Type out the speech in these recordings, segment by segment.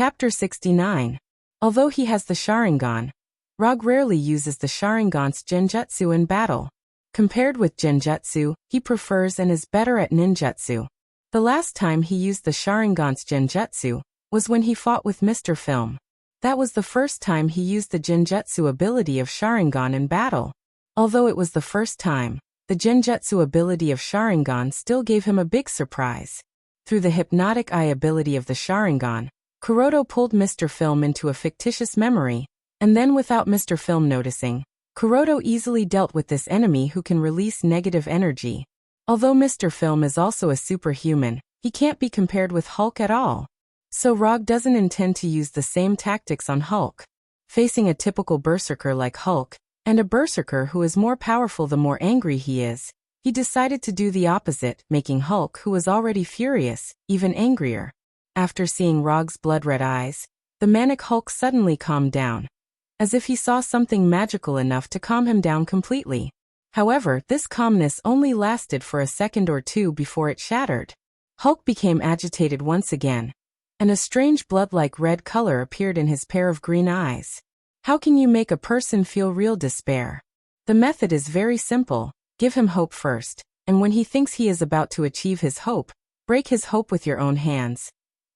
Chapter 69. Although he has the Sharingan, Rogue rarely uses the Sharingan's genjutsu in battle. Compared with genjutsu, he prefers and is better at ninjutsu. The last time he used the Sharingan's genjutsu was when he fought with Mr. Film. That was the first time he used the genjutsu ability of Sharingan in battle. Although it was the first time, the genjutsu ability of Sharingan still gave him a big surprise. Through the hypnotic eye ability of the Sharingan, Kuroto pulled Mr. Film into a fictitious memory, and then without Mr. Film noticing, Kuroto easily dealt with this enemy who can release negative energy. Although Mr. Film is also a superhuman, he can't be compared with Hulk at all. So Rogue doesn't intend to use the same tactics on Hulk. Facing a typical berserker like Hulk, and a berserker who is more powerful the more angry he is, he decided to do the opposite, making Hulk, who was already furious, even angrier. After seeing Rogue's blood-red eyes, the manic Hulk suddenly calmed down, as if he saw something magical enough to calm him down completely. However, this calmness only lasted for a second or two before it shattered. Hulk became agitated once again, and a strange blood-like red color appeared in his pair of green eyes. How can you make a person feel real despair? The method is very simple. Give him hope first, and when he thinks he is about to achieve his hope, break his hope with your own hands,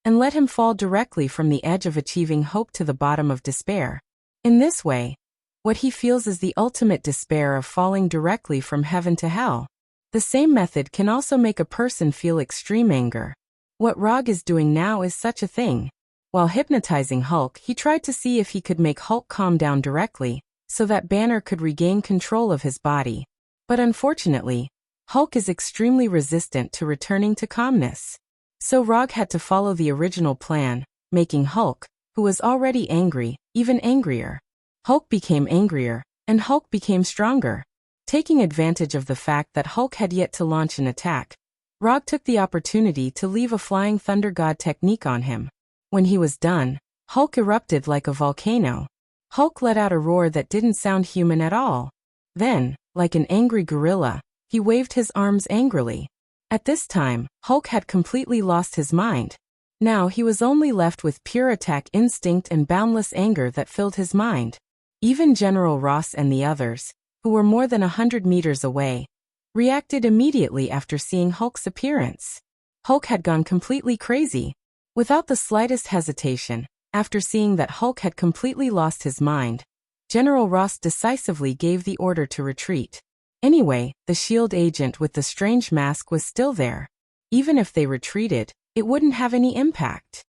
and let him fall directly from the edge of achieving hope to the bottom of despair. In this way, what he feels is the ultimate despair of falling directly from heaven to hell. The same method can also make a person feel extreme anger. What Rogue is doing now is such a thing. While hypnotizing Hulk, he tried to see if he could make Hulk calm down directly, so that Banner could regain control of his body. But unfortunately, Hulk is extremely resistant to returning to calmness. So Rogue had to follow the original plan, making Hulk, who was already angry, even angrier. Hulk became angrier, and Hulk became stronger. Taking advantage of the fact that Hulk had yet to launch an attack, Rogue took the opportunity to leave a Flying Thunder God technique on him. When he was done, Hulk erupted like a volcano. Hulk let out a roar that didn't sound human at all. Then, like an angry gorilla, he waved his arms angrily. At this time, Hulk had completely lost his mind. Now he was only left with pure attack instinct and boundless anger that filled his mind. Even General Ross and the others, who were more than 100 meters away, reacted immediately after seeing Hulk's appearance. Hulk had gone completely crazy. Without the slightest hesitation, after seeing that Hulk had completely lost his mind, General Ross decisively gave the order to retreat. Anyway, the S.H.I.E.L.D. agent with the strange mask was still there. Even if they retreated, it wouldn't have any impact.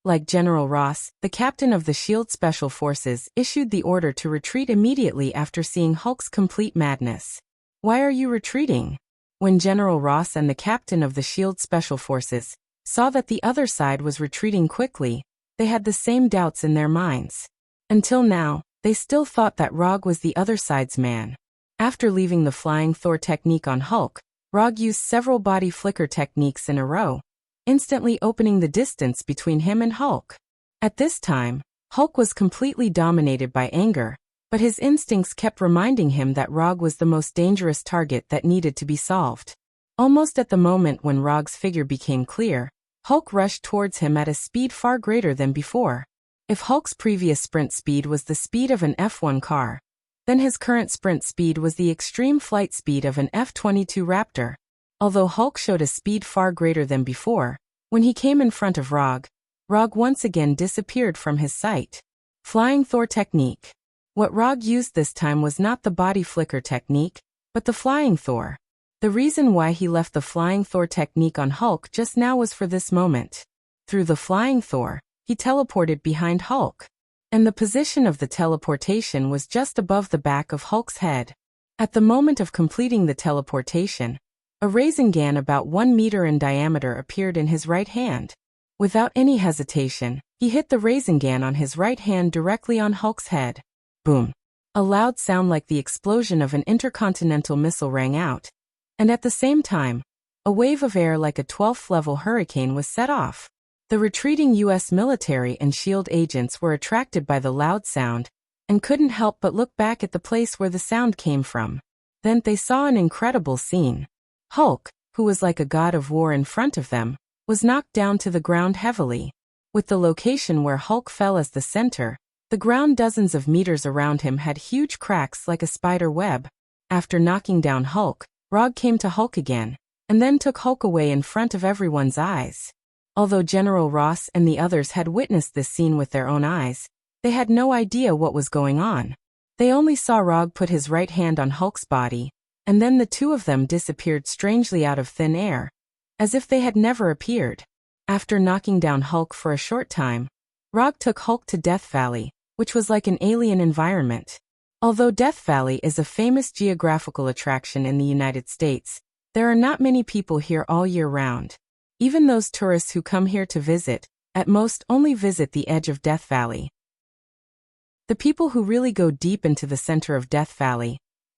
Like General Ross, the captain of the S.H.I.E.L.D. Special Forces issued the order to retreat immediately after seeing Hulk's complete madness. Why are you retreating? When General Ross and the captain of the S.H.I.E.L.D. Special Forces saw that the other side was retreating quickly, they had the same doubts in their minds. Until now, they still thought that Rogue was the other side's man. After leaving the Flying Thor technique on Hulk, Rogue used several body flicker techniques in a row, instantly opening the distance between him and Hulk. At this time, Hulk was completely dominated by anger, but his instincts kept reminding him that Rogue was the most dangerous target that needed to be solved. Almost at the moment when Rogue's figure became clear, Hulk rushed towards him at a speed far greater than before. If Hulk's previous sprint speed was the speed of an F1 car, then his current sprint speed was the extreme flight speed of an F-22 Raptor. Although Hulk showed a speed far greater than before, when he came in front of Rogue, Rogue once again disappeared from his sight. Flying Thor technique. What Rogue used this time was not the body flicker technique, but the Flying Thor. The reason why he left the Flying Thor technique on Hulk just now was for this moment. Through the Flying Thor, he teleported behind Hulk, and the position of the teleportation was just above the back of Hulk's head. At the moment of completing the teleportation, a Rasengan about 1 meter in diameter appeared in his right hand. Without any hesitation, he hit the Rasengan on his right hand directly on Hulk's head. Boom! A loud sound like the explosion of an intercontinental missile rang out, and at the same time, a wave of air like a 12th-level hurricane was set off. The retreating U.S. military and S.H.I.E.L.D. agents were attracted by the loud sound, and couldn't help but look back at the place where the sound came from. Then they saw an incredible scene. Hulk, who was like a god of war in front of them, was knocked down to the ground heavily. With the location where Hulk fell as the center, the ground dozens of meters around him had huge cracks like a spider web. After knocking down Hulk, Rog came to Hulk again, and then took Hulk away in front of everyone's eyes. Although General Ross and the others had witnessed this scene with their own eyes, they had no idea what was going on. They only saw Rog put his right hand on Hulk's body, and then the two of them disappeared strangely out of thin air, as if they had never appeared. After knocking down Hulk for a short time, Rog took Hulk to Death Valley, which was like an alien environment. Although Death Valley is a famous geographical attraction in the United States, there are not many people here all year round. Even those tourists who come here to visit, at most only visit the edge of Death Valley. The people who really go deep into the center of Death Valley,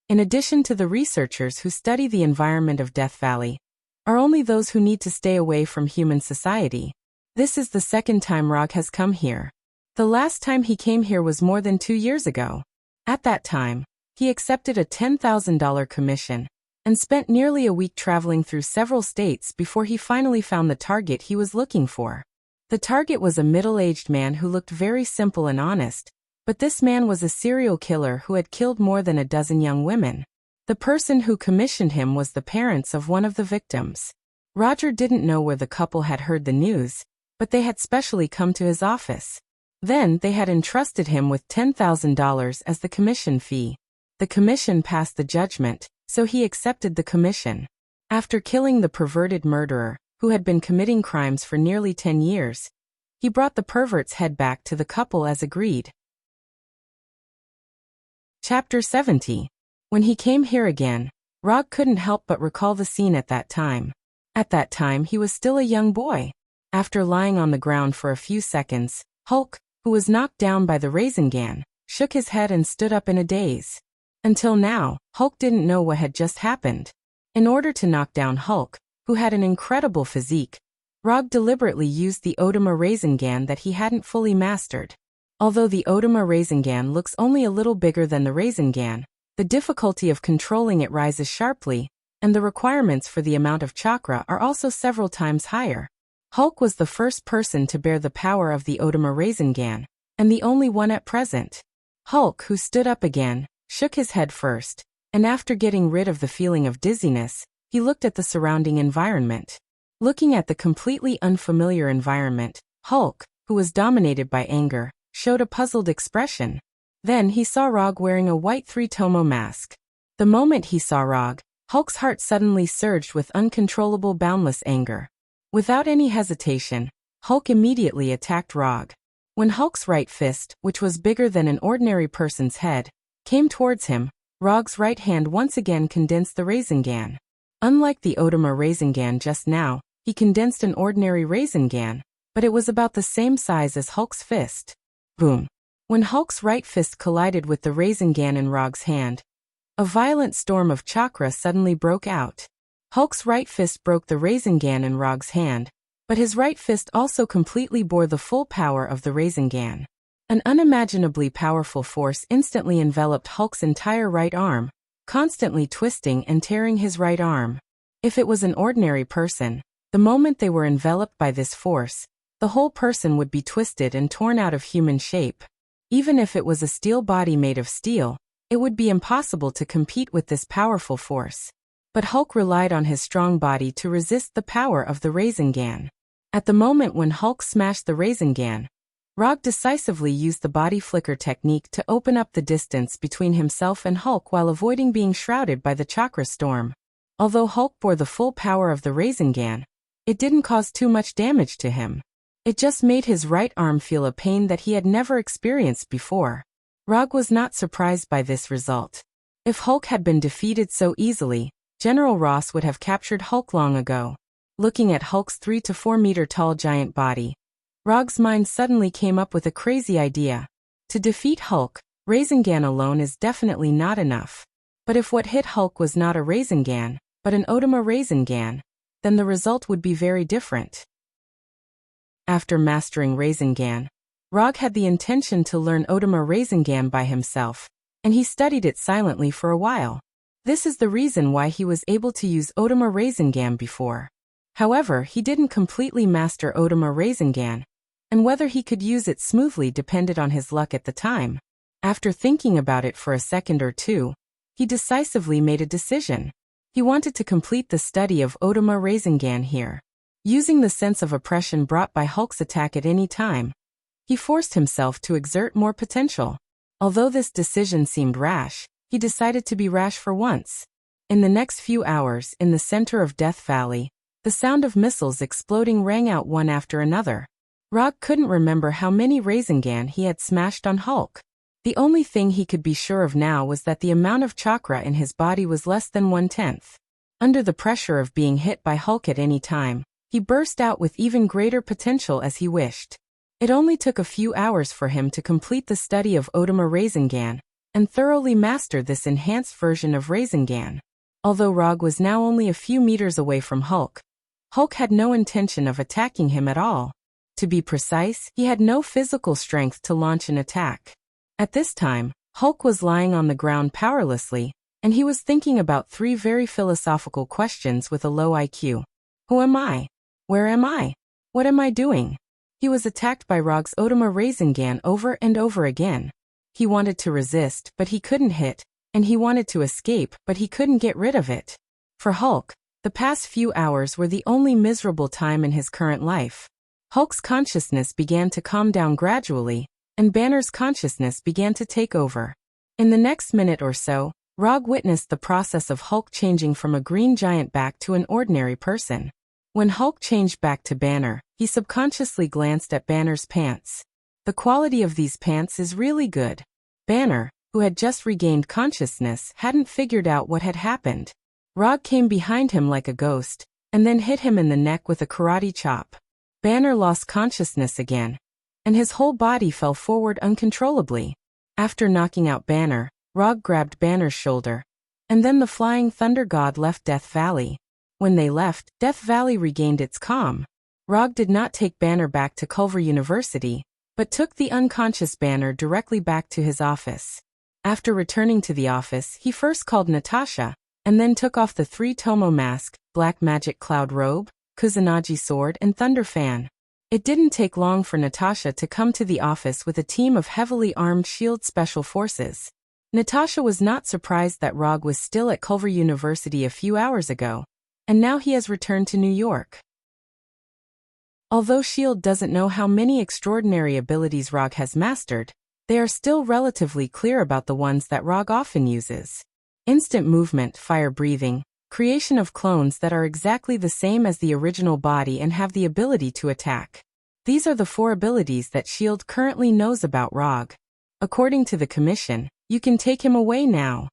in addition to the researchers who study the environment of Death Valley, are only those who need to stay away from human society. This is the second time Rog has come here. The last time he came here was more than 2 years ago. At that time, he accepted a $10,000 commission and spent nearly a week traveling through several states before he finally found the target he was looking for. The target was a middle-aged man who looked very simple and honest, but this man was a serial killer who had killed more than a dozen young women. The person who commissioned him was the parents of one of the victims. Roger didn't know where the couple had heard the news, but they had specially come to his office. Then they had entrusted him with $10,000 as the commission fee. The commission passed the judgment, so he accepted the commission. After killing the perverted murderer, who had been committing crimes for nearly 10 years, he brought the pervert's head back to the couple as agreed. Chapter 70. When he came here again, Rog couldn't help but recall the scene at that time. At that time he was still a young boy. After lying on the ground for a few seconds, Hulk, who was knocked down by the raisin gun, shook his head and stood up in a daze. Until now, Hulk didn't know what had just happened. In order to knock down Hulk, who had an incredible physique, Rog deliberately used the Odama raisin gun that he hadn't fully mastered. Although the Odama raisin gun looks only a little bigger than the raisin gun, the difficulty of controlling it rises sharply, and the requirements for the amount of chakra are also several times higher. Hulk was the first person to bear the power of the Odama raisin gun, and the only one at present. Hulk, who stood up again, shook his head first, and after getting rid of the feeling of dizziness, he looked at the surrounding environment. Looking at the completely unfamiliar environment, Hulk, who was dominated by anger, showed a puzzled expression. Then he saw Rog wearing a white three-tomo mask. The moment he saw Rog, Hulk's heart suddenly surged with uncontrollable boundless anger. Without any hesitation, Hulk immediately attacked Rog. When Hulk's right fist, which was bigger than an ordinary person's head, came towards him, Rog's right hand once again condensed the raisin gun. Unlike the Odama raisin gun just now, he condensed an ordinary raisin gun, but it was about the same size as Hulk's fist. Boom! When Hulk's right fist collided with the raisin gun in Rog's hand, a violent storm of chakra suddenly broke out. Hulk's right fist broke the raisin gun in Rog's hand, but his right fist also completely bore the full power of the raisin gun. An unimaginably powerful force instantly enveloped Hulk's entire right arm, constantly twisting and tearing his right arm. If it was an ordinary person, the moment they were enveloped by this force, the whole person would be twisted and torn out of human shape. Even if it was a steel body made of steel, it would be impossible to compete with this powerful force. But Hulk relied on his strong body to resist the power of the raisin gun. At the moment when Hulk smashed the raisin gun, Rog decisively used the body flicker technique to open up the distance between himself and Hulk while avoiding being shrouded by the chakra storm. Although Hulk bore the full power of the raisin gun, it didn't cause too much damage to him. It just made his right arm feel a pain that he had never experienced before. Rog was not surprised by this result. If Hulk had been defeated so easily, General Ross would have captured Hulk long ago. Looking at Hulk's 3 to 4 meter tall giant body, Rog's mind suddenly came up with a crazy idea. To defeat Hulk, raisin gun alone is definitely not enough. But if what hit Hulk was not a raisin gun, but an Odama raisin gun, then the result would be very different. After mastering raisin gun, Rog had the intention to learn Odama raisin gun by himself, and he studied it silently for a while. This is the reason why he was able to use Odama raisin gun before. However, he didn't completely master Odama raisin gun, and whether he could use it smoothly depended on his luck at the time. After thinking about it for a second or two, he decisively made a decision. He wanted to complete the study of Otama Rasengan here. Using the sense of oppression brought by Hulk's attack at any time, he forced himself to exert more potential. Although this decision seemed rash, he decided to be rash for once. In the next few hours, in the center of Death Valley, the sound of missiles exploding rang out one after another. Rog couldn't remember how many Rasengan he had smashed on Hulk. The only thing he could be sure of now was that the amount of chakra in his body was less than 1/10. Under the pressure of being hit by Hulk at any time, he burst out with even greater potential as he wished. It only took a few hours for him to complete the study of Otama Rasengan and thoroughly master this enhanced version of Rasengan. Although Rog was now only a few meters away from Hulk, Hulk had no intention of attacking him at all. To be precise, he had no physical strength to launch an attack. At this time, Hulk was lying on the ground powerlessly, and he was thinking about 3 very philosophical questions with a low IQ. Who am I? Where am I? What am I doing? He was attacked by Rog's Otama Rasengan over and over again. He wanted to resist, but he couldn't hit, and he wanted to escape, but he couldn't get rid of it. For Hulk, the past few hours were the only miserable time in his current life. Hulk's consciousness began to calm down gradually, and Banner's consciousness began to take over. In the next minute or so, Rog witnessed the process of Hulk changing from a green giant back to an ordinary person. When Hulk changed back to Banner, he subconsciously glanced at Banner's pants. The quality of these pants is really good. Banner, who had just regained consciousness, hadn't figured out what had happened. Rog came behind him like a ghost, and then hit him in the neck with a karate chop. Banner lost consciousness again, and his whole body fell forward uncontrollably. After knocking out Banner, Rog grabbed Banner's shoulder, and then the flying thunder god left Death Valley. When they left, Death Valley regained its calm. Rog did not take Banner back to Culver University, but took the unconscious Banner directly back to his office. After returning to the office, he first called Natasha, and then took off the 3-tomo mask, black magic cloud robe, Kusanagi sword and thunder fan. It didn't take long for Natasha to come to the office with a team of heavily armed SHIELD special forces. Natasha was not surprised that Rog was still at Culver University a few hours ago, and now he has returned to New York. Although SHIELD doesn't know how many extraordinary abilities Rog has mastered, they are still relatively clear about the ones that Rog often uses. Instant movement, fire breathing, creation of clones that are exactly the same as the original body and have the ability to attack. These are the 4 abilities that SHIELD currently knows about Rog. According to the Commission, you can take him away now.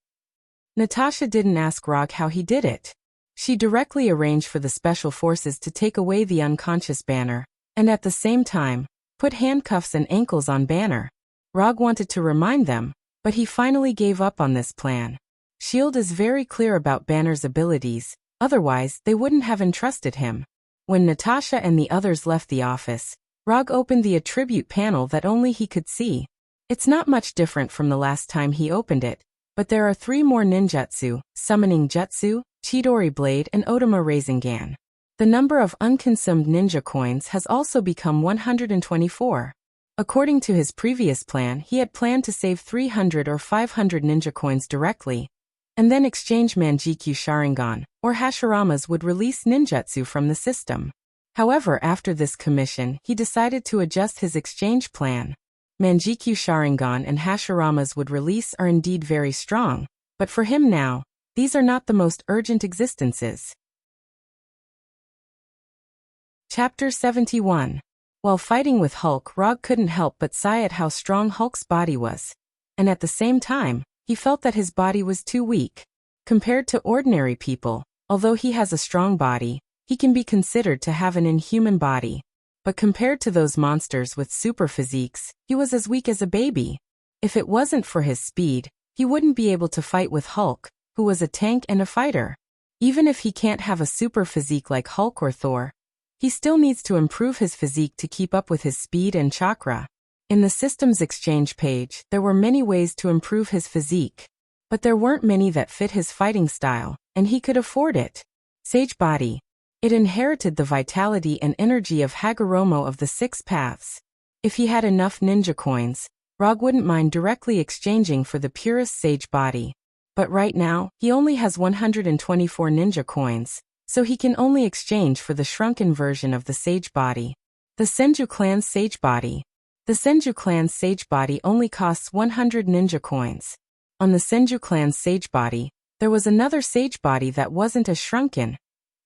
Natasha didn't ask Rog how he did it. She directly arranged for the special forces to take away the unconscious Banner, and at the same time, put handcuffs and ankles on Banner. Rog wanted to remind them, but he finally gave up on this plan. SHIELD is very clear about Banner's abilities, otherwise they wouldn't have entrusted him. When Natasha and the others left the office, Rog opened the attribute panel that only he could see. It's not much different from the last time he opened it, but there are 3 more ninjutsu, summoning jutsu, Chidori Blade and Otama Rasengan. The number of unconsumed ninja coins has also become 124. According to his previous plan, he had planned to save 300 or 500 ninja coins directly, and then exchange Manjikyu Sharingan, or Hashirama's would release ninjutsu from the system. However, after this commission, he decided to adjust his exchange plan. Manjikyu Sharingan and Hashirama's would release are indeed very strong, but for him now, these are not the most urgent existences. Chapter 71. While fighting with Hulk, Rog couldn't help but sigh at how strong Hulk's body was, and at the same time, he felt that his body was too weak. Compared to ordinary people, although he has a strong body, he can be considered to have an inhuman body. But compared to those monsters with super physiques, he was as weak as a baby. If it wasn't for his speed, he wouldn't be able to fight with Hulk, who was a tank and a fighter. Even if he can't have a super physique like Hulk or Thor, he still needs to improve his physique to keep up with his speed and chakra. In the system's exchange page, there were many ways to improve his physique, but there weren't many that fit his fighting style, and he could afford it. Sage Body. It inherited the vitality and energy of Hagoromo of the 6 Paths. If he had enough ninja coins, Rog wouldn't mind directly exchanging for the purest sage body. But right now, he only has 124 ninja coins, so he can only exchange for the shrunken version of the sage body. The Senju clan's sage body. The Senju clan's sage body only costs 100 ninja coins. On the Senju clan's sage body, there was another sage body that wasn't as shrunken,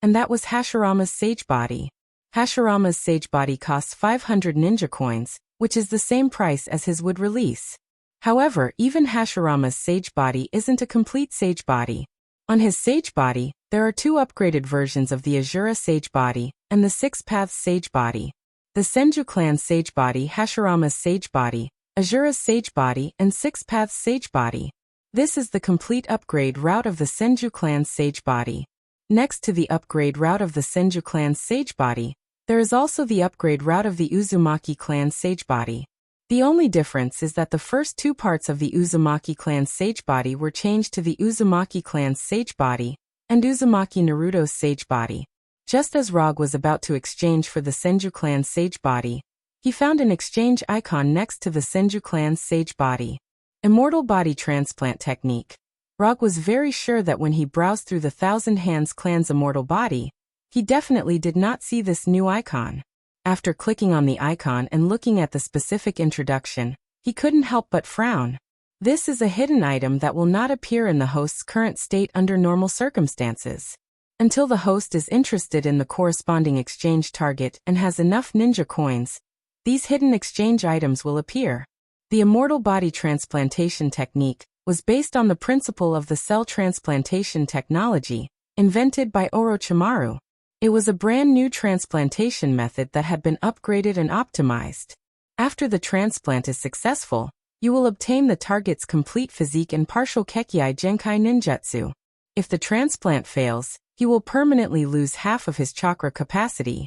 and that was Hashirama's sage body. Hashirama's sage body costs 500 ninja coins, which is the same price as his would release. However, even Hashirama's sage body isn't a complete sage body. On his sage body, there are two upgraded versions of the Azura sage body and the Six Paths sage body. The Senju clan sage body, Hashirama's sage body, Azura's sage body, and Six Paths sage body. This is the complete upgrade route of the Senju clan's sage body. Next to the upgrade route of the Senju clan's sage body, there is also the upgrade route of the Uzumaki clan's sage body. The only difference is that the first two parts of the Uzumaki clan's sage body were changed to the Uzumaki clan's sage body and Uzumaki Naruto's sage body. Just as Rog was about to exchange for the Senju clan's sage body, he found an exchange icon next to the Senju clan's sage body. Immortal Body Transplant Technique. Rog was very sure that when he browsed through the Thousand Hands clan's immortal body, he definitely did not see this new icon. After clicking on the icon and looking at the specific introduction, he couldn't help but frown. This is a hidden item that will not appear in the host's current state under normal circumstances. Until the host is interested in the corresponding exchange target and has enough ninja coins, these hidden exchange items will appear. The Immortal Body Transplantation Technique was based on the principle of the cell transplantation technology, invented by Orochimaru. It was a brand new transplantation method that had been upgraded and optimized. After the transplant is successful, you will obtain the target's complete physique and partial Kekkei Genkai ninjutsu. If the transplant fails, he will permanently lose half of his chakra capacity.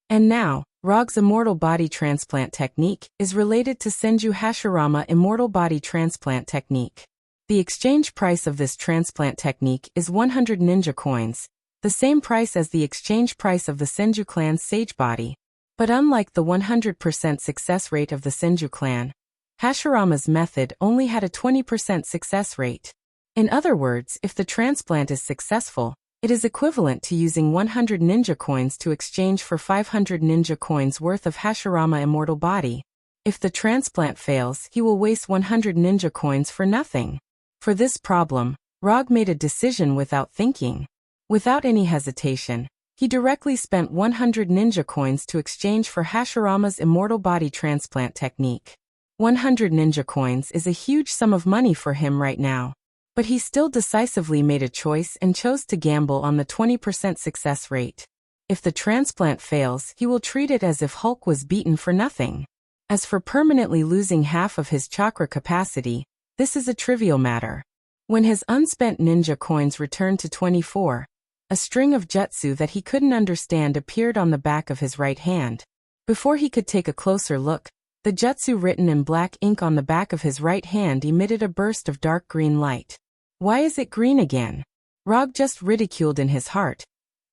And now, Rog's Immortal Body Transplant Technique is related to Senju Hashirama Immortal Body Transplant Technique. The exchange price of this transplant technique is 100 ninja coins, the same price as the exchange price of the Senju clan's sage body. But unlike the 100% success rate of the Senju clan, Hashirama's method only had a 20% success rate. In other words, if the transplant is successful, it is equivalent to using 100 ninja coins to exchange for 500 ninja coins worth of Hashirama Immortal Body. If the transplant fails, he will waste 100 ninja coins for nothing. For this problem, Rog made a decision without thinking. Without any hesitation, he directly spent 100 ninja coins to exchange for Hashirama's Immortal Body Transplant Technique. 100 ninja coins is a huge sum of money for him right now. But he still decisively made a choice and chose to gamble on the 20% success rate. If the transplant fails, he will treat it as if Hulk was beaten for nothing. As for permanently losing half of his chakra capacity, this is a trivial matter. When his unspent ninja coins returned to 24, a string of jutsu that he couldn't understand appeared on the back of his right hand. Before he could take a closer look, the jutsu written in black ink on the back of his right hand emitted a burst of dark green light. Why is it green again? Rog just ridiculed in his heart,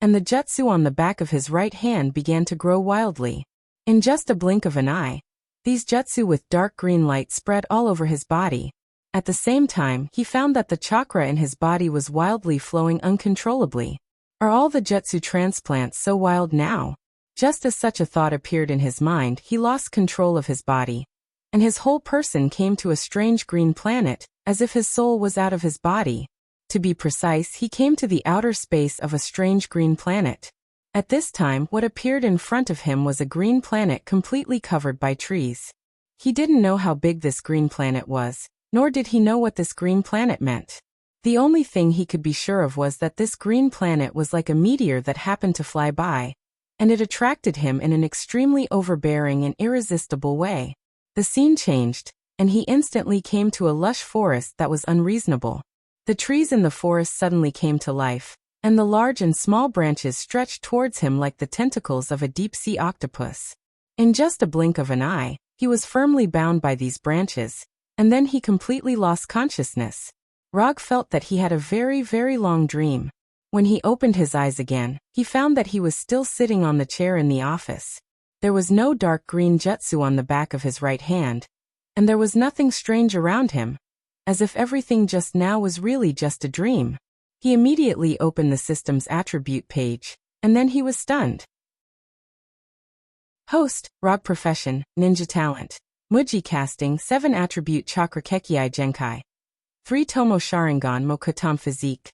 and the jutsu on the back of his right hand began to grow wildly. In just a blink of an eye, these jutsu with dark green light spread all over his body. At the same time, he found that the chakra in his body was wildly flowing uncontrollably. Are all the jutsu transplants so wild now? Just as such a thought appeared in his mind, he lost control of his body, and his whole person came to a strange green planet, as if his soul was out of his body. To be precise, he came to the outer space of a strange green planet. At this time, what appeared in front of him was a green planet completely covered by trees. He didn't know how big this green planet was, nor did he know what this green planet meant. The only thing he could be sure of was that this green planet was like a meteor that happened to fly by, and it attracted him in an extremely overbearing and irresistible way. The scene changed, and he instantly came to a lush forest that was unreasonable. The trees in the forest suddenly came to life, and the large and small branches stretched towards him like the tentacles of a deep-sea octopus. In just a blink of an eye, he was firmly bound by these branches, and then he completely lost consciousness. Rog felt that he had a very, very long dream. When he opened his eyes again, he found that he was still sitting on the chair in the office. There was no dark green jutsu on the back of his right hand, and there was nothing strange around him, as if everything just now was really just a dream. He immediately opened the system's attribute page, and then he was stunned. Host, ROG Profession, Ninja Talent. Muji Casting, 7 Attribute Chakra Kekkei Genkai. 3 Tomo Sharingan Mokutan Physique.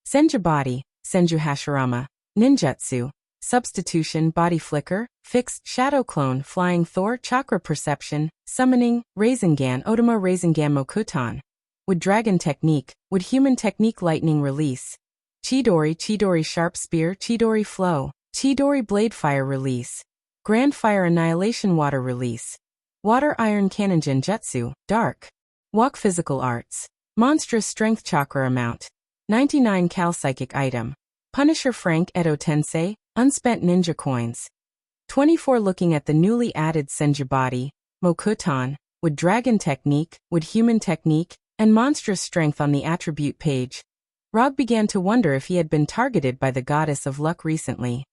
Senju Body, Senju Hashirama. Ninjutsu. Substitution, Body Flicker, Fixed, Shadow Clone, Flying Thor, Chakra Perception, Summoning, Rasengan Odama Rasengan Mokutan. Wood Dragon Technique, Wood Human Technique Lightning Release. Chidori Chidori Sharp Spear Chidori Flow. Chidori Blade Fire Release. Grand Fire Annihilation Water Release. Water Iron Cannon Genjutsu, Dark. Walk Physical Arts. Monstrous Strength Chakra Amount. 99 Cal Psychic Item. Punisher Frank Edo Tensei, Unspent Ninja Coins. 24 Looking at the newly added Senju Body, Mokutan, Wood Dragon Technique, Wood Human Technique, and Monstrous Strength on the attribute page, ROG began to wonder if he had been targeted by the goddess of luck recently.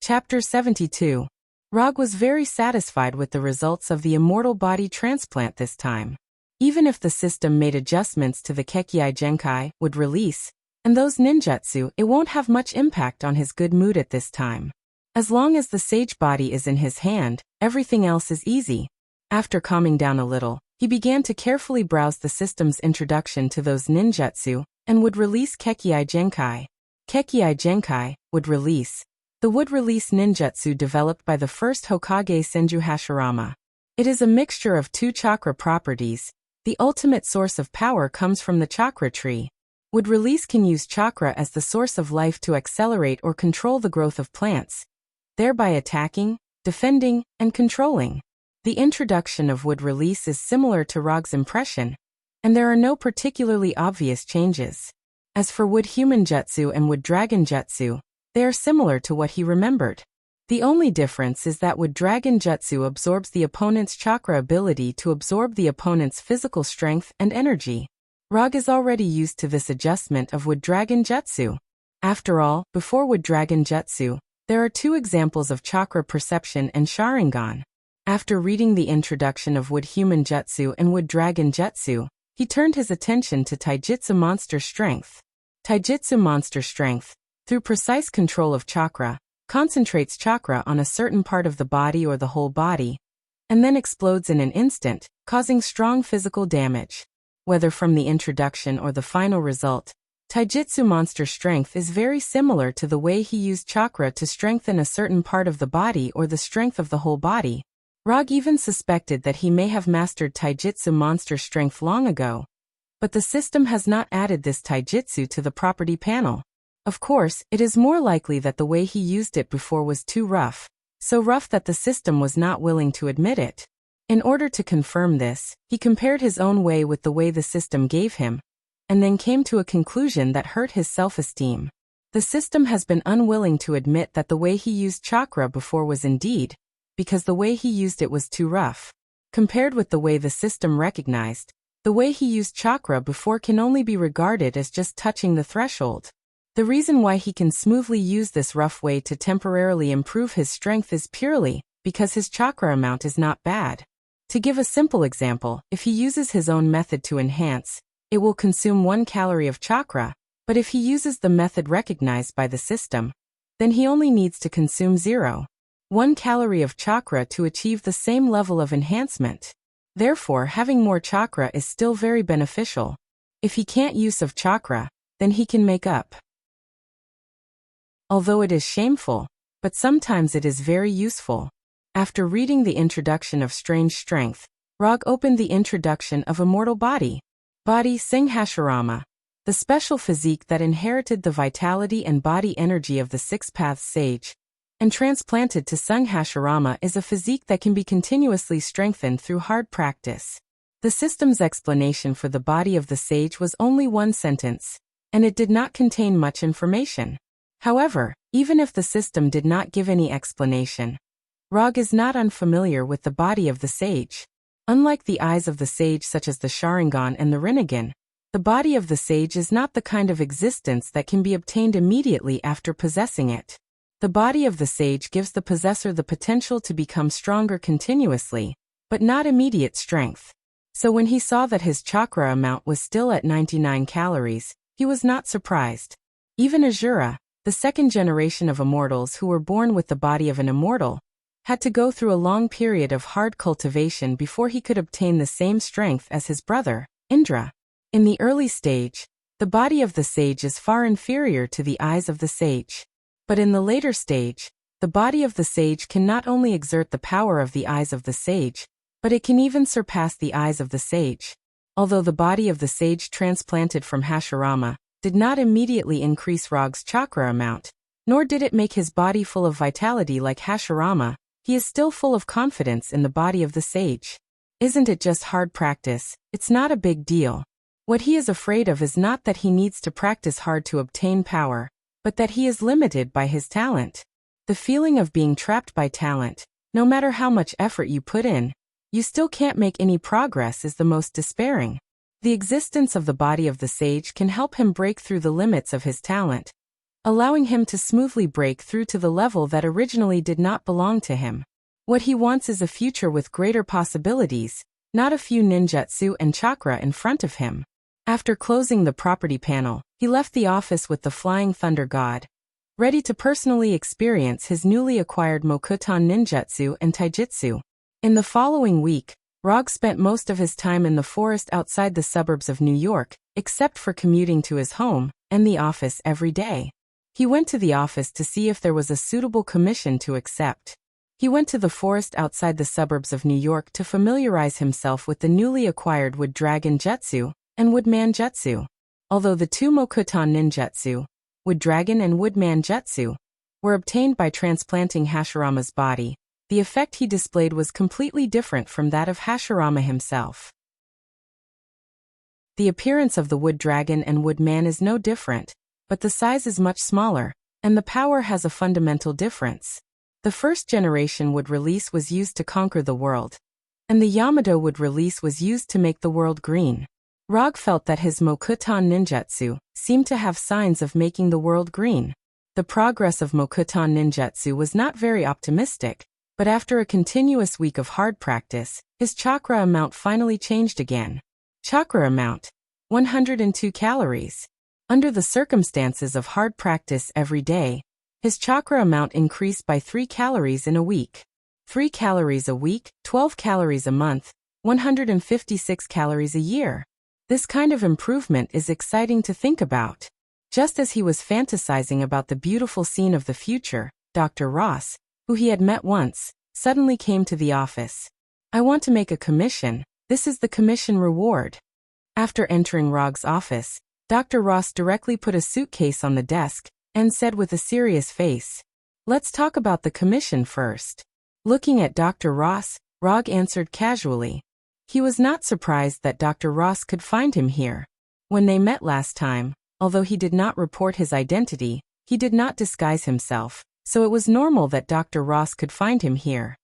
Chapter 72. ROG was very satisfied with the results of the immortal body transplant this time. Even if the system made adjustments to the Kekkei Genkai would release, and those ninjutsu, it won't have much impact on his good mood at this time. As long as the sage body is in his hand, everything else is easy. After calming down a little, he began to carefully browse the system's introduction to those ninjutsu, and would release Kekkei Genkai. Kekkei Genkai would release. The wood release ninjutsu developed by the first Hokage Senju Hashirama. It is a mixture of 2 chakra properties. The ultimate source of power comes from the chakra tree. Wood release can use chakra as the source of life to accelerate or control the growth of plants, thereby attacking, defending, and controlling. The introduction of wood release is similar to ROG's impression, and there are no particularly obvious changes. As for wood human jutsu and wood dragon jutsu, they are similar to what he remembered. The only difference is that wood dragon jutsu absorbs the opponent's chakra ability to absorb the opponent's physical strength and energy. ROG is already used to this adjustment of wood dragon jutsu. After all, before wood dragon jutsu, there are 2 examples of chakra perception and Sharingan. After reading the introduction of wood human jutsu and wood dragon jutsu, he turned his attention to Taijutsu Monster Strength. Taijutsu Monster Strength, through precise control of chakra, concentrates chakra on a certain part of the body or the whole body, and then explodes in an instant, causing strong physical damage. Whether from the introduction or the final result, Taijutsu Monster Strength is very similar to the way he used chakra to strengthen a certain part of the body or the strength of the whole body. ROG even suspected that he may have mastered Taijutsu Monster Strength long ago, but the system has not added this taijutsu to the property panel. Of course, it is more likely that the way he used it before was too rough, so rough that the system was not willing to admit it. In order to confirm this, he compared his own way with the way the system gave him, and then came to a conclusion that hurt his self-esteem. The system has been unwilling to admit that the way he used chakra before was indeed, because the way he used it was too rough. Compared with the way the system recognized, the way he used chakra before can only be regarded as just touching the threshold. The reason why he can smoothly use this rough way to temporarily improve his strength is purely because his chakra amount is not bad. To give a simple example, if he uses his own method to enhance, it will consume 1 calorie of chakra, but if he uses the method recognized by the system, then he only needs to consume 0.1 calorie of chakra to achieve the same level of enhancement. Therefore, having more chakra is still very beneficial. If he can't use of chakra, then he can make up. Although it is shameful, but sometimes it is very useful. After reading the introduction of Strange Strength, ROG opened the introduction of Immortal Body. Body Sing Hashirama. The special physique that inherited the vitality and body energy of the 6 Paths Sage, and transplanted to Sung Hashirama is a physique that can be continuously strengthened through hard practice. The system's explanation for the body of the sage was only 1 sentence, and it did not contain much information. However, even if the system did not give any explanation, ROG is not unfamiliar with the body of the sage. Unlike the eyes of the sage such as the Sharingan and the Rinnegan, the body of the sage is not the kind of existence that can be obtained immediately after possessing it. The body of the sage gives the possessor the potential to become stronger continuously, but not immediate strength. So when he saw that his chakra amount was still at 99 calories, he was not surprised. Even Asura, the second generation of immortals who were born with the body of an immortal, had to go through a long period of hard cultivation before he could obtain the same strength as his brother, Indra. In the early stage, the body of the sage is far inferior to the eyes of the sage. But in the later stage, the body of the sage can not only exert the power of the eyes of the sage, but it can even surpass the eyes of the sage. Although the body of the sage transplanted from Hasharama did not immediately increase Rag's chakra amount, nor did it make his body full of vitality like Hasharama, he is still full of confidence in the body of the sage. Isn't it just hard practice? It's not a big deal. What he is afraid of is not that he needs to practice hard to obtain power, but that he is limited by his talent. The feeling of being trapped by talent, no matter how much effort you put in, you still can't make any progress, is the most despairing. The existence of the body of the sage can help him break through the limits of his talent, allowing him to smoothly break through to the level that originally did not belong to him. What he wants is a future with greater possibilities, not a few ninjutsu and chakra in front of him. After closing the property panel, he left the office with the Flying Thunder God, ready to personally experience his newly acquired Mokuton ninjutsu and taijutsu. In the following week, Rag spent most of his time in the forest outside the suburbs of New York, except for commuting to his home and the office every day. He went to the office to see if there was a suitable commission to accept. He went to the forest outside the suburbs of New York to familiarize himself with the newly acquired Wood Dragon Jutsu and Woodman Jutsu. Although the two Mokuton ninjutsu, Wood Dragon and Woodman Jutsu, were obtained by transplanting Hashirama's body, the effect he displayed was completely different from that of Hashirama himself. The appearance of the Wood Dragon and Woodman is no different, but the size is much smaller, and the power has a fundamental difference. The first generation wood release was used to conquer the world, and the Yamato wood release was used to make the world green. Rag felt that his Mokuton ninjutsu seemed to have signs of making the world green. The progress of Mokuton ninjutsu was not very optimistic, but after a continuous week of hard practice, his chakra amount finally changed again. Chakra amount: 102 calories. Under the circumstances of hard practice every day, his chakra amount increased by 3 calories in a week. 3 calories a week, 12 calories a month, 156 calories a year. This kind of improvement is exciting to think about. Just as he was fantasizing about the beautiful scene of the future, Dr. Ross, who he had met once, suddenly came to the office. "I want to make a commission. This is the commission reward." After entering Rag's office, Dr. Ross directly put a suitcase on the desk and said with a serious face, "Let's talk about the commission first." Looking at Dr. Ross, Rag answered casually. He was not surprised that Dr. Ross could find him here. When they met last time, although he did not report his identity, he did not disguise himself, so it was normal that Dr. Ross could find him here.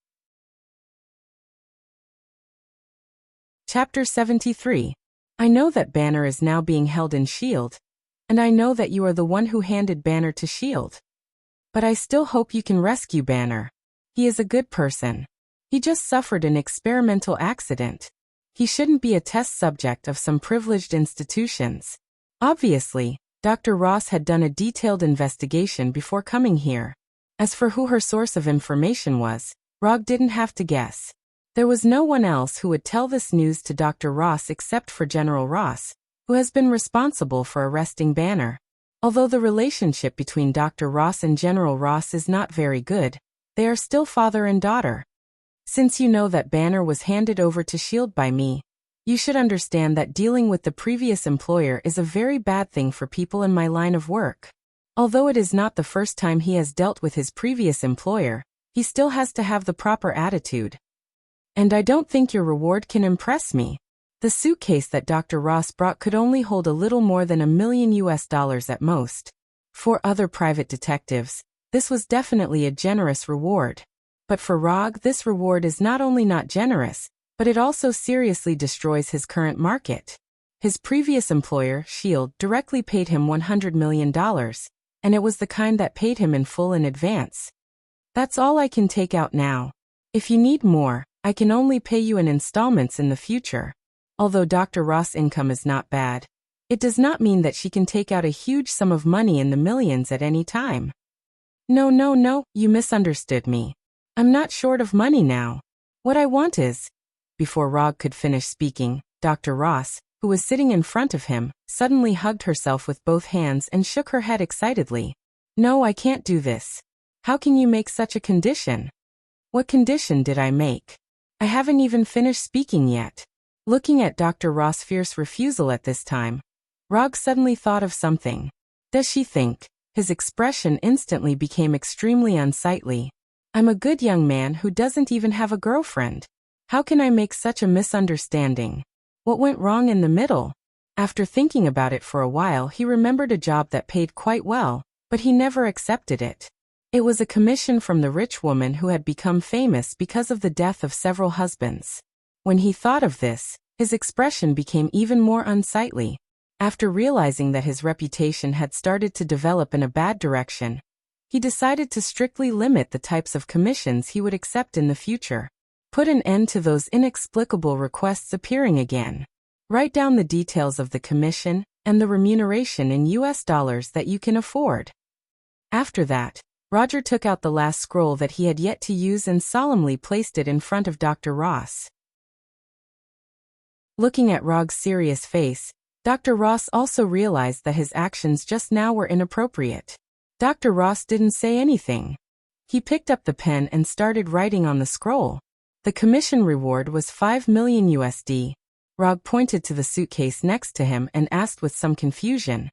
Chapter 73. I know that Banner is now being held in S.H.I.E.L.D., and I know that you are the one who handed Banner to S.H.I.E.L.D. But I still hope you can rescue Banner. He is a good person. He just suffered an experimental accident. He shouldn't be a test subject of some privileged institutions. Obviously, Dr. Ross had done a detailed investigation before coming here. As for who her source of information was, Rag didn't have to guess. There was no one else who would tell this news to Dr. Ross except for General Ross, who has been responsible for arresting Banner. Although the relationship between Dr. Ross and General Ross is not very good, they are still father and daughter. Since you know that Banner was handed over to S.H.I.E.L.D. by me, you should understand that dealing with the previous employer is a very bad thing for people in my line of work. Although it is not the first time he has dealt with his previous employer, he still has to have the proper attitude. And I don't think your reward can impress me. The suitcase that Dr. Ross brought could only hold a little more than $1 million at most. For other private detectives, this was definitely a generous reward. But for Rag, this reward is not only not generous, but it also seriously destroys his current market. His previous employer, S.H.I.E.L.D., directly paid him $100 million, and it was the kind that paid him in full in advance. That's all I can take out now. If you need more, I can only pay you in installments in the future. Although Dr. Ross' income is not bad, it does not mean that she can take out a huge sum of money in the millions at any time. No, you misunderstood me. I'm not short of money now. What I want is... Before Rog could finish speaking, Dr. Ross, who was sitting in front of him, suddenly hugged herself with both hands and shook her head excitedly. No, I can't do this. How can you make such a condition? What condition did I make? I haven't even finished speaking yet. Looking at Dr. Ross' fierce refusal at this time, Rog suddenly thought of something. Does she think? His expression instantly became extremely unsightly. I'm a good young man who doesn't even have a girlfriend. How can I make such a misunderstanding? What went wrong in the middle? After thinking about it for a while, he remembered a job that paid quite well, but he never accepted it. It was a commission from the rich woman who had become famous because of the death of several husbands. When he thought of this, his expression became even more unsightly. After realizing that his reputation had started to develop in a bad direction, he decided to strictly limit the types of commissions he would accept in the future. Put an end to those inexplicable requests appearing again. Write down the details of the commission and the remuneration in US dollars that you can afford. After that, Roger took out the last scroll that he had yet to use and solemnly placed it in front of Dr. Ross. Looking at Rog's serious face, Dr. Ross also realized that his actions just now were inappropriate. Dr. Ross didn't say anything. He picked up the pen and started writing on the scroll. The commission reward was 5 million USD. Rog pointed to the suitcase next to him and asked with some confusion.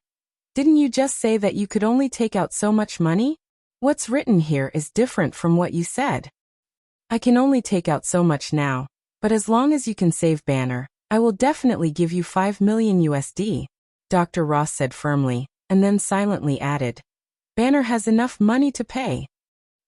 Didn't you just say that you could only take out so much money? What's written here is different from what you said. I can only take out so much now, but as long as you can save Banner, I will definitely give you 5 million USD, Dr. Ross said firmly, and then silently added. Banner has enough money to pay.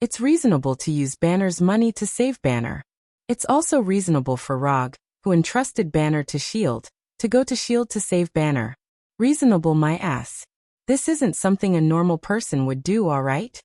It's reasonable to use Banner's money to save Banner. It's also reasonable for Rog, who entrusted Banner to S.H.I.E.L.D., to go to S.H.I.E.L.D. to save Banner. Reasonable my ass. This isn't something a normal person would do, alright?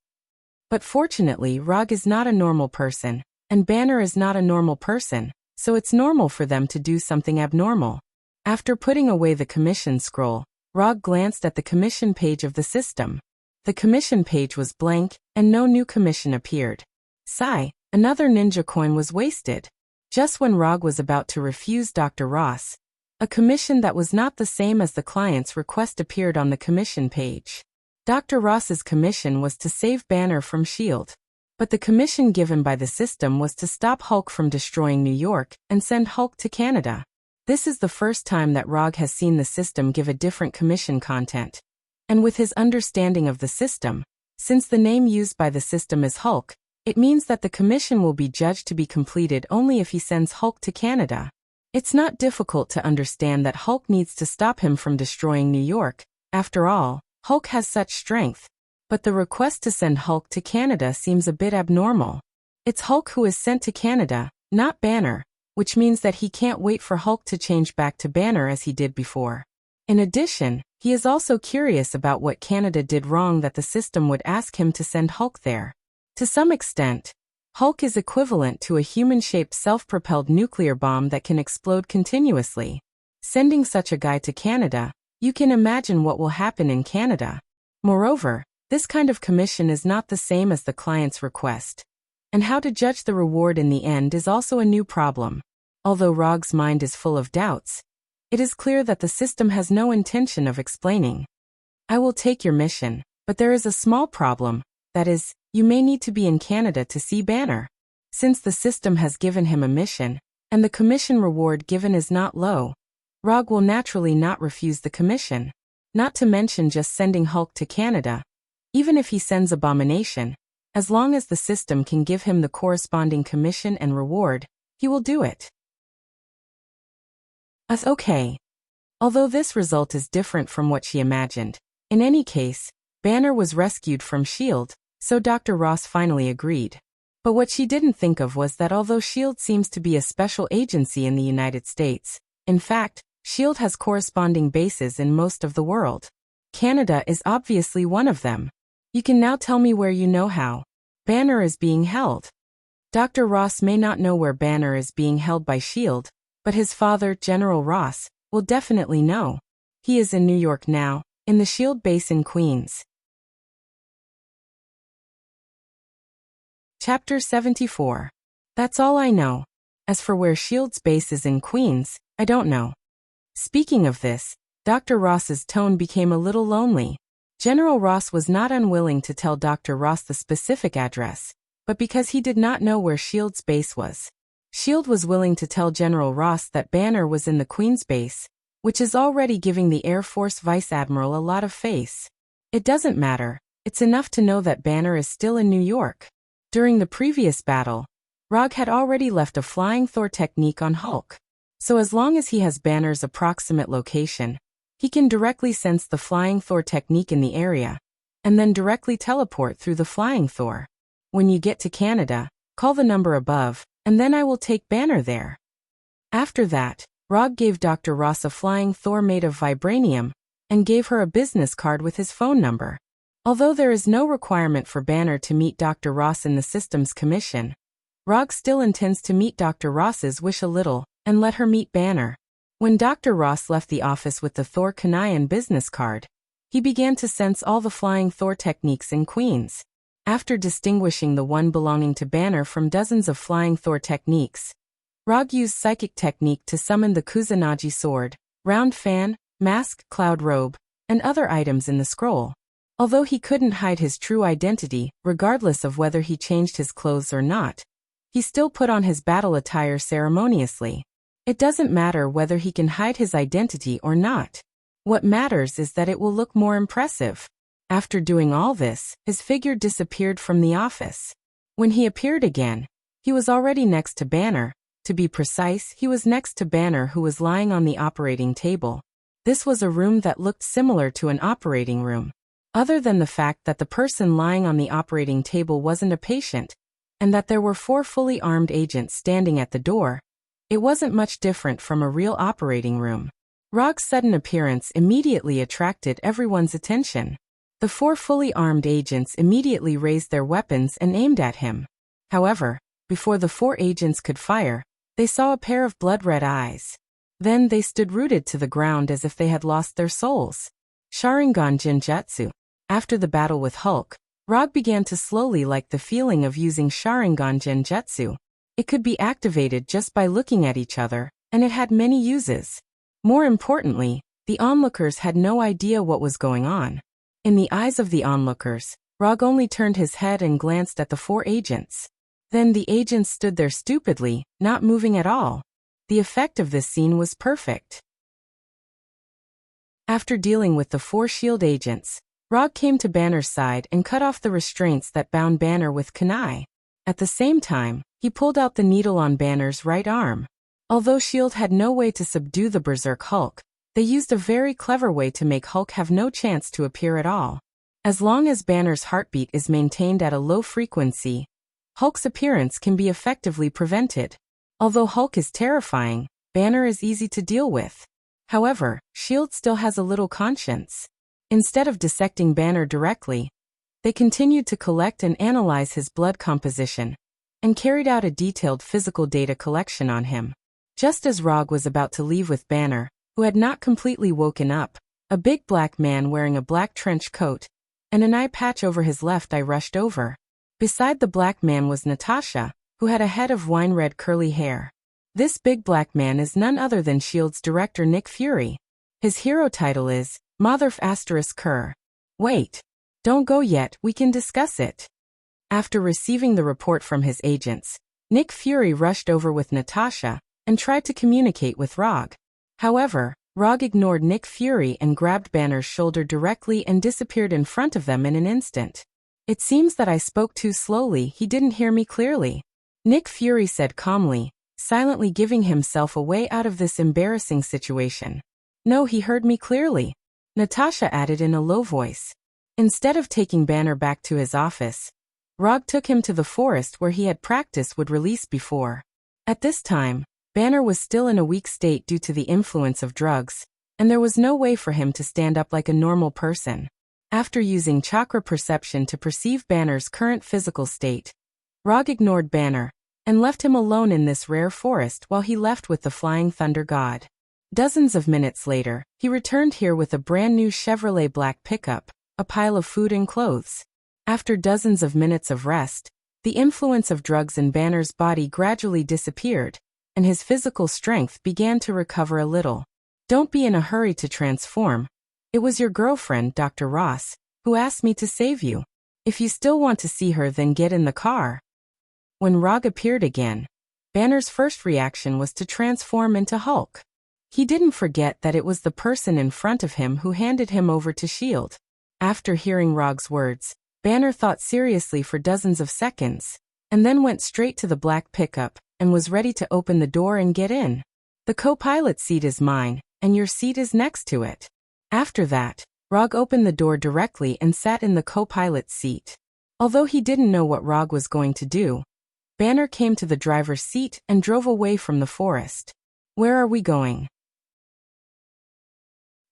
But fortunately, Rog is not a normal person, and Banner is not a normal person, so it's normal for them to do something abnormal. After putting away the commission scroll, Rog glanced at the commission page of the system. The commission page was blank, and no new commission appeared. Sigh, another ninja coin was wasted. Just when Rog was about to refuse Dr. Ross, a commission that was not the same as the client's request appeared on the commission page. Dr. Ross's commission was to save Banner from S.H.I.E.L.D., but the commission given by the system was to stop Hulk from destroying New York and send Hulk to Canada. This is the first time that Rog has seen the system give a different commission content. And with his understanding of the system, since the name used by the system is Hulk, it means that the commission will be judged to be completed only if he sends Hulk to Canada. It's not difficult to understand that Hulk needs to stop him from destroying New York. After all, Hulk has such strength. But the request to send Hulk to Canada seems a bit abnormal. It's Hulk who is sent to Canada, not Banner, which means that he can't wait for Hulk to change back to Banner as he did before. In addition, he is also curious about what Canada did wrong that the system would ask him to send Hulk there. To some extent, Hulk is equivalent to a human-shaped self-propelled nuclear bomb that can explode continuously. Sending such a guy to Canada, you can imagine what will happen in Canada. Moreover, this kind of commission is not the same as the client's request. And how to judge the reward in the end is also a new problem. Although Rog's mind is full of doubts, it is clear that the system has no intention of explaining. I will take your mission, but there is a small problem, that is, you may need to be in Canada to see Banner. Since the system has given him a mission, and the commission reward given is not low, Rog will naturally not refuse the commission. Not to mention just sending Hulk to Canada. Even if he sends Abomination, as long as the system can give him the corresponding commission and reward, he will do it. Okay. Although this result is different from what she imagined, in any case, Banner was rescued from S.H.I.E.L.D., so Dr. Ross finally agreed. But what she didn't think of was that although S.H.I.E.L.D. seems to be a special agency in the United States, in fact, S.H.I.E.L.D. has corresponding bases in most of the world. Canada is obviously one of them. You can now tell me where you know how Banner is being held. Dr. Ross may not know where Banner is being held by S.H.I.E.L.D., but his father, General Ross, will definitely know. He is in New York now, in the S.H.I.E.L.D. base in Queens. Chapter 74. That's all I know. As for where S.H.I.E.L.D.'s base is in Queens, I don't know. Speaking of this, Dr. Ross's tone became a little lonely. General Ross was not unwilling to tell Dr. Ross the specific address, but because he did not know where S.H.I.E.L.D.'s base was. S.H.I.E.L.D. was willing to tell General Ross that Banner was in the Queens base, which is already giving the Air Force Vice Admiral a lot of face. It doesn't matter, it's enough to know that Banner is still in New York. During the previous battle, Rog had already left a flying Thor technique on Hulk. So as long as he has Banner's approximate location, he can directly sense the flying Thor technique in the area, and then directly teleport through the flying Thor. When you get to Canada, call the number above, and then I will take Banner there. After that, Rog gave Dr. Ross a flying Thor made of vibranium, and gave her a business card with his phone number. Although there is no requirement for Banner to meet Dr. Ross in the Systems Commission, Rog still intends to meet Dr. Ross's wish a little, and let her meet Banner. When Dr. Ross left the office with the Thor Kanayan business card, he began to sense all the flying Thor techniques in Queens. After distinguishing the one belonging to Banner from dozens of flying Thor techniques, Rog used psychic technique to summon the Kusanagi sword, round fan, mask, cloud robe, and other items in the scroll. Although he couldn't hide his true identity, regardless of whether he changed his clothes or not, he still put on his battle attire ceremoniously. It doesn't matter whether he can hide his identity or not. What matters is that it will look more impressive. After doing all this, his figure disappeared from the office. When he appeared again, he was already next to Banner. To be precise, he was next to Banner, who was lying on the operating table. This was a room that looked similar to an operating room. Other than the fact that the person lying on the operating table wasn't a patient, and that there were 4 fully armed agents standing at the door, it wasn't much different from a real operating room. Rog's sudden appearance immediately attracted everyone's attention. The 4 fully armed agents immediately raised their weapons and aimed at him. However, before the 4 agents could fire, they saw a pair of blood-red eyes. Then they stood rooted to the ground as if they had lost their souls. Sharingan Jinjutsu. After the battle with Hulk, Rog began to slowly like the feeling of using Sharingan Jinjutsu. It could be activated just by looking at each other, and it had many uses. More importantly, the onlookers had no idea what was going on. In the eyes of the onlookers, Rog only turned his head and glanced at the 4 agents. Then the agents stood there stupidly, not moving at all. The effect of this scene was perfect. After dealing with the 4 S.H.I.E.L.D. agents, Rog came to Banner's side and cut off the restraints that bound Banner with kunai. At the same time, he pulled out the needle on Banner's right arm. Although S.H.I.E.L.D. had no way to subdue the Berserk Hulk, they used a very clever way to make Hulk have no chance to appear at all. As long as Banner's heartbeat is maintained at a low frequency, Hulk's appearance can be effectively prevented. Although Hulk is terrifying, Banner is easy to deal with. However, S.H.I.E.L.D. still has a little conscience. Instead of dissecting Banner directly, they continued to collect and analyze his blood composition, and carried out a detailed physical data collection on him. Just as Rog was about to leave with Banner, who had not completely woken up, a big black man wearing a black trench coat and an eye patch over his left eye rushed over. Beside the black man was Natasha, who had a head of wine-red curly hair. This big black man is none other than S.H.I.E.L.D.'s director Nick Fury. His hero title is Motherf *****. Wait. Don't go yet, we can discuss it. After receiving the report from his agents, Nick Fury rushed over with Natasha and tried to communicate with Rog. However, Rog ignored Nick Fury and grabbed Banner's shoulder directly and disappeared in front of them in an instant. It seems that I spoke too slowly, he didn't hear me clearly. Nick Fury said calmly, silently giving himself a way out of this embarrassing situation. No, he heard me clearly. Natasha added in a low voice. Instead of taking Banner back to his office, Rog took him to the forest where he had practiced would release before. At this time, Banner was still in a weak state due to the influence of drugs, and there was no way for him to stand up like a normal person. After using chakra perception to perceive Banner's current physical state, Rog ignored Banner and left him alone in this rare forest while he left with the Flying Thunder God. Dozens of minutes later, he returned here with a brand new Chevrolet black pickup, a pile of food and clothes. After dozens of minutes of rest, the influence of drugs in Banner's body gradually disappeared, and his physical strength began to recover a little. Don't be in a hurry to transform. It was your girlfriend, Dr. Ross, who asked me to save you. If you still want to see her, then get in the car. When Rog appeared again, Banner's first reaction was to transform into Hulk. He didn't forget that it was the person in front of him who handed him over to S.H.I.E.L.D. After hearing Rog's words, Banner thought seriously for dozens of seconds, and then went straight to the black pickup and was ready to open the door and get in. The co-pilot seat is mine, and your seat is next to it. After that, Rog opened the door directly and sat in the co-pilot's seat. Although he didn't know what Rog was going to do, Banner came to the driver's seat and drove away from the forest. Where are we going?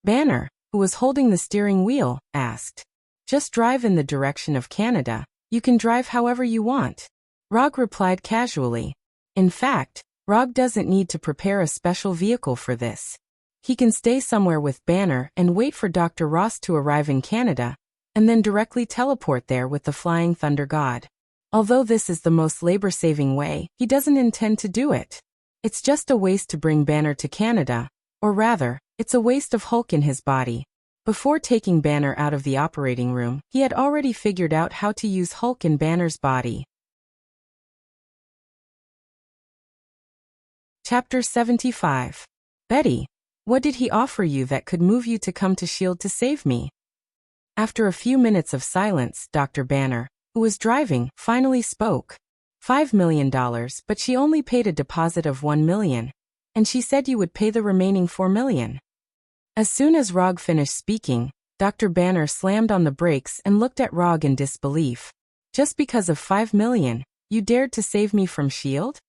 Banner, who was holding the steering wheel, asked. Just drive in the direction of Canada. You can drive however you want. Rog replied casually. In fact, Rog doesn't need to prepare a special vehicle for this. He can stay somewhere with Banner and wait for Dr. Ross to arrive in Canada, and then directly teleport there with the Flying Thunder God. Although this is the most labor-saving way, he doesn't intend to do it. It's just a waste to bring Banner to Canada, or rather, it's a waste of Hulk in his body. Before taking Banner out of the operating room, he had already figured out how to use Hulk in Banner's body. Chapter 75. Betty, what did he offer you that could move you to come to S.H.I.E.L.D. to save me? After a few minutes of silence, Dr. Banner, who was driving, finally spoke. $5 million, but she only paid a deposit of $1 million, and she said you would pay the remaining $4 million. As soon as Rog finished speaking, Dr. Banner slammed on the brakes and looked at Rog in disbelief. Just because of $5 million, you dared to save me from S.H.I.E.L.D.?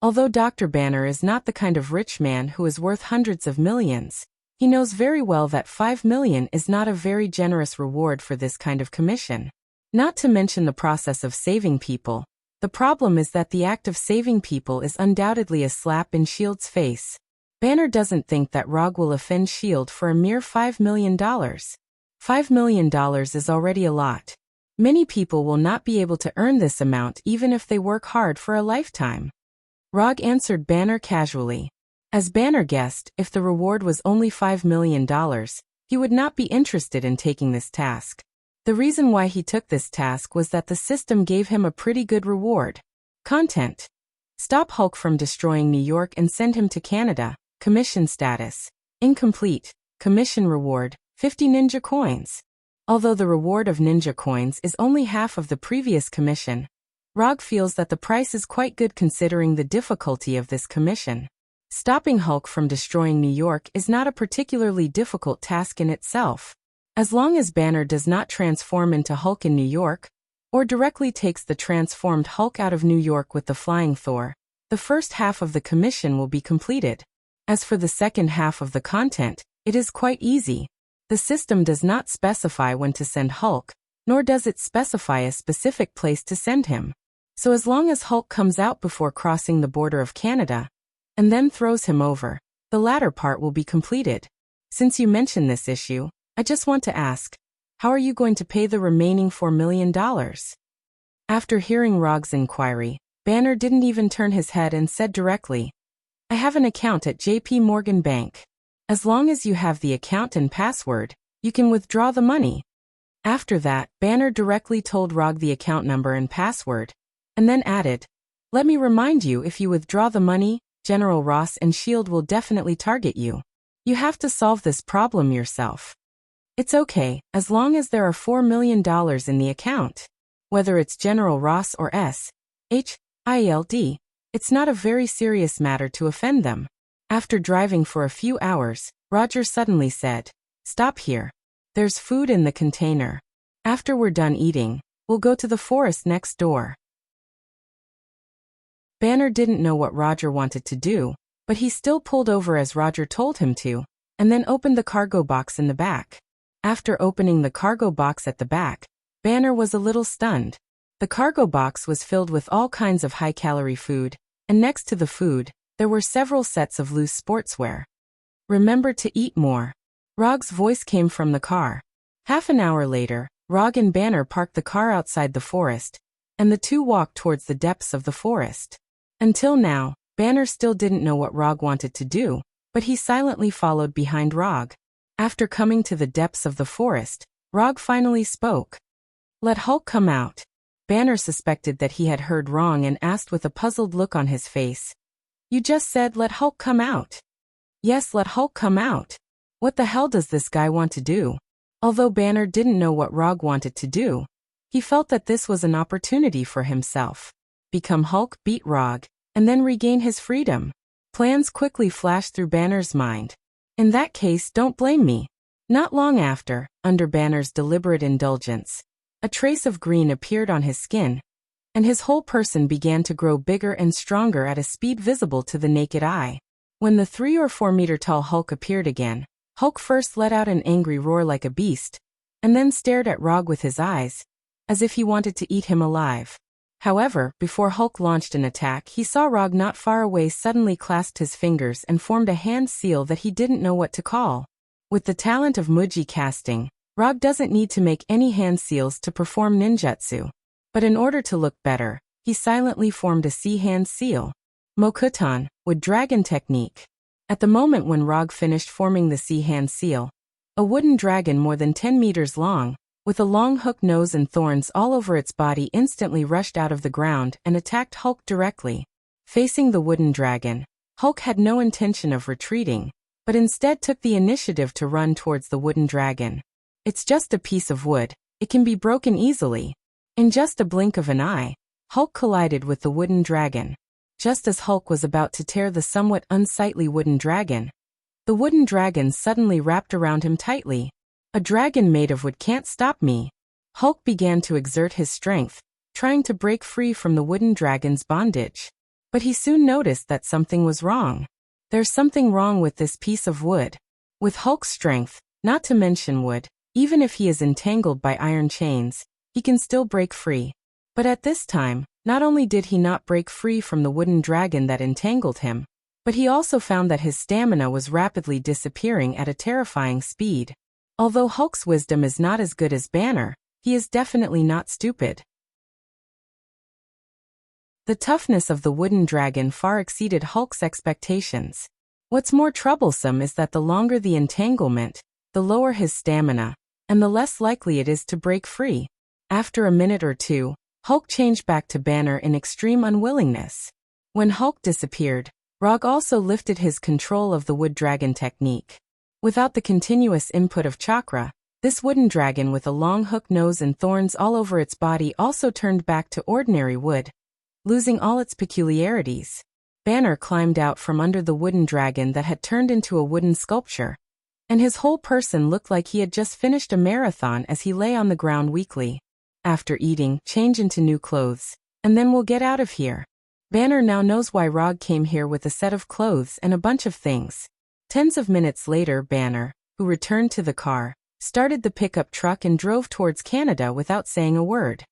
Although Dr. Banner is not the kind of rich man who is worth hundreds of millions, he knows very well that $5 million is not a very generous reward for this kind of commission. Not to mention the process of saving people. The problem is that the act of saving people is undoubtedly a slap in S.H.I.E.L.D.'s face. Banner doesn't think that Rog will offend S.H.I.E.L.D. for a mere $5 million. $5 million is already a lot. Many people will not be able to earn this amount even if they work hard for a lifetime. Rog answered Banner casually. As Banner guessed, if the reward was only $5 million, he would not be interested in taking this task. The reason why he took this task was that the system gave him a pretty good reward. Content. Stop Hulk from destroying New York and send him to Canada. Commission status. Incomplete. Commission reward, 50 ninja coins. Although the reward of ninja coins is only half of the previous commission, Rog feels that the price is quite good considering the difficulty of this commission. Stopping Hulk from destroying New York is not a particularly difficult task in itself. As long as Banner does not transform into Hulk in New York, or directly takes the transformed Hulk out of New York with the Flying Thor, the first half of the commission will be completed. As for the second half of the content, it is quite easy. The system does not specify when to send Hulk, nor does it specify a specific place to send him. So as long as Hulk comes out before crossing the border of Canada, and then throws him over, the latter part will be completed. Since you mentioned this issue, I just want to ask, how are you going to pay the remaining $4 million? After hearing Rog's inquiry, Banner didn't even turn his head and said directly, I have an account at J.P. Morgan Bank. As long as you have the account and password, you can withdraw the money. After that, Banner directly told Rog the account number and password, and then added, let me remind you, if you withdraw the money, General Ross and S.H.I.E.L.D. will definitely target you. You have to solve this problem yourself. It's okay, as long as there are $4 million in the account. Whether it's General Ross or S.H.I.E.L.D., it's not a very serious matter to offend them. After driving for a few hours, Roger suddenly said, stop here. There's food in the container. After we're done eating, we'll go to the forest next door. Banner didn't know what Roger wanted to do, but he still pulled over as Roger told him to, and then opened the cargo box in the back. After opening the cargo box at the back, Banner was a little stunned. The cargo box was filled with all kinds of high-calorie food, and next to the food, there were several sets of loose sportswear. "Remember to eat more." Rog's voice came from the car. Half an hour later, Rog and Banner parked the car outside the forest, and the two walked towards the depths of the forest. Until now, Banner still didn't know what Rog wanted to do, but he silently followed behind Rog. After coming to the depths of the forest, Rog finally spoke. "Let Hulk come out." Banner suspected that he had heard wrong and asked with a puzzled look on his face. "You just said let Hulk come out." "Yes, let Hulk come out. What the hell does this guy want to do?" Although Banner didn't know what Rog wanted to do, he felt that this was an opportunity for himself. Become Hulk, beat Rog, and then regain his freedom. Plans quickly flashed through Banner's mind. "In that case, don't blame me." Not long after, under Banner's deliberate indulgence, a trace of green appeared on his skin, and his whole person began to grow bigger and stronger at a speed visible to the naked eye. When the 3 or 4 meter tall Hulk appeared again, Hulk first let out an angry roar like a beast, and then stared at Rog with his eyes, as if he wanted to eat him alive. However, before Hulk launched an attack, he saw Rog not far away suddenly clasped his fingers and formed a hand seal that he didn't know what to call. With the talent of Muji casting, Rog doesn't need to make any hand seals to perform ninjutsu. But in order to look better, he silently formed a sea hand seal. Mokutan, wood dragon technique. At the moment when Rog finished forming the sea hand seal, a wooden dragon more than 10 meters long, with a long hook nose and thorns all over its body instantly rushed out of the ground and attacked Hulk directly. Facing the wooden dragon, Hulk had no intention of retreating, but instead took the initiative to run towards the wooden dragon. It's just a piece of wood, it can be broken easily. In just a blink of an eye, Hulk collided with the wooden dragon. Just as Hulk was about to tear the somewhat unsightly wooden dragon, the wooden dragon suddenly wrapped around him tightly. "A dragon made of wood can't stop me." Hulk began to exert his strength, trying to break free from the wooden dragon's bondage. But he soon noticed that something was wrong. There's something wrong with this piece of wood. With Hulk's strength, not to mention wood, even if he is entangled by iron chains, he can still break free. But at this time, not only did he not break free from the wooden dragon that entangled him, but he also found that his stamina was rapidly disappearing at a terrifying speed. Although Hulk's wisdom is not as good as Banner, he is definitely not stupid. The toughness of the wooden dragon far exceeded Hulk's expectations. What's more troublesome is that the longer the entanglement, the lower his stamina, and the less likely it is to break free. After a minute or two, Hulk changed back to Banner in extreme unwillingness. When Hulk disappeared, Rog also lifted his control of the wood dragon technique. Without the continuous input of chakra, this wooden dragon with a long hook nose and thorns all over its body also turned back to ordinary wood, losing all its peculiarities. Banner climbed out from under the wooden dragon that had turned into a wooden sculpture, and his whole person looked like he had just finished a marathon as he lay on the ground weakly. "After eating, change into new clothes, and then we'll get out of here." Banner now knows why Rog came here with a set of clothes and a bunch of things. Tens of minutes later, Banner, who returned to the car, started the pickup truck and drove towards Canada without saying a word.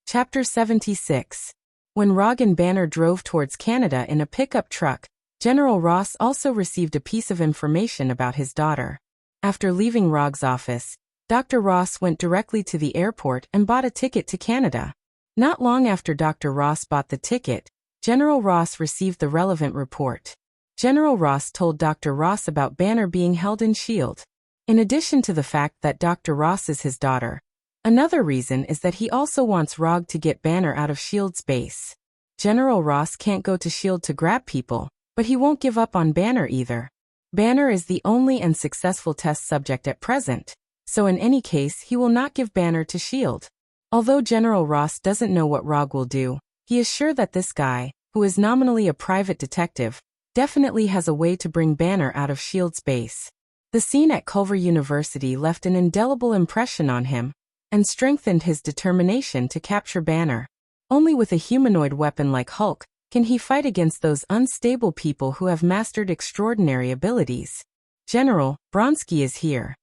Chapter 76. When Rog and Banner drove towards Canada in a pickup truck, General Ross also received a piece of information about his daughter. After leaving Rog's office, Dr. Ross went directly to the airport and bought a ticket to Canada. Not long after Dr. Ross bought the ticket, General Ross received the relevant report. General Ross told Dr. Ross about Banner being held in S.H.I.E.L.D. In addition to the fact that Dr. Ross is his daughter, another reason is that he also wants Rog to get Banner out of S.H.I.E.L.D.'s base. General Ross can't go to S.H.I.E.L.D. to grab people, but he won't give up on Banner either. Banner is the only and successful test subject at present, so in any case he will not give Banner to S.H.I.E.L.D. Although General Ross doesn't know what Rog will do, he is sure that this guy, who is nominally a private detective, definitely has a way to bring Banner out of S.H.I.E.L.D.'s base. The scene at Culver University left an indelible impression on him, and strengthened his determination to capture Banner. Only with a humanoid weapon like Hulk Can he fight against those unstable people who have mastered extraordinary abilities? General, Bronsky is here.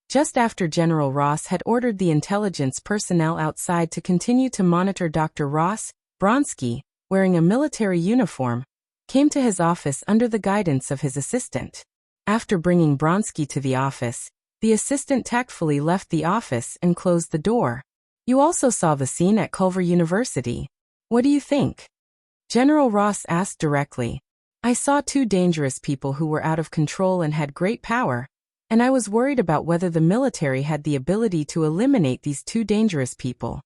Just after General Ross had ordered the intelligence personnel outside to continue to monitor Dr. Ross, Bronsky, wearing a military uniform, came to his office under the guidance of his assistant. After bringing Bronsky to the office, the assistant tactfully left the office and closed the door. You also saw the scene at Culver University. What do you think? General Ross asked directly. I saw two dangerous people who were out of control and had great power, and I was worried about whether the military had the ability to eliminate these two dangerous people.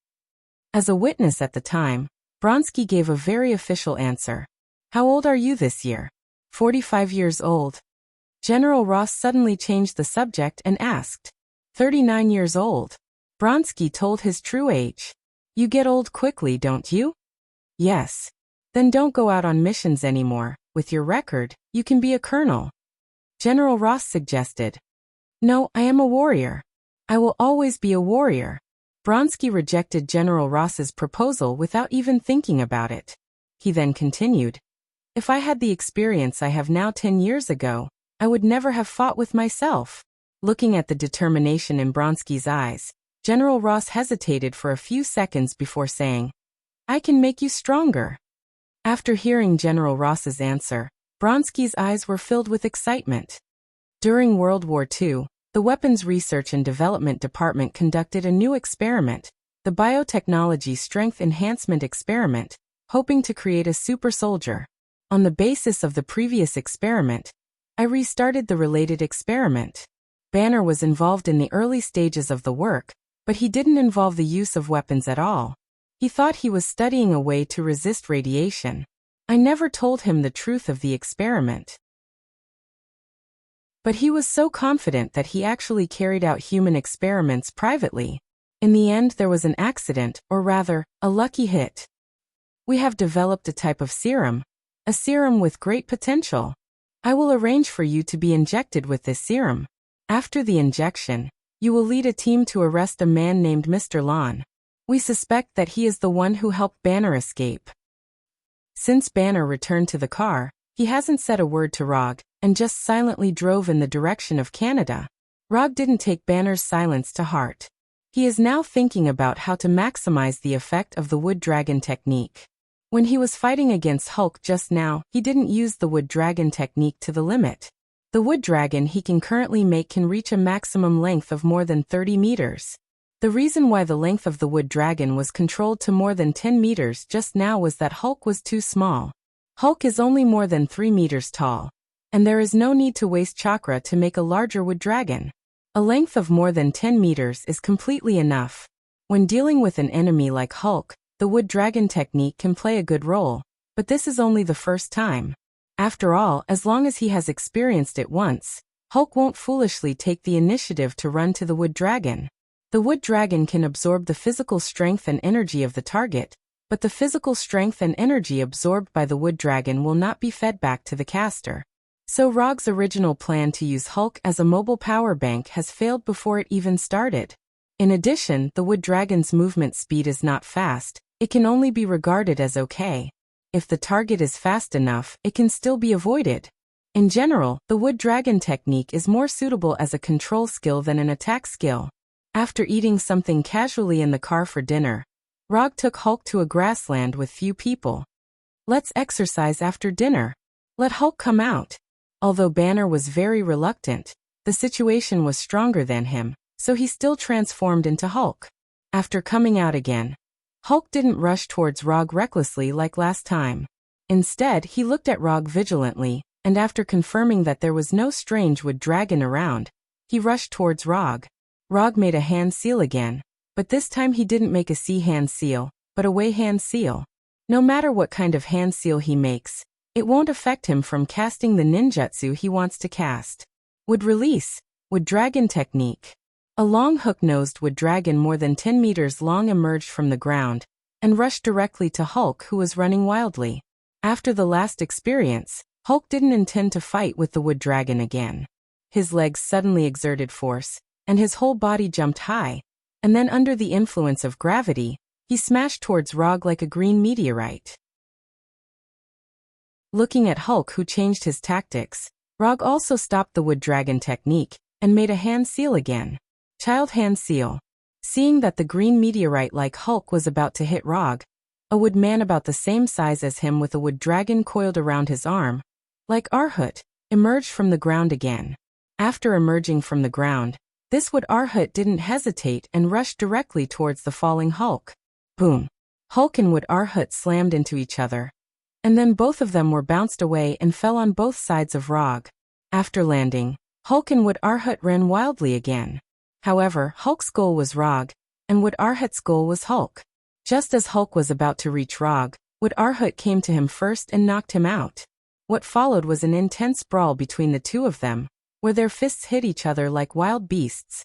As a witness at the time, Bronsky gave a very official answer. How old are you this year? 45 years old. General Ross suddenly changed the subject and asked. 39 years old. Bronsky told his true age. You get old quickly, don't you? Yes. Then don't go out on missions anymore. With your record, you can be a colonel. General Ross suggested. No, I am a warrior. I will always be a warrior. Bronsky rejected General Ross's proposal without even thinking about it. He then continued. If I had the experience I have now 10 years ago, I would never have fought with myself. Looking at the determination in Bronsky's eyes, General Ross hesitated for a few seconds before saying, I can make you stronger. After hearing General Ross's answer, Bronsky's eyes were filled with excitement. During World War II, the Weapons Research and Development Department conducted a new experiment, the Biotechnology Strength Enhancement Experiment, hoping to create a super soldier. On the basis of the previous experiment, I restarted the related experiment. Banner was involved in the early stages of the work, but he didn't involve the use of weapons at all. He thought he was studying a way to resist radiation. I never told him the truth of the experiment. But he was so confident that he actually carried out human experiments privately. In the end, there was an accident, or rather, a lucky hit. We have developed a type of serum, a serum with great potential. I will arrange for you to be injected with this serum. After the injection, you will lead a team to arrest a man named Mr. Lon. We suspect that he is the one who helped Banner escape. Since Banner returned to the car, he hasn't said a word to Rog, and just silently drove in the direction of Canada. Rog didn't take Banner's silence to heart. He is now thinking about how to maximize the effect of the Wood Dragon technique. When he was fighting against Hulk just now, he didn't use the Wood Dragon technique to the limit. The Wood Dragon he can currently make can reach a maximum length of more than 30 meters. The reason why the length of the Wood Dragon was controlled to more than 10 meters just now was that Hulk was too small. Hulk is only more than 3 meters tall, and there is no need to waste chakra to make a larger Wood Dragon. A length of more than 10 meters is completely enough. When dealing with an enemy like Hulk, the Wood Dragon technique can play a good role, but this is only the first time. After all, as long as he has experienced it once, Hulk won't foolishly take the initiative to run to the Wood Dragon. The Wood Dragon can absorb the physical strength and energy of the target, but the physical strength and energy absorbed by the Wood Dragon will not be fed back to the caster. So Rog's original plan to use Hulk as a mobile power bank has failed before it even started. In addition, the Wood Dragon's movement speed is not fast, it can only be regarded as okay. If the target is fast enough, it can still be avoided. In general, the Wood Dragon technique is more suitable as a control skill than an attack skill. After eating something casually in the car for dinner, Rog took Hulk to a grassland with few people. Let's exercise after dinner. Let Hulk come out. Although Banner was very reluctant, the situation was stronger than him, so he still transformed into Hulk. After coming out again, Hulk didn't rush towards Rog recklessly like last time. Instead, he looked at Rog vigilantly, and after confirming that there was no strange Wood Dragon around, he rushed towards Rog. Rog made a hand seal again, but this time he didn't make a sea hand seal, but a way hand seal. No matter what kind of hand seal he makes, it won't affect him from casting the ninjutsu he wants to cast. Wood release, Wood Dragon technique. A long hook-nosed Wood Dragon more than 10 meters long emerged from the ground and rushed directly to Hulk, who was running wildly. After the last experience, Hulk didn't intend to fight with the Wood Dragon again. His legs suddenly exerted force, and his whole body jumped high, and then under the influence of gravity, he smashed towards Rog like a green meteorite. Looking at Hulk, who changed his tactics, Rog also stopped the wood dragon technique and made a hand seal again. Child hand seal. Seeing that the green meteorite like Hulk was about to hit Rog, a wood man about the same size as him with a wood dragon coiled around his arm, like Arhut, emerged from the ground again. After emerging from the ground, this wood Arhut didn't hesitate and rushed directly towards the falling Hulk. Boom! Hulk and wood Arhut slammed into each other, and then both of them were bounced away and fell on both sides of Rog. After landing, Hulk and wood Arhut ran wildly again. However, Hulk's goal was Rog, and wood Arhut's goal was Hulk. Just as Hulk was about to reach Rog, wood Arhut came to him first and knocked him out. What followed was an intense brawl between the two of them, where their fists hit each other like wild beasts.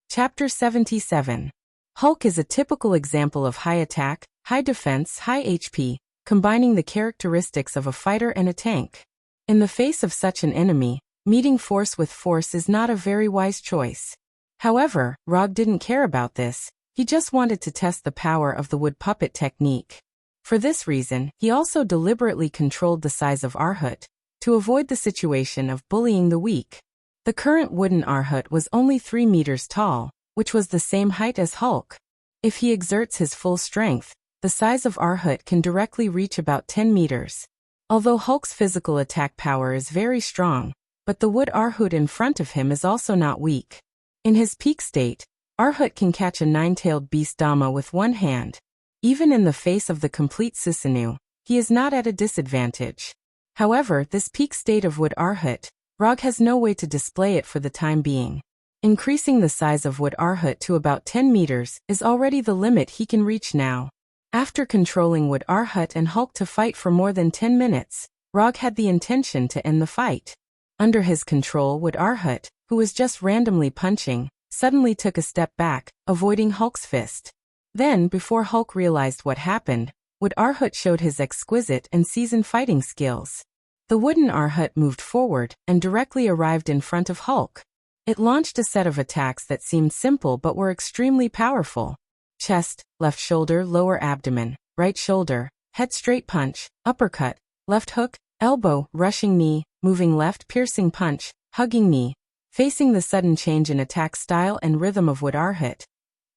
Chapter 77. Hulk is a typical example of high attack, high defense, high HP, combining the characteristics of a fighter and a tank. In the face of such an enemy, meeting force with force is not a very wise choice. However, Rog didn't care about this, he just wanted to test the power of the wood puppet technique. For this reason, he also deliberately controlled the size of Arhut, to avoid the situation of bullying the weak. The current wooden Arhut was only 3 meters tall, which was the same height as Hulk. If he exerts his full strength, the size of Arhut can directly reach about 10 meters. Although Hulk's physical attack power is very strong, but the wood Arhut in front of him is also not weak. In his peak state, Arhut can catch a 9-tailed beast Dama with one hand. Even in the face of the complete Susanoo, he is not at a disadvantage. However, this peak state of wood Arhut, Rog has no way to display it for the time being. Increasing the size of wood Arhut to about 10 meters is already the limit he can reach now. After controlling wood Arhut and Hulk to fight for more than 10 minutes, Rog had the intention to end the fight. Under his control, wood Arhut, who was just randomly punching, suddenly took a step back, avoiding Hulk's fist. Then, before Hulk realized what happened, wood Arhut showed his exquisite and seasoned fighting skills. The wooden Arhut moved forward and directly arrived in front of Hulk. It launched a set of attacks that seemed simple but were extremely powerful. Chest, left shoulder, lower abdomen, right shoulder, head straight punch, uppercut, left hook, elbow, rushing knee, moving left, piercing punch, hugging knee. Facing the sudden change in attack style and rhythm of wood Arhut,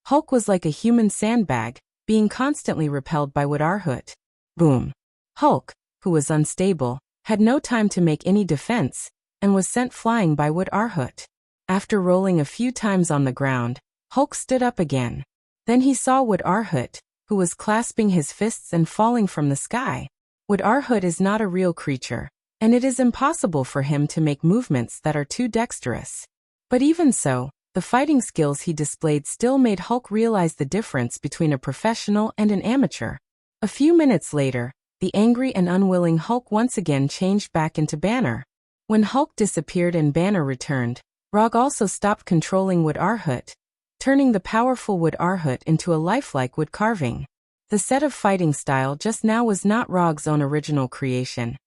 Hulk was like a human sandbag, being constantly repelled by wood Arhut. Boom! Hulk, who was unstable, had no time to make any defense, and was sent flying by wood Arhut. After rolling a few times on the ground, Hulk stood up again. Then he saw wood Arhut, who was clasping his fists and falling from the sky. Wood Arhut is not a real creature, and it is impossible for him to make movements that are too dexterous. But even so, the fighting skills he displayed still made Hulk realize the difference between a professional and an amateur. A few minutes later, the angry and unwilling Hulk once again changed back into Banner. When Hulk disappeared and Banner returned, Rog also stopped controlling wood Arhut, turning the powerful wood Arhut into a lifelike wood carving. The set of fighting style just now was not Rog's own original creation,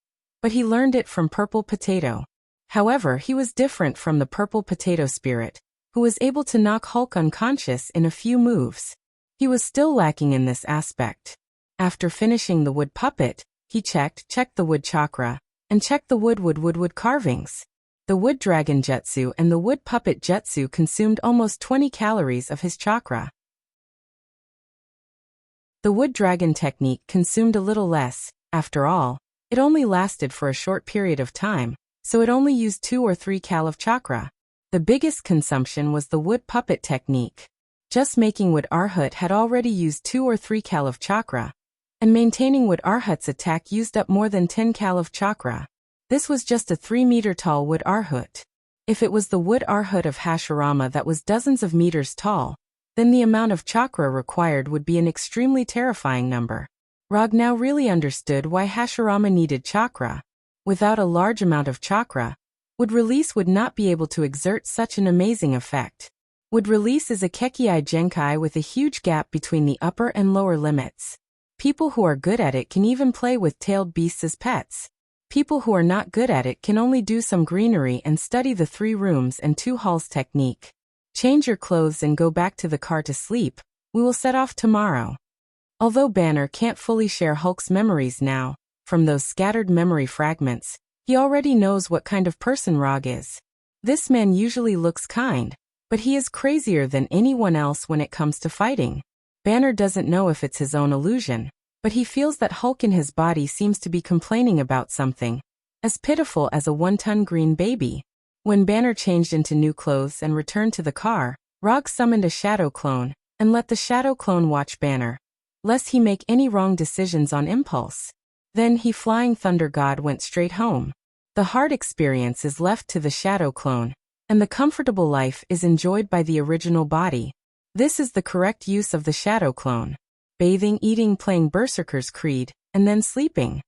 but he learned it from Purple Potato. However, he was different from the Purple Potato spirit, who was able to knock Hulk unconscious in a few moves. He was still lacking in this aspect. After finishing the wood puppet, he checked the wood chakra, and checked the wood carvings. The wood dragon jutsu and the wood puppet jutsu consumed almost 20 calories of his chakra. The wood dragon technique consumed a little less. After all, it only lasted for a short period of time, so it only used 2 or 3 cal of chakra. The biggest consumption was the wood puppet technique. Just making wood Arhut had already used 2 or 3 cal of chakra, and maintaining wood Arhut's attack used up more than 10 cal of chakra. This was just a 3-meter-tall wood Arhut. If it was the wood Arhut of Hashirama that was dozens of meters tall, then the amount of chakra required would be an extremely terrifying number. Rog now really understood why Hashirama needed chakra. Without a large amount of chakra, wood release would not be able to exert such an amazing effect. Wood release is a Kekkei Genkai with a huge gap between the upper and lower limits. People who are good at it can even play with tailed beasts as pets. People who are not good at it can only do some greenery and study the 3 rooms and 2 halls technique. Change your clothes and go back to the car to sleep. We will set off tomorrow. Although Banner can't fully share Hulk's memories now, from those scattered memory fragments, he already knows what kind of person Rog is. This man usually looks kind, but he is crazier than anyone else when it comes to fighting. Banner doesn't know if it's his own illusion, but he feels that Hulk in his body seems to be complaining about something, as pitiful as a 1-ton green baby. When Banner changed into new clothes and returned to the car, Rog summoned a shadow clone, and let the shadow clone watch Banner, lest he make any wrong decisions on impulse. Then he Flying Thunder God went straight home. The hard experience is left to the shadow clone, and the comfortable life is enjoyed by the original body. This is the correct use of the shadow clone. Bathing, eating, playing Berserker's Creed, and then sleeping.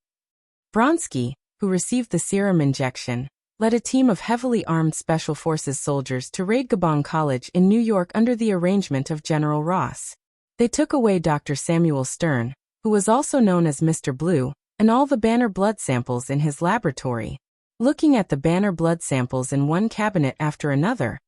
Bronski, who received the serum injection, led a team of heavily armed Special Forces soldiers to raid Gabong College in New York under the arrangement of General Ross. They took away Dr. Samuel Stern, who was also known as Mr. Blue, and all the Banner blood samples in his laboratory. Looking at the Banner blood samples in one cabinet after another,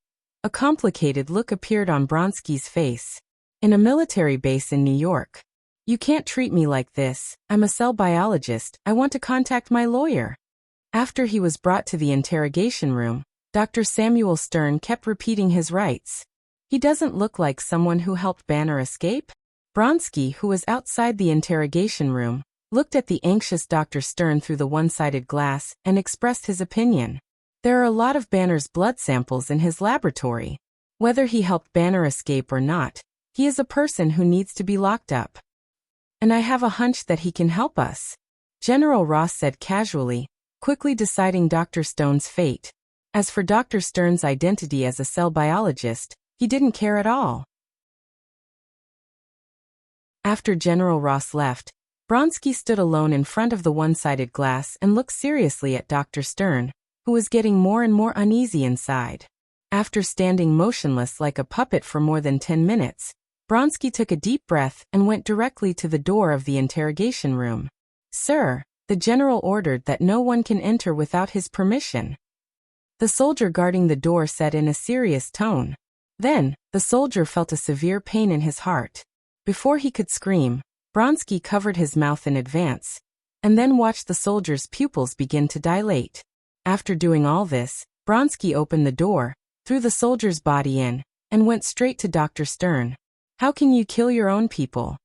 a complicated look appeared on Bronski's face. In a military base in New York. You can't treat me like this, I'm a cell biologist, I want to contact my lawyer. After he was brought to the interrogation room, Dr. Samuel Stern kept repeating his rights. He doesn't look like someone who helped Banner escape? Bronski, who was outside the interrogation room, looked at the anxious Dr. Stern through the one-sided glass and expressed his opinion. There are a lot of Banner's blood samples in his laboratory. Whether he helped Banner escape or not, he is a person who needs to be locked up. And I have a hunch that he can help us, General Ross said casually, quickly deciding Dr. Stone's fate. As for Dr. Stern's identity as a cell biologist, he didn't care at all. After General Ross left, Bronski stood alone in front of the one-sided glass and looked seriously at Dr. Stern, who was getting more and more uneasy inside. After standing motionless like a puppet for more than 10 minutes, Bronski took a deep breath and went directly to the door of the interrogation room. Sir, the general ordered that no one can enter without his permission. The soldier guarding the door said in a serious tone. Then, the soldier felt a severe pain in his heart. Before he could scream, Bronski covered his mouth in advance, and then watched the soldier's pupils begin to dilate. After doing all this, Bronski opened the door, threw the soldier's body in, and went straight to Dr. Stern. How can you kill your own people?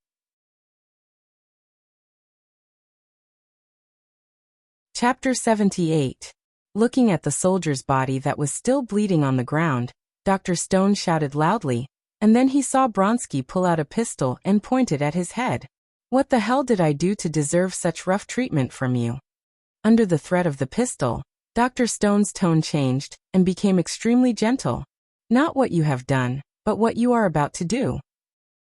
Chapter 78. Looking at the soldier's body that was still bleeding on the ground, Dr. Stone shouted loudly, and then he saw Bronski pull out a pistol and point it at his head. What the hell did I do to deserve such rough treatment from you? Under the threat of the pistol, Dr. Stone's tone changed and became extremely gentle. Not what you have done, but what you are about to do.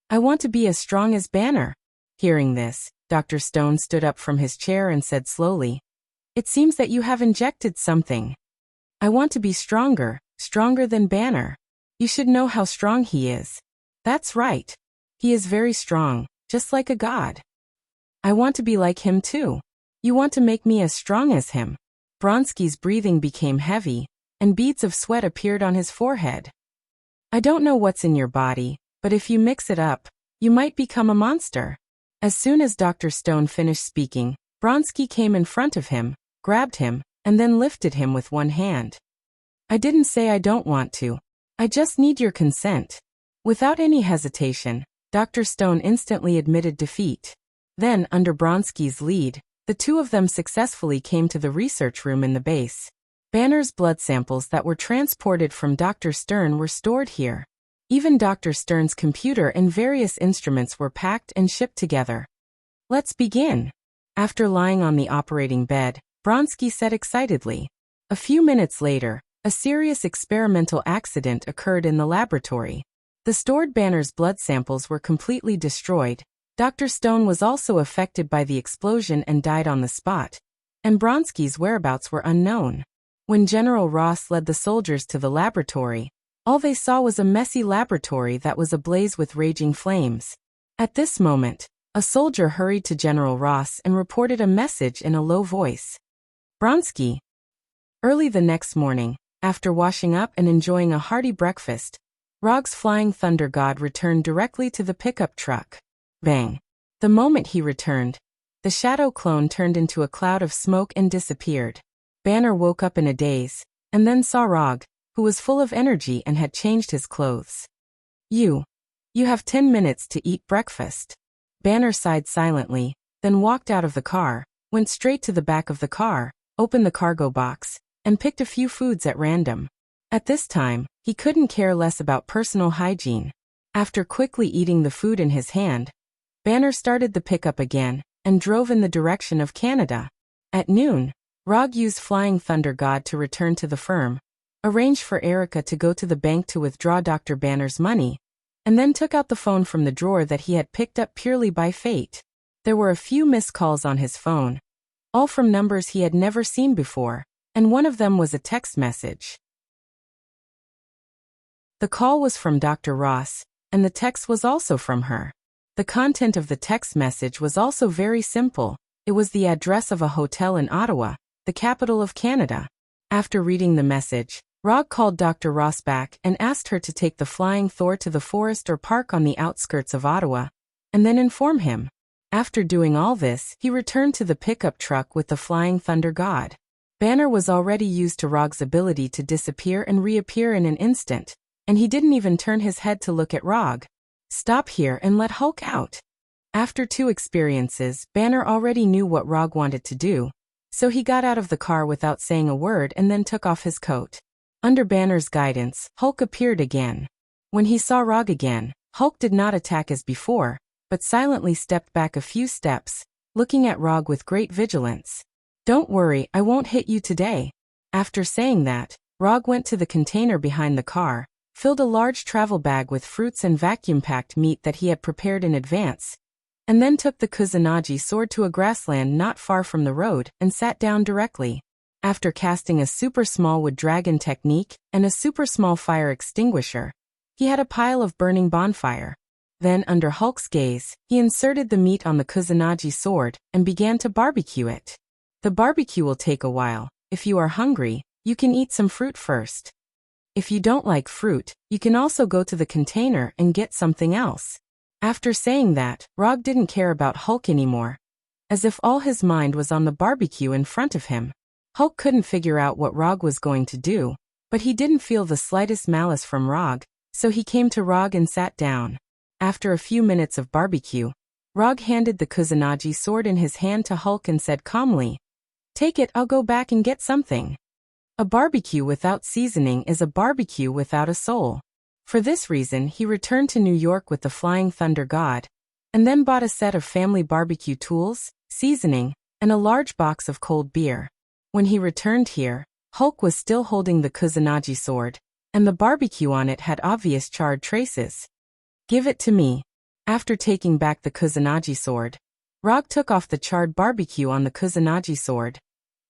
I want to be as strong as Banner. Hearing this, Dr. Stone stood up from his chair and said slowly, It seems that you have injected something. I want to be stronger, stronger than Banner. You should know how strong he is. That's right. He is very strong, just like a god. I want to be like him too. You want to make me as strong as him. Bronski's breathing became heavy, and beads of sweat appeared on his forehead. I don't know what's in your body, but if you mix it up, you might become a monster. As soon as Dr. Stone finished speaking, Bronski came in front of him, grabbed him, and then lifted him with one hand. I didn't say I don't want to. I just need your consent. Without any hesitation, Dr. Stone instantly admitted defeat. Then, under Bronski's lead, the two of them successfully came to the research room in the base. Banner's blood samples that were transported from Dr. Stern were stored here. Even Dr. Stern's computer and various instruments were packed and shipped together. Let's begin. After lying on the operating bed, Bronski said excitedly. A few minutes later, a serious experimental accident occurred in the laboratory. The stored Banner's blood samples were completely destroyed. Dr. Stone was also affected by the explosion and died on the spot, and Bronski's whereabouts were unknown. When General Ross led the soldiers to the laboratory, all they saw was a messy laboratory that was ablaze with raging flames. At this moment, a soldier hurried to General Ross and reported a message in a low voice. Bronski. Early the next morning, after washing up and enjoying a hearty breakfast, Rog's Flying Thunder God returned directly to the pickup truck. Bang. The moment he returned, the shadow clone turned into a cloud of smoke and disappeared. Banner woke up in a daze, and then saw Rog, who was full of energy and had changed his clothes. You have 10 minutes to eat breakfast. Banner sighed silently, then walked out of the car, went straight to the back of the car, opened the cargo box, and picked a few foods at random. At this time, he couldn't care less about personal hygiene. After quickly eating the food in his hand, Banner started the pickup again, and drove in the direction of Canada. At noon, Rog used Flying Thunder God to return to the firm, arranged for Erica to go to the bank to withdraw Dr. Banner's money, and then took out the phone from the drawer that he had picked up purely by fate. There were a few missed calls on his phone, all from numbers he had never seen before, and one of them was a text message. The call was from Dr. Ross, and the text was also from her. The content of the text message was also very simple. It was the address of a hotel in Ottawa, the capital of Canada. After reading the message, Rog called Dr. Ross back and asked her to take the Flying Thor to the forest or park on the outskirts of Ottawa, and then inform him. After doing all this, he returned to the pickup truck with the Flying Thunder God. Banner was already used to Rog's ability to disappear and reappear in an instant, and he didn't even turn his head to look at Rog. Stop here and let Hulk out. After 2 experiences, Banner already knew what Rog wanted to do, so he got out of the car without saying a word and then took off his coat. Under Banner's guidance, Hulk appeared again. When he saw Rog again, Hulk did not attack as before, but silently stepped back a few steps, looking at Rog with great vigilance. Don't worry, I won't hit you today. After saying that, Rog went to the container behind the car, filled a large travel bag with fruits and vacuum-packed meat that he had prepared in advance, and then took the Kusanagi sword to a grassland not far from the road and sat down directly. After casting a super small wood dragon technique and a super small fire extinguisher, he had a pile of burning bonfire. Then, under Hulk's gaze, he inserted the meat on the Kusanagi sword and began to barbecue it. The barbecue will take a while. If you are hungry, you can eat some fruit first. If you don't like fruit, you can also go to the container and get something else. After saying that, Rog didn't care about Hulk anymore, as if all his mind was on the barbecue in front of him. Hulk couldn't figure out what Rog was going to do, but he didn't feel the slightest malice from Rog, so he came to Rog and sat down. After a few minutes of barbecue, Rog handed the Kusanagi sword in his hand to Hulk and said calmly, "Take it, I'll go back and get something." A barbecue without seasoning is a barbecue without a soul. For this reason, he returned to New York with the Flying Thunder God, and then bought a set of family barbecue tools, seasoning, and a large box of cold beer. When he returned here, Hulk was still holding the Kusanagi sword, and the barbecue on it had obvious charred traces. "Give it to me." After taking back the Kusanagi sword, Rog took off the charred barbecue on the Kusanagi sword,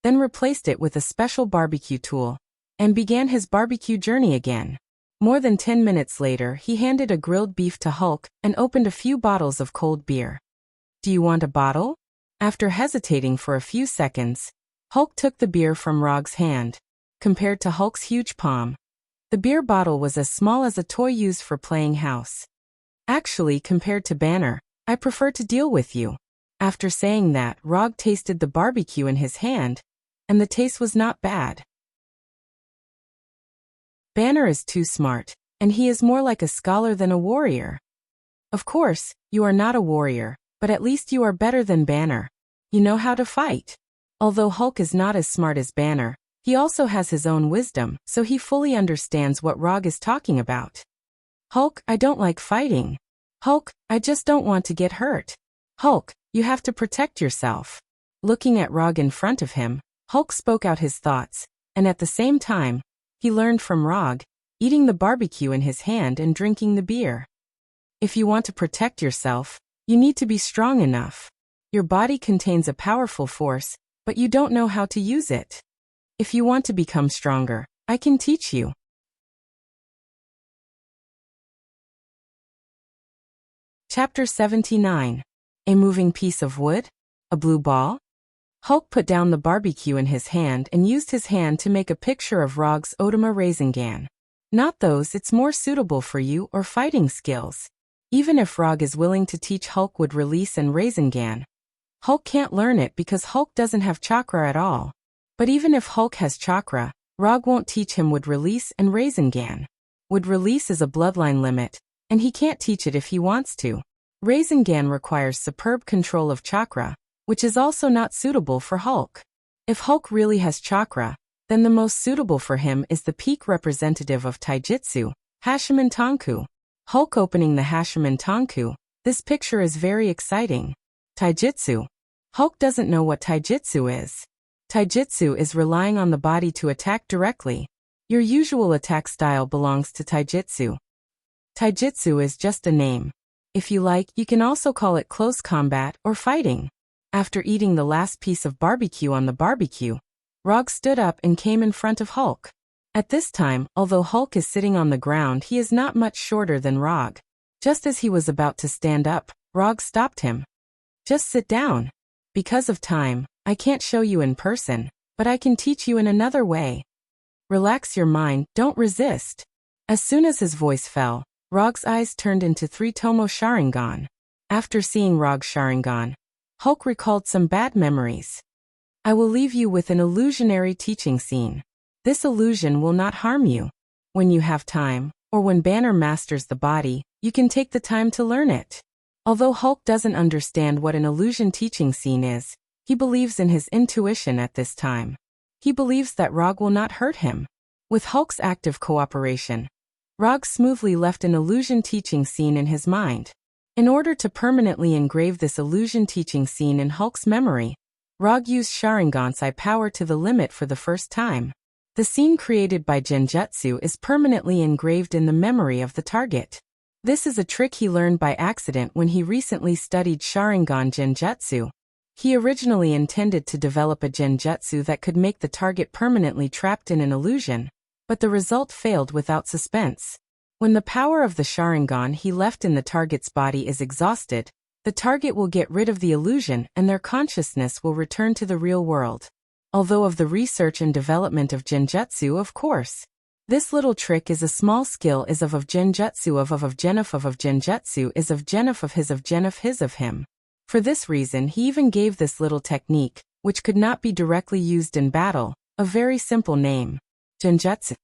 then replaced it with a special barbecue tool, and began his barbecue journey again. More than 10 minutes later, he handed a grilled beef to Hulk and opened a few bottles of cold beer. "Do you want a bottle?" After hesitating for a few seconds, Hulk took the beer from Rog's hand. Compared to Hulk's huge palm, the beer bottle was as small as a toy used for playing house. "Actually, compared to Banner, I prefer to deal with you." After saying that, Rog tasted the barbecue in his hand, and the taste was not bad. Banner is too smart, and he is more like a scholar than a warrior. Of course, you are not a warrior, but at least you are better than Banner. You know how to fight. Although Hulk is not as smart as Banner, he also has his own wisdom, so he fully understands what Rog is talking about. "Hulk, I don't like fighting. Hulk, I just don't want to get hurt. Hulk, you have to protect yourself." Looking at Rog in front of him, Hulk spoke out his thoughts, and at the same time, he learned from Rog, eating the barbecue in his hand and drinking the beer. If you want to protect yourself, you need to be strong enough. Your body contains a powerful force, but you don't know how to use it. If you want to become stronger, I can teach you. Chapter 79. A moving piece of wood? A blue ball? Hulk put down the barbecue in his hand and used his hand to make a picture of Rog's Otama Rasengan. "Not those, it's more suitable for you or fighting skills. Even if Rog is willing to teach Hulk would release and Rasengan, Hulk can't learn it because Hulk doesn't have chakra at all. But even if Hulk has chakra, Rog won't teach him would release and Rasengan. Would release is a bloodline limit, and he can't teach it if he wants to. Rasengan requires superb control of chakra, which is also not suitable for Hulk. If Hulk really has chakra, then the most suitable for him is the peak representative of taijutsu, Hashimen Tonku. Hulk opening the Hashimen Tonku. This picture is very exciting. Taijutsu. Hulk doesn't know what taijutsu is. Taijutsu is relying on the body to attack directly. Your usual attack style belongs to taijutsu. Taijutsu is just a name. If you like, you can also call it close combat or fighting. After eating the last piece of barbecue on the barbecue, Rog stood up and came in front of Hulk. At this time, although Hulk is sitting on the ground, he is not much shorter than Rog. Just as he was about to stand up, Rog stopped him. Just sit down. Because of time, I can't show you in person, but I can teach you in another way. Relax your mind, don't resist. As soon as his voice fell, Rog's eyes turned into 3 Tomo Sharingan. After seeing Rog's Sharingan, Hulk recalled some bad memories. I will leave you with an illusionary teaching scene. This illusion will not harm you. When you have time, or when Banner masters the body, you can take the time to learn it. Although Hulk doesn't understand what an illusion teaching scene is, he believes in his intuition at this time. He believes that Rog will not hurt him. With Hulk's active cooperation, Rog smoothly left an illusion teaching scene in his mind. In order to permanently engrave this illusion teaching scene in Hulk's memory, Rog used Sharingan's eye power to the limit for the first time. The scene created by Genjutsu is permanently engraved in the memory of the target. This is a trick he learned by accident when he recently studied Sharingan Genjutsu. He originally intended to develop a Genjutsu that could make the target permanently trapped in an illusion, but the result failed without suspense. When the power of the Sharingan he left in the target's body is exhausted, the target will get rid of the illusion and their consciousness will return to the real world. Although of the research and development of Genjutsu, of course. This little trick is a small skill is of Genjutsu of Genif of Genjutsu is of Genif of Genif his of him. For this reason he even gave this little technique, which could not be directly used in battle, a very simple name. Genjutsu.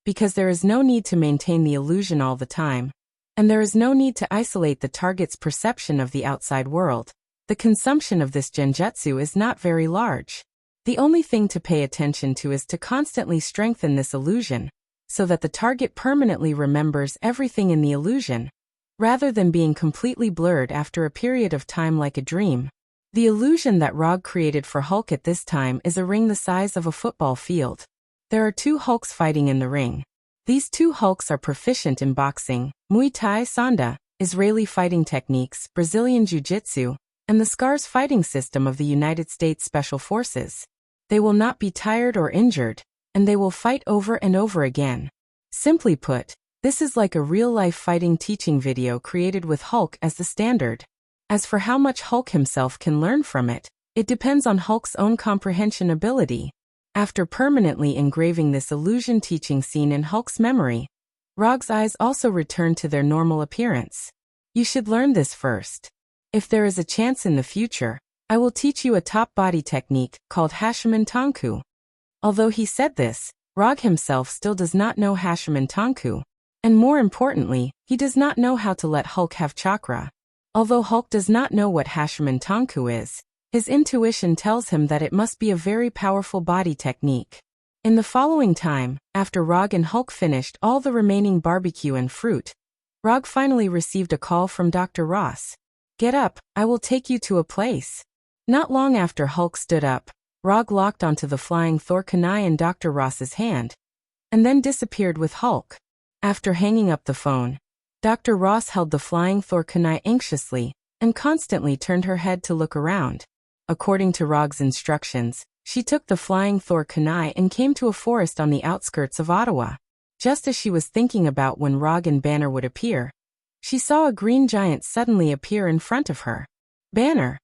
Because there is no need to maintain the illusion all the time, and there is no need to isolate the target's perception of the outside world, the consumption of this Genjutsu is not very large. The only thing to pay attention to is to constantly strengthen this illusion, so that the target permanently remembers everything in the illusion, rather than being completely blurred after a period of time like a dream. The illusion that Rog created for Hulk at this time is a ring the size of a football field. There are 2 Hulks fighting in the ring. These 2 Hulks are proficient in boxing, Muay Thai Sanda, Israeli fighting techniques, Brazilian Jiu-Jitsu, and the SCARS fighting system of the United States Special Forces. They will not be tired or injured, and they will fight over and over again. Simply put, this is like a real-life fighting teaching video created with Hulk as the standard. As for how much Hulk himself can learn from it, it depends on Hulk's own comprehension ability. After permanently engraving this illusion teaching scene in Hulk's memory, Rog's eyes also return to their normal appearance. You should learn this first. If there is a chance in the future, I will teach you a top body technique called Hashimen Tonku. Although he said this, Rog himself still does not know Hashimen Tonku. And more importantly, he does not know how to let Hulk have chakra. Although Hulk does not know what Hashimen Tonku is, his intuition tells him that it must be a very powerful body technique. In the following time, after Rog and Hulk finished all the remaining barbecue and fruit, Rog finally received a call from Dr. Ross. Get up, I will take you to a place. Not long after Hulk stood up, Rog locked onto the flying Thor kunai in Dr. Ross's hand, and then disappeared with Hulk. After hanging up the phone, Dr. Ross held the flying Thor kunai anxiously, and constantly turned her head to look around. According to Rog's instructions, she took the flying Thor kunai and came to a forest on the outskirts of Ottawa. Just as she was thinking about when Rog and Banner would appear, she saw a green giant suddenly appear in front of her. Banner.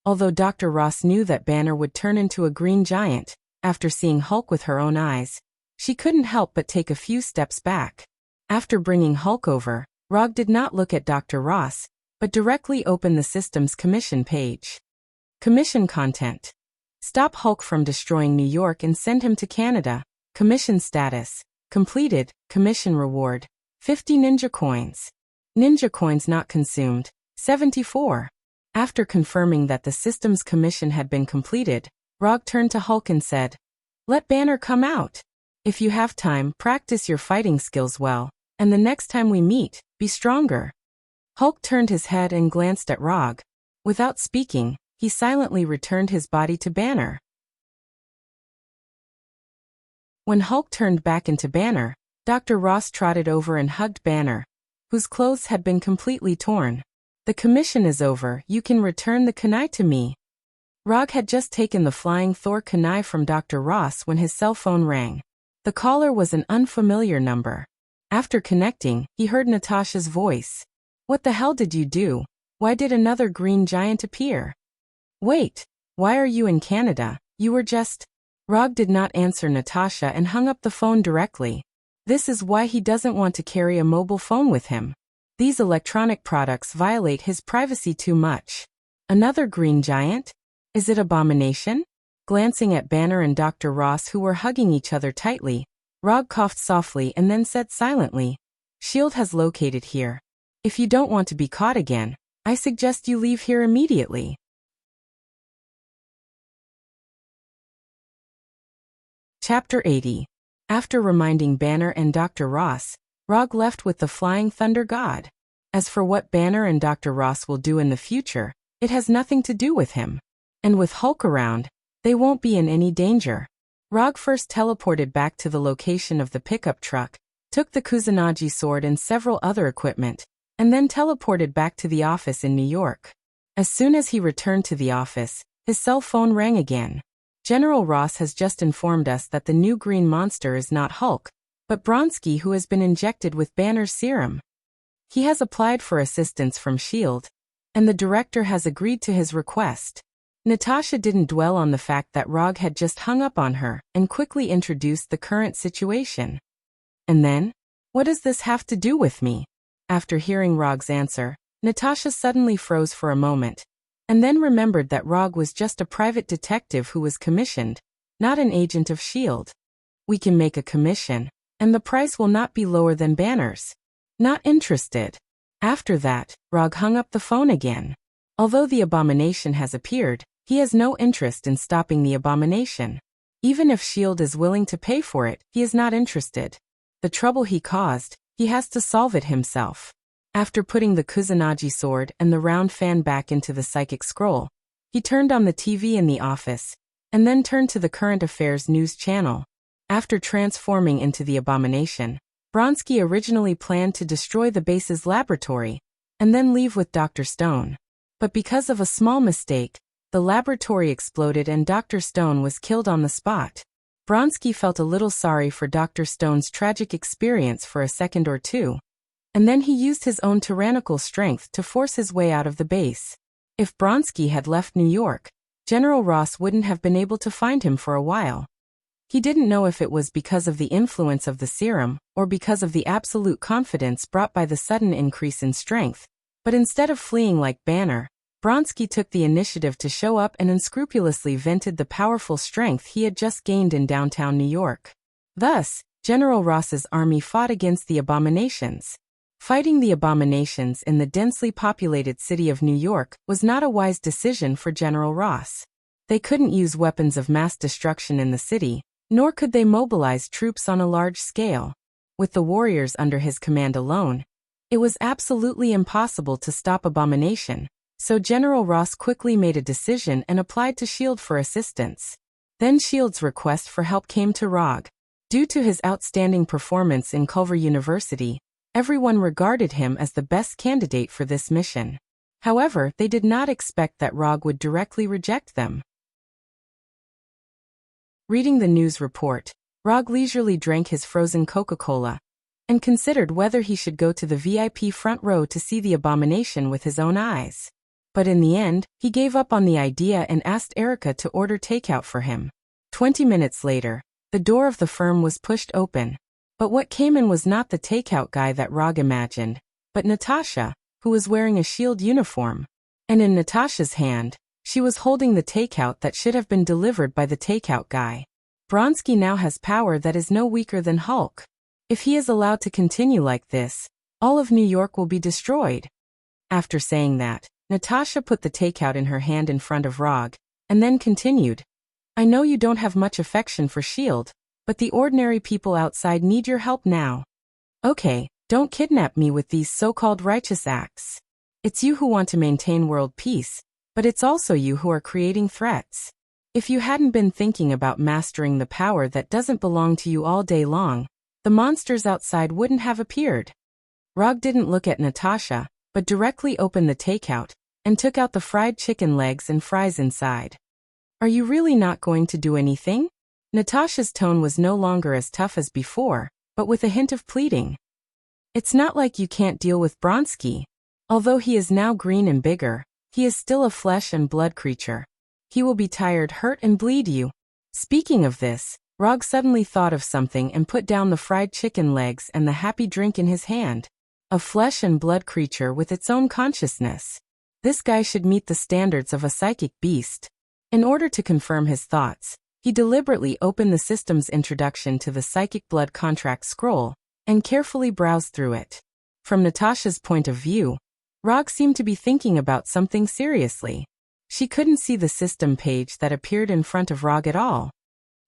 Although Dr. Ross knew that Banner would turn into a green giant, after seeing Hulk with her own eyes, she couldn't help but take a few steps back. After bringing Hulk over, Rog did not look at Dr. Ross, but directly opened the system's commission page. Commission content. Stop Hulk from destroying New York and send him to Canada. Commission status. Completed. Commission reward. 50 ninja coins. Ninja coins not consumed. 74. After confirming that the system's commission had been completed, Rog turned to Hulk and said, "Let Banner come out. If you have time, practice your fighting skills well, and the next time we meet, be stronger." Hulk turned his head and glanced at Rog. Without speaking, he silently returned his body to Banner. When Hulk turned back into Banner, Dr. Ross trotted over and hugged Banner, whose clothes had been completely torn. "The commission is over, you can return the kunai to me." Rog had just taken the flying Thor kunai from Dr. Ross when his cell phone rang. The caller was an unfamiliar number. After connecting, he heard Natasha's voice. "What the hell did you do? Why did another green giant appear? Wait, why are you in Canada? You were just..." Rog did not answer Natasha and hung up the phone directly. This is why he doesn't want to carry a mobile phone with him. These electronic products violate his privacy too much. Another green giant? Is it Abomination? Glancing at Banner and Dr. Ross, who were hugging each other tightly, Rog coughed softly and then said silently, "S.H.I.E.L.D. has located here. If you don't want to be caught again, I suggest you leave here immediately." Chapter 80. After reminding Banner and Dr. Ross, Rog left with the Flying Thunder God. As for what Banner and Dr. Ross will do in the future, it has nothing to do with him. And with Hulk around, they won't be in any danger. Rog first teleported back to the location of the pickup truck, took the Kusanagi sword and several other equipment, and then teleported back to the office in New York. As soon as he returned to the office, his cell phone rang again. General Ross has just informed us that the new green monster is not Hulk, but Bronski, who has been injected with Banner's serum. He has applied for assistance from S.H.I.E.L.D., and the director has agreed to his request. Natasha didn't dwell on the fact that Rog had just hung up on her and quickly introduced the current situation. "And then? What does this have to do with me?" After hearing Rog's answer, Natasha suddenly froze for a moment, and then remembered that Rog was just a private detective who was commissioned, not an agent of S.H.I.E.L.D. "We can make a commission, and the price will not be lower than Banner's." "Not interested." After that, Rog hung up the phone again. Although the Abomination has appeared, he has no interest in stopping the Abomination. Even if S.H.I.E.L.D. is willing to pay for it, he is not interested. The trouble he caused, he has to solve it himself. After putting the Kusanagi sword and the round fan back into the psychic scroll, he turned on the TV in the office, and then turned to the current affairs news channel. After transforming into the Abomination, Bronski originally planned to destroy the base's laboratory, and then leave with Dr. Stone. But because of a small mistake, the laboratory exploded and Dr. Stone was killed on the spot. Bronski felt a little sorry for Dr. Stone's tragic experience for a second or two, and then he used his own tyrannical strength to force his way out of the base. If Bronski had left New York, General Ross wouldn't have been able to find him for a while. He didn't know if it was because of the influence of the serum, or because of the absolute confidence brought by the sudden increase in strength, but instead of fleeing like Banner, Bronski took the initiative to show up and unscrupulously vented the powerful strength he had just gained in downtown New York. Thus, General Ross's army fought against the Abominations. Fighting the Abominations in the densely populated city of New York was not a wise decision for General Ross. They couldn't use weapons of mass destruction in the city, nor could they mobilize troops on a large scale. With the warriors under his command alone, it was absolutely impossible to stop Abomination, so General Ross quickly made a decision and applied to S.H.I.E.L.D. for assistance. Then S.H.I.E.L.D.'s request for help came to Rog. Due to his outstanding performance in Culver University, everyone regarded him as the best candidate for this mission. However, they did not expect that Rog would directly reject them. Reading the news report, Rog leisurely drank his frozen Coca-Cola and considered whether he should go to the VIP front row to see the Abomination with his own eyes. But in the end, he gave up on the idea and asked Erica to order takeout for him. 20 minutes later, the door of the firm was pushed open. But what came in was not the takeout guy that Rog imagined. but Natasha, who was wearing a shield uniform. And in Natasha's hand, she was holding the takeout that should have been delivered by the takeout guy. Bronsky now has power that is no weaker than Hulk. If he is allowed to continue like this, all of New York will be destroyed. After saying that, Natasha put the takeout in her hand in front of Rog, and then continued. I know you don't have much affection for S.H.I.E.L.D., but the ordinary people outside need your help now. Okay, don't kidnap me with these so-called righteous acts. It's you who want to maintain world peace, but it's also you who are creating threats. If you hadn't been thinking about mastering the power that doesn't belong to you all day long, the monsters outside wouldn't have appeared. Rog didn't look at Natasha, but directly opened the takeout, and took out the fried chicken legs and fries inside. Are you really not going to do anything? Natasha's tone was no longer as tough as before, but with a hint of pleading. It's not like you can't deal with Bronsky. Although he is now green and bigger, he is still a flesh and blood creature. He will be tired, hurt, and bleed you. Speaking of this, Rog suddenly thought of something and put down the fried chicken legs and the happy drink in his hand. A flesh and blood creature with its own consciousness. This guy should meet the standards of a psychic beast. In order to confirm his thoughts, he deliberately opened the system's introduction to the psychic blood contract scroll, and carefully browsed through it. From Natasha's point of view, Rog seemed to be thinking about something seriously. She couldn't see the system page that appeared in front of Rog at all.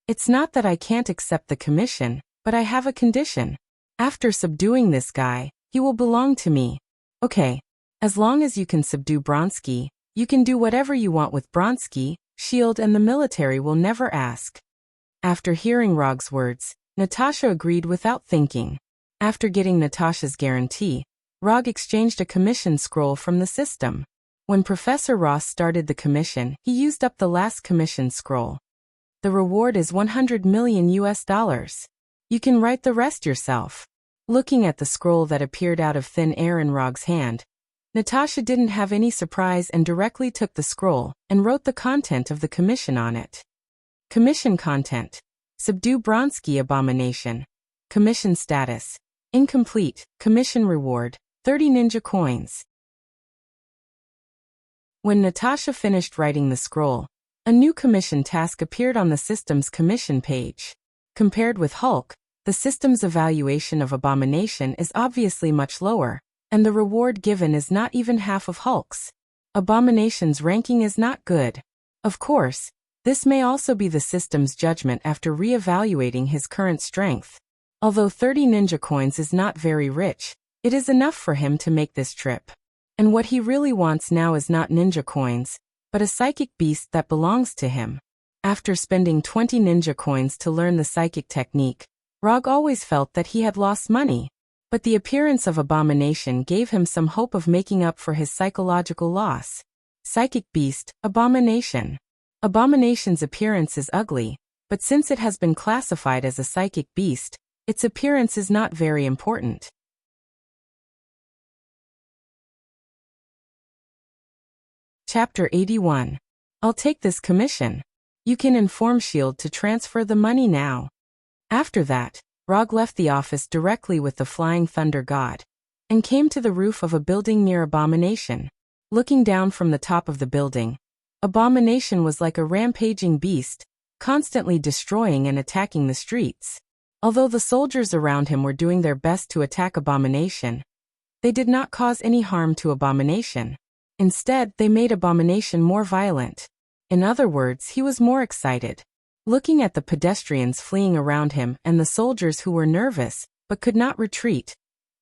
It's not that I can't accept the commission, but I have a condition. After subduing this guy, he will belong to me. Okay. As long as you can subdue Bronsky, you can do whatever you want with Bronsky, S.H.I.E.L.D. and the military will never ask. After hearing Rog's words, Natasha agreed without thinking. After getting Natasha's guarantee, Rog exchanged a commission scroll from the system. When Professor Ross started the commission, he used up the last commission scroll. The reward is $100 million. You can write the rest yourself. Looking at the scroll that appeared out of thin air in Rog's hand, Natasha didn't have any surprise and directly took the scroll and wrote the content of the commission on it. Commission content. Subdue Bronsky abomination. Commission status. Incomplete. Commission reward. 30 ninja coins. When Natasha finished writing the scroll, a new commission task appeared on the system's commission page. Compared with Hulk, the system's evaluation of abomination is obviously much lower, and the reward given is not even half of Hulk's. Abomination's ranking is not good. Of course, this may also be the system's judgment after re-evaluating his current strength. Although 30 ninja coins is not very rich, it is enough for him to make this trip. And what he really wants now is not ninja coins, but a psychic beast that belongs to him. After spending 20 ninja coins to learn the psychic technique, Rog always felt that he had lost money. But the appearance of Abomination gave him some hope of making up for his psychological loss. Psychic beast, Abomination. Abomination's appearance is ugly, but since it has been classified as a psychic beast, its appearance is not very important. Chapter 81. I'll take this commission. You can inform S.H.I.E.L.D. to transfer the money now. After that, Rog left the office directly with the Flying Thunder God, and came to the roof of a building near Abomination. Looking down from the top of the building, Abomination was like a rampaging beast, constantly destroying and attacking the streets. Although the soldiers around him were doing their best to attack Abomination, they did not cause any harm to Abomination. Instead, they made Abomination more violent. In other words, he was more excited. Looking at the pedestrians fleeing around him and the soldiers who were nervous, but could not retreat,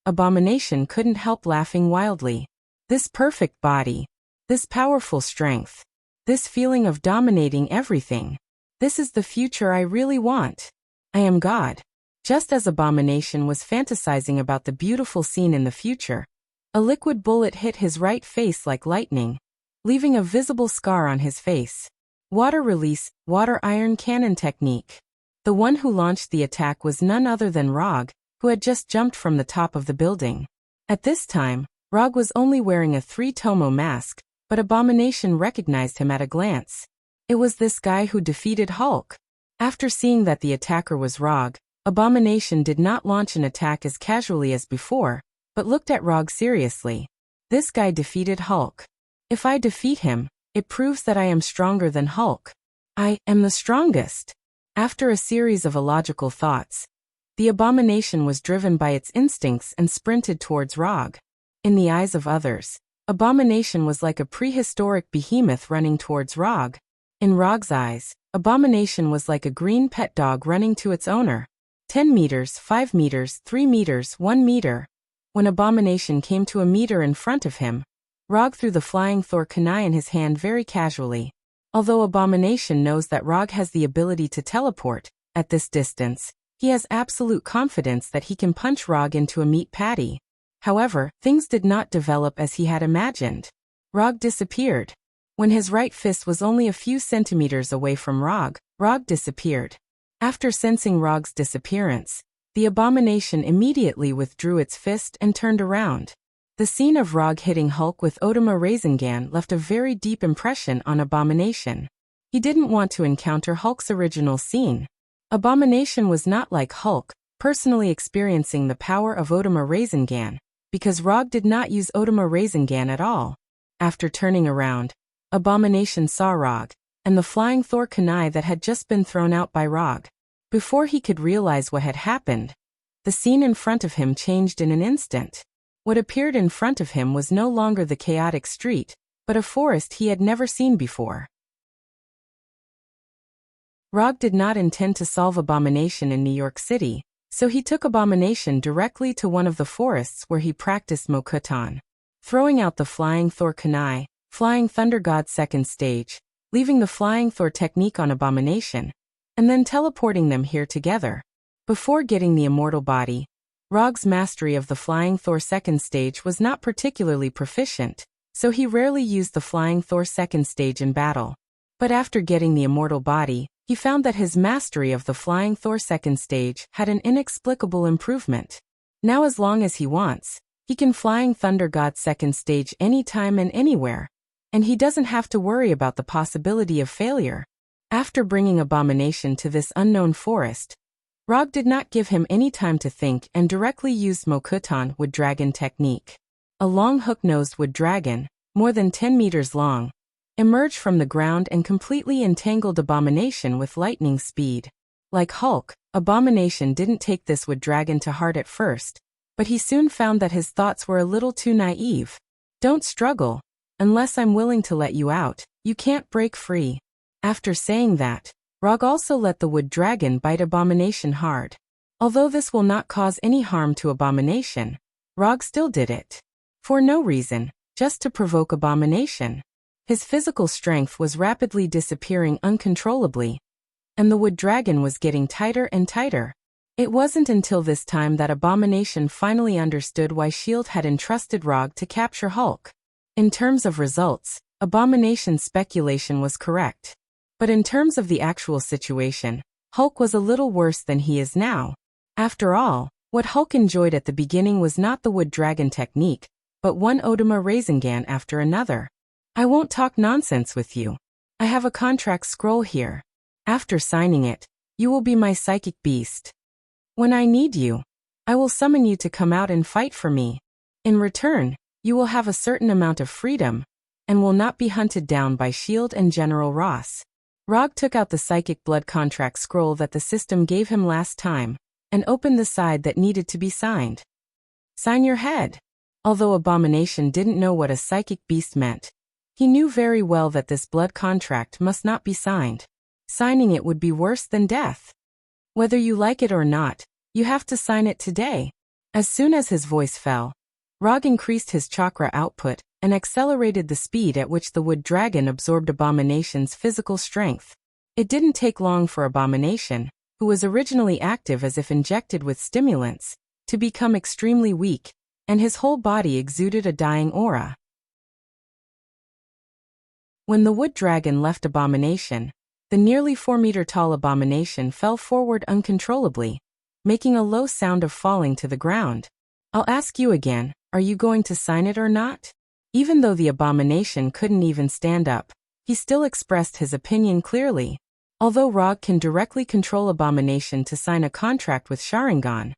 Abomination couldn't help laughing wildly. This perfect body, this powerful strength, this feeling of dominating everything. This is the future I really want. I am God. Just as Abomination was fantasizing about the beautiful scene in the future, a liquid bullet hit his right face like lightning, leaving a visible scar on his face. Water release, water iron cannon technique. The one who launched the attack was none other than Rog, who had just jumped from the top of the building. At this time, Rog was only wearing a 3-tomo mask, but Abomination recognized him at a glance. It was this guy who defeated Hulk. After seeing that the attacker was Rog, Abomination did not launch an attack as casually as before, but looked at Rog seriously. This guy defeated Hulk. If I defeat him, it proves that I am stronger than Hulk. I am the strongest. After a series of illogical thoughts, the abomination was driven by its instincts and sprinted towards Rog. In the eyes of others, abomination was like a prehistoric behemoth running towards Rog. In Rog's eyes, abomination was like a green pet dog running to its owner. 10 meters, 5 meters, 3 meters, 1 meter. When abomination came to a meter in front of him, Rog threw the flying Thor kunai in his hand very casually. Although abomination knows that Rog has the ability to teleport, at this distance, he has absolute confidence that he can punch Rog into a meat patty. However, things did not develop as he had imagined. Rog disappeared. When his right fist was only a few centimeters away from Rog, Rog disappeared. After sensing Rog's disappearance, the abomination immediately withdrew its fist and turned around. The scene of Rog hitting Hulk with Odama Rasengan left a very deep impression on Abomination. He didn't want to encounter Hulk's original scene. Abomination was not like Hulk, personally experiencing the power of Odama Rasengan, because Rog did not use Odama Rasengan at all. After turning around, Abomination saw Rog, and the flying Thor kunai that had just been thrown out by Rog. Before he could realize what had happened, the scene in front of him changed in an instant. What appeared in front of him was no longer the chaotic street, but a forest he had never seen before. Rog did not intend to solve Abomination in New York City, so he took Abomination directly to one of the forests where he practiced Mokuton. Throwing out the flying Thor kunai, Flying Thunder God's second stage, leaving the flying Thor technique on Abomination, and then teleporting them here together. Before getting the immortal body, Rog's mastery of the flying Thor second stage was not particularly proficient, so he rarely used the flying Thor second stage in battle. But after getting the immortal body, he found that his mastery of the flying Thor second stage had an inexplicable improvement. Now as long as he wants, he can flying Thunder God's second stage anytime and anywhere, and he doesn't have to worry about the possibility of failure. After bringing Abomination to this unknown forest, Rog did not give him any time to think and directly used Mokuton Wood Dragon technique. A long hook-nosed wood dragon, more than 10 meters long, emerged from the ground and completely entangled Abomination with lightning speed. Like Hulk, Abomination didn't take this wood dragon to heart at first, but he soon found that his thoughts were a little too naive. Don't struggle. Unless I'm willing to let you out, you can't break free. After saying that, Rog also let the wood dragon bite Abomination hard. Although this will not cause any harm to Abomination, Rog still did it. For no reason, just to provoke Abomination. His physical strength was rapidly disappearing uncontrollably, and the wood dragon was getting tighter and tighter. It wasn't until this time that Abomination finally understood why S.H.I.E.L.D. had entrusted Rog to capture Hulk. In terms of results, Abomination's speculation was correct. But in terms of the actual situation, Hulk was a little worse than he is now. After all, what Hulk enjoyed at the beginning was not the wood dragon technique, but one Odama Rasengan after another. I won't talk nonsense with you. I have a contract scroll here. After signing it, you will be my psychic beast. When I need you, I will summon you to come out and fight for me. In return, you will have a certain amount of freedom, and will not be hunted down by S.H.I.E.L.D. and General Ross. Rog took out the psychic blood contract scroll that the system gave him last time, and opened the side that needed to be signed. Sign your head. Although Abomination didn't know what a psychic beast meant, he knew very well that this blood contract must not be signed. Signing it would be worse than death. Whether you like it or not, you have to sign it today. As soon as his voice fell, Rog increased his chakra output and accelerated the speed at which the wood dragon absorbed Abomination's physical strength. It didn't take long for Abomination, who was originally active as if injected with stimulants, to become extremely weak, and his whole body exuded a dying aura. When the wood dragon left Abomination, the nearly 4-meter-tall Abomination fell forward uncontrollably, making a low sound of falling to the ground. I'll ask you again, are you going to sign it or not? Even though the Abomination couldn't even stand up, he still expressed his opinion clearly. Although Rog can directly control Abomination to sign a contract with Sharingan,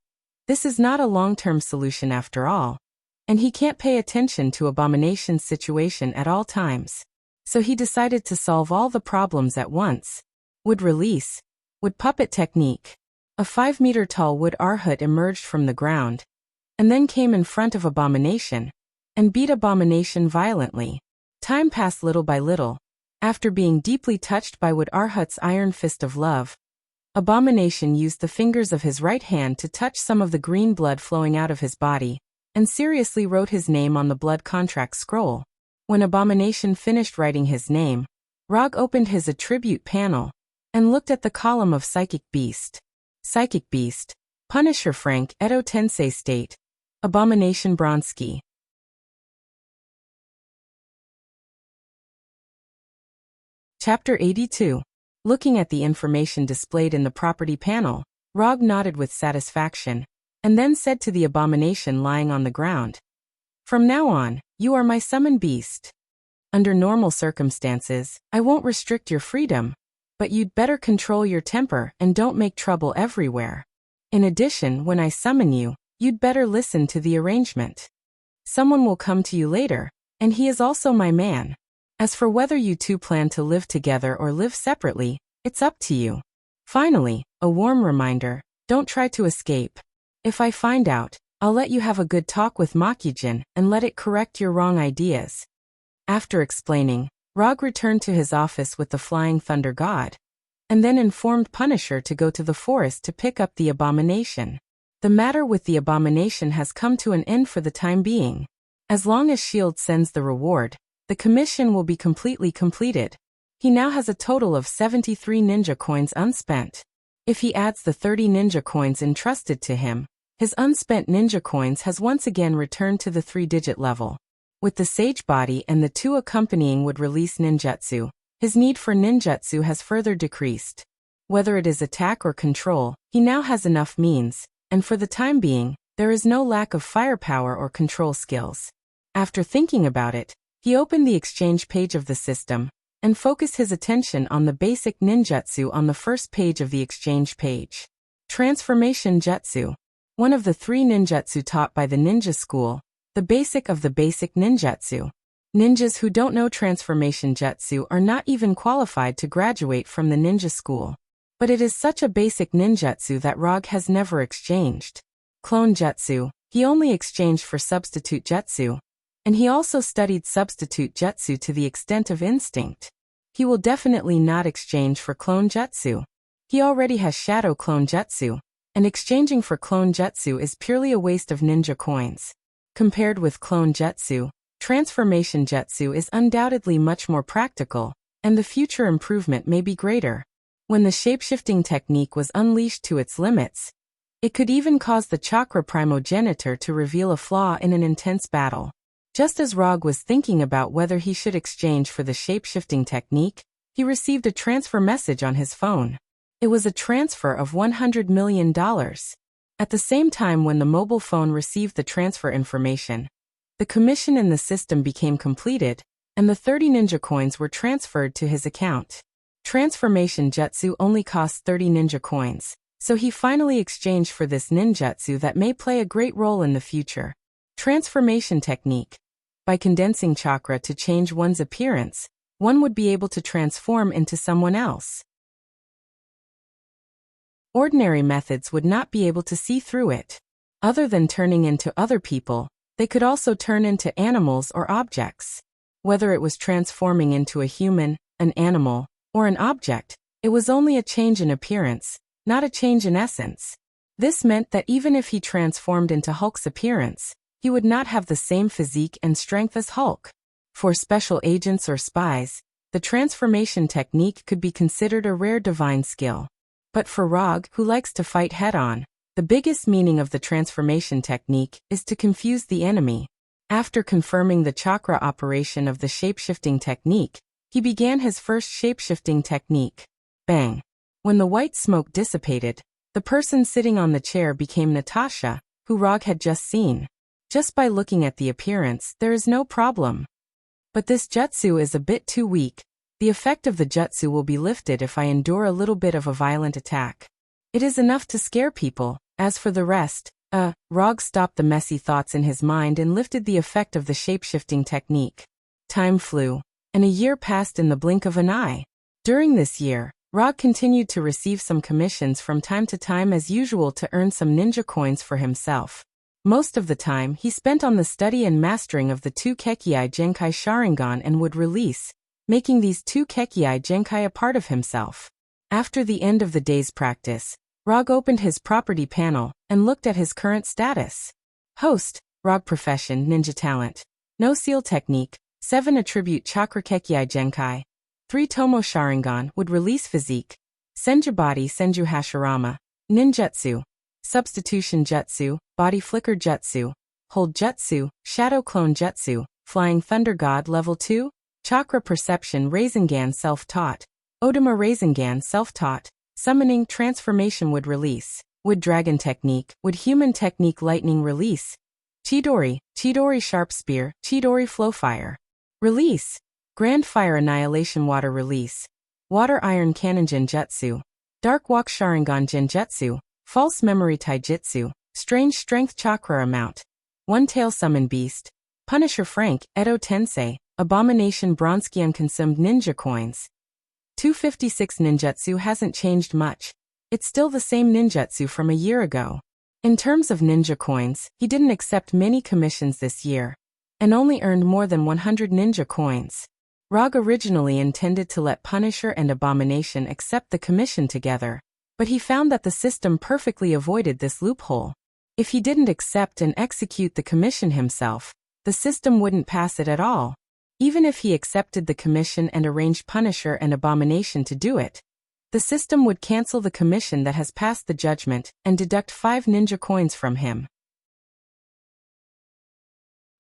this is not a long-term solution after all, and he can't pay attention to Abomination's situation at all times. So he decided to solve all the problems at once. Wood release. Wood puppet technique. A 5-meter-tall wood Arhut emerged from the ground, and then came in front of Abomination, and beat Abomination violently. Time passed little by little. After being deeply touched by Wood Arhut's iron fist of love, Abomination used the fingers of his right hand to touch some of the green blood flowing out of his body, and seriously wrote his name on the blood contract scroll. When Abomination finished writing his name, Rog opened his attribute panel and looked at the column of Psychic Beast. Psychic Beast. Punisher Frank Edo Tensei State. Abomination Bronski. Chapter 82. Looking at the information displayed in the property panel, Rog nodded with satisfaction, and then said to the Abomination lying on the ground, "From now on, you are my summon beast. Under normal circumstances, I won't restrict your freedom, but you'd better control your temper and don't make trouble everywhere. In addition, when I summon you, you'd better listen to the arrangement. Someone will come to you later, and he is also my man. As for whether you two plan to live together or live separately, it's up to you. Finally, a warm reminder, don't try to escape. If I find out, I'll let you have a good talk with Makijin and let it correct your wrong ideas." After explaining, Rog returned to his office with the Flying Thunder God, and then informed Punisher to go to the forest to pick up the Abomination. The matter with the Abomination has come to an end for the time being. As long as S.H.I.E.L.D. sends the reward, the commission will be completely completed. He now has a total of 73 ninja coins unspent. If he adds the 30 ninja coins entrusted to him, his unspent ninja coins has once again returned to the 3-digit level. With the Sage Body and the 2 accompanying would release ninjutsu, his need for ninjutsu has further decreased. Whether it is attack or control, he now has enough means, and for the time being, there is no lack of firepower or control skills. After thinking about it, he opened the exchange page of the system, and focused his attention on the basic ninjutsu on the first page of the exchange page. Transformation Jutsu. One of the 3 ninjutsu taught by the ninja school, the basic of the basic ninjutsu. Ninjas who don't know transformation jutsu are not even qualified to graduate from the ninja school. But it is such a basic ninjutsu that Rog has never exchanged. Clone jutsu, he only exchanged for substitute jutsu, and he also studied substitute jutsu to the extent of instinct. He will definitely not exchange for clone jutsu. He already has shadow clone jutsu, and exchanging for clone jutsu is purely a waste of ninja coins. Compared with clone jutsu, transformation jutsu is undoubtedly much more practical, and the future improvement may be greater. When the shapeshifting technique was unleashed to its limits, it could even cause the chakra primogenitor to reveal a flaw in an intense battle. Just as Rog was thinking about whether he should exchange for the shapeshifting technique, he received a transfer message on his phone. It was a transfer of $100 million. At the same time when the mobile phone received the transfer information, the commission in the system became completed, and the 30 ninja coins were transferred to his account. Transformation jutsu only costs 30 ninja coins, so he finally exchanged for this ninjutsu that may play a great role in the future. Transformation technique. By condensing chakra to change one's appearance, one would be able to transform into someone else. Ordinary methods would not be able to see through it. Other than turning into other people, they could also turn into animals or objects. Whether it was transforming into a human, an animal, or an object, it was only a change in appearance, not a change in essence. This meant that even if he transformed into Hulk's appearance, he would not have the same physique and strength as Hulk. For special agents or spies, the transformation technique could be considered a rare divine skill. But for Rog, who likes to fight head-on, the biggest meaning of the transformation technique is to confuse the enemy. After confirming the chakra operation of the shapeshifting technique, he began his first shapeshifting technique. Bang! When the white smoke dissipated, the person sitting on the chair became Natasha, who Rog had just seen. Just by looking at the appearance, there is no problem. But this jutsu is a bit too weak. The effect of the jutsu will be lifted if I endure a little bit of a violent attack. It is enough to scare people. As for the rest, Rog stopped the messy thoughts in his mind and lifted the effect of the shape-shifting technique. Time flew, and a year passed in the blink of an eye. During this year, Rog continued to receive some commissions from time to time as usual to earn some ninja coins for himself. Most of the time he spent on the study and mastering of the 2 Kekii Genkai Sharingan and would release, making these 2 Kekii Genkai a part of himself. After the end of the day's practice, Rog opened his property panel and looked at his current status. Host, Rog profession, ninja talent. No seal technique, 7 attribute chakra Kekii Genkai. 3 Tomo Sharingan would release physique. Senju body Senju Hashirama. Ninjutsu. Substitution Jutsu, Body Flicker Jutsu. Hold Jutsu, Shadow Clone Jutsu. Flying Thunder God level 2. Chakra perception Rasengan self-taught. Odama Rasengan self-taught. Summoning transformation would release. Wood dragon technique, would human technique lightning release. Chidori sharp spear, Chidori flow fire. Release. Grand fire annihilation water release. Water iron cannon Genjutsu. Dark walk Sharingan Genjutsu. False memory Taijutsu. Strange strength chakra amount. One tail summon beast. Punisher Frank, Edo Tensei. Abomination Bronski unconsumed ninja coins. 256 ninjutsu hasn't changed much. It's still the same ninjutsu from a year ago. In terms of ninja coins, he didn't accept many commissions this year, and only earned more than 100 ninja coins. Rog originally intended to let Punisher and Abomination accept the commission together, but he found that the system perfectly avoided this loophole. If he didn't accept and execute the commission himself, the system wouldn't pass it at all. Even if he accepted the commission and arranged Punisher and Abomination to do it, the system would cancel the commission that has passed the judgment and deduct 5 ninja coins from him.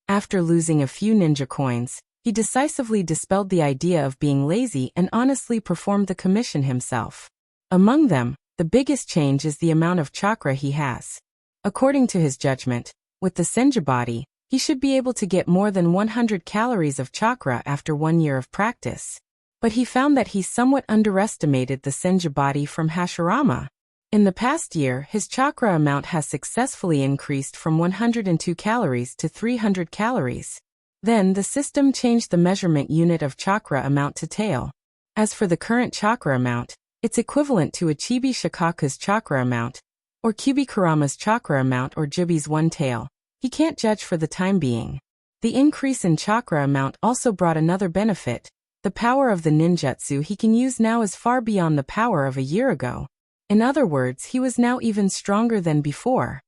After losing a few ninja coins, he decisively dispelled the idea of being lazy and honestly performed the commission himself. Among them, the biggest change is the amount of chakra he has. According to his judgment, with the Senju body, he should be able to get more than 100 calories of chakra after 1 year of practice. But he found that he somewhat underestimated the Senju body from Hashirama. In the past year, his chakra amount has successfully increased from 102 calories to 300 calories. Then the system changed the measurement unit of chakra amount to tail. As for the current chakra amount, it's equivalent to a Chibi Shikaku's chakra amount, or Kyubi Kurama's chakra amount or Jubi's 1 tail. He can't judge for the time being. The increase in chakra amount also brought another benefit. The power of the ninjutsu he can use now is far beyond the power of a year ago. In other words, he was now even stronger than before.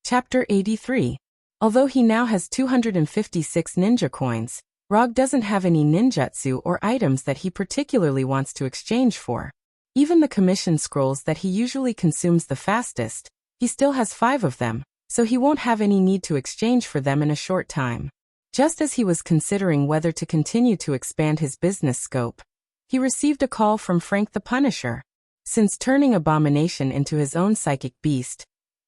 Chapter 83. Although he now has 256 ninja coins, Rog doesn't have any ninjutsu or items that he particularly wants to exchange for. Even the commission scrolls that he usually consumes the fastest, he still has 5 of them, so he won't have any need to exchange for them in a short time. Just as he was considering whether to continue to expand his business scope, he received a call from Frank the Punisher. Since turning Abomination into his own psychic beast,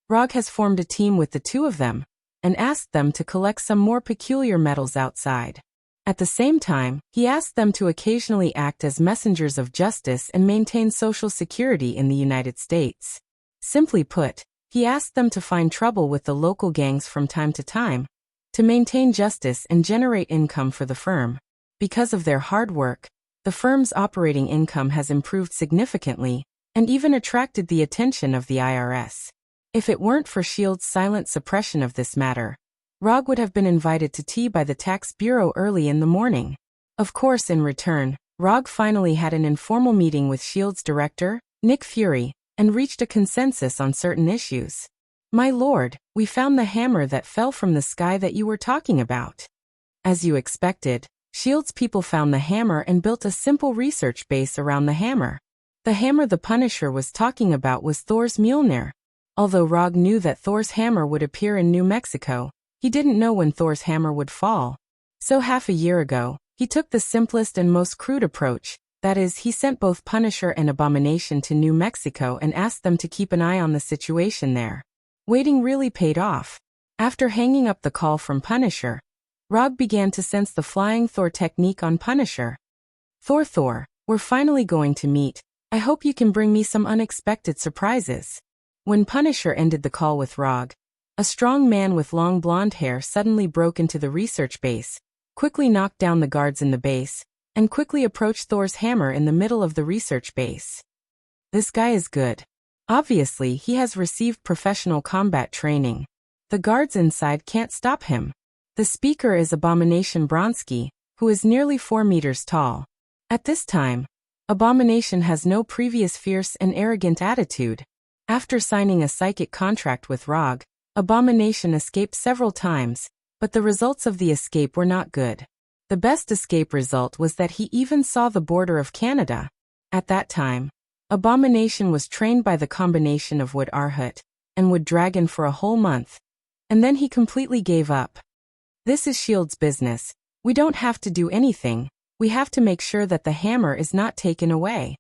Rog has formed a team with the 2 of them, and asked them to collect some more peculiar metals outside. At the same time, he asked them to occasionally act as messengers of justice and maintain social security in the United States. Simply put, he asked them to find trouble with the local gangs from time to time, to maintain justice and generate income for the firm. Because of their hard work, the firm's operating income has improved significantly, and even attracted the attention of the IRS. If it weren't for S.H.I.E.L.D.'s silent suppression of this matter, Rog would have been invited to tea by the tax bureau early in the morning. Of course, in return, Rog finally had an informal meeting with S.H.I.E.L.D.'s director, Nick Fury, and reached a consensus on certain issues. "My lord, we found the hammer that fell from the sky that you were talking about." As you expected, S.H.I.E.L.D.'s people found the hammer and built a simple research base around the hammer. The hammer the Punisher was talking about was Thor's Mjolnir. Although Rog knew that Thor's hammer would appear in New Mexico, he didn't know when Thor's hammer would fall. So half a year ago, he took the simplest and most crude approach, that is, he sent both Punisher and Abomination to New Mexico and asked them to keep an eye on the situation there. Waiting really paid off. After hanging up the call from Punisher, Rog began to sense the flying Thor technique on Punisher. Thor, we're finally going to meet. I hope you can bring me some unexpected surprises. When Punisher ended the call with Rog, a strong man with long blonde hair suddenly broke into the research base, quickly knocked down the guards in the base, and quickly approached Thor's hammer in the middle of the research base. This guy is good. Obviously, he has received professional combat training. The guards inside can't stop him. The speaker is Abomination Bronsky, who is nearly 4 meters tall. At this time, Abomination has no previous fierce and arrogant attitude. After signing a psychic contract with Rog, Abomination escaped several times, but the results of the escape were not good. The best escape result was that he even saw the border of Canada. At that time, Abomination was trained by the combination of Wood Arhut and Wood Dragon for a whole month, and then he completely gave up. This is S.H.I.E.L.D.'s business. We don't have to do anything, we have to make sure that the hammer is not taken away.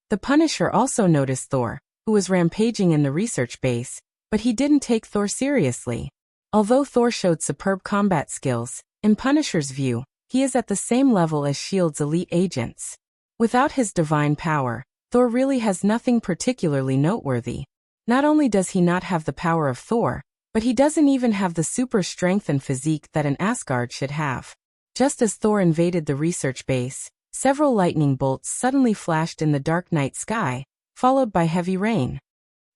The Punisher also noticed Thor, who was rampaging in the research base, but he didn't take Thor seriously. Although Thor showed superb combat skills, in Punisher's view, he is at the same level as S.H.I.E.L.D.'s elite agents. Without his divine power, Thor really has nothing particularly noteworthy. Not only does he not have the power of Thor, but he doesn't even have the super strength and physique that an Asgard should have. Just as Thor invaded the research base, several lightning bolts suddenly flashed in the dark night sky, followed by heavy rain.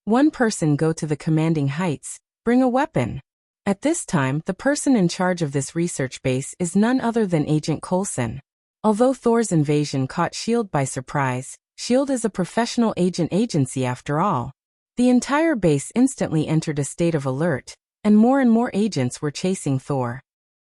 One person go to the commanding heights, bring a weapon. At this time, the person in charge of this research base is none other than Agent Coulson. Although Thor's invasion caught S.H.I.E.L.D. by surprise, S.H.I.E.L.D. is a professional agency after all. The entire base instantly entered a state of alert, and more agents were chasing Thor.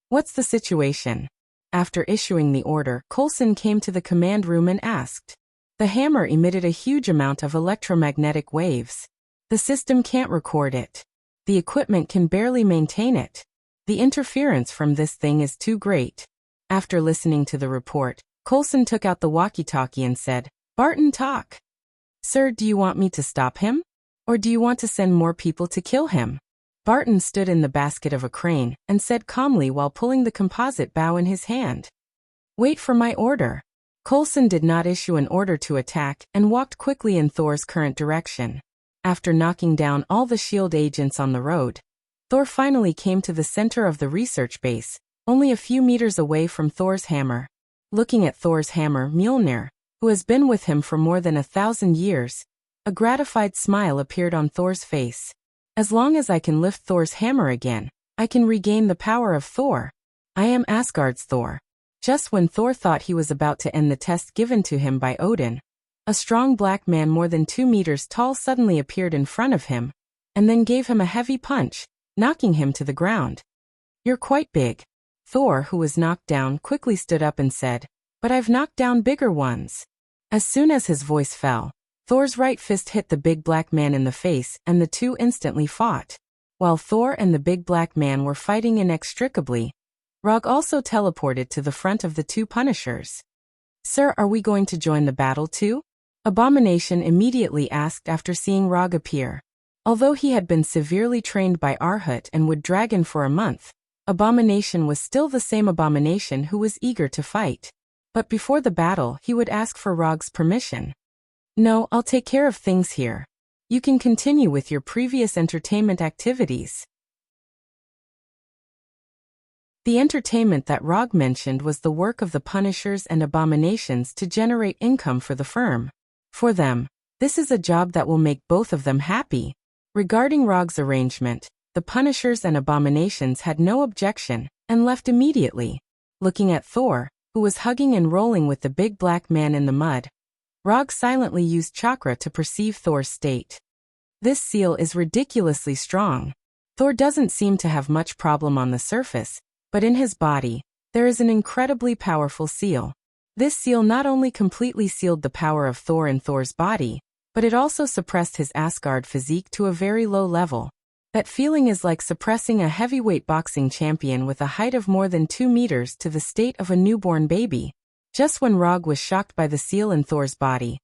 What's the situation? After issuing the order, Coulson came to the command room and asked. The hammer emitted a huge amount of electromagnetic waves. The system can't record it. The equipment can barely maintain it. The interference from this thing is too great. After listening to the report, Coulson took out the walkie-talkie and said, "Barton, talk. Sir, do you want me to stop him? Or do you want to send more people to kill him?" Barton stood in the basket of a crane and said calmly while pulling the composite bow in his hand. "Wait for my order." Coulson did not issue an order to attack and walked quickly in Thor's current direction. After knocking down all the S.H.I.E.L.D. agents on the road, Thor finally came to the center of the research base, only a few meters away from Thor's hammer. Looking at Thor's hammer, Mjolnir, who has been with him for more than 1,000 years, a gratified smile appeared on Thor's face. As long as I can lift Thor's hammer again, I can regain the power of Thor. I am Asgard's Thor. Just when Thor thought he was about to end the test given to him by Odin, a strong black man more than 2 meters tall suddenly appeared in front of him, and then gave him a heavy punch, knocking him to the ground. "You're quite big." Thor, who was knocked down, quickly stood up and said, "But I've knocked down bigger ones." As soon as his voice fell, Thor's right fist hit the big black man in the face and the two instantly fought. While Thor and the big black man were fighting inextricably, Rog also teleported to the front of the two Punishers. "Sir, are we going to join the battle too?" Abomination immediately asked after seeing Rog appear. Although he had been severely trained by Arhut and Wood Dragon for a month, Abomination was still the same Abomination who was eager to fight. But before the battle, he would ask for Rog's permission. "No, I'll take care of things here. You can continue with your previous entertainment activities." The entertainment that Rog mentioned was the work of the Punishers and Abominations to generate income for the firm. For them, this is a job that will make both of them happy. Regarding Rog's arrangement, the Punishers and Abominations had no objection, and left immediately. Looking at Thor, who was hugging and rolling with the big black man in the mud, Rog silently used chakra to perceive Thor's state. This seal is ridiculously strong. Thor doesn't seem to have much problem on the surface, but in his body, there is an incredibly powerful seal. This seal not only completely sealed the power of Thor in Thor's body, but it also suppressed his Asgard physique to a very low level. That feeling is like suppressing a heavyweight boxing champion with a height of more than 2 meters to the state of a newborn baby. Just when Rog was shocked by the seal in Thor's body,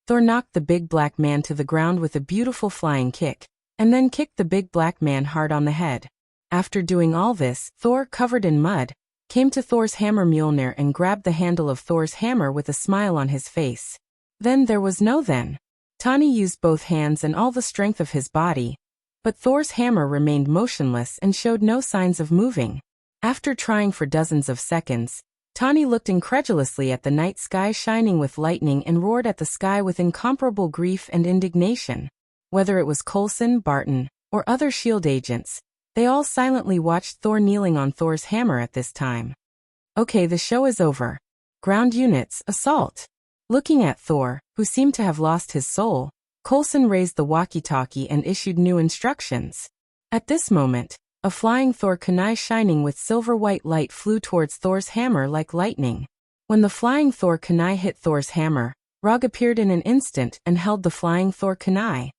Thor knocked the big black man to the ground with a beautiful flying kick, and then kicked the big black man hard on the head. After doing all this, Thor, covered in mud, came to Thor's hammer Mjolnir and grabbed the handle of Thor's hammer with a smile on his face. Then there was no then. Tani used both hands and all the strength of his body, but Thor's hammer remained motionless and showed no signs of moving. After trying for dozens of seconds, Tani looked incredulously at the night sky shining with lightning and roared at the sky with incomparable grief and indignation. Whether it was Coulson, Barton, or other S.H.I.E.L.D. agents, they all silently watched Thor kneeling on Thor's hammer at this time. Okay, the show is over. Ground units, assault. Looking at Thor, who seemed to have lost his soul, Coulson raised the walkie-talkie and issued new instructions. At this moment, a flying Thor kunai shining with silver-white light flew towards Thor's hammer like lightning. When the flying Thor kunai hit Thor's hammer, Rog appeared in an instant and held the flying Thor kunai.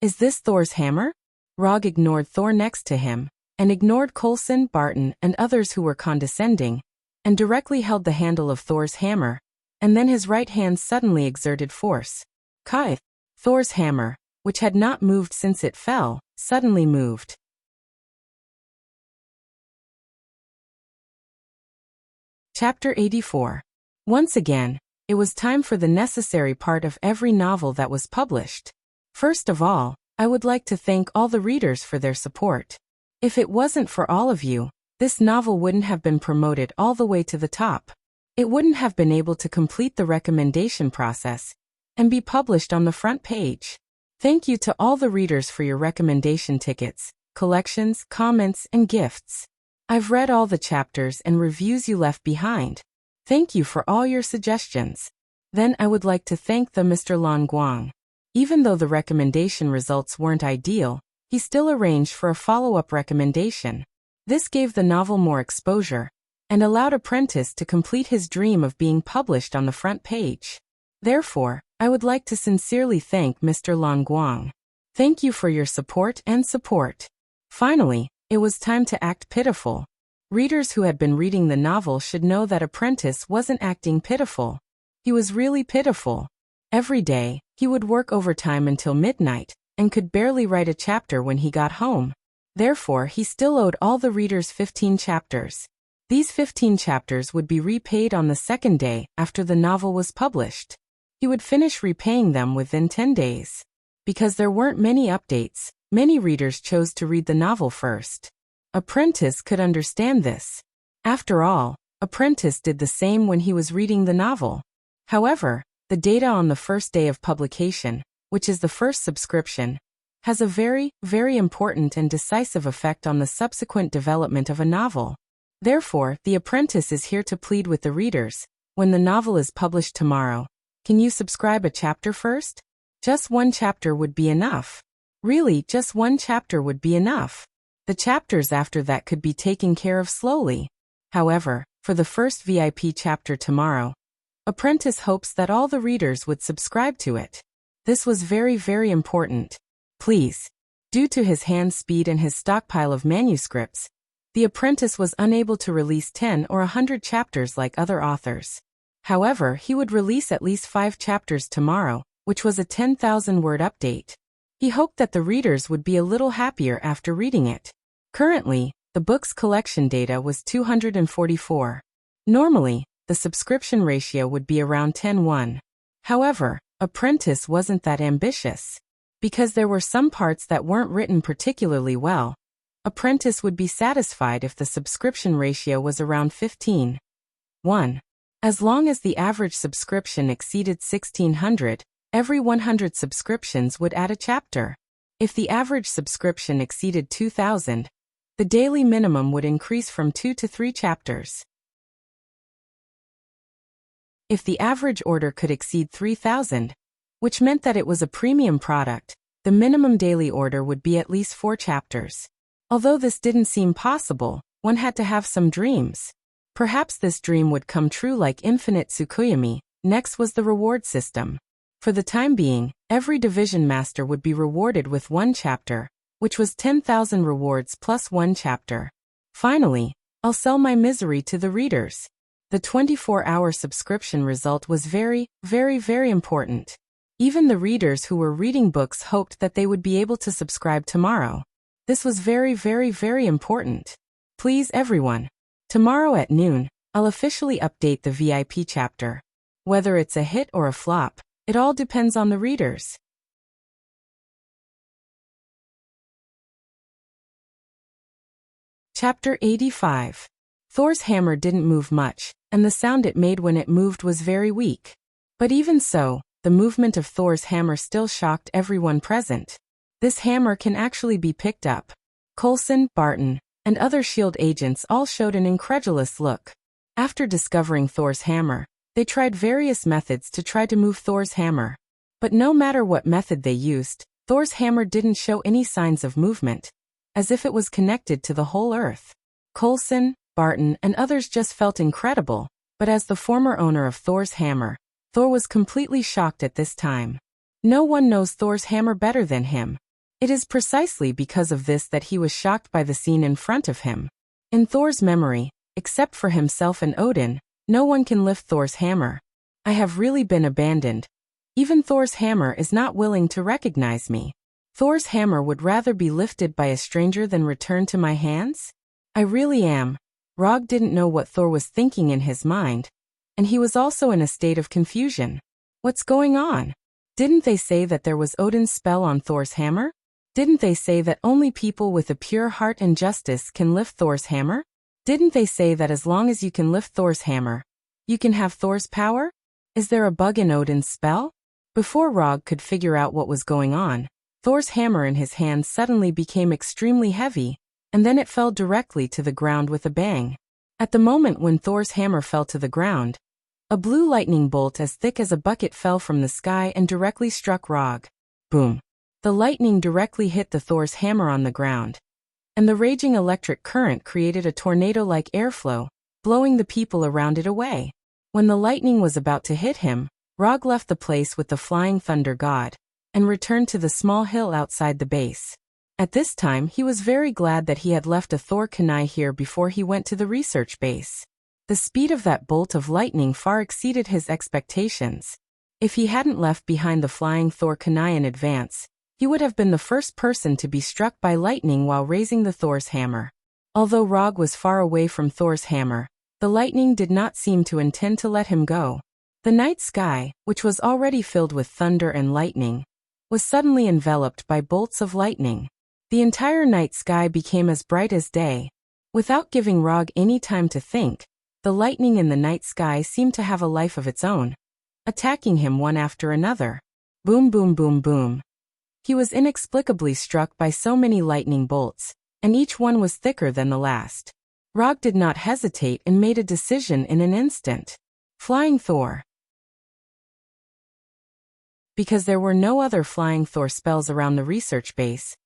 Is this Thor's hammer? Rog ignored Thor next to him, and ignored Coulson, Barton, and others who were condescending, and directly held the handle of Thor's hammer, and then his right hand suddenly exerted force. Kai! Thor's hammer, which had not moved since it fell, suddenly moved. Chapter 84. Once again, it was time for the necessary part of every novel that was published. First of all, I would like to thank all the readers for their support. If it wasn't for all of you, this novel wouldn't have been promoted all the way to the top. It wouldn't have been able to complete the recommendation process and be published on the front page. Thank you to all the readers for your recommendation tickets, collections, comments, and gifts. I've read all the chapters and reviews you left behind. Thank you for all your suggestions. Then I would like to thank the Mr. Lan Guang. Even though the recommendation results weren't ideal, he still arranged for a follow-up recommendation. This gave the novel more exposure and allowed Apprentice to complete his dream of being published on the front page. Therefore, I would like to sincerely thank Mr. Lan Guang. Thank you for your support and support. Finally, it was time to act pitiful. Readers who had been reading the novel should know that Apprentice wasn't acting pitiful. He was really pitiful. Every day, he would work overtime until midnight, and could barely write a chapter when he got home. Therefore, he still owed all the readers 15 chapters. These 15 chapters would be repaid on the second day after the novel was published. He would finish repaying them within 10 days. Because there weren't many updates, many readers chose to read the novel first. Apprentice could understand this. After all, Apprentice did the same when he was reading the novel. However, the data on the first day of publication, which is the first subscription, has a very, very important and decisive effect on the subsequent development of a novel. Therefore, the Apprentice is here to plead with the readers. When the novel is published tomorrow, can you subscribe a chapter first? Just one chapter would be enough. Really, just one chapter would be enough. The chapters after that could be taken care of slowly. However, for the first VIP chapter tomorrow, Apprentice hopes that all the readers would subscribe to it. This was very, very important. Please. Due to his hand speed and his stockpile of manuscripts, the Apprentice was unable to release 10 or 100 chapters like other authors. However, he would release at least 5 chapters tomorrow, which was a 10,000-word update. He hoped that the readers would be a little happier after reading it. Currently, the book's collection data was 244. Normally, the subscription ratio would be around 10:1. However, Apprentice wasn't that ambitious. Because there were some parts that weren't written particularly well, Apprentice would be satisfied if the subscription ratio was around 15:1. As long as the average subscription exceeded 1,600, every 100 subscriptions would add a chapter. If the average subscription exceeded 2,000, the daily minimum would increase from 2 to 3 chapters. If the average order could exceed 3,000, which meant that it was a premium product, the minimum daily order would be at least 4 chapters. Although this didn't seem possible, one had to have some dreams. Perhaps this dream would come true like Infinite Tsukuyomi. Next was the reward system. For the time being, every division master would be rewarded with 1 chapter, which was 10,000 rewards plus 1 chapter. Finally, I'll sell my misery to the readers. The 24-hour subscription result was very, very, very important. Even the readers who were reading books hoped that they would be able to subscribe tomorrow. This was very, very, very important. Please everyone, Tomorrow at noon, I'll officially update the VIP chapter. Whether it's a hit or a flop, it all depends on the readers. Chapter 85. Thor's hammer didn't move much, and the sound it made when it moved was very weak. But even so, the movement of Thor's hammer still shocked everyone present. This hammer can actually be picked up. Coulson, Barton, and other S.H.I.E.L.D. agents all showed an incredulous look. After discovering Thor's hammer, they tried various methods to try to move Thor's hammer. But no matter what method they used, Thor's hammer didn't show any signs of movement, as if it was connected to the whole earth. Coulson, Barton, and others just felt incredible, but as the former owner of Thor's hammer, Thor was completely shocked at this time. No one knows Thor's hammer better than him. It is precisely because of this that he was shocked by the scene in front of him. In Thor's memory, except for himself and Odin, no one can lift Thor's hammer. I have really been abandoned. Even Thor's hammer is not willing to recognize me. Thor's hammer would rather be lifted by a stranger than returned to my hands? I really am. Rog didn't know what Thor was thinking in his mind, and he was also in a state of confusion. What's going on? Didn't they say that there was Odin's spell on Thor's hammer? Didn't they say that only people with a pure heart and justice can lift Thor's hammer? Didn't they say that as long as you can lift Thor's hammer, you can have Thor's power? Is there a bug in Odin's spell? Before Rog could figure out what was going on, Thor's hammer in his hand suddenly became extremely heavy, and then it fell directly to the ground with a bang. At the moment when Thor's hammer fell to the ground, a blue lightning bolt as thick as a bucket fell from the sky and directly struck Rog. Boom! The lightning directly hit the Thor's hammer on the ground, and the raging electric current created a tornado-like airflow, blowing the people around it away. When the lightning was about to hit him, Rog left the place with the flying thunder god, and returned to the small hill outside the base. At this time he was very glad that he had left a Thor kunai here before he went to the research base. The speed of that bolt of lightning far exceeded his expectations. If he hadn't left behind the flying Thor kunai in advance, he would have been the first person to be struck by lightning while raising the Thor's hammer. Although Rog was far away from Thor's hammer, the lightning did not seem to intend to let him go. The night sky, which was already filled with thunder and lightning, was suddenly enveloped by bolts of lightning. The entire night sky became as bright as day. Without giving Rog any time to think, the lightning in the night sky seemed to have a life of its own, attacking him one after another. Boom, boom, boom, boom. He was inexplicably struck by so many lightning bolts, and each one was thicker than the last. Rog did not hesitate and made a decision in an instant. Flying Thor. Because there were no other flying Thor spells around the research base,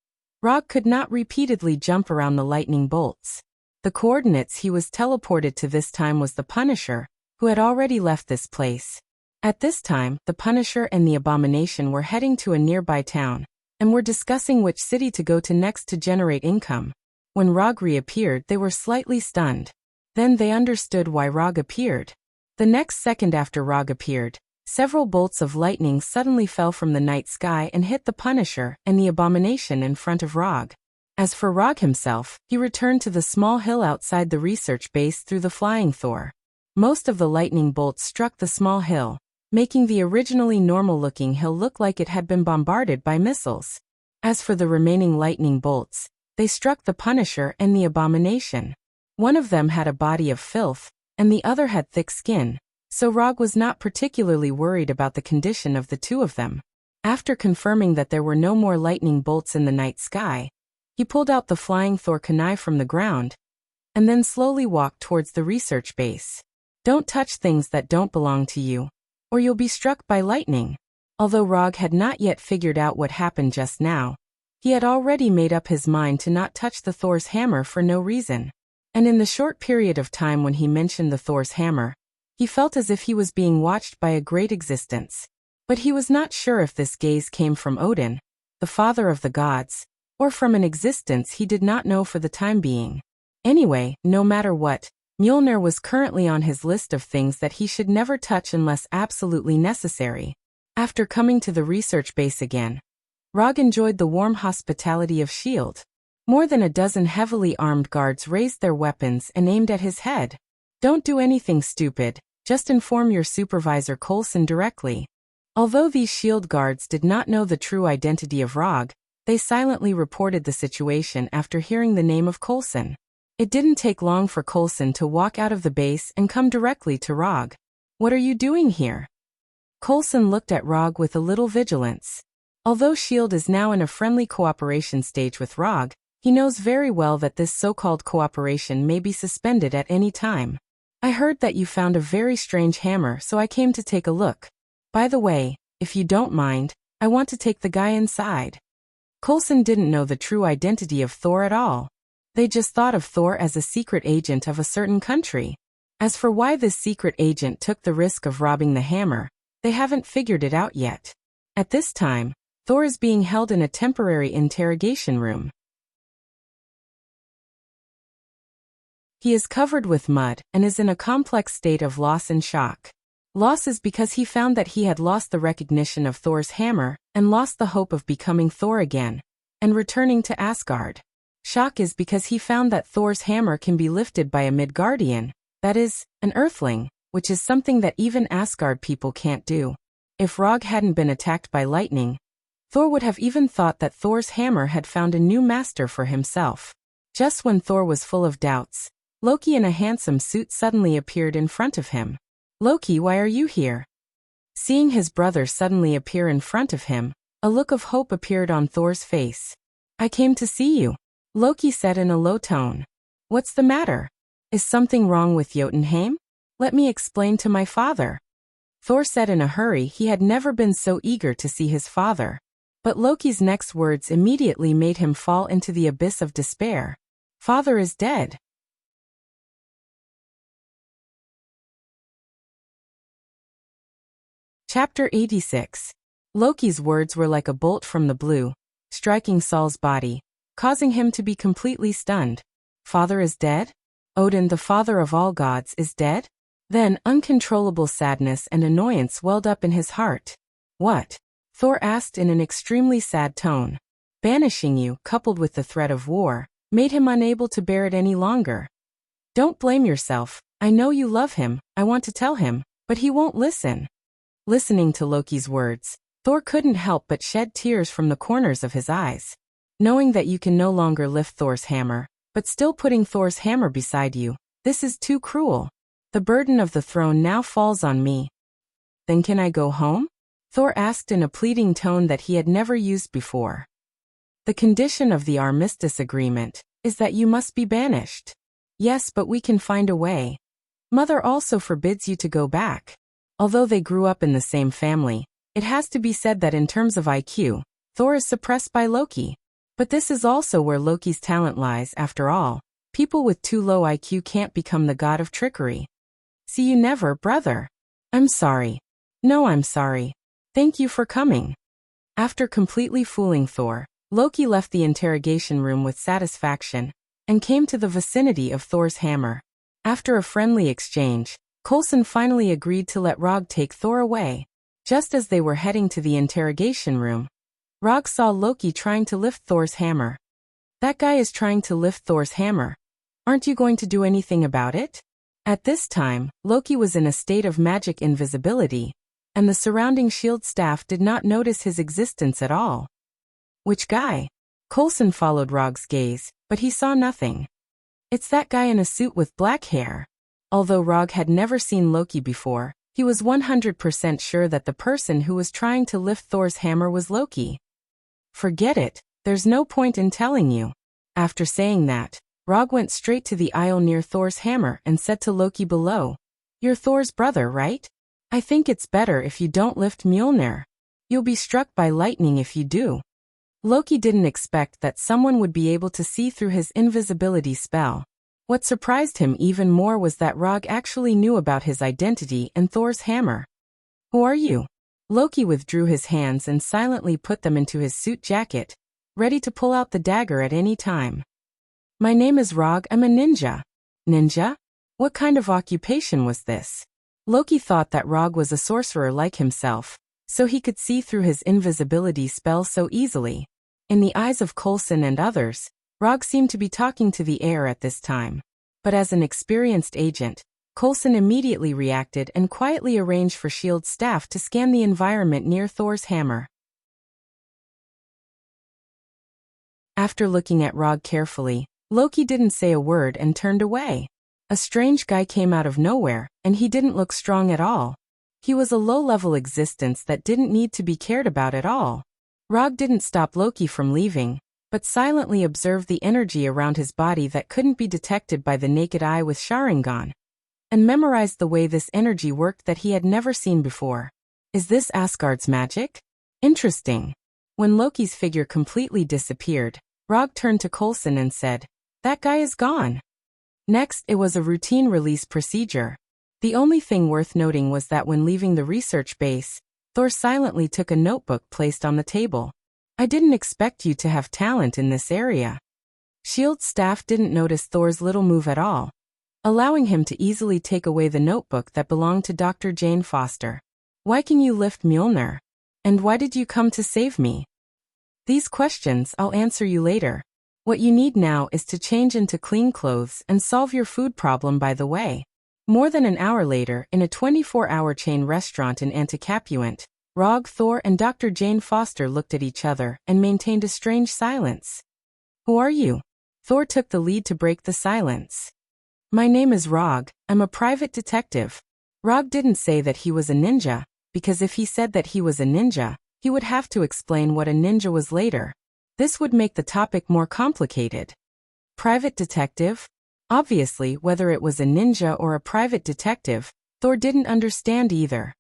Rog could not repeatedly jump around the lightning bolts. The coordinates he was teleported to this time was the Punisher, who had already left this place. At this time, the Punisher and the Abomination were heading to a nearby town, and were discussing which city to go to next to generate income. When Rog reappeared, they were slightly stunned. Then they understood why Rog appeared. The next second after Rog appeared, several bolts of lightning suddenly fell from the night sky and hit the Punisher and the Abomination in front of Rog. As for Rog himself, he returned to the small hill outside the research base through the flying Thor. Most of the lightning bolts struck the small hill, making the originally normal-looking hill look like it had been bombarded by missiles. As for the remaining lightning bolts, they struck the Punisher and the Abomination. One of them had a body of filth, and the other had thick skin, so Rog was not particularly worried about the condition of the two of them. After confirming that there were no more lightning bolts in the night sky, he pulled out the flying Thor kunai from the ground, and then slowly walked towards the research base. Don't touch things that don't belong to you, or you'll be struck by lightning. Although Rog had not yet figured out what happened just now, he had already made up his mind to not touch the Thor's hammer for no reason. And in the short period of time when he mentioned the Thor's hammer, he felt as if he was being watched by a great existence. But he was not sure if this gaze came from Odin, the father of the gods, or from an existence he did not know for the time being. Anyway, no matter what, Mjolnir was currently on his list of things that he should never touch unless absolutely necessary. After coming to the research base again, Rog enjoyed the warm hospitality of S.H.I.E.L.D. More than a dozen heavily armed guards raised their weapons and aimed at his head. Don't do anything stupid, just inform your supervisor Coulson directly. Although these shield guards did not know the true identity of Rog, they silently reported the situation after hearing the name of Coulson. It didn't take long for Coulson to walk out of the base and come directly to Rog. What are you doing here? Coulson looked at Rog with a little vigilance. Although S.H.I.E.L.D. is now in a friendly cooperation stage with Rog, he knows very well that this so-called cooperation may be suspended at any time. I heard that you found a very strange hammer, so I came to take a look. By the way, if you don't mind, I want to take the guy inside. Coulson didn't know the true identity of Thor at all. They just thought of Thor as a secret agent of a certain country. As for why this secret agent took the risk of robbing the hammer, they haven't figured it out yet. At this time, Thor is being held in a temporary interrogation room. He is covered with mud and is in a complex state of loss and shock. Loss is because he found that he had lost the recognition of Thor's hammer and lost the hope of becoming Thor again and returning to Asgard. Shock is because he found that Thor's hammer can be lifted by a Midgardian, that is, an Earthling, which is something that even Asgard people can't do. If Rog hadn't been attacked by lightning, Thor would have even thought that Thor's hammer had found a new master for himself. Just when Thor was full of doubts, Loki in a handsome suit suddenly appeared in front of him. Loki, why are you here? Seeing his brother suddenly appear in front of him, a look of hope appeared on Thor's face. I came to see you, Loki said in a low tone. What's the matter? Is something wrong with Jotunheim? Let me explain to my father. Thor said in a hurry he had never been so eager to see his father. But Loki's next words immediately made him fall into the abyss of despair. Father is dead. Chapter 86. Loki's words were like a bolt from the blue, striking Saul's body, causing him to be completely stunned. Father is dead? Odin, the father of all gods, is dead? Then uncontrollable sadness and annoyance welled up in his heart. What? Thor asked in an extremely sad tone. Banishing you, coupled with the threat of war, made him unable to bear it any longer. Don't blame yourself. I know you love him, I want to tell him, but he won't listen. Listening to Loki's words, Thor couldn't help but shed tears from the corners of his eyes. Knowing that you can no longer lift Thor's hammer, but still putting Thor's hammer beside you, this is too cruel. The burden of the throne now falls on me. Then can I go home? Thor asked in a pleading tone that he had never used before. The condition of the armistice agreement is that you must be banished. Yes, but we can find a way. Mother also forbids you to go back. Although they grew up in the same family, it has to be said that in terms of IQ, Thor is suppressed by Loki. But this is also where Loki's talent lies after all. People with too low IQ can't become the god of trickery. See you never, brother. I'm sorry. No, I'm sorry. Thank you for coming. After completely fooling Thor, Loki left the interrogation room with satisfaction and came to the vicinity of Thor's hammer. After a friendly exchange, Coulson finally agreed to let Rog take Thor away. Just as they were heading to the interrogation room, Rog saw Loki trying to lift Thor's hammer. That guy is trying to lift Thor's hammer. Aren't you going to do anything about it? At this time, Loki was in a state of magic invisibility, and the surrounding S.H.I.E.L.D. staff did not notice his existence at all. Which guy? Coulson followed Rog's gaze, but he saw nothing. It's that guy in a suit with black hair. Although Rog had never seen Loki before, he was 100% sure that the person who was trying to lift Thor's hammer was Loki. Forget it, there's no point in telling you. After saying that, Rog went straight to the aisle near Thor's hammer and said to Loki below, You're Thor's brother, right? I think it's better if you don't lift Mjolnir. You'll be struck by lightning if you do. Loki didn't expect that someone would be able to see through his invisibility spell. What surprised him even more was that Rog actually knew about his identity and Thor's hammer. Who are you? Loki withdrew his hands and silently put them into his suit jacket, ready to pull out the dagger at any time. My name is Rog, I'm a ninja. Ninja? What kind of occupation was this? Loki thought that Rog was a sorcerer like himself, so he could see through his invisibility spell so easily. In the eyes of Coulson and others, Rog seemed to be talking to the air at this time. But as an experienced agent, Coulson immediately reacted and quietly arranged for S.H.I.E.L.D. staff to scan the environment near Thor's hammer. After looking at Rog carefully, Loki didn't say a word and turned away. A strange guy came out of nowhere, and he didn't look strong at all. He was a low-level existence that didn't need to be cared about at all. Rog didn't stop Loki from leaving, but silently observed the energy around his body that couldn't be detected by the naked eye with Sharingan, and memorized the way this energy worked that he had never seen before. Is this Asgard's magic? Interesting. When Loki's figure completely disappeared, Rog turned to Coulson and said, "That guy is gone." Next, it was a routine release procedure. The only thing worth noting was that when leaving the research base, Thor silently took a notebook placed on the table. "I didn't expect you to have talent in this area." S.H.I.E.L.D. staff didn't notice Thor's little move at all, allowing him to easily take away the notebook that belonged to Dr. Jane Foster. "Why can you lift Mjolnir? And why did you come to save me?" "These questions I'll answer you later. What you need now is to change into clean clothes and solve your food problem by the way." More than an hour later, in a 24-hour chain restaurant in Anticapuant, Rog, Thor, and Dr. Jane Foster looked at each other and maintained a strange silence. "Who are you?" Thor took the lead to break the silence. "My name is Rog. I'm a private detective." Rog didn't say that he was a ninja, because if he said that he was a ninja, he would have to explain what a ninja was later. This would make the topic more complicated. Private detective? Obviously, whether it was a ninja or a private detective, Thor didn't understand either.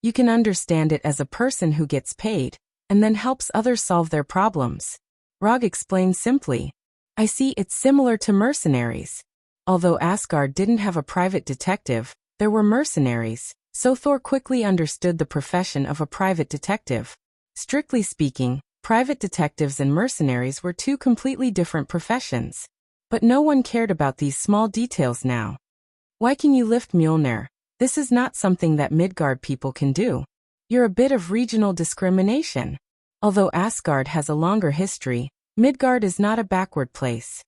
You can understand it as a person who gets paid, and then helps others solve their problems. Rog explained simply. "I see, it's similar to mercenaries." Although Asgard didn't have a private detective, there were mercenaries, so Thor quickly understood the profession of a private detective. Strictly speaking, private detectives and mercenaries were two completely different professions. But no one cared about these small details now. "Why can you lift Mjolnir? This is not something that Midgard people can do. You're a bit of regional discrimination." Although Asgard has a longer history, Midgard is not a backward place.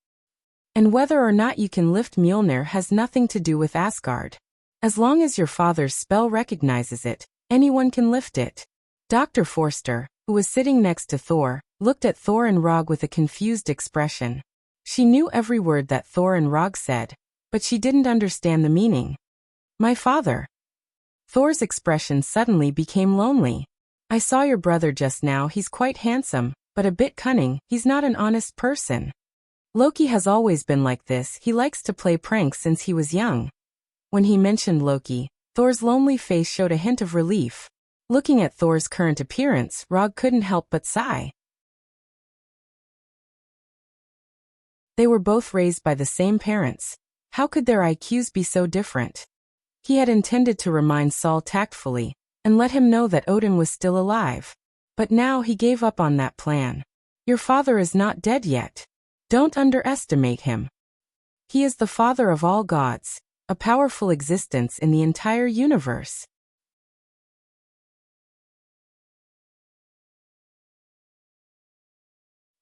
And whether or not you can lift Mjolnir has nothing to do with Asgard. As long as your father's spell recognizes it, anyone can lift it. Dr. Forster, who was sitting next to Thor, looked at Thor and Rog with a confused expression. She knew every word that Thor and Rog said, but she didn't understand the meaning. "My father." Thor's expression suddenly became lonely. "I saw your brother just now. He's quite handsome, but a bit cunning. He's not an honest person. Loki has always been like this. He likes to play pranks since he was young." When he mentioned Loki, Thor's lonely face showed a hint of relief. Looking at Thor's current appearance, Rog couldn't help but sigh. They were both raised by the same parents. How could their IQs be so different? He had intended to remind Saul tactfully, and let him know that Odin was still alive. But now he gave up on that plan. "Your father is not dead yet. Don't underestimate him. He is the father of all gods, a powerful existence in the entire universe."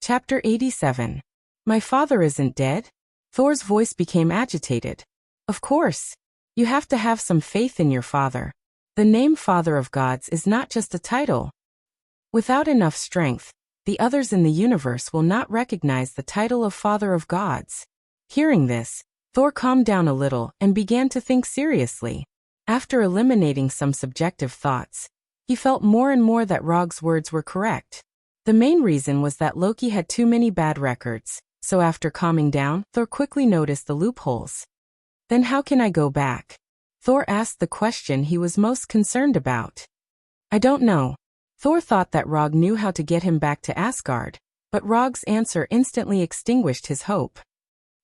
Chapter 87. My father isn't dead? Thor's voice became agitated. Of course. You have to have some faith in your father. The name Father of Gods is not just a title. Without enough strength, the others in the universe will not recognize the title of Father of Gods. Hearing this, Thor calmed down a little and began to think seriously. After eliminating some subjective thoughts, he felt more and more that Rog's words were correct. The main reason was that Loki had too many bad records, so after calming down, Thor quickly noticed the loopholes. "Then how can I go back?" Thor asked the question he was most concerned about. "I don't know." Thor thought that Rog knew how to get him back to Asgard, but Rog's answer instantly extinguished his hope.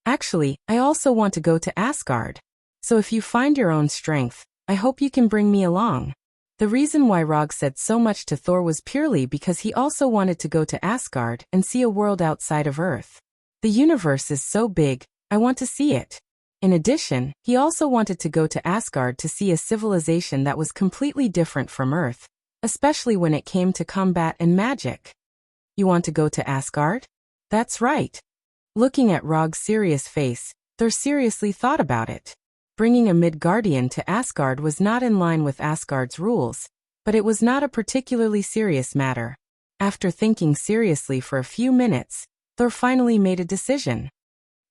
"Actually, I also want to go to Asgard. So if you find your own strength, I hope you can bring me along." The reason why Rog said so much to Thor was purely because he also wanted to go to Asgard and see a world outside of Earth. The universe is so big, I want to see it. In addition, he also wanted to go to Asgard to see a civilization that was completely different from Earth, especially when it came to combat and magic. "You want to go to Asgard?" "That's right. Looking at Rog's serious face, Thor seriously thought about it. Bringing a Midgardian to Asgard was not in line with Asgard's rules, but it was not a particularly serious matter. After thinking seriously for a few minutes, Thor finally made a decision.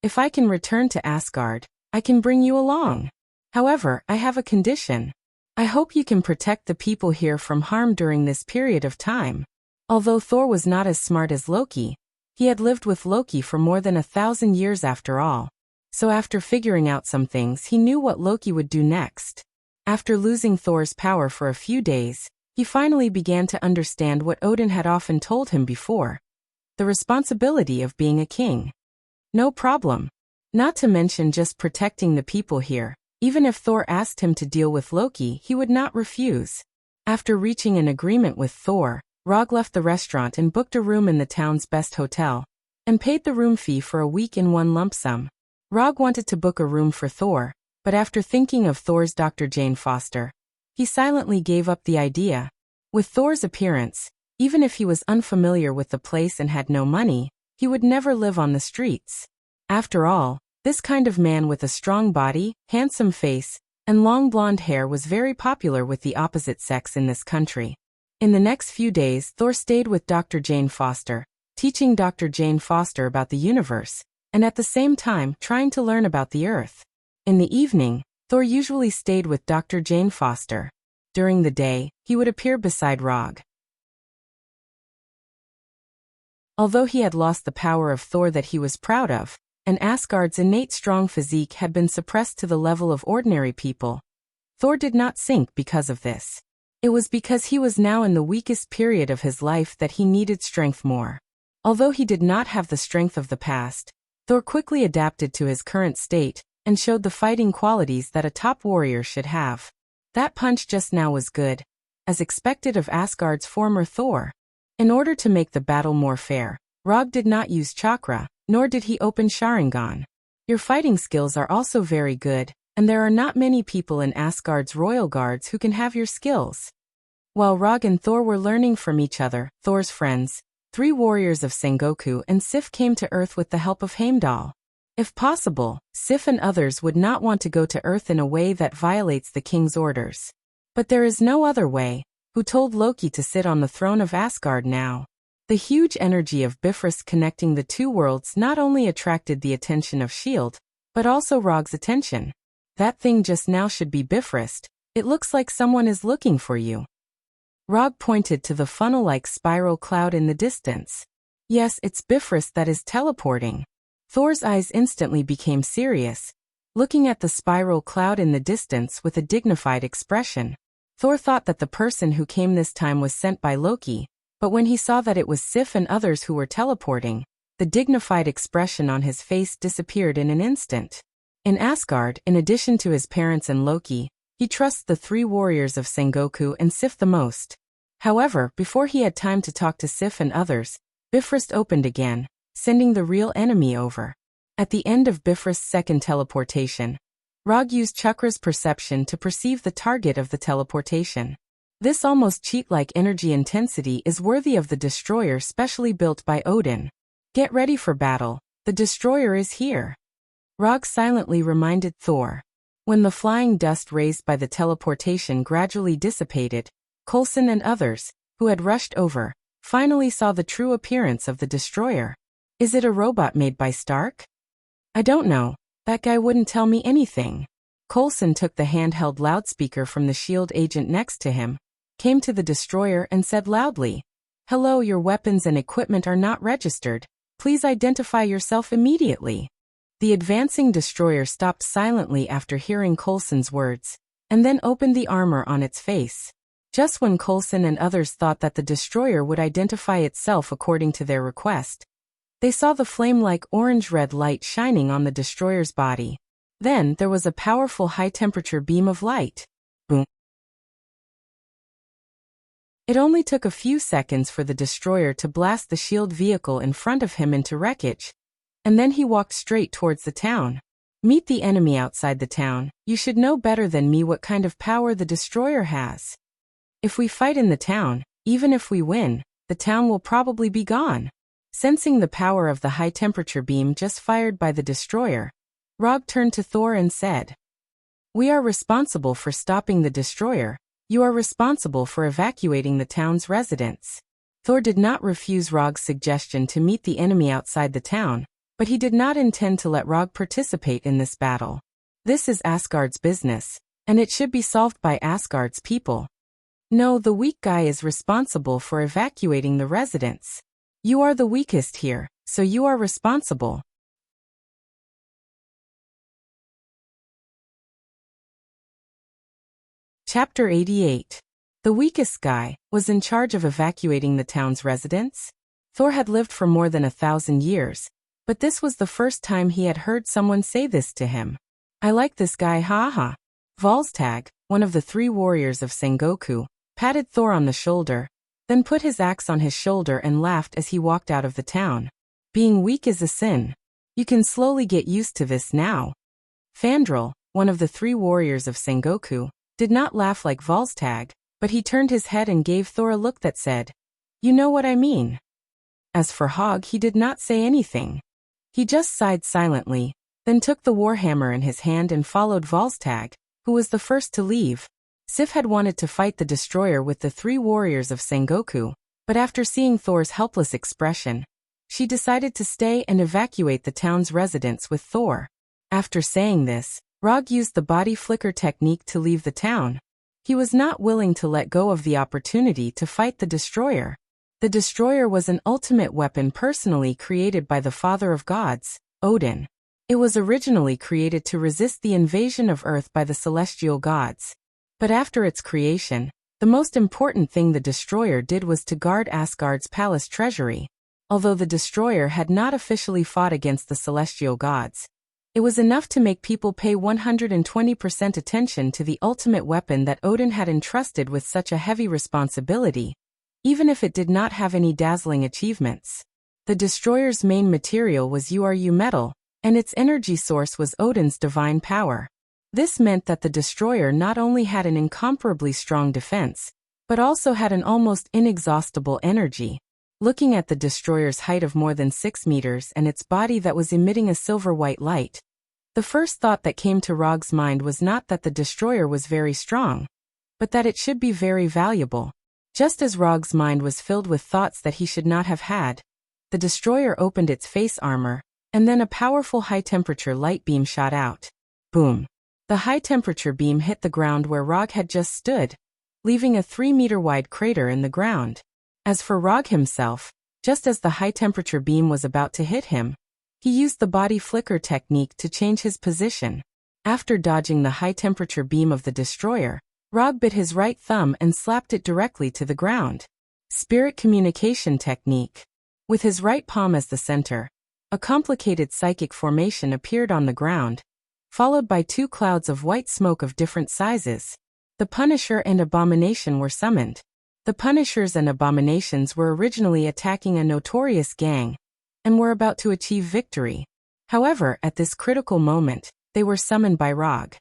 If I can return to Asgard, I can bring you along. However, I have a condition. I hope you can protect the people here from harm during this period of time. Although Thor was not as smart as Loki, he had lived with Loki for more than 1,000 years after all. So after figuring out some things, he knew what Loki would do next. After losing Thor's power for a few days, he finally began to understand what Odin had often told him before: the responsibility of being a king. No problem. Not to mention just protecting the people here. Even if Thor asked him to deal with Loki, he would not refuse. After reaching an agreement with Thor, Rog left the restaurant and booked a room in the town's best hotel, and paid the room fee for a week in one lump sum. Rog wanted to book a room for Thor, but after thinking of Thor's Dr. Jane Foster, he silently gave up the idea. With Thor's appearance, even if he was unfamiliar with the place and had no money, he would never live on the streets. After all, this kind of man with a strong body, handsome face, and long blonde hair was very popular with the opposite sex in this country. In the next few days, Thor stayed with Dr. Jane Foster, teaching Dr. Jane Foster about the universe, and at the same time trying to learn about the Earth. In the evening, Thor usually stayed with Dr. Jane Foster. During the day, he would appear beside Rog. Although he had lost the power of Thor that he was proud of, and Asgard's innate strong physique had been suppressed to the level of ordinary people, Thor did not sink because of this. It was because he was now in the weakest period of his life that he needed strength more. Although he did not have the strength of the past, Thor quickly adapted to his current state and showed the fighting qualities that a top warrior should have. That punch just now was good, as expected of Asgard's former Thor. In order to make the battle more fair, Rog did not use chakra, nor did he open Sharingan. Your fighting skills are also very good, and there are not many people in Asgard's royal guards who can have your skills. While Rog and Thor were learning from each other, Thor's friends, 3 warriors of Sengoku and Sif, came to Earth with the help of Heimdall. If possible, Sif and others would not want to go to Earth in a way that violates the king's orders. But there is no other way. Who told Loki to sit on the throne of Asgard now? The huge energy of Bifrost connecting the two worlds not only attracted the attention of S.H.I.E.L.D., but also Rog's attention. That thing just now should be Bifrost. It looks like someone is looking for you. Rog pointed to the funnel-like spiral cloud in the distance. Yes, it's Bifrost that is teleporting. Thor's eyes instantly became serious, looking at the spiral cloud in the distance with a dignified expression. Thor thought that the person who came this time was sent by Loki, but when he saw that it was Sif and others who were teleporting, the dignified expression on his face disappeared in an instant. In Asgard, in addition to his parents and Loki, he trusts the 3 warriors of Sengoku and Sif the most. However, before he had time to talk to Sif and others, Bifrost opened again, sending the real enemy over. At the end of Bifrost's second teleportation, Rog used Chakra's perception to perceive the target of the teleportation. This almost cheat-like energy intensity is worthy of the destroyer specially built by Odin. Get ready for battle, the destroyer is here. Rog silently reminded Thor. When the flying dust raised by the teleportation gradually dissipated, Coulson and others, who had rushed over, finally saw the true appearance of the destroyer. Is it a robot made by Stark? I don't know. That guy wouldn't tell me anything. Coulson took the handheld loudspeaker from the S.H.I.E.L.D. agent next to him, came to the destroyer and said loudly, "Hello, your weapons and equipment are not registered. Please identify yourself immediately." The advancing destroyer stopped silently after hearing Coulson's words, and then opened the armor on its face. Just when Coulson and others thought that the destroyer would identify itself according to their request, they saw the flame-like orange-red light shining on the destroyer's body. Then there was a powerful high-temperature beam of light. Boom. It only took a few seconds for the destroyer to blast the S.H.I.E.L.D. vehicle in front of him into wreckage, and then he walked straight towards the town. Meet the enemy outside the town. You should know better than me what kind of power the destroyer has. If we fight in the town, even if we win, the town will probably be gone. Sensing the power of the high-temperature beam just fired by the destroyer, Rog turned to Thor and said, "We are responsible for stopping the destroyer. You are responsible for evacuating the town's residents." Thor did not refuse Rog's suggestion to meet the enemy outside the town, but he did not intend to let Rog participate in this battle. This is Asgard's business, and it should be solved by Asgard's people. No, the weak guy is responsible for evacuating the residents. You are the weakest here, so you are responsible. Chapter 88. The weakest guy was in charge of evacuating the town's residents. Thor had lived for more than 1,000 years, but this was the first time he had heard someone say this to him. "I like this guy, ha. Volstagg, one of the 3 warriors of Sengoku, patted Thor on the shoulder, then put his axe on his shoulder and laughed as he walked out of the town. "Being weak is a sin. You can slowly get used to this now." Fandral, one of the 3 warriors of Sengoku, did not laugh like Volstagg, but he turned his head and gave Thor a look that said, "You know what I mean." As for Hogg, he did not say anything. He just sighed silently, then took the warhammer in his hand and followed Volstagg, who was the first to leave. Sif had wanted to fight the destroyer with the 3 warriors of Sengoku, but after seeing Thor's helpless expression, she decided to stay and evacuate the town's residents with Thor. After saying this, Rog used the body flicker technique to leave the town. He was not willing to let go of the opportunity to fight the destroyer. The destroyer was an ultimate weapon personally created by the Father of Gods, Odin. It was originally created to resist the invasion of Earth by the celestial gods. But after its creation, the most important thing the destroyer did was to guard Asgard's palace treasury. Although the destroyer had not officially fought against the celestial gods, it was enough to make people pay 120% attention to the ultimate weapon that Odin had entrusted with such a heavy responsibility, even if it did not have any dazzling achievements. The destroyer's main material was URU metal, and its energy source was Odin's divine power. This meant that the destroyer not only had an incomparably strong defense, but also had an almost inexhaustible energy. Looking at the destroyer's height of more than 6 meters and its body that was emitting a silver-white light, the first thought that came to Rog's mind was not that the destroyer was very strong, but that it should be very valuable. Just as Rog's mind was filled with thoughts that he should not have had, the destroyer opened its face armor, and then a powerful high-temperature light beam shot out. Boom! The high-temperature beam hit the ground where Rog had just stood, leaving a 3-meter-wide crater in the ground. As for Rog himself, just as the high-temperature beam was about to hit him, he used the body flicker technique to change his position. After dodging the high-temperature beam of the destroyer, Rog bit his right thumb and slapped it directly to the ground. Spirit communication technique. With his right palm as the center, a complicated psychic formation appeared on the ground, followed by 2 clouds of white smoke of different sizes. The Punisher and Abomination were summoned. The Punishers and Abominations were originally attacking a notorious gang, and were about to achieve victory. However, at this critical moment, they were summoned by Rog.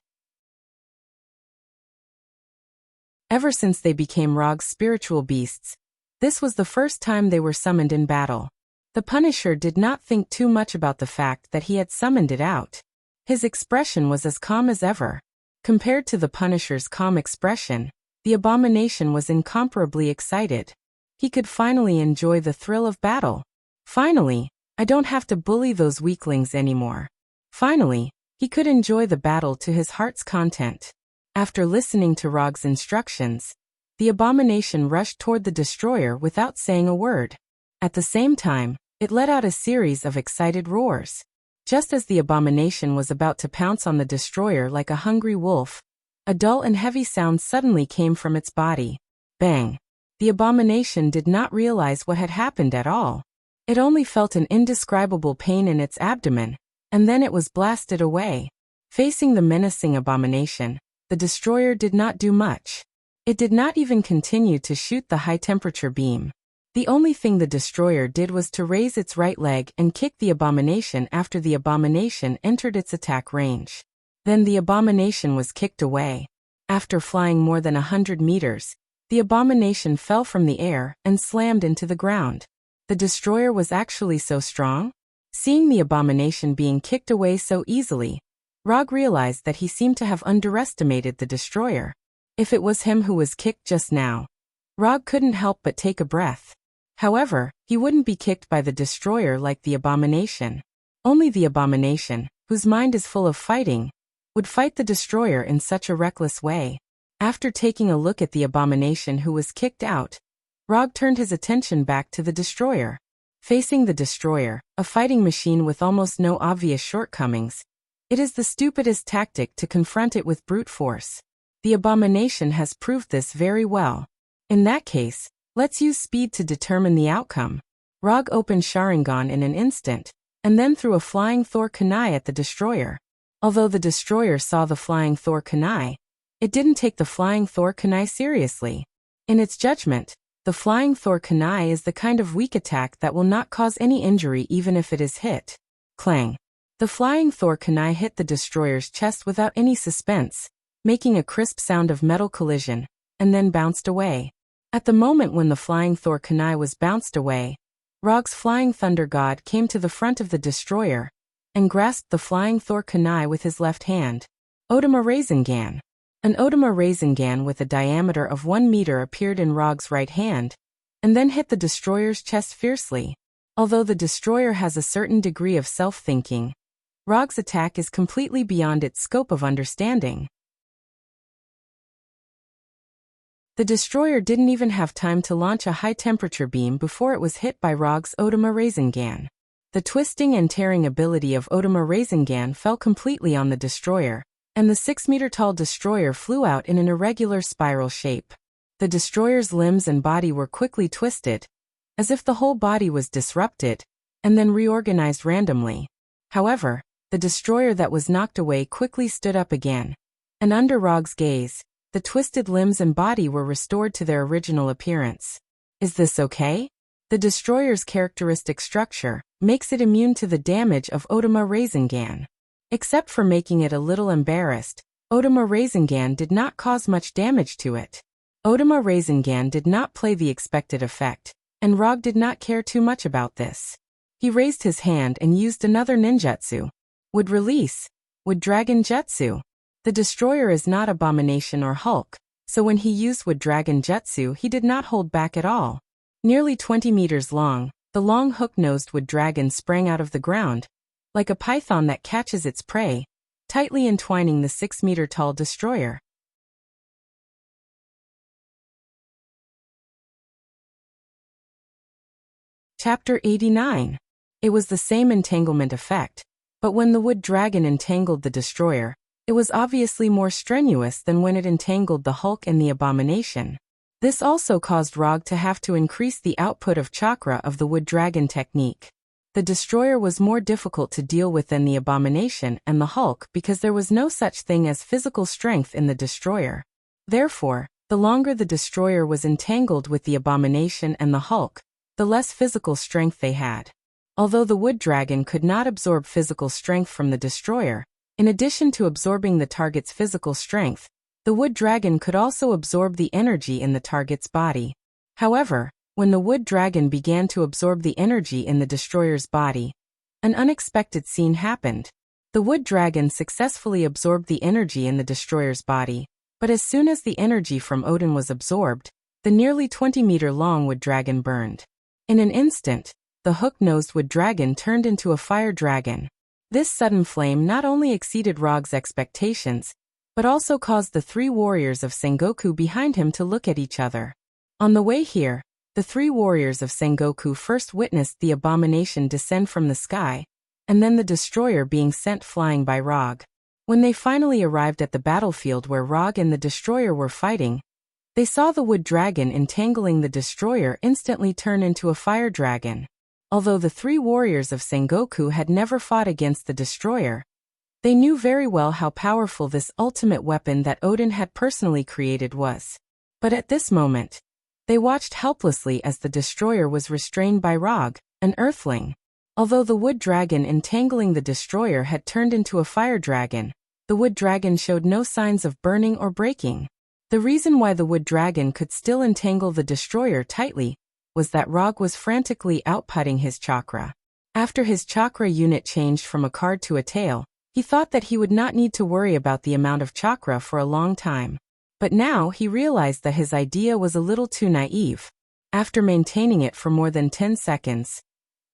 Ever since they became Rog's spiritual beasts, this was the first time they were summoned in battle. The Punisher did not think too much about the fact that he had summoned it out. His expression was as calm as ever. Compared to the Punisher's calm expression, the Abomination was incomparably excited. He could finally enjoy the thrill of battle. Finally, I don't have to bully those weaklings anymore. Finally, he could enjoy the battle to his heart's content. After listening to Rog's instructions, the Abomination rushed toward the destroyer without saying a word. At the same time, it let out a series of excited roars. Just as the Abomination was about to pounce on the destroyer like a hungry wolf, a dull and heavy sound suddenly came from its body. Bang! The Abomination did not realize what had happened at all. It only felt an indescribable pain in its abdomen, and then it was blasted away. Facing the menacing Abomination, the destroyer did not do much. It did not even continue to shoot the high-temperature beam. The only thing the destroyer did was to raise its right leg and kick the Abomination after the Abomination entered its attack range. Then the Abomination was kicked away. After flying more than 100 meters, the Abomination fell from the air and slammed into the ground. The destroyer was actually so strong? Seeing the abomination being kicked away so easily, Rog realized that he seemed to have underestimated the destroyer. If it was him who was kicked just now, Rog couldn't help but take a breath. However, he wouldn't be kicked by the destroyer like the abomination. Only the abomination, whose mind is full of fighting, would fight the destroyer in such a reckless way. After taking a look at the abomination who was kicked out, Rog turned his attention back to the destroyer. Facing the destroyer, a fighting machine with almost no obvious shortcomings, it is the stupidest tactic to confront it with brute force. The abomination has proved this very well. In that case, let's use speed to determine the outcome. Rog opened Sharingan in an instant, and then threw a flying Thor kunai at the destroyer. Although the destroyer saw the flying Thor kunai, it didn't take the flying Thor kunai seriously. In its judgment, the flying Thor kunai is the kind of weak attack that will not cause any injury even if it is hit. Clang. The flying Thor kunai hit the destroyer's chest without any suspense, making a crisp sound of metal collision, and then bounced away. At the moment when the flying Thor kunai was bounced away, Rog's flying thunder god came to the front of the destroyer and grasped the flying Thor kunai with his left hand. Odama Rasengan. An Odama Rasengan with a diameter of 1 meter appeared in Rog's right hand, and then hit the destroyer's chest fiercely. Although the destroyer has a certain degree of self-thinking, Rog's attack is completely beyond its scope of understanding. The destroyer didn't even have time to launch a high-temperature beam before it was hit by Rog's Odama Rasengan. The twisting and tearing ability of Odama Rasengan fell completely on the destroyer, and the 6-meter-tall destroyer flew out in an irregular spiral shape. The destroyer's limbs and body were quickly twisted, as if the whole body was disrupted, and then reorganized randomly. However, the destroyer that was knocked away quickly stood up again, and under Rog's gaze, the twisted limbs and body were restored to their original appearance. Is this okay? The destroyer's characteristic structure makes it immune to the damage of Odama Rasengan. Except for making it a little embarrassed, Odama Rasengan did not cause much damage to it. Odama Rasengan did not play the expected effect, and Rog did not care too much about this. He raised his hand and used another ninjutsu. Would release. Would Dragon Jutsu. The destroyer is not Abomination or Hulk, so when he used Wood Dragon Jutsu he did not hold back at all. Nearly 20 meters long, the long hook-nosed Wood Dragon sprang out of the ground, like a python that catches its prey, tightly entwining the 6-meter-tall destroyer. Chapter 89. It was the same entanglement effect, but when the Wood Dragon entangled the destroyer, it was obviously more strenuous than when it entangled the Hulk and the Abomination. This also caused Rog to have to increase the output of chakra of the Wood Dragon technique. The destroyer was more difficult to deal with than the Abomination and the Hulk because there was no such thing as physical strength in the destroyer. Therefore, the longer the destroyer was entangled with the Abomination and the Hulk, the less physical strength they had. Although the Wood Dragon could not absorb physical strength from the destroyer, in addition to absorbing the target's physical strength, the Wood Dragon could also absorb the energy in the target's body. However, when the Wood Dragon began to absorb the energy in the destroyer's body, an unexpected scene happened. The Wood Dragon successfully absorbed the energy in the destroyer's body, but as soon as the energy from Odin was absorbed, the nearly 20-meter-long Wood Dragon burned. In an instant, the hook-nosed Wood Dragon turned into a fire dragon. This sudden flame not only exceeded Rog's expectations, but also caused the 3 warriors of Sengoku behind him to look at each other. On the way here, the 3 warriors of Sengoku first witnessed the Abomination descend from the sky, and then the destroyer being sent flying by Rog. When they finally arrived at the battlefield where Rog and the destroyer were fighting, they saw the Wood Dragon entangling the destroyer instantly turn into a fire dragon. Although the 3 warriors of Sengoku had never fought against the destroyer, they knew very well how powerful this ultimate weapon that Odin had personally created was. But at this moment, they watched helplessly as the destroyer was restrained by Rog, an earthling. Although the Wood Dragon entangling the destroyer had turned into a fire dragon, the Wood Dragon showed no signs of burning or breaking. The reason why the Wood Dragon could still entangle the destroyer tightly was that Rog was frantically outputting his chakra. After his chakra unit changed from a card to a tail, he thought that he would not need to worry about the amount of chakra for a long time. But now he realized that his idea was a little too naive. After maintaining it for more than 10 seconds,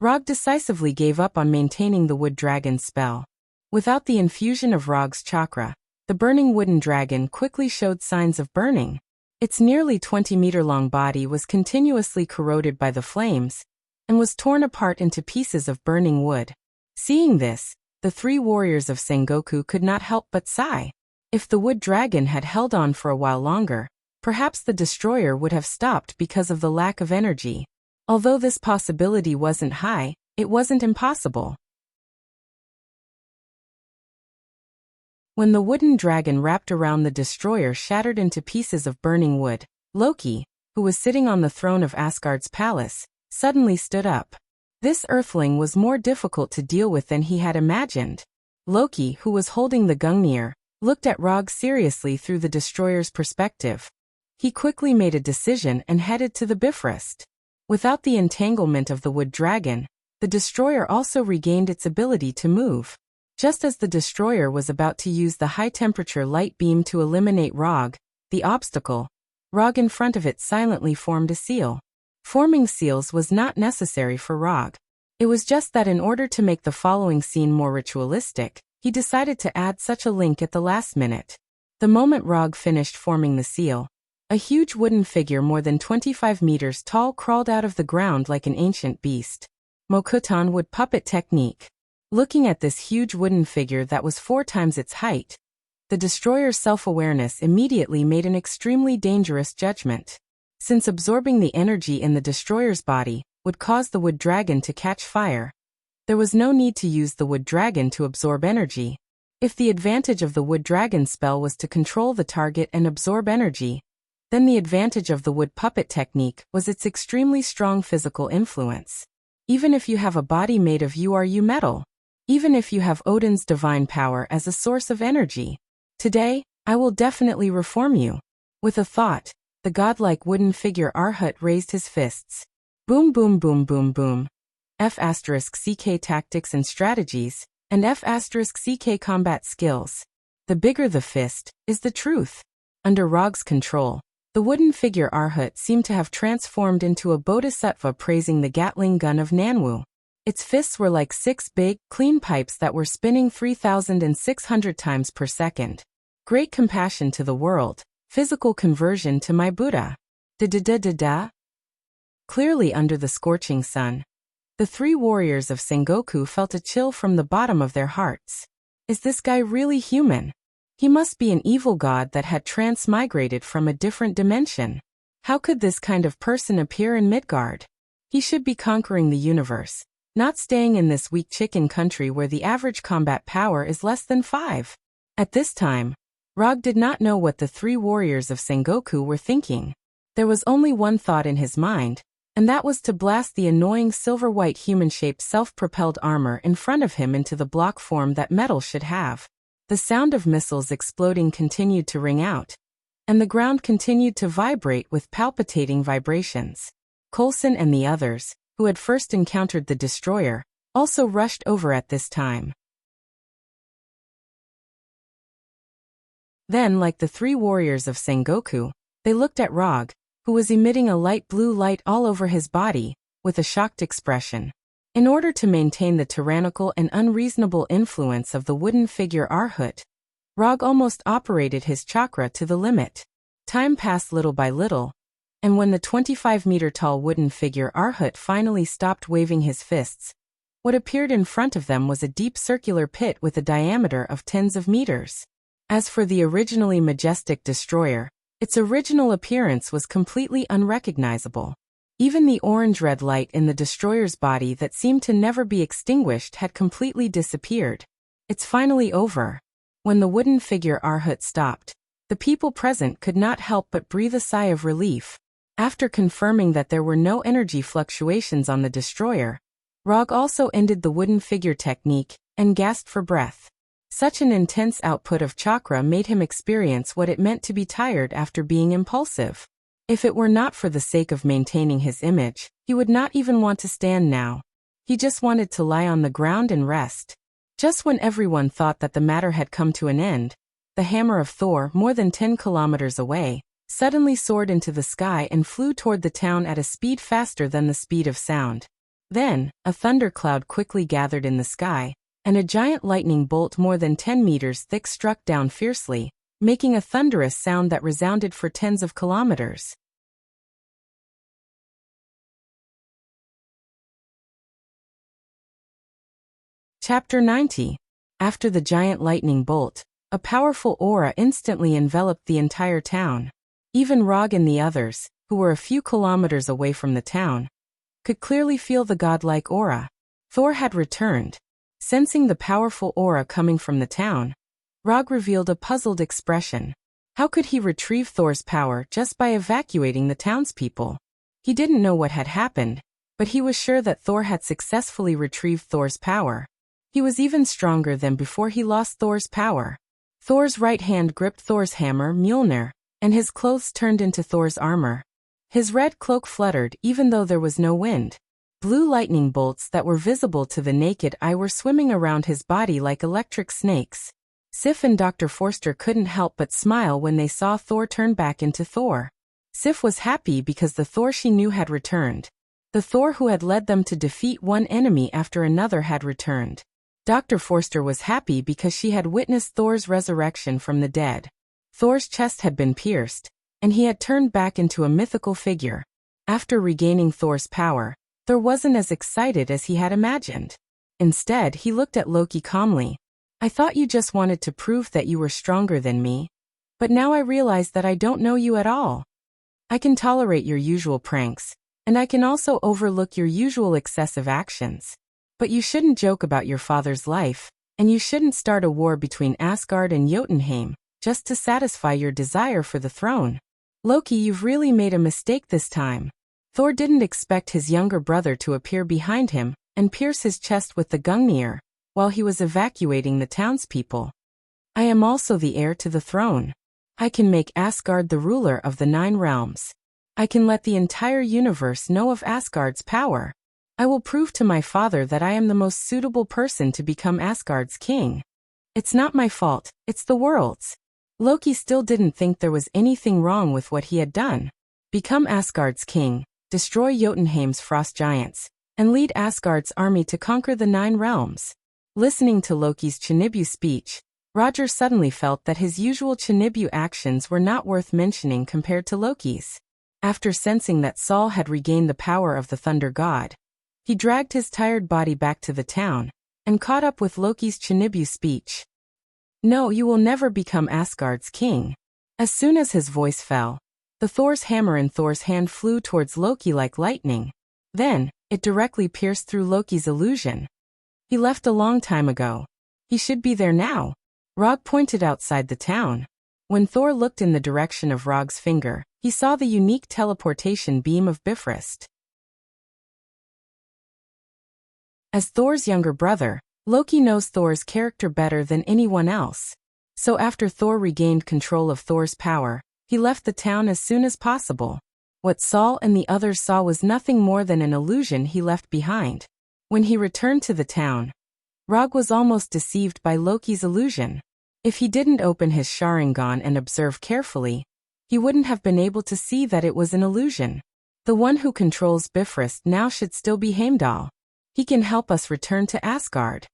Rog decisively gave up on maintaining the wood dragon's spell. Without the infusion of Rog's chakra, the burning wooden dragon quickly showed signs of burning. Its nearly 20-meter-long body was continuously corroded by the flames and was torn apart into pieces of burning wood. Seeing this, the three warriors of Sengoku could not help but sigh. If the wood dragon had held on for a while longer, perhaps the destroyer would have stopped because of the lack of energy. Although this possibility wasn't high, it wasn't impossible. When the wooden dragon wrapped around the destroyer shattered into pieces of burning wood, Loki, who was sitting on the throne of Asgard's palace, suddenly stood up. This earthling was more difficult to deal with than he had imagined. Loki, who was holding the Gungnir, looked at Rog seriously through the destroyer's perspective. He quickly made a decision and headed to the Bifrost. Without the entanglement of the wood dragon, the destroyer also regained its ability to move. Just as the destroyer was about to use the high-temperature light beam to eliminate Rog, the obstacle, Rog in front of it silently formed a seal. Forming seals was not necessary for Rog. It was just that in order to make the following scene more ritualistic, he decided to add such a link at the last minute. The moment Rog finished forming the seal, a huge wooden figure more than 25 meters tall crawled out of the ground like an ancient beast. Mokutan wood puppet technique. Looking at this huge wooden figure that was 4 times its height, the destroyer's self-awareness immediately made an extremely dangerous judgment. Since absorbing the energy in the destroyer's body would cause the wood dragon to catch fire, there was no need to use the wood dragon to absorb energy. If the advantage of the wood dragon spell was to control the target and absorb energy, then the advantage of the wood puppet technique was its extremely strong physical influence. Even if you have a body made of URU metal, even if you have Odin's divine power as a source of energy, today, I will definitely reform you. With a thought, the godlike wooden figure Arhut raised his fists. Boom boom boom boom boom. F***CK tactics and strategies, and F***CK combat skills. The bigger the fist, is the truth. Under Rog's control, the wooden figure Arhut seemed to have transformed into a bodhisattva praising the Gatling gun of Nanwu. Its fists were like 6 big, clean pipes that were spinning 3,600 times per second. Great compassion to the world. Physical conversion to my Buddha. Da-da-da-da-da. Clearly under the scorching sun, the three warriors of Sengoku felt a chill from the bottom of their hearts. Is this guy really human? He must be an evil god that had transmigrated from a different dimension. How could this kind of person appear in Midgard? He should be conquering the universe, not staying in this weak chicken country where the average combat power is less than 5. At this time, Rog did not know what the three warriors of Sengoku were thinking. There was only one thought in his mind, and that was to blast the annoying silver-white human-shaped self-propelled armor in front of him into the block form that metal should have. The sound of missiles exploding continued to ring out, and the ground continued to vibrate with palpitating vibrations. Coulson and the others, who had first encountered the destroyer, also rushed over at this time. Then, like the three warriors of Sengoku, they looked at Rog, who was emitting a light blue light all over his body, with a shocked expression. In order to maintain the tyrannical and unreasonable influence of the wooden figure Arhut, Rog almost operated his chakra to the limit. Time passed little by little, and when the 25-meter-tall wooden figure Arhut finally stopped waving his fists, what appeared in front of them was a deep circular pit with a diameter of tens of meters. As for the originally majestic destroyer, its original appearance was completely unrecognizable. Even the orange-red light in the destroyer's body that seemed to never be extinguished had completely disappeared. It's finally over. When the wooden figure Arhut stopped, the people present could not help but breathe a sigh of relief. After confirming that there were no energy fluctuations on the destroyer, Rog also ended the wooden figure technique and gasped for breath. Such an intense output of chakra made him experience what it meant to be tired after being impulsive. If it were not for the sake of maintaining his image, he would not even want to stand now. He just wanted to lie on the ground and rest. Just when everyone thought that the matter had come to an end, the hammer of Thor, more than 10 kilometers away, suddenly soared into the sky and flew toward the town at a speed faster than the speed of sound. Then, a thundercloud quickly gathered in the sky, and a giant lightning bolt more than 10 meters thick struck down fiercely, making a thunderous sound that resounded for tens of kilometers. Chapter 90. After the giant lightning bolt, a powerful aura instantly enveloped the entire town. Even Rog and the others, who were a few kilometers away from the town, could clearly feel the godlike aura. Thor had returned. Sensing the powerful aura coming from the town, Rog revealed a puzzled expression. How could he retrieve Thor's power just by evacuating the townspeople? He didn't know what had happened, but he was sure that Thor had successfully retrieved Thor's power. He was even stronger than before he lost Thor's power. Thor's right hand gripped Thor's hammer, Mjolnir, and his clothes turned into Thor's armor. His red cloak fluttered even though there was no wind. Blue lightning bolts that were visible to the naked eye were swimming around his body like electric snakes. Sif and Dr. Forster couldn't help but smile when they saw Thor turn back into Thor. Sif was happy because the Thor she knew had returned. The Thor who had led them to defeat one enemy after another had returned. Dr. Forster was happy because she had witnessed Thor's resurrection from the dead. Thor's chest had been pierced, and he had turned back into a mythical figure. After regaining Thor's power, Thor wasn't as excited as he had imagined. Instead, he looked at Loki calmly. I thought you just wanted to prove that you were stronger than me, but now I realize that I don't know you at all. I can tolerate your usual pranks, and I can also overlook your usual excessive actions. But you shouldn't joke about your father's life, and you shouldn't start a war between Asgard and Jotunheim, just to satisfy your desire for the throne. Loki, you've really made a mistake this time. Thor didn't expect his younger brother to appear behind him and pierce his chest with the Gungnir while he was evacuating the townspeople. I am also the heir to the throne. I can make Asgard the ruler of the 9 realms. I can let the entire universe know of Asgard's power. I will prove to my father that I am the most suitable person to become Asgard's king. It's not my fault, it's the world's. Loki still didn't think there was anything wrong with what he had done. Become Asgard's king, destroy Jotunheim's frost giants, and lead Asgard's army to conquer the 9 realms. Listening to Loki's Chinibu speech, Roger suddenly felt that his usual Chinibu actions were not worth mentioning compared to Loki's. After sensing that Saul had regained the power of the thunder god, he dragged his tired body back to the town, and caught up with Loki's Chinibu speech. No, you will never become Asgard's king. As soon as his voice fell, the Thor's hammer in Thor's hand flew towards Loki like lightning. Then, it directly pierced through Loki's illusion. He left a long time ago. He should be there now. Rog pointed outside the town. When Thor looked in the direction of Rog's finger, he saw the unique teleportation beam of Bifrost. As Thor's younger brother, Loki knows Thor's character better than anyone else. So after Thor regained control of Thor's power, he left the town as soon as possible. What Saul and the others saw was nothing more than an illusion he left behind. When he returned to the town, Rog was almost deceived by Loki's illusion. If he didn't open his Sharingan and observe carefully, he wouldn't have been able to see that it was an illusion. The one who controls Bifrost now should still be Heimdall. He can help us return to Asgard.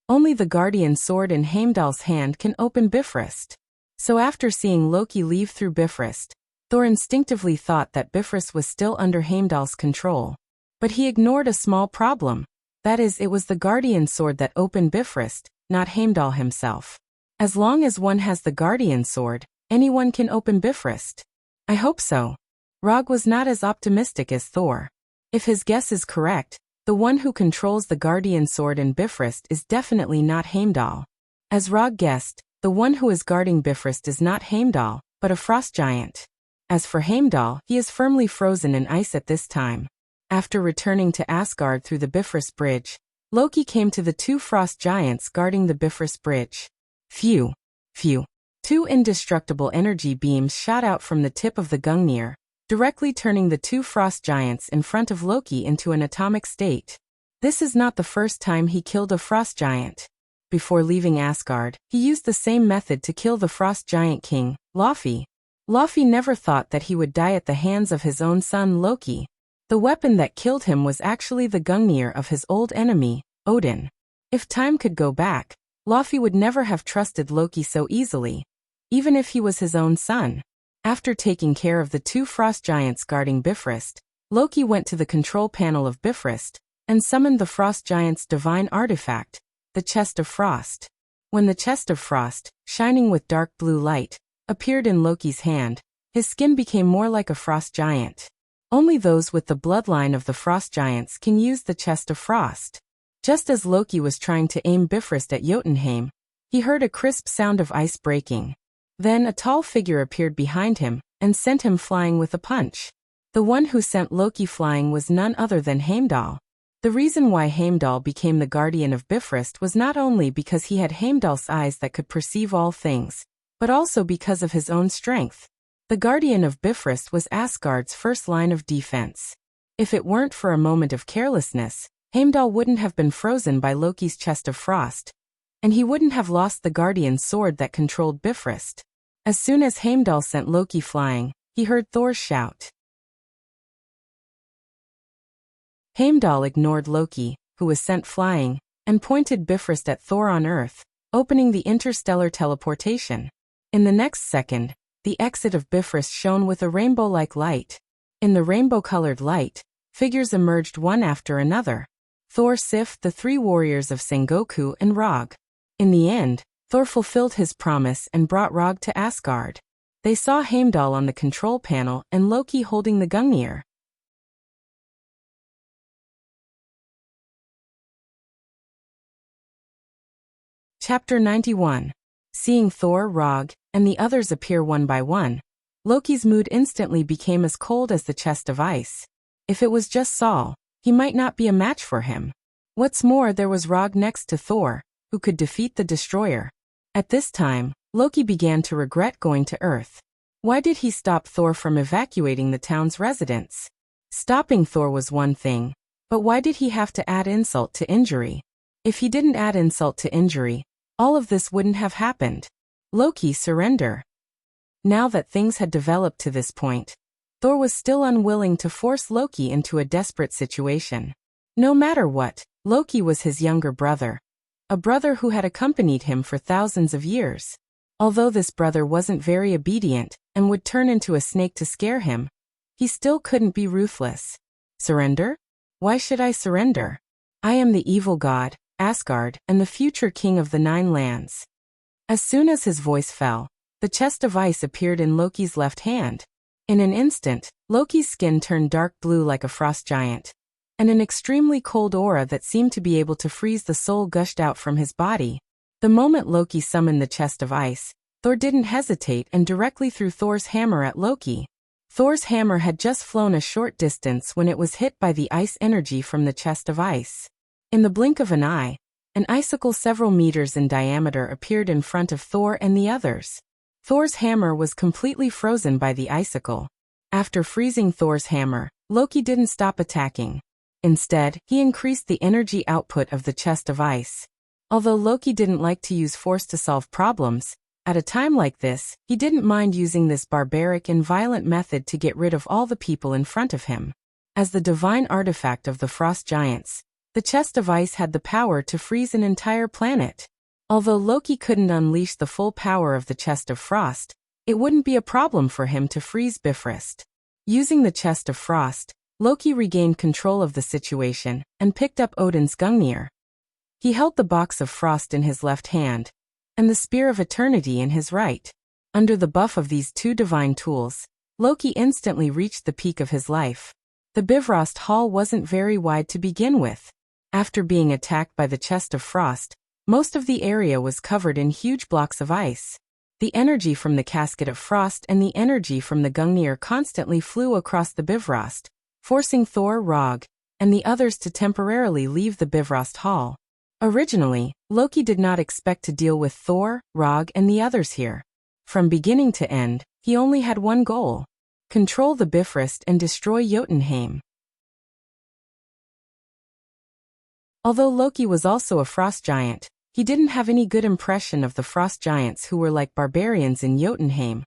Only the Guardian Sword in Heimdall's hand can open Bifrost. So after seeing Loki leave through Bifrost, Thor instinctively thought that Bifrost was still under Heimdall's control. But he ignored a small problem. That is, it was the Guardian Sword that opened Bifrost, not Heimdall himself. As long as one has the Guardian Sword, anyone can open Bifrost. I hope so. Rog was not as optimistic as Thor. If his guess is correct, the one who controls the Guardian Sword in Bifrost is definitely not Heimdall. As Rog guessed, the one who is guarding Bifrost is not Heimdall, but a frost giant. As for Heimdall, he is firmly frozen in ice at this time. After returning to Asgard through the Bifrost Bridge, Loki came to the 2 frost giants guarding the Bifrost Bridge. Phew. Phew. 2 indestructible energy beams shot out from the tip of the Gungnir, directly turning the two frost giants in front of Loki into an atomic state. This is not the first time he killed a frost giant. Before leaving Asgard, he used the same method to kill the frost giant king, Laufey. Laufey never thought that he would die at the hands of his own son Loki. The weapon that killed him was actually the Gungnir of his old enemy, Odin. If time could go back, Laufey would never have trusted Loki so easily, even if he was his own son. After taking care of the two frost giants guarding Bifrost, Loki went to the control panel of Bifrost and summoned the frost giant's divine artifact, the Chest of Frost. When the Chest of Frost, shining with dark blue light, appeared in Loki's hand, his skin became more like a frost giant. Only those with the bloodline of the frost giants can use the Chest of Frost. Just as Loki was trying to aim Bifrost at Jotunheim, he heard a crisp sound of ice breaking. Then a tall figure appeared behind him and sent him flying with a punch. The one who sent Loki flying was none other than Heimdall. The reason why Heimdall became the guardian of Bifrost was not only because he had Heimdall's eyes that could perceive all things, but also because of his own strength. The guardian of Bifrost was Asgard's first line of defense. If it weren't for a moment of carelessness, Heimdall wouldn't have been frozen by Loki's Chest of Frost, and he wouldn't have lost the guardian's sword that controlled Bifrost. As soon as Heimdall sent Loki flying, he heard Thor shout. Heimdall ignored Loki, who was sent flying, and pointed Bifrost at Thor on Earth, opening the interstellar teleportation. In the next second, the exit of Bifrost shone with a rainbow-like light. In the rainbow-colored light, figures emerged one after another. Thor, Sif, the three warriors of Sengoku, and Rog. In the end, Thor fulfilled his promise and brought Rog to Asgard. They saw Heimdall on the control panel and Loki holding the Gungnir. Chapter 91. Seeing Thor, Rog, and the others appear one by one, Loki's mood instantly became as cold as the chest of ice. If it was just Saul, he might not be a match for him. What's more, there was Rog next to Thor, who could defeat the destroyer. At this time, Loki began to regret going to Earth. Why did he stop Thor from evacuating the town's residents? Stopping Thor was one thing, but why did he have to add insult to injury? If he didn't add insult to injury, all of this wouldn't have happened. Loki, surrender. Now that things had developed to this point, Thor was still unwilling to force Loki into a desperate situation. No matter what, Loki was his younger brother, a brother who had accompanied him for thousands of years. Although this brother wasn't very obedient and would turn into a snake to scare him, he still couldn't be ruthless. Surrender? Why should I surrender? I am the evil god, Asgard, and the future king of the Nine Lands. As soon as his voice fell, the chest of ice appeared in Loki's left hand. In an instant, Loki's skin turned dark blue like a frost giant, and an extremely cold aura that seemed to be able to freeze the soul gushed out from his body. The moment Loki summoned the chest of ice, Thor didn't hesitate and directly threw Thor's hammer at Loki. Thor's hammer had just flown a short distance when it was hit by the ice energy from the chest of ice. In the blink of an eye, an icicle several meters in diameter appeared in front of Thor and the others. Thor's hammer was completely frozen by the icicle. After freezing Thor's hammer, Loki didn't stop attacking. Instead, he increased the energy output of the chest of ice. Although Loki didn't like to use force to solve problems, at a time like this, he didn't mind using this barbaric and violent method to get rid of all the people in front of him. As the divine artifact of the frost giants, the chest of ice had the power to freeze an entire planet. Although Loki couldn't unleash the full power of the chest of frost, it wouldn't be a problem for him to freeze Bifrost. Using the chest of frost, Loki regained control of the situation and picked up Odin's Gungnir. He held the box of frost in his left hand, and the spear of eternity in his right. Under the buff of these two divine tools, Loki instantly reached the peak of his life. The Bifrost Hall wasn't very wide to begin with. After being attacked by the chest of frost, most of the area was covered in huge blocks of ice. The energy from the casket of frost and the energy from the Gungnir constantly flew across the Bifrost, forcing Thor, Rog, and the others to temporarily leave the Bifrost Hall. Originally, Loki did not expect to deal with Thor, Rog, and the others here. From beginning to end, he only had one goal: Control the Bifrost and destroy Jotunheim. Although Loki was also a frost giant, he didn't have any good impression of the frost giants who were like barbarians in Jotunheim,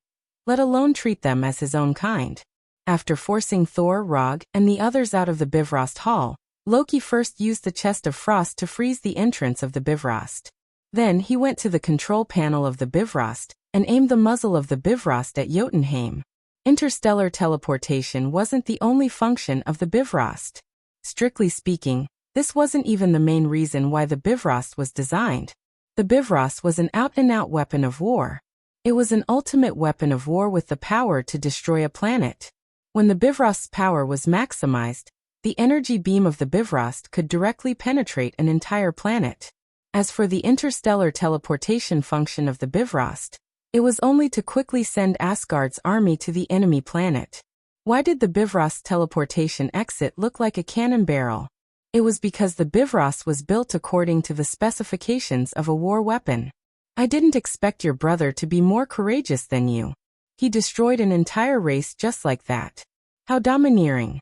let alone treat them as his own kind. After forcing Thor, Rog, and the others out of the Bifrost Hall, Loki first used the chest of frost to freeze the entrance of the Bifrost. Then he went to the control panel of the Bifrost and aimed the muzzle of the Bifrost at Jotunheim. Interstellar teleportation wasn't the only function of the Bifrost. Strictly speaking, this wasn't even the main reason why the Bifrost was designed. The Bifrost was an out-and-out weapon of war. It was an ultimate weapon of war with the power to destroy a planet. When the Bifrost's power was maximized, the energy beam of the Bifrost could directly penetrate an entire planet. As for the interstellar teleportation function of the Bifrost, it was only to quickly send Asgard's army to the enemy planet. Why did the Bifrost's teleportation exit look like a cannon barrel? It was because the Bifrost was built according to the specifications of a war weapon. I didn't expect your brother to be more courageous than you. He destroyed an entire race just like that. How domineering.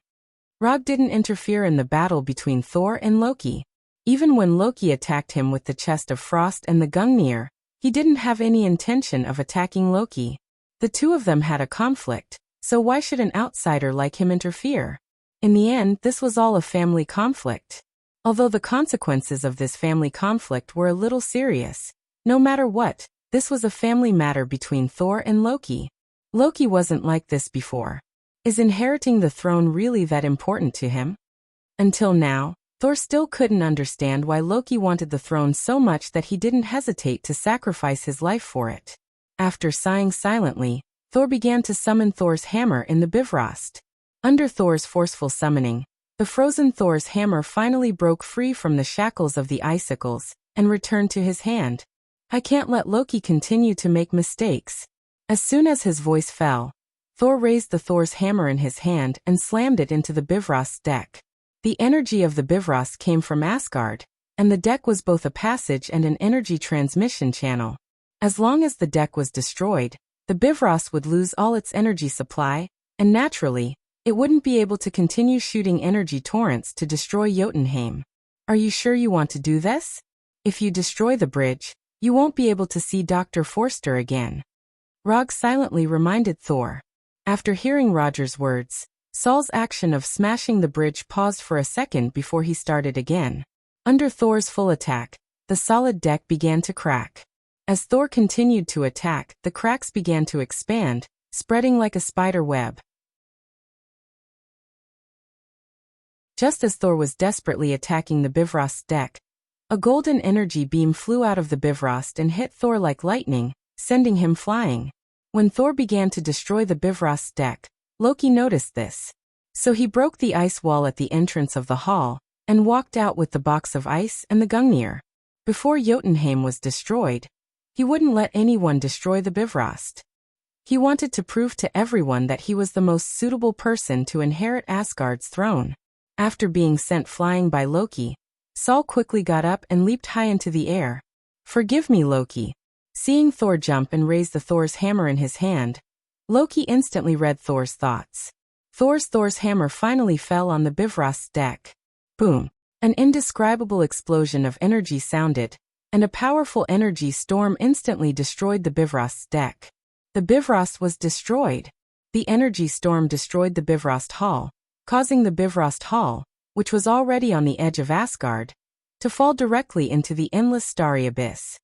Rog didn't interfere in the battle between Thor and Loki. Even when Loki attacked him with the chest of frost and the Gungnir, he didn't have any intention of attacking Loki. The two of them had a conflict, so why should an outsider like him interfere? In the end, this was all a family conflict. Although the consequences of this family conflict were a little serious, no matter what, this was a family matter between Thor and Loki. Loki wasn't like this before. Is inheriting the throne really that important to him? Until now, Thor still couldn't understand why Loki wanted the throne so much that he didn't hesitate to sacrifice his life for it. After sighing silently, Thor began to summon Thor's hammer in the Bifrost. Under Thor's forceful summoning, the frozen Thor's hammer finally broke free from the shackles of the icicles and returned to his hand. I can't let Loki continue to make mistakes. As soon as his voice fell, Thor raised the Thor's hammer in his hand and slammed it into the Bifrost's deck. The energy of the Bifrost came from Asgard, and the deck was both a passage and an energy transmission channel. As long as the deck was destroyed, the Bifrost would lose all its energy supply, and naturally, it wouldn't be able to continue shooting energy torrents to destroy Jotunheim. Are you sure you want to do this? If you destroy the bridge, you won't be able to see Dr. Forster again. Rog silently reminded Thor. After hearing Roger's words, Saul's action of smashing the bridge paused for a second before he started again. Under Thor's full attack, the solid deck began to crack. As Thor continued to attack, the cracks began to expand, spreading like a spider web. Just as Thor was desperately attacking the Bifrost's deck, a golden energy beam flew out of the Bifrost and hit Thor like lightning, sending him flying. When Thor began to destroy the Bifrost's deck, Loki noticed this. So he broke the ice wall at the entrance of the hall and walked out with the box of ice and the Gungnir. Before Jotunheim was destroyed, he wouldn't let anyone destroy the Bifrost. He wanted to prove to everyone that he was the most suitable person to inherit Asgard's throne. After being sent flying by Loki, Saul quickly got up and leaped high into the air. Forgive me, Loki. Seeing Thor jump and raise the Thor's hammer in his hand, Loki instantly read Thor's thoughts. Thor's hammer finally fell on the Bifrost's deck. Boom! An indescribable explosion of energy sounded, and a powerful energy storm instantly destroyed the Bifrost's deck. The Bifrost was destroyed. The energy storm destroyed the Bifrost Hall, causing the Bifrost Hall, which was already on the edge of Asgard, to fall directly into the endless starry abyss.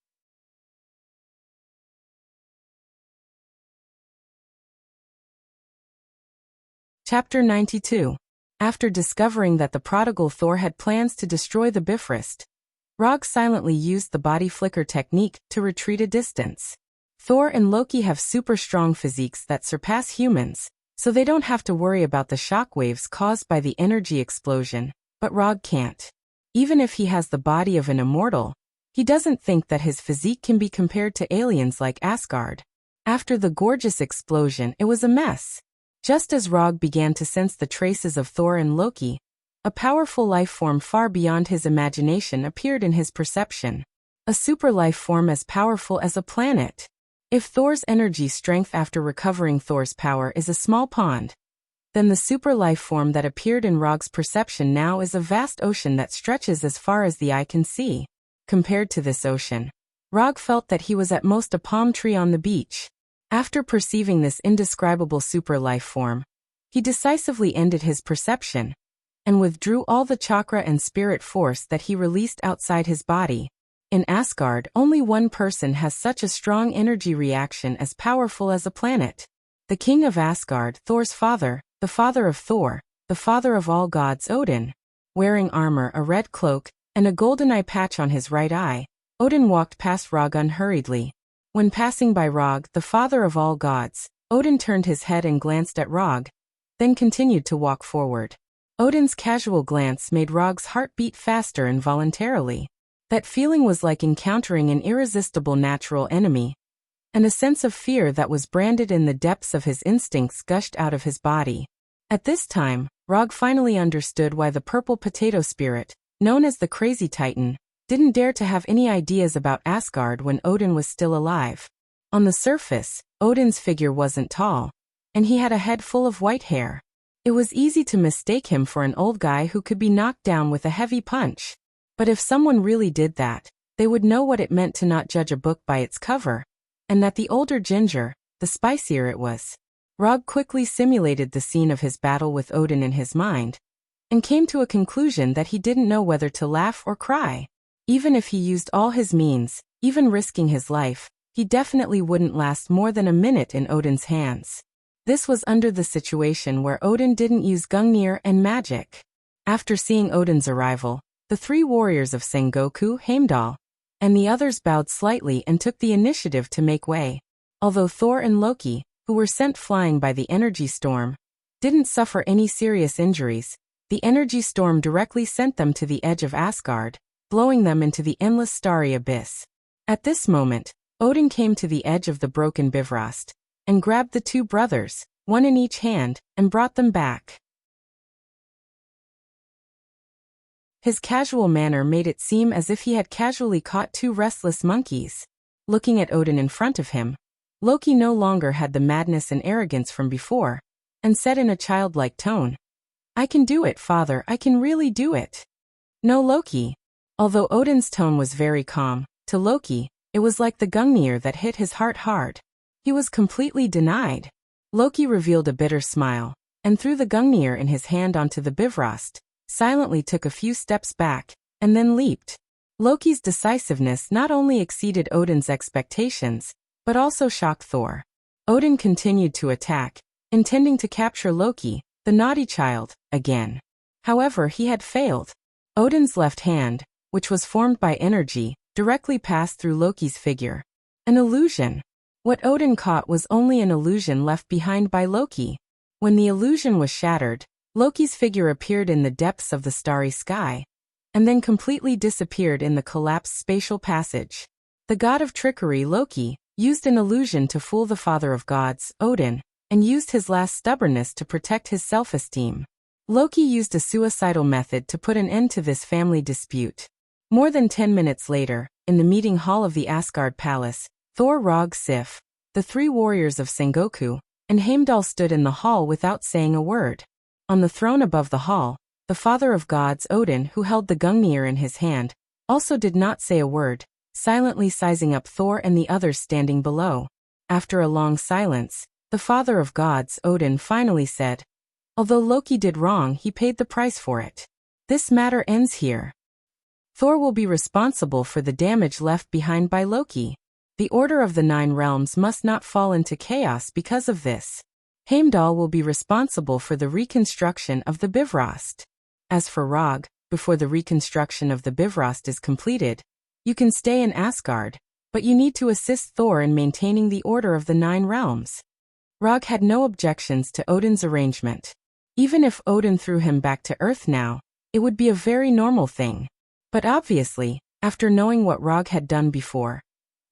Chapter 92. After discovering that the prodigal Thor had plans to destroy the Bifrost, Rog silently used the body flicker technique to retreat a distance. Thor and Loki have super strong physiques that surpass humans, so they don't have to worry about the shockwaves caused by the energy explosion, but Rog can't. Even if he has the body of an immortal, he doesn't think that his physique can be compared to aliens like Asgard. After the gorgeous explosion, it was a mess. Just as Rog began to sense the traces of Thor and Loki, a powerful life form far beyond his imagination appeared in his perception. A super life form as powerful as a planet. If Thor's energy strength after recovering Thor's power is a small pond, then the super life form that appeared in Rog's perception now is a vast ocean that stretches as far as the eye can see. Compared to this ocean, Rog felt that he was at most a palm tree on the beach. After perceiving this indescribable super life form, he decisively ended his perception and withdrew all the chakra and spirit force that he released outside his body. In Asgard, only one person has such a strong energy reaction as powerful as a planet. The king of Asgard, Thor's father, the father of Thor, the father of all gods, Odin. Wearing armor, a red cloak, and a golden eye patch on his right eye, Odin walked past Rog unhurriedly. When passing by Rog, the father of all gods, Odin turned his head and glanced at Rog, then continued to walk forward. Odin's casual glance made Rog's heart beat faster involuntarily. That feeling was like encountering an irresistible natural enemy, and a sense of fear that was branded in the depths of his instincts gushed out of his body. At this time, Rog finally understood why the purple potato spirit, known as the Crazy Titan, didn't dare to have any ideas about Asgard when Odin was still alive. On the surface, Odin's figure wasn't tall, and he had a head full of white hair. It was easy to mistake him for an old guy who could be knocked down with a heavy punch. But if someone really did that, they would know what it meant to not judge a book by its cover, and that the older ginger, the spicier it was. Rog quickly simulated the scene of his battle with Odin in his mind, and came to a conclusion that he didn't know whether to laugh or cry. Even if he used all his means, even risking his life, he definitely wouldn't last more than a minute in Odin's hands. This was under the situation where Odin didn't use Gungnir and magic. After seeing Odin's arrival, the three warriors of Sengoku, Heimdall, and the others bowed slightly and took the initiative to make way. Although Thor and Loki, who were sent flying by the energy storm, didn't suffer any serious injuries, the energy storm directly sent them to the edge of Asgard, blowing them into the endless starry abyss. At this moment, Odin came to the edge of the broken Bifrost, and grabbed the two brothers, one in each hand, and brought them back. His casual manner made it seem as if he had casually caught two restless monkeys. Looking at Odin in front of him, Loki no longer had the madness and arrogance from before, and said in a childlike tone, "I can do it, father, I can really do it." "No, Loki." Although Odin's tone was very calm, to Loki, it was like the Gungnir that hit his heart hard. He was completely denied. Loki revealed a bitter smile, and threw the Gungnir in his hand onto the Bifrost, silently took a few steps back, and then leaped. Loki's decisiveness not only exceeded Odin's expectations, but also shocked Thor. Odin continued to attack, intending to capture Loki, the naughty child, again. However, he had failed. Odin's left hand, which was formed by energy, directly passed through Loki's figure. An illusion. What Odin caught was only an illusion left behind by Loki. When the illusion was shattered, Loki's figure appeared in the depths of the starry sky, and then completely disappeared in the collapsed spatial passage. The god of trickery, Loki, used an illusion to fool the father of gods, Odin, and used his last stubbornness to protect his self-esteem. Loki used a suicidal method to put an end to this family dispute. More than 10 minutes later, in the meeting hall of the Asgard Palace, Thor, Rog, Sif, the three warriors of Sengoku, and Heimdall stood in the hall without saying a word. On the throne above the hall, the father of gods, Odin, who held the Gungnir in his hand, also did not say a word, silently sizing up Thor and the others standing below. After a long silence, the father of gods, Odin, finally said, "Although Loki did wrong, he paid the price for it. This matter ends here. Thor will be responsible for the damage left behind by Loki. The order of the 9 realms must not fall into chaos because of this. Heimdall will be responsible for the reconstruction of the Bifrost. As for Rog, before the reconstruction of the Bifrost is completed, you can stay in Asgard, but you need to assist Thor in maintaining the order of the 9 realms." Rog had no objections to Odin's arrangement. Even if Odin threw him back to Earth now, it would be a very normal thing. But obviously, after knowing what Rog had done before,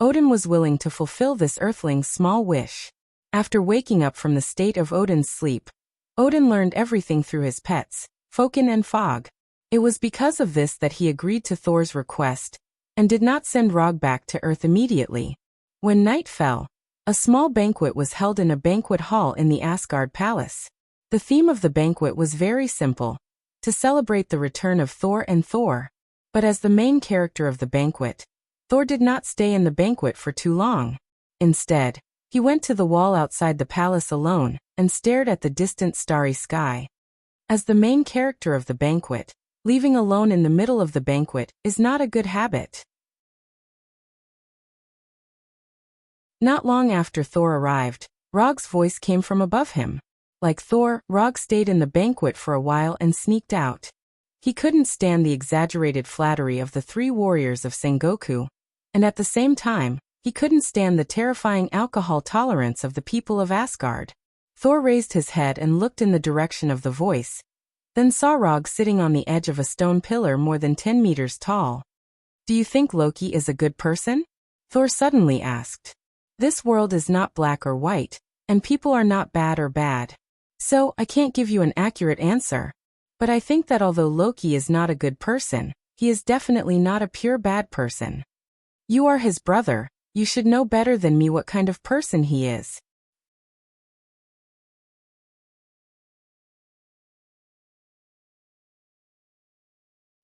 Odin was willing to fulfill this earthling's small wish. After waking up from the state of Odin's sleep, Odin learned everything through his pets, Fokin and Fog. It was because of this that he agreed to Thor's request, and did not send Rog back to Earth immediately. When night fell, A small banquet was held in a banquet hall in the Asgard palace. The theme of the banquet was very simple: to celebrate the return of Thor and Thor. But as the main character of the banquet, Thor did not stay in the banquet for too long. Instead, he went to the wall outside the palace alone and stared at the distant starry sky. As the main character of the banquet, leaving alone in the middle of the banquet is not a good habit. Not long after Thor arrived, Rog's voice came from above him. Like Thor, Rog stayed in the banquet for a while and sneaked out. He couldn't stand the exaggerated flattery of the three warriors of Sengoku, and at the same time, he couldn't stand the terrifying alcohol tolerance of the people of Asgard. Thor raised his head and looked in the direction of the voice, then saw Rog sitting on the edge of a stone pillar more than 10 meters tall. "Do you think Loki is a good person?" Thor suddenly asked. "This world is not black or white, and people are not bad or bad. So, I can't give you an accurate answer. But I think that although Loki is not a good person, he is definitely not a pure bad person. You are his brother, you should know better than me what kind of person he is."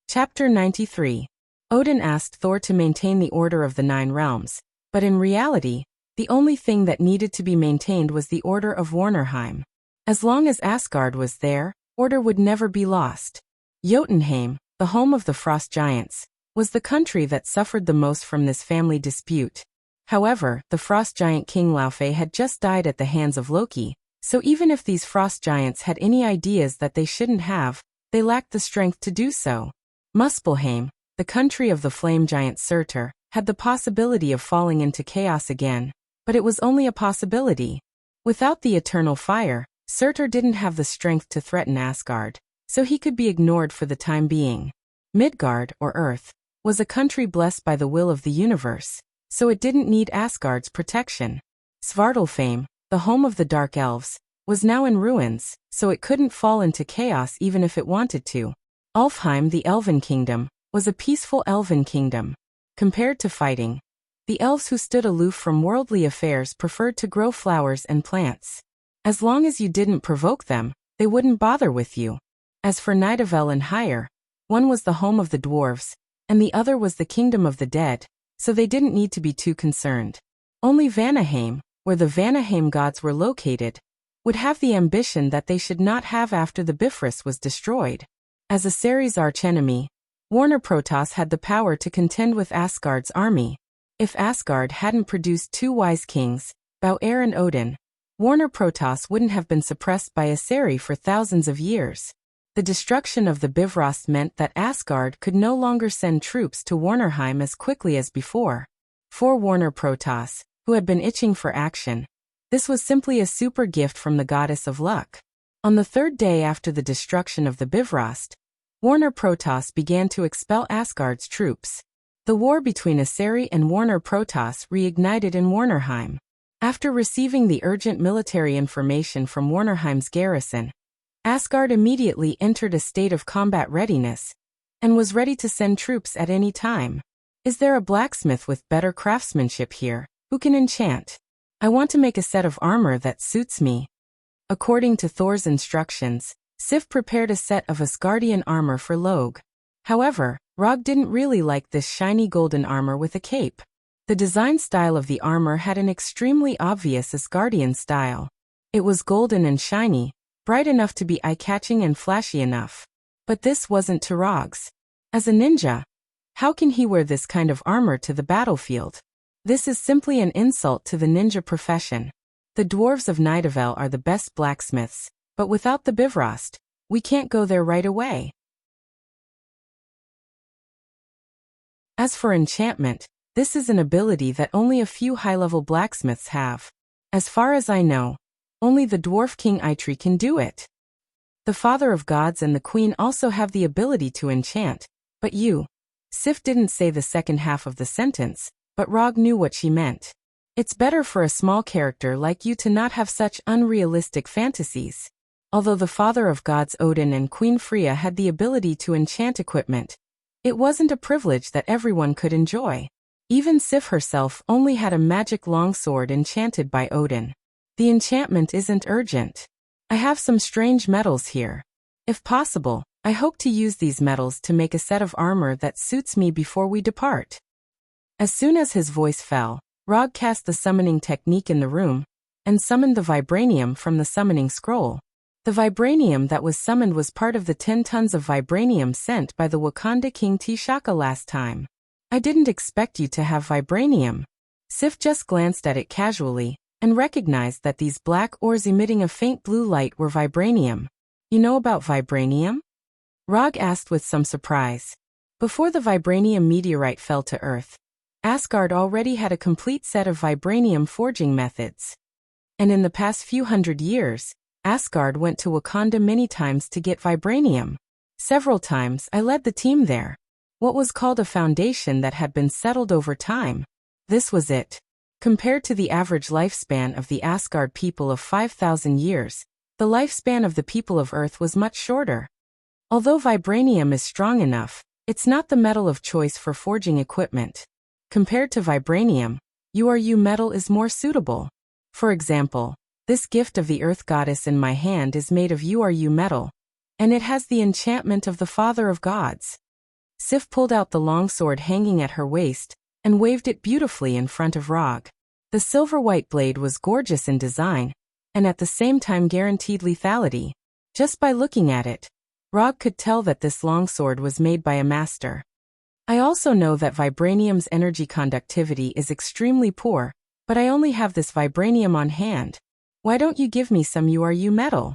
Chapter 93. Odin asked Thor to maintain the order of the 9 realms, but in reality, the only thing that needed to be maintained was the order of Warnerheim. As long as Asgard was there, order would never be lost. Jotunheim, the home of the frost giants, was the country that suffered the most from this family dispute. However, the frost giant king Laufey had just died at the hands of Loki, so even if these frost giants had any ideas that they shouldn't have, they lacked the strength to do so. Muspelheim, the country of the flame giant Surtur, had the possibility of falling into chaos again, but it was only a possibility. Without the eternal fire, Surtur didn't have the strength to threaten Asgard, so he could be ignored for the time being. Midgard, or Earth, was a country blessed by the will of the universe, so it didn't need Asgard's protection. Svartalfheim, the home of the Dark Elves, was now in ruins, so it couldn't fall into chaos even if it wanted to. Alfheim, the Elven Kingdom, was a peaceful elven kingdom. Compared to fighting, the elves who stood aloof from worldly affairs preferred to grow flowers and plants. As long as you didn't provoke them, they wouldn't bother with you. As for Nidavel and Hyre, one was the home of the dwarves, and the other was the kingdom of the dead, so they didn't need to be too concerned. Only Vanaheim, where the Vanaheim gods were located, would have the ambition that they should not have after the Bifrost was destroyed. As Aseri's archenemy, Warner Protoss had the power to contend with Asgard's army. If Asgard hadn't produced 2 wise kings, Bauer and Odin, Warner Protoss wouldn't have been suppressed by Aseri for thousands of years. The destruction of the Bifrost meant that Asgard could no longer send troops to Warnerheim as quickly as before. For Warner Protoss, who had been itching for action, this was simply a super gift from the goddess of luck. On the 3rd day after the destruction of the Bifrost, Warner Protoss began to expel Asgard's troops. The war between Aseri and Warner Protoss reignited in Warnerheim. After receiving the urgent military information from Warnerheim's garrison, Asgard immediately entered a state of combat readiness and was ready to send troops at any time. "Is there a blacksmith with better craftsmanship here, who can enchant? I want to make a set of armor that suits me." According to Thor's instructions, Sif prepared a set of Asgardian armor for Loge. However, Rog didn't really like this shiny golden armor with a cape. The design style of the armor had an extremely obvious Asgardian style. It was golden and shiny, bright enough to be eye-catching and flashy enough. But this wasn't to Rog's. As a ninja, how can he wear this kind of armor to the battlefield? This is simply an insult to the ninja profession. The dwarves of Nidavel are the best blacksmiths, but without the Bifrost, we can't go there right away. As for enchantment, this is an ability that only a few high-level blacksmiths have. As far as I know, only the dwarf king Eitri can do it. The father of gods and the queen also have the ability to enchant, but Sif didn't say the second half of the sentence, but Rog knew what she meant. It's better for a small character like you to not have such unrealistic fantasies. Although the father of gods Odin and Queen Freya had the ability to enchant equipment, it wasn't a privilege that everyone could enjoy. Even Sif herself only had a magic longsword enchanted by Odin. The enchantment isn't urgent. I have some strange metals here. If possible, I hope to use these metals to make a set of armor that suits me before we depart. As soon as his voice fell, Rog cast the summoning technique in the room and summoned the vibranium from the summoning scroll. The vibranium that was summoned was part of the 10 tons of vibranium sent by the Wakanda King T'Chaka last time. I didn't expect you to have vibranium. Sif just glanced at it casually and recognized that these black ores emitting a faint blue light were vibranium. You know about vibranium? Rog asked with some surprise. Before the vibranium meteorite fell to Earth, Asgard already had a complete set of vibranium forging methods. And in the past few hundred years, Asgard went to Wakanda many times to get vibranium. Several times I led the team there. What was called a foundation that had been settled over time. This was it. Compared to the average lifespan of the Asgard people of 5,000 years, the lifespan of the people of Earth was much shorter. Although vibranium is strong enough, it's not the metal of choice for forging equipment. Compared to vibranium, URU metal is more suitable. For example, this gift of the Earth Goddess in my hand is made of URU metal, and it has the enchantment of the Father of Gods. Sif pulled out the longsword hanging at her waist and waved it beautifully in front of Rog. The silver-white blade was gorgeous in design, and at the same time guaranteed lethality. Just by looking at it, Rog could tell that this longsword was made by a master. I also know that vibranium's energy conductivity is extremely poor, but I only have this vibranium on hand. Why don't you give me some URU metal?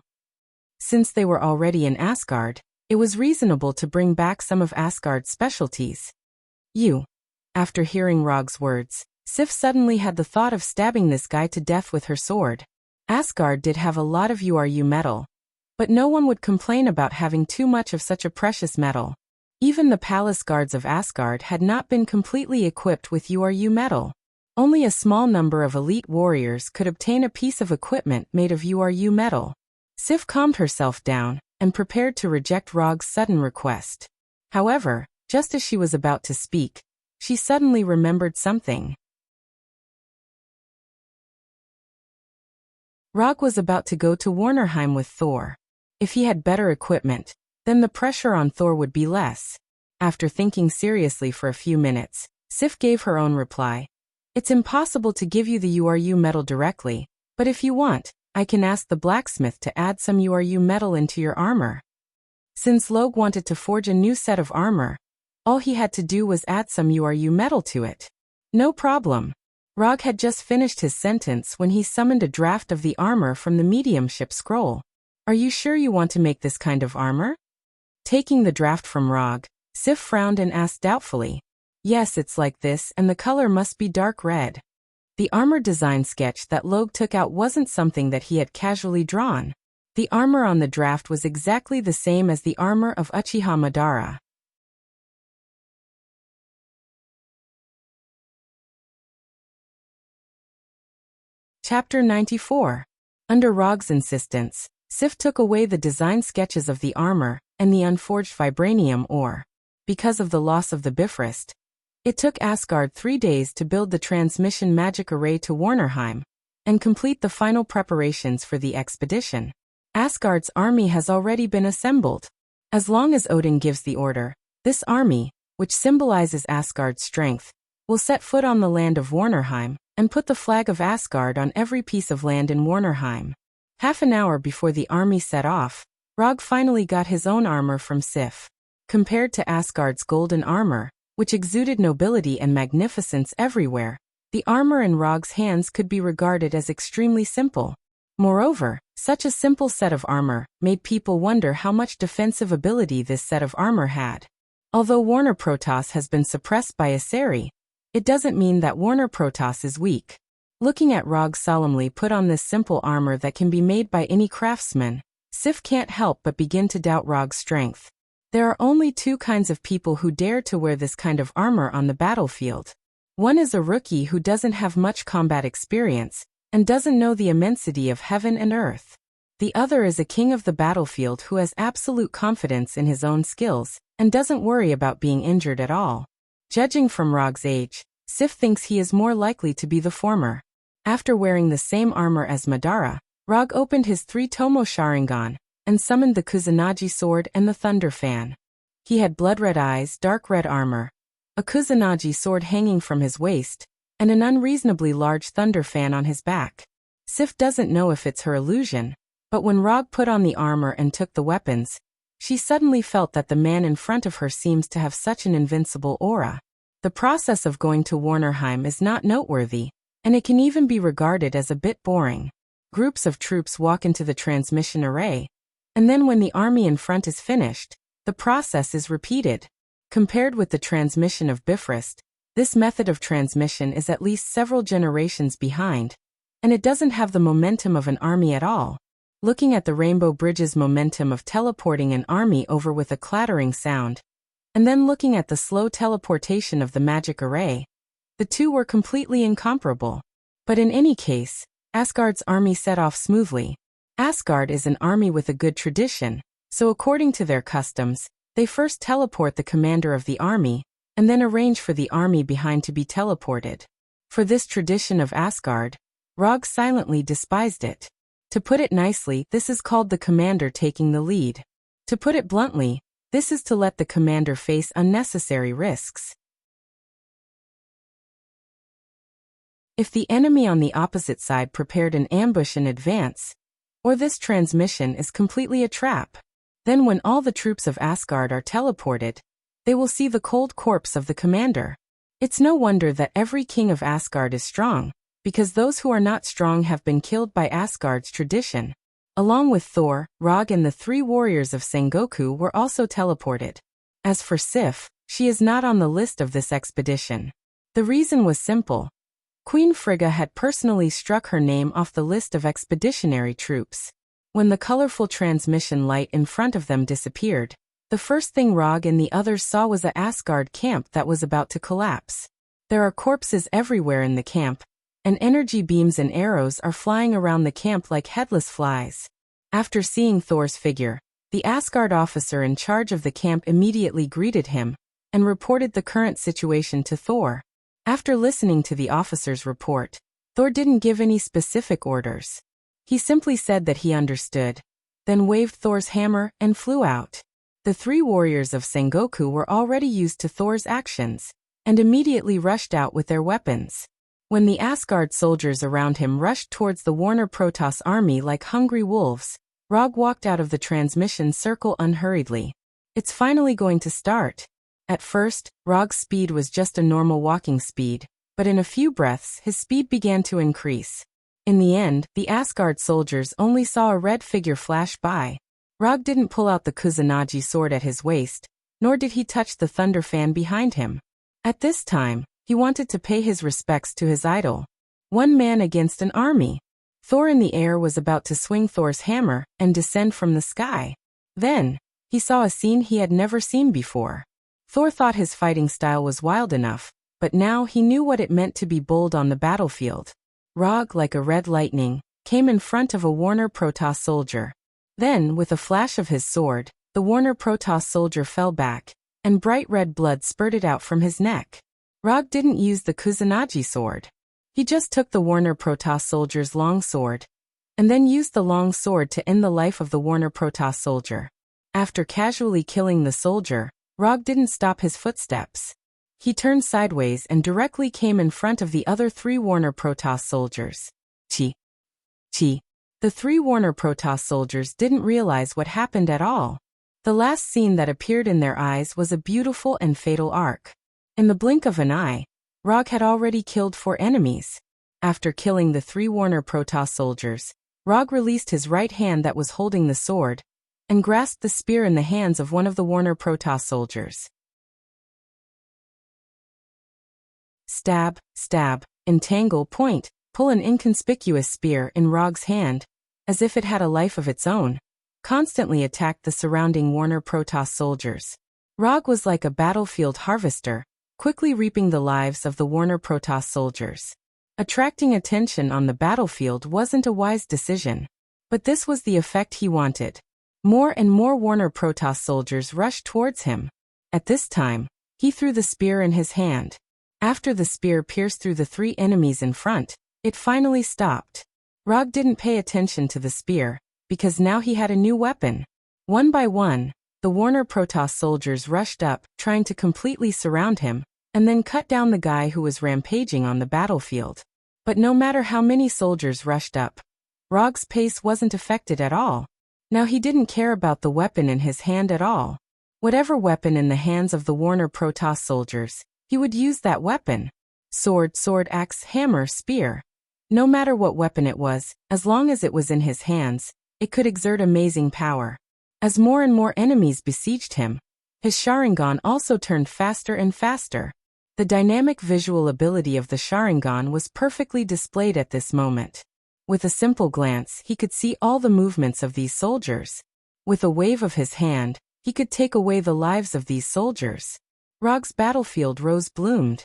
Since they were already in Asgard, it was reasonable to bring back some of Asgard's specialties. After hearing Rog's words, Sif suddenly had the thought of stabbing this guy to death with her sword. Asgard did have a lot of URU metal, but no one would complain about having too much of such a precious metal. Even the palace guards of Asgard had not been completely equipped with URU metal. Only a small number of elite warriors could obtain a piece of equipment made of URU metal. Sif calmed herself down and prepared to reject Rog's sudden request. However, just as she was about to speak, she suddenly remembered something. Rog was about to go to Warnerheim with Thor. If he had better equipment, then the pressure on Thor would be less. After thinking seriously for a few minutes, Sif gave her own reply. It's impossible to give you the URU metal directly, but if you want, I can ask the blacksmith to add some URU metal into your armor. Since Logue wanted to forge a new set of armor, all he had to do was add some URU metal to it. No problem. Rog had just finished his sentence when he summoned a draft of the armor from the mediumship scroll. Are you sure you want to make this kind of armor? Taking the draft from Rog, Sif frowned and asked doubtfully. Yes, it's like this, and the color must be dark red. The armor design sketch that Logue took out wasn't something that he had casually drawn. The armor on the draft was exactly the same as the armor of Uchiha Madara. Chapter 94. Under Rog's insistence, Sif took away the design sketches of the armor and the unforged vibranium ore. Because of the loss of the Bifrost, it took Asgard 3 days to build the transmission magic array to Warnerheim and complete the final preparations for the expedition. Asgard's army has already been assembled. As long as Odin gives the order, this army, which symbolizes Asgard's strength, will set foot on the land of Warnerheim and put the flag of Asgard on every piece of land in Warnerheim. Half an hour before the army set off, Rog finally got his own armor from Sif. Compared to Asgard's golden armor, which exuded nobility and magnificence everywhere, the armor in Rog's hands could be regarded as extremely simple. Moreover, such a simple set of armor made people wonder how much defensive ability this set of armor had. Although Warner Protoss has been suppressed by Aseri, it doesn't mean that Warner Protoss is weak. Looking at Rog solemnly put on this simple armor that can be made by any craftsman, Sif can't help but begin to doubt Rog's strength. There are only 2 kinds of people who dare to wear this kind of armor on the battlefield. One is a rookie who doesn't have much combat experience and doesn't know the immensity of heaven and earth. The other is a king of the battlefield who has absolute confidence in his own skills and doesn't worry about being injured at all. Judging from Rog's age, Sif thinks he is more likely to be the former. After wearing the same armor as Madara, Rog opened his 3-tomo Sharingan and summoned the Kusanagi sword and the Thunder Fan. He had blood-red eyes, dark red armor, a Kusanagi sword hanging from his waist, and an unreasonably large Thunder Fan on his back. Sif doesn't know if it's her illusion, but when Rog put on the armor and took the weapons, she suddenly felt that the man in front of her seems to have such an invincible aura. The process of going to Warnerheim is not noteworthy, and it can even be regarded as a bit boring. Groups of troops walk into the transmission array, and then when the army in front is finished, the process is repeated. Compared with the transmission of Bifrost, this method of transmission is at least several generations behind, and it doesn't have the momentum of an army at all. Looking at the Rainbow Bridge's momentum of teleporting an army over with a clattering sound, and then looking at the slow teleportation of the magic array, the two were completely incomparable. But in any case, Asgard's army set off smoothly. Asgard is an army with a good tradition, so according to their customs, they first teleport the commander of the army, and then arrange for the army behind to be teleported. For this tradition of Asgard, Rog silently despised it. To put it nicely, this is called the commander taking the lead. To put it bluntly, this is to let the commander face unnecessary risks. If the enemy on the opposite side prepared an ambush in advance, or this transmission is completely a trap, then when all the troops of Asgard are teleported, they will see the cold corpse of the commander. It's no wonder that every king of Asgard is strong, because those who are not strong have been killed by Asgard's tradition. Along with Thor, Rog and the 3 warriors of Sengoku were also teleported. As for Sif, she is not on the list of this expedition. The reason was simple. Queen Frigga had personally struck her name off the list of expeditionary troops. When the colorful transmission light in front of them disappeared, the first thing Rog and the others saw was a Asgard camp that was about to collapse. There are corpses everywhere in the camp, and energy beams and arrows are flying around the camp like headless flies. After seeing Thor's figure, the Asgard officer in charge of the camp immediately greeted him and reported the current situation to Thor. After listening to the officer's report, Thor didn't give any specific orders. He simply said that he understood, then waved Thor's hammer and flew out. The 3 warriors of Sengoku were already used to Thor's actions, and immediately rushed out with their weapons. When the Asgard soldiers around him rushed towards the Warner Protoss army like hungry wolves, Rog walked out of the transmission circle unhurriedly. It's finally going to start. At first, Rog's speed was just a normal walking speed, but in a few breaths his speed began to increase. In the end, the Asgard soldiers only saw a red figure flash by. Rog didn't pull out the Kusanagi sword at his waist, nor did he touch the Thunder Fan behind him. At this time, he wanted to pay his respects to his idol. One man against an army. Thor in the air was about to swing Thor's hammer and descend from the sky. Then, he saw a scene he had never seen before. Thor thought his fighting style was wild enough, but now he knew what it meant to be bold on the battlefield. Rog, like a red lightning, came in front of a Warner Protoss soldier. Then, with a flash of his sword, the Warner Protoss soldier fell back, and bright red blood spurted out from his neck. Rog didn't use the Kusanagi sword. He just took the Warner Protoss soldier's long sword, and then used the long sword to end the life of the Warner Protoss soldier. After casually killing the soldier, Rog didn't stop his footsteps. He turned sideways and directly came in front of the other 3 Warner Protoss soldiers. Chi. The 3 Warner Protoss soldiers didn't realize what happened at all. The last scene that appeared in their eyes was a beautiful and fatal arc. In the blink of an eye, Rog had already killed 4 enemies. After killing the 3 Warner Protoss soldiers, Rog released his right hand that was holding the sword, and grasped the spear in the hands of one of the Warner Protoss soldiers. Stab, stab, entangle, point, pull an inconspicuous spear in Rog's hand, as if it had a life of its own, constantly attacked the surrounding Warner Protoss soldiers. Rog was like a battlefield harvester, quickly reaping the lives of the Warner Protoss soldiers. Attracting attention on the battlefield wasn't a wise decision, but this was the effect he wanted. More and more Warner Protoss soldiers rushed towards him. At this time, he threw the spear in his hand. After the spear pierced through the 3 enemies in front, it finally stopped. Rog didn't pay attention to the spear, because now he had a new weapon. One by one, the Warner Protoss soldiers rushed up, trying to completely surround him, and then cut down the guy who was rampaging on the battlefield. But no matter how many soldiers rushed up, Rog's pace wasn't affected at all. Now he didn't care about the weapon in his hand at all. Whatever weapon in the hands of the Warner Protoss soldiers, he would use that weapon. Sword, axe, hammer, spear. No matter what weapon it was, as long as it was in his hands, it could exert amazing power. As more and more enemies besieged him, his Sharingan also turned faster and faster. The dynamic visual ability of the Sharingan was perfectly displayed at this moment. With a simple glance, he could see all the movements of these soldiers. With a wave of his hand, he could take away the lives of these soldiers. Rog's battlefield rose bloomed.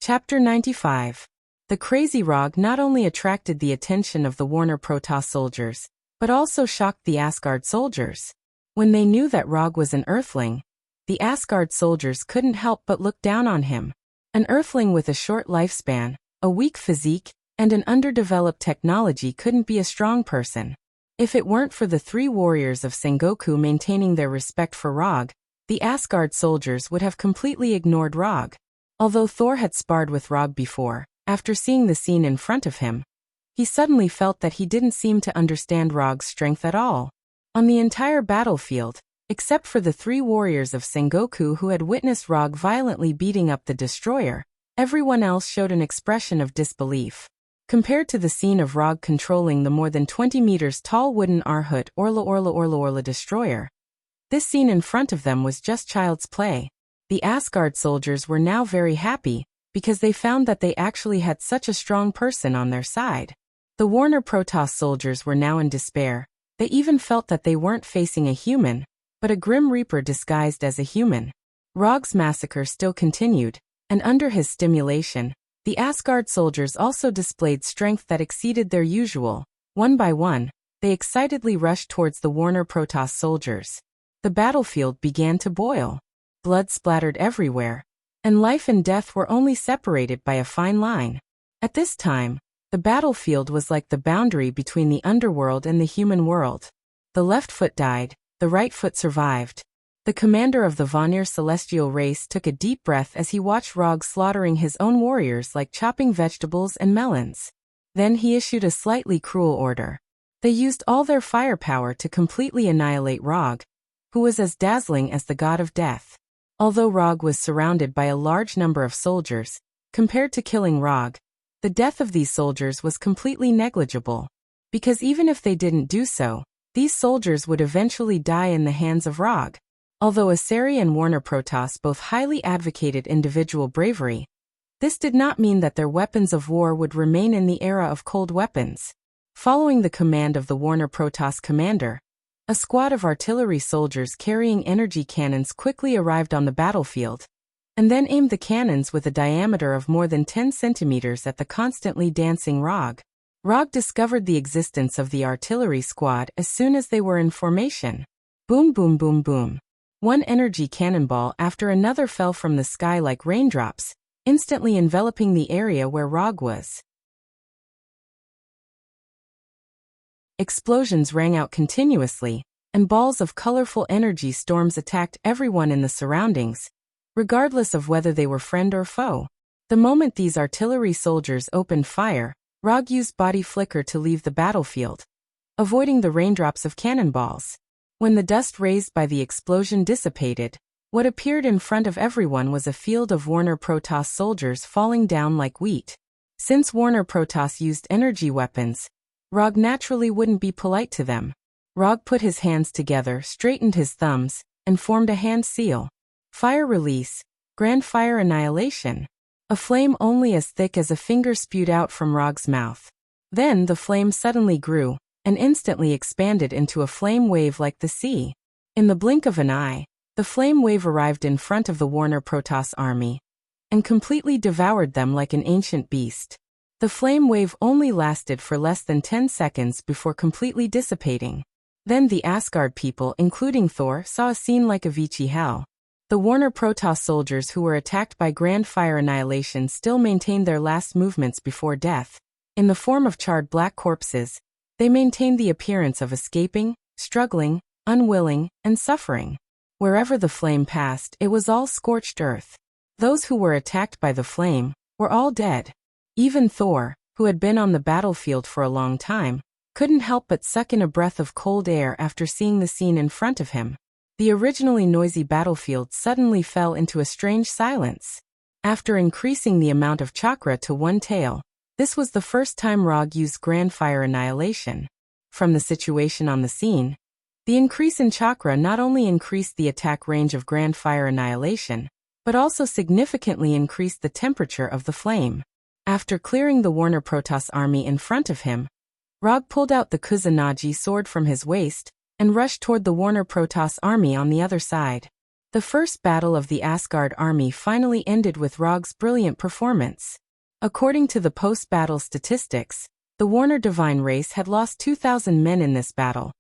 Chapter 95. The crazy Rog not only attracted the attention of the Warner Protoss soldiers, but also shocked the Asgard soldiers. When they knew that Rog was an Earthling, the Asgard soldiers couldn't help but look down on him. An Earthling with a short lifespan, a weak physique, and an underdeveloped technology couldn't be a strong person. If it weren't for the 3 warriors of Sengoku maintaining their respect for Rog, the Asgard soldiers would have completely ignored Rog. Although Thor had sparred with Rog before, after seeing the scene in front of him, he suddenly felt that he didn't seem to understand Rog's strength at all. On the entire battlefield, except for the 3 warriors of Sengoku who had witnessed Rog violently beating up the destroyer, everyone else showed an expression of disbelief. Compared to the scene of Rog controlling the more than 20 meters tall wooden Arhut Orla destroyer, this scene in front of them was just child's play. The Asgard soldiers were now very happy, because they found that they actually had such a strong person on their side. The Warner Protoss soldiers were now in despair. They even felt that they weren't facing a human, but a Grim Reaper disguised as a human. Rog's massacre still continued, and under his stimulation, the Asgard soldiers also displayed strength that exceeded their usual. One by one, they excitedly rushed towards the Warner Protoss soldiers. The battlefield began to boil. Blood splattered everywhere, and life and death were only separated by a fine line. At this time, the battlefield was like the boundary between the underworld and the human world. The left foot died, the right foot survived. The commander of the Vanir celestial race took a deep breath as he watched Rog slaughtering his own warriors like chopping vegetables and melons. Then he issued a slightly cruel order. They used all their firepower to completely annihilate Rog, who was as dazzling as the god of death. Although Rog was surrounded by a large number of soldiers, compared to killing Rog, the death of these soldiers was completely negligible. Because even if they didn't do so, these soldiers would eventually die in the hands of Rog. Although Asari and Warner Protoss both highly advocated individual bravery, this did not mean that their weapons of war would remain in the era of cold weapons. Following the command of the Warner Protoss commander, a squad of artillery soldiers carrying energy cannons quickly arrived on the battlefield, and then aimed the cannons with a diameter of more than 10 centimeters at the constantly dancing Rog. Rog discovered the existence of the artillery squad as soon as they were in formation. Boom, boom, boom, boom. One energy cannonball after another fell from the sky like raindrops, instantly enveloping the area where Rog was. Explosions rang out continuously, and balls of colorful energy storms attacked everyone in the surroundings, regardless of whether they were friend or foe. The moment these artillery soldiers opened fire, Rog used body flicker to leave the battlefield, avoiding the raindrops of cannonballs. When the dust raised by the explosion dissipated, what appeared in front of everyone was a field of Warner Protoss soldiers falling down like wheat. Since Warner Protoss used energy weapons, Rog naturally wouldn't be polite to them. Rog put his hands together, straightened his thumbs, and formed a hand seal. Fire release, grand fire annihilation. A flame only as thick as a finger spewed out from Rog's mouth. Then the flame suddenly grew, and instantly expanded into a flame wave like the sea. In the blink of an eye, the flame wave arrived in front of the Warner Protoss army, and completely devoured them like an ancient beast. The flame wave only lasted for less than 10 seconds before completely dissipating. Then the Asgard people, including Thor, saw a scene like a Vici hell. The Warner Protoss soldiers who were attacked by Grand Fire Annihilation still maintained their last movements before death. In the form of charred black corpses, they maintained the appearance of escaping, struggling, unwilling, and suffering. Wherever the flame passed, it was all scorched earth. Those who were attacked by the flame were all dead. Even Thor, who had been on the battlefield for a long time, couldn't help but suck in a breath of cold air after seeing the scene in front of him. The originally noisy battlefield suddenly fell into a strange silence. After increasing the amount of chakra to one tael, this was the first time Rog used Grand Fire Annihilation. From the situation on the scene, the increase in chakra not only increased the attack range of Grand Fire Annihilation, but also significantly increased the temperature of the flame. After clearing the Warner Protoss army in front of him, Rog pulled out the Kusanagi sword from his waist and rushed toward the Warner Protoss army on the other side. The first battle of the Asgard army finally ended with Rog's brilliant performance. According to the post-battle statistics, the Warner Divine race had lost 2,000 men in this battle,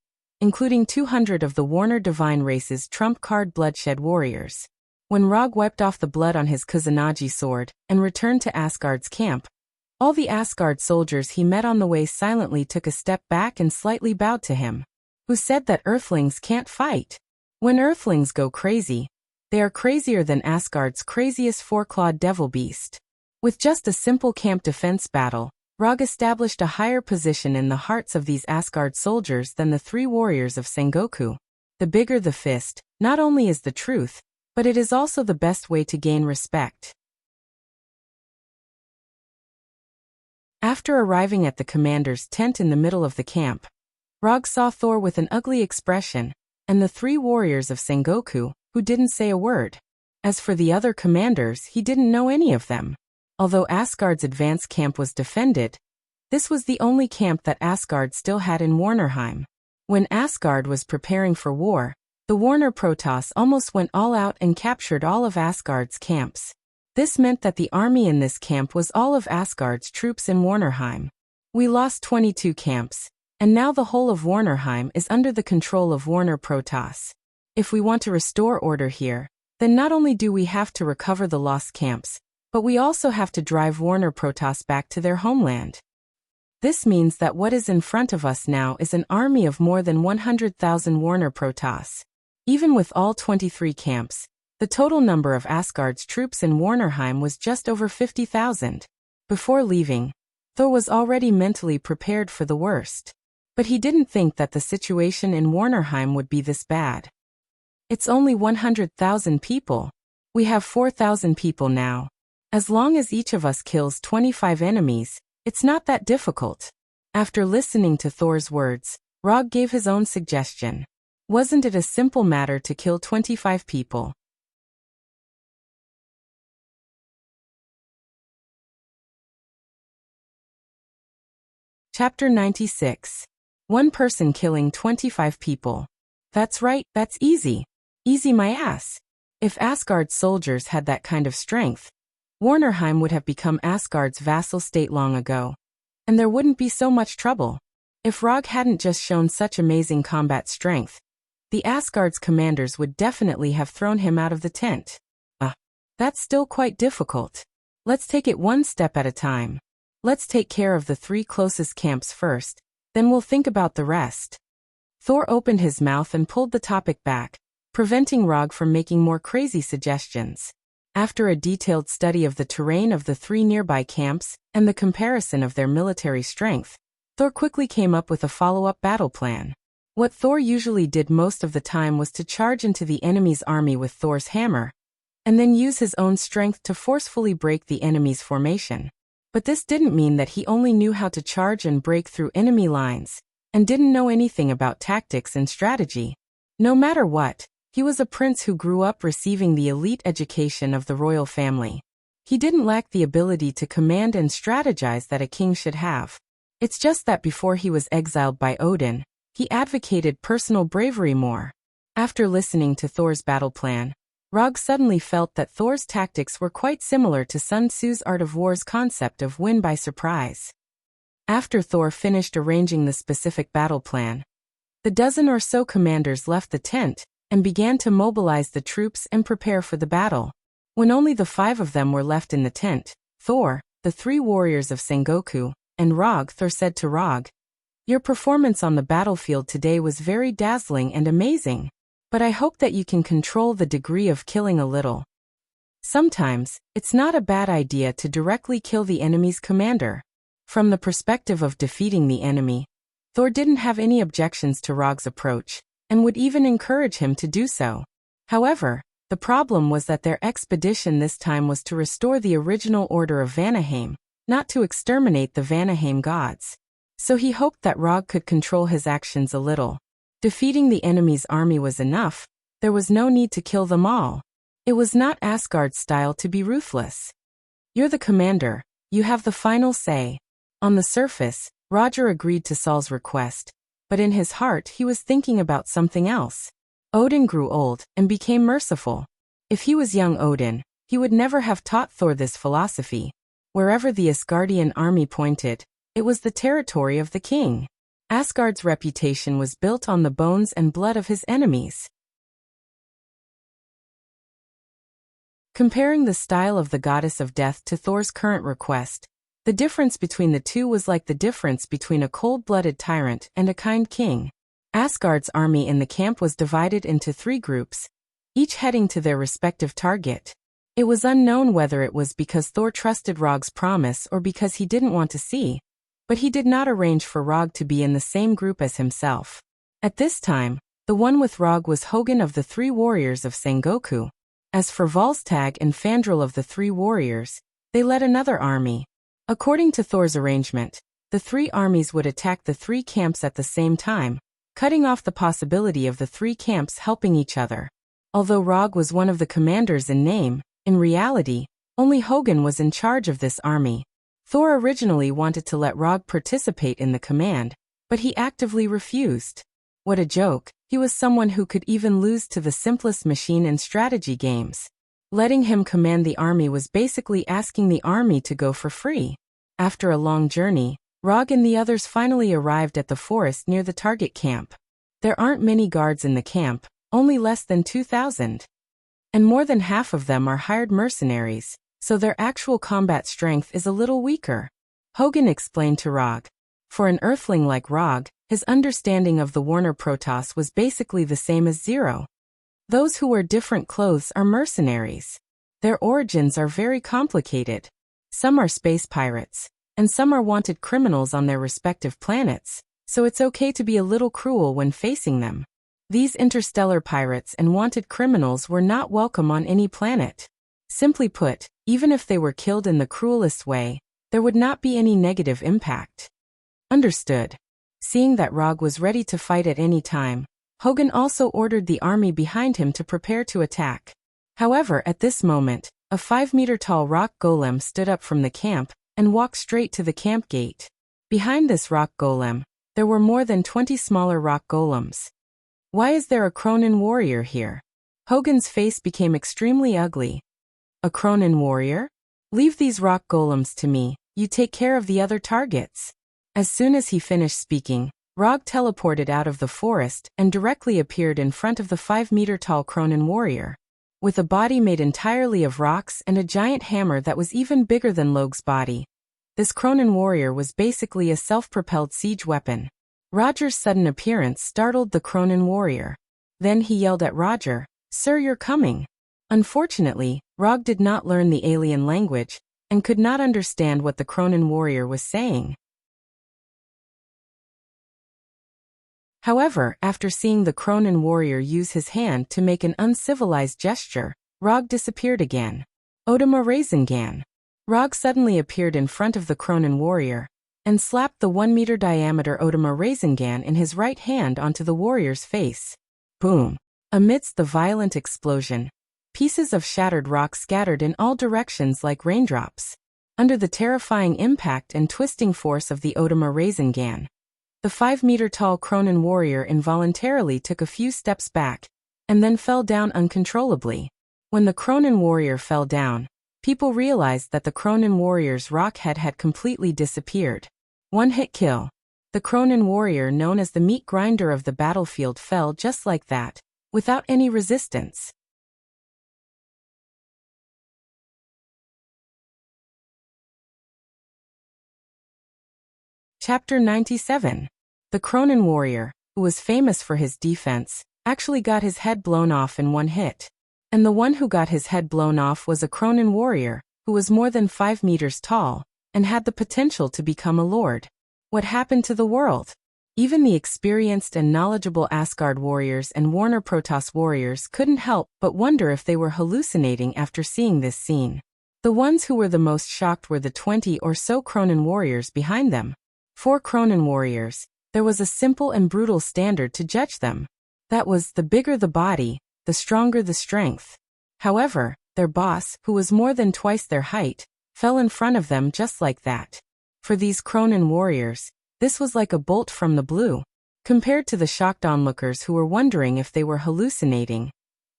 including 200 of the Warner Divine race's trump-card bloodshed warriors. When Rog wiped off the blood on his Kusanagi sword and returned to Asgard's camp, all the Asgard soldiers he met on the way silently took a step back and slightly bowed to him. Who said that Earthlings can't fight? When Earthlings go crazy, they are crazier than Asgard's craziest four-clawed devil beast. With just a simple camp defense battle, Rog established a higher position in the hearts of these Asgard soldiers than the three warriors of Sengoku. The bigger the fist, not only is the truth, but it is also the best way to gain respect. After arriving at the commander's tent in the middle of the camp, Rog saw Thor with an ugly expression, and the three warriors of Sengoku, who didn't say a word. As for the other commanders, he didn't know any of them. Although Asgard's advance camp was defended, this was the only camp that Asgard still had in Warnerheim. When Asgard was preparing for war, the Warner Protoss almost went all out and captured all of Asgard's camps. This meant that the army in this camp was all of Asgard's troops in Warnerheim. We lost 22 camps, and now the whole of Warnerheim is under the control of Warner Protoss. If we want to restore order here, then not only do we have to recover the lost camps, but we also have to drive Warner Protoss back to their homeland. This means that what is in front of us now is an army of more than 100,000 Warner Protoss. Even with all 23 camps, the total number of Asgard's troops in Warnerheim was just over 50,000. Before leaving, Thor was already mentally prepared for the worst. But he didn't think that the situation in Warnerheim would be this bad. It's only 100,000 people. We have 4,000 people now. As long as each of us kills 25 enemies, it's not that difficult. After listening to Thor's words, Rog gave his own suggestion. Wasn't it a simple matter to kill 25 people? Chapter 96. One person killing 25 people. That's right, that's easy. Easy my ass. If Asgard's soldiers had that kind of strength, Warnerheim would have become Asgard's vassal state long ago. And there wouldn't be so much trouble. If Rog hadn't just shown such amazing combat strength, the Asgard's commanders would definitely have thrown him out of the tent. That's still quite difficult. Let's take it one step at a time. Let's take care of the three closest camps first, then we'll think about the rest. Thor opened his mouth and pulled the topic back, preventing Rog from making more crazy suggestions. After a detailed study of the terrain of the three nearby camps and the comparison of their military strength, Thor quickly came up with a follow-up battle plan. What Thor usually did most of the time was to charge into the enemy's army with Thor's hammer, and then use his own strength to forcefully break the enemy's formation. But this didn't mean that he only knew how to charge and break through enemy lines, and didn't know anything about tactics and strategy. No matter what, he was a prince who grew up receiving the elite education of the royal family. He didn't lack the ability to command and strategize that a king should have. It's just that before he was exiled by Odin, he advocated personal bravery more. After listening to Thor's battle plan, Rog suddenly felt that Thor's tactics were quite similar to Sun Tzu's Art of War's concept of win by surprise. After Thor finished arranging the specific battle plan, The dozen or so commanders left the tent and began to mobilize the troops and prepare for the battle. When only the 5 of them were left in the tent, Thor, the 3 warriors of Sengoku, and Thor said to Rog, "Your performance on the battlefield today was very dazzling and amazing, but I hope that you can control the degree of killing a little. Sometimes, it's not a bad idea to directly kill the enemy's commander." From the perspective of defeating the enemy, Thor didn't have any objections to Rog's approach, and would even encourage him to do so. However, the problem was that their expedition this time was to restore the original order of Vanaheim, not to exterminate the Vanaheim gods. So he hoped that Rog could control his actions a little. Defeating the enemy's army was enough, there was no need to kill them all. It was not Asgard's style to be ruthless. "You're the commander, you have the final say." On the surface, Roger agreed to Saul's request, but in his heart he was thinking about something else. Odin grew old and became merciful. If he was young Odin, he would never have taught Thor this philosophy. Wherever the Asgardian army pointed, it was the territory of the king. Asgard's reputation was built on the bones and blood of his enemies. Comparing the style of the goddess of death to Thor's current request, the difference between the two was like the difference between a cold-blooded tyrant and a kind king. Asgard's army in the camp was divided into 3 groups, each heading to their respective target. It was unknown whether it was because Thor trusted Rog's promise or because he didn't want to see, but he did not arrange for Rog to be in the same group as himself. At this time, the one with Rog was Hogun of the 3 warriors of Sengoku. As for Volstagg and Fandral of the 3 warriors, they led another army. According to Thor's arrangement, the 3 armies would attack the 3 camps at the same time, cutting off the possibility of the 3 camps helping each other. Although Rog was one of the commanders in name, in reality, only Hogun was in charge of this army. Thor originally wanted to let Rog participate in the command, but he actively refused. What a joke, he was someone who could even lose to the simplest machine and strategy games. Letting him command the army was basically asking the army to go for free. After a long journey, Rog and the others finally arrived at the forest near the target camp. There aren't many guards in the camp, only less than 2,000. And more than half of them are hired mercenaries, so their actual combat strength is a little weaker. Hogun explained to Rog. For an earthling like Rog, his understanding of the Warner Protoss was basically the same as zero. Those who wear different clothes are mercenaries. Their origins are very complicated. Some are space pirates, and some are wanted criminals on their respective planets, so it's okay to be a little cruel when facing them. These interstellar pirates and wanted criminals were not welcome on any planet. Simply put, even if they were killed in the cruelest way, there would not be any negative impact. Understood. Seeing that Rog was ready to fight at any time, Hogun also ordered the army behind him to prepare to attack. However, at this moment, a 5-meter-tall rock golem stood up from the camp and walked straight to the camp gate. Behind this rock golem, there were more than 20 smaller rock golems. "Why is there a Cronin warrior here?" Hogun's face became extremely ugly. "A Cronin warrior? Leave these rock golems to me, you take care of the other targets." As soon as he finished speaking, Rog teleported out of the forest and directly appeared in front of the 5-meter-tall Cronin warrior. With a body made entirely of rocks and a giant hammer that was even bigger than Log's body, this Cronin warrior was basically a self-propelled siege weapon. Roger's sudden appearance startled the Cronin warrior. Then he yelled at Roger, "Sir, you're coming." Unfortunately, Rog did not learn the alien language and could not understand what the Cronin warrior was saying. However, after seeing the Cronin warrior use his hand to make an uncivilized gesture, Rog disappeared again. Odama Rasengan. Rog suddenly appeared in front of the Cronin warrior and slapped the 1-meter diameter Odama Rasengan in his right hand onto the warrior's face. Boom! Amidst the violent explosion, pieces of shattered rock scattered in all directions like raindrops. Under the terrifying impact and twisting force of the Odama Rasengan, the 5-meter-tall Cronin warrior involuntarily took a few steps back, and then fell down uncontrollably. When the Cronin warrior fell down, people realized that the Cronin warrior's rock head had completely disappeared. One-hit kill. The Cronin warrior known as the meat grinder of the battlefield fell just like that, without any resistance. Chapter 97. The Cronin warrior, who was famous for his defense, actually got his head blown off in one hit. And the one who got his head blown off was a Cronin warrior, who was more than 5 meters tall, and had the potential to become a lord. What happened to the world? Even the experienced and knowledgeable Asgard warriors and Warner Protoss warriors couldn't help but wonder if they were hallucinating after seeing this scene. The ones who were the most shocked were the 20 or so Cronin warriors behind them. For Cronin warriors, there was a simple and brutal standard to judge them. That was, the bigger the body, the stronger the strength. However, their boss, who was more than twice their height, fell in front of them just like that. For these Cronin warriors, this was like a bolt from the blue. Compared to the shocked onlookers who were wondering if they were hallucinating,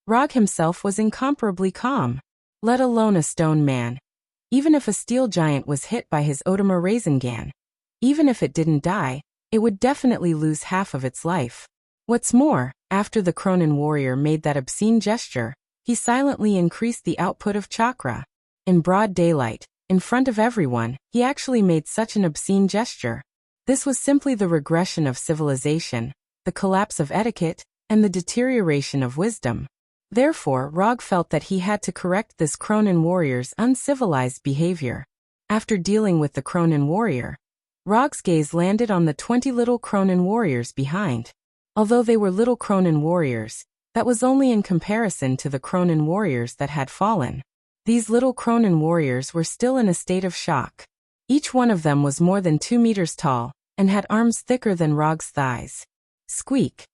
Rog himself was incomparably calm. Let alone a stone man. Even if a steel giant was hit by his Otama Rasengan, even if it didn't die, it would definitely lose half of its life. What's more, after the Cronin warrior made that obscene gesture, he silently increased the output of chakra. In broad daylight, in front of everyone, he actually made such an obscene gesture. This was simply the regression of civilization, the collapse of etiquette, and the deterioration of wisdom. Therefore, Rog felt that he had to correct this Cronin warrior's uncivilized behavior. After dealing with the Cronin warrior, Rog's gaze landed on the 20 little Cronin warriors behind. Although they were little Cronin warriors, that was only in comparison to the Cronin warriors that had fallen. These little Cronin warriors were still in a state of shock. Each one of them was more than 2 meters tall, and had arms thicker than Rog's thighs. Squeak.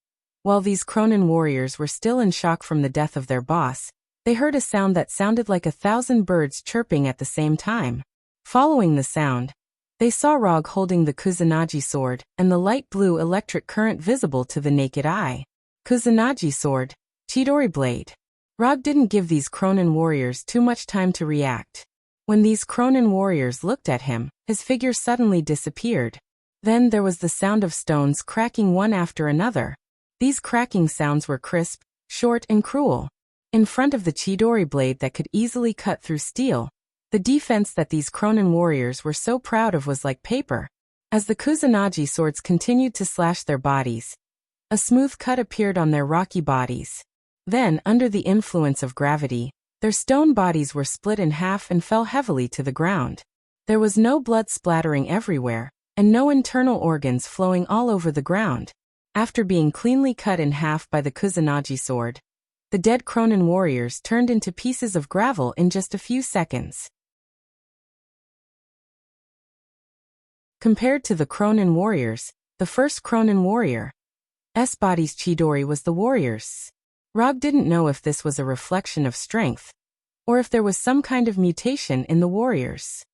While these Cronin warriors were still in shock from the death of their boss, they heard a sound that sounded like 1,000 birds chirping at the same time. Following the sound, they saw Rog holding the Kusanagi sword, and the light blue electric current visible to the naked eye. Kusanagi sword, Chidori blade. Rog didn't give these Cronin warriors too much time to react. When these Cronin warriors looked at him, his figure suddenly disappeared. Then there was the sound of stones cracking one after another. These cracking sounds were crisp, short and cruel. In front of the Chidori blade that could easily cut through steel, the defense that these Cronin warriors were so proud of was like paper. As the Kusanagi swords continued to slash their bodies, a smooth cut appeared on their rocky bodies. Then, under the influence of gravity, their stone bodies were split in half and fell heavily to the ground. There was no blood splattering everywhere, and no internal organs flowing all over the ground. After being cleanly cut in half by the Kusanagi sword, the dead Cronin warriors turned into pieces of gravel in just a few seconds. Compared to the Cronin warriors, the first Cronin warrior's body's Chidori was the warrior's. Rog didn't know if this was a reflection of strength, or if there was some kind of mutation in the warriors.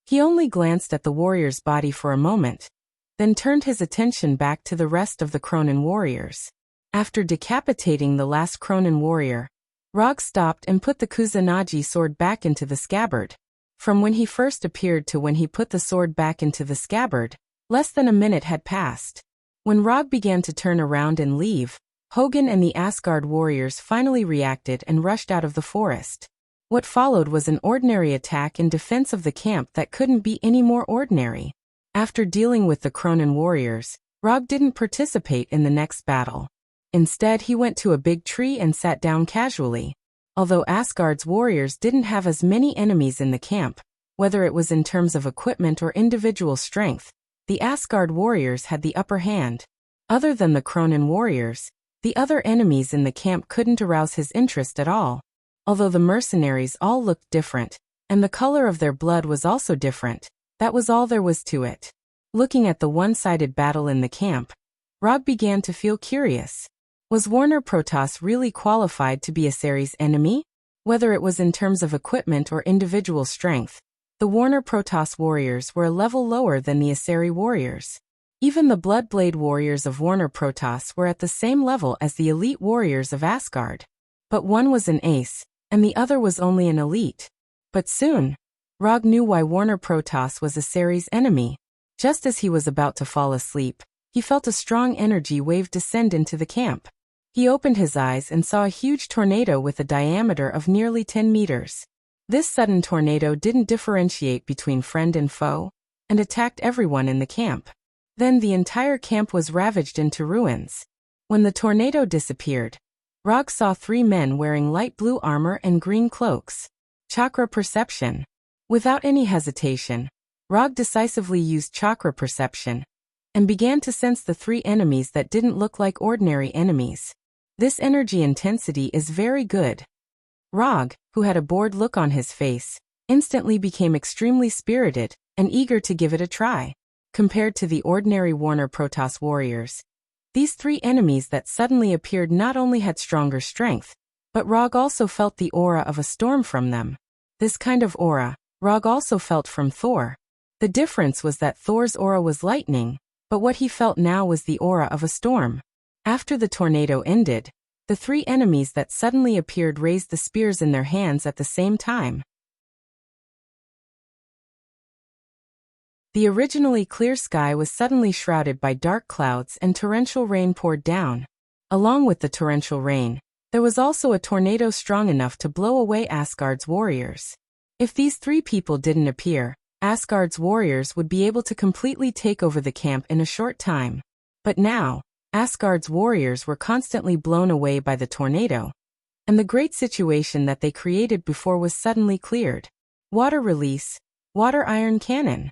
He only glanced at the warrior's body for a moment, then turned his attention back to the rest of the Cronin warriors. After decapitating the last Cronin warrior, Rog stopped and put the Kusanagi sword back into the scabbard. From when he first appeared to when he put the sword back into the scabbard, less than a minute had passed. When Rog began to turn around and leave, Hogun and the Asgard warriors finally reacted and rushed out of the forest. What followed was an ordinary attack in defense of the camp that couldn't be any more ordinary. After dealing with the Cronin warriors, Rog didn't participate in the next battle. Instead, he went to a big tree and sat down casually. Although Asgard's warriors didn't have as many enemies in the camp, whether it was in terms of equipment or individual strength, the Asgard warriors had the upper hand. Other than the Cronin warriors, the other enemies in the camp couldn't arouse his interest at all. Although the mercenaries all looked different, and the color of their blood was also different, that was all there was to it. Looking at the one-sided battle in the camp, Rog began to feel curious. Was Warner Protoss really qualified to be Asari's enemy? Whether it was in terms of equipment or individual strength, the Warner Protoss warriors were a level lower than the Asari warriors. Even the Bloodblade warriors of Warner Protoss were at the same level as the elite warriors of Asgard. But one was an ace, and the other was only an elite. But soon, Rog knew why Warner Protoss was Asari's enemy. Just as he was about to fall asleep, he felt a strong energy wave descend into the camp. He opened his eyes and saw a huge tornado with a diameter of nearly 10 meters. This sudden tornado didn't differentiate between friend and foe, and attacked everyone in the camp. Then the entire camp was ravaged into ruins. When the tornado disappeared, Rog saw 3 men wearing light blue armor and green cloaks. Chakra perception. Without any hesitation, Rog decisively used chakra perception and began to sense the 3 enemies that didn't look like ordinary enemies. This energy intensity is very good. Rog, who had a bored look on his face, instantly became extremely spirited and eager to give it a try. Compared to the ordinary Warner Protoss warriors, these 3 enemies that suddenly appeared not only had stronger strength, but Rog also felt the aura of a storm from them. This kind of aura, Rog also felt from Thor. The difference was that Thor's aura was lightning, but what he felt now was the aura of a storm. After the tornado ended, the 3 enemies that suddenly appeared raised the spears in their hands at the same time. The originally clear sky was suddenly shrouded by dark clouds and torrential rain poured down. Along with the torrential rain, there was also a tornado strong enough to blow away Asgard's warriors. If these 3 people didn't appear, Asgard's warriors would be able to completely take over the camp in a short time. But now, Asgard's warriors were constantly blown away by the tornado, and the great situation that they created before was suddenly cleared. Water release, water iron cannon.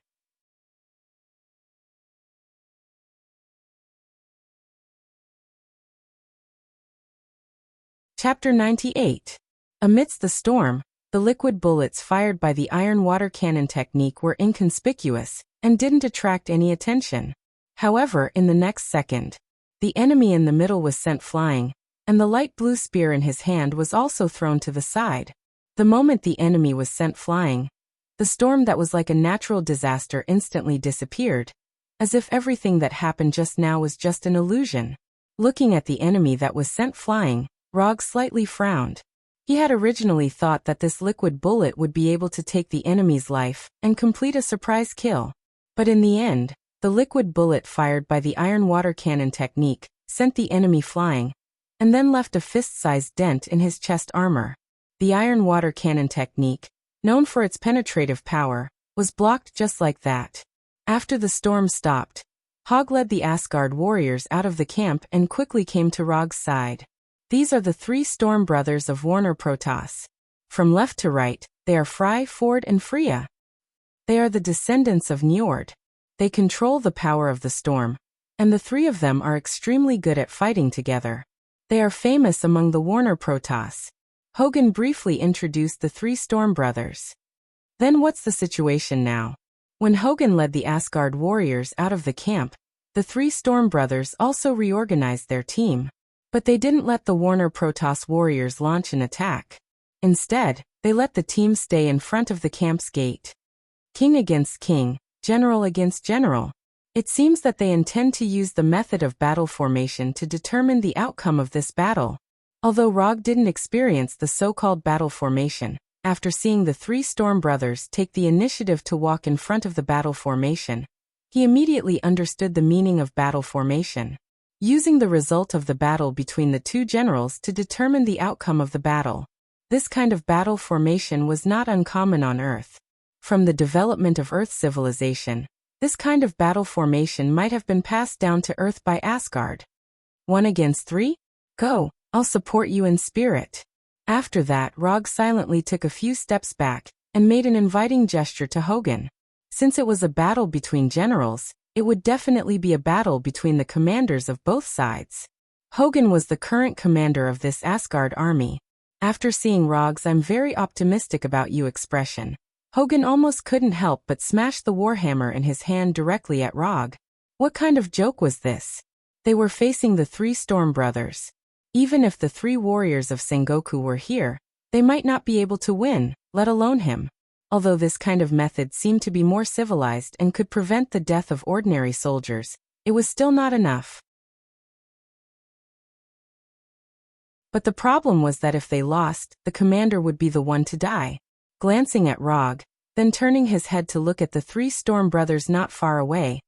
Chapter 98. Amidst the storm, the liquid bullets fired by the iron water cannon technique were inconspicuous and didn't attract any attention. However, in the next second, the enemy in the middle was sent flying, and the light blue spear in his hand was also thrown to the side. The moment the enemy was sent flying, the storm that was like a natural disaster instantly disappeared, as if everything that happened just now was just an illusion. Looking at the enemy that was sent flying, Rog slightly frowned. He had originally thought that this liquid bullet would be able to take the enemy's life and complete a surprise kill. But in the end, the liquid bullet fired by the iron water cannon technique sent the enemy flying, and then left a fist-sized dent in his chest armor. The iron water cannon technique, known for its penetrative power, was blocked just like that. After the storm stopped, Hogg led the Asgard warriors out of the camp and quickly came to Rog's side. These are the 3 Storm brothers of Warner Protoss. From left to right, they are Fry, Ford, and Freya. They are the descendants of Njord. They control the power of the storm, and the 3 of them are extremely good at fighting together. They are famous among the Warner Protoss. Hogan briefly introduced the 3 Storm brothers. Then what's the situation now? When Hogan led the Asgard warriors out of the camp, the 3 Storm brothers also reorganized their team. But they didn't let the Warner Protoss warriors launch an attack. Instead, they let the team stay in front of the camp's gate. King against king, general against general. It seems that they intend to use the method of battle formation to determine the outcome of this battle. Although Rog didn't experience the so-called battle formation, after seeing the 3 Storm brothers take the initiative to walk in front of the battle formation, he immediately understood the meaning of battle formation. Using the result of the battle between the 2 generals to determine the outcome of the battle. This kind of battle formation was not uncommon on Earth. From the development of Earth civilization, this kind of battle formation might have been passed down to Earth by Asgard. 1 against 3? Go, I'll support you in spirit. After that, Rog silently took a few steps back and made an inviting gesture to Hogan. Since it was a battle between generals, it would definitely be a battle between the commanders of both sides. Hogan was the current commander of this Asgard army. After seeing Rog's "I'm very optimistic about you" expression, Hogan almost couldn't help but smash the warhammer in his hand directly at Rog. What kind of joke was this? They were facing the 3 Storm brothers. Even if the 3 warriors of Sengoku were here, they might not be able to win, let alone him. Although this kind of method seemed to be more civilized and could prevent the death of ordinary soldiers, it was still not enough. But the problem was that if they lost, the commander would be the one to die. Glancing at Rog, Then turning his head to look at the three Storm brothers not far away,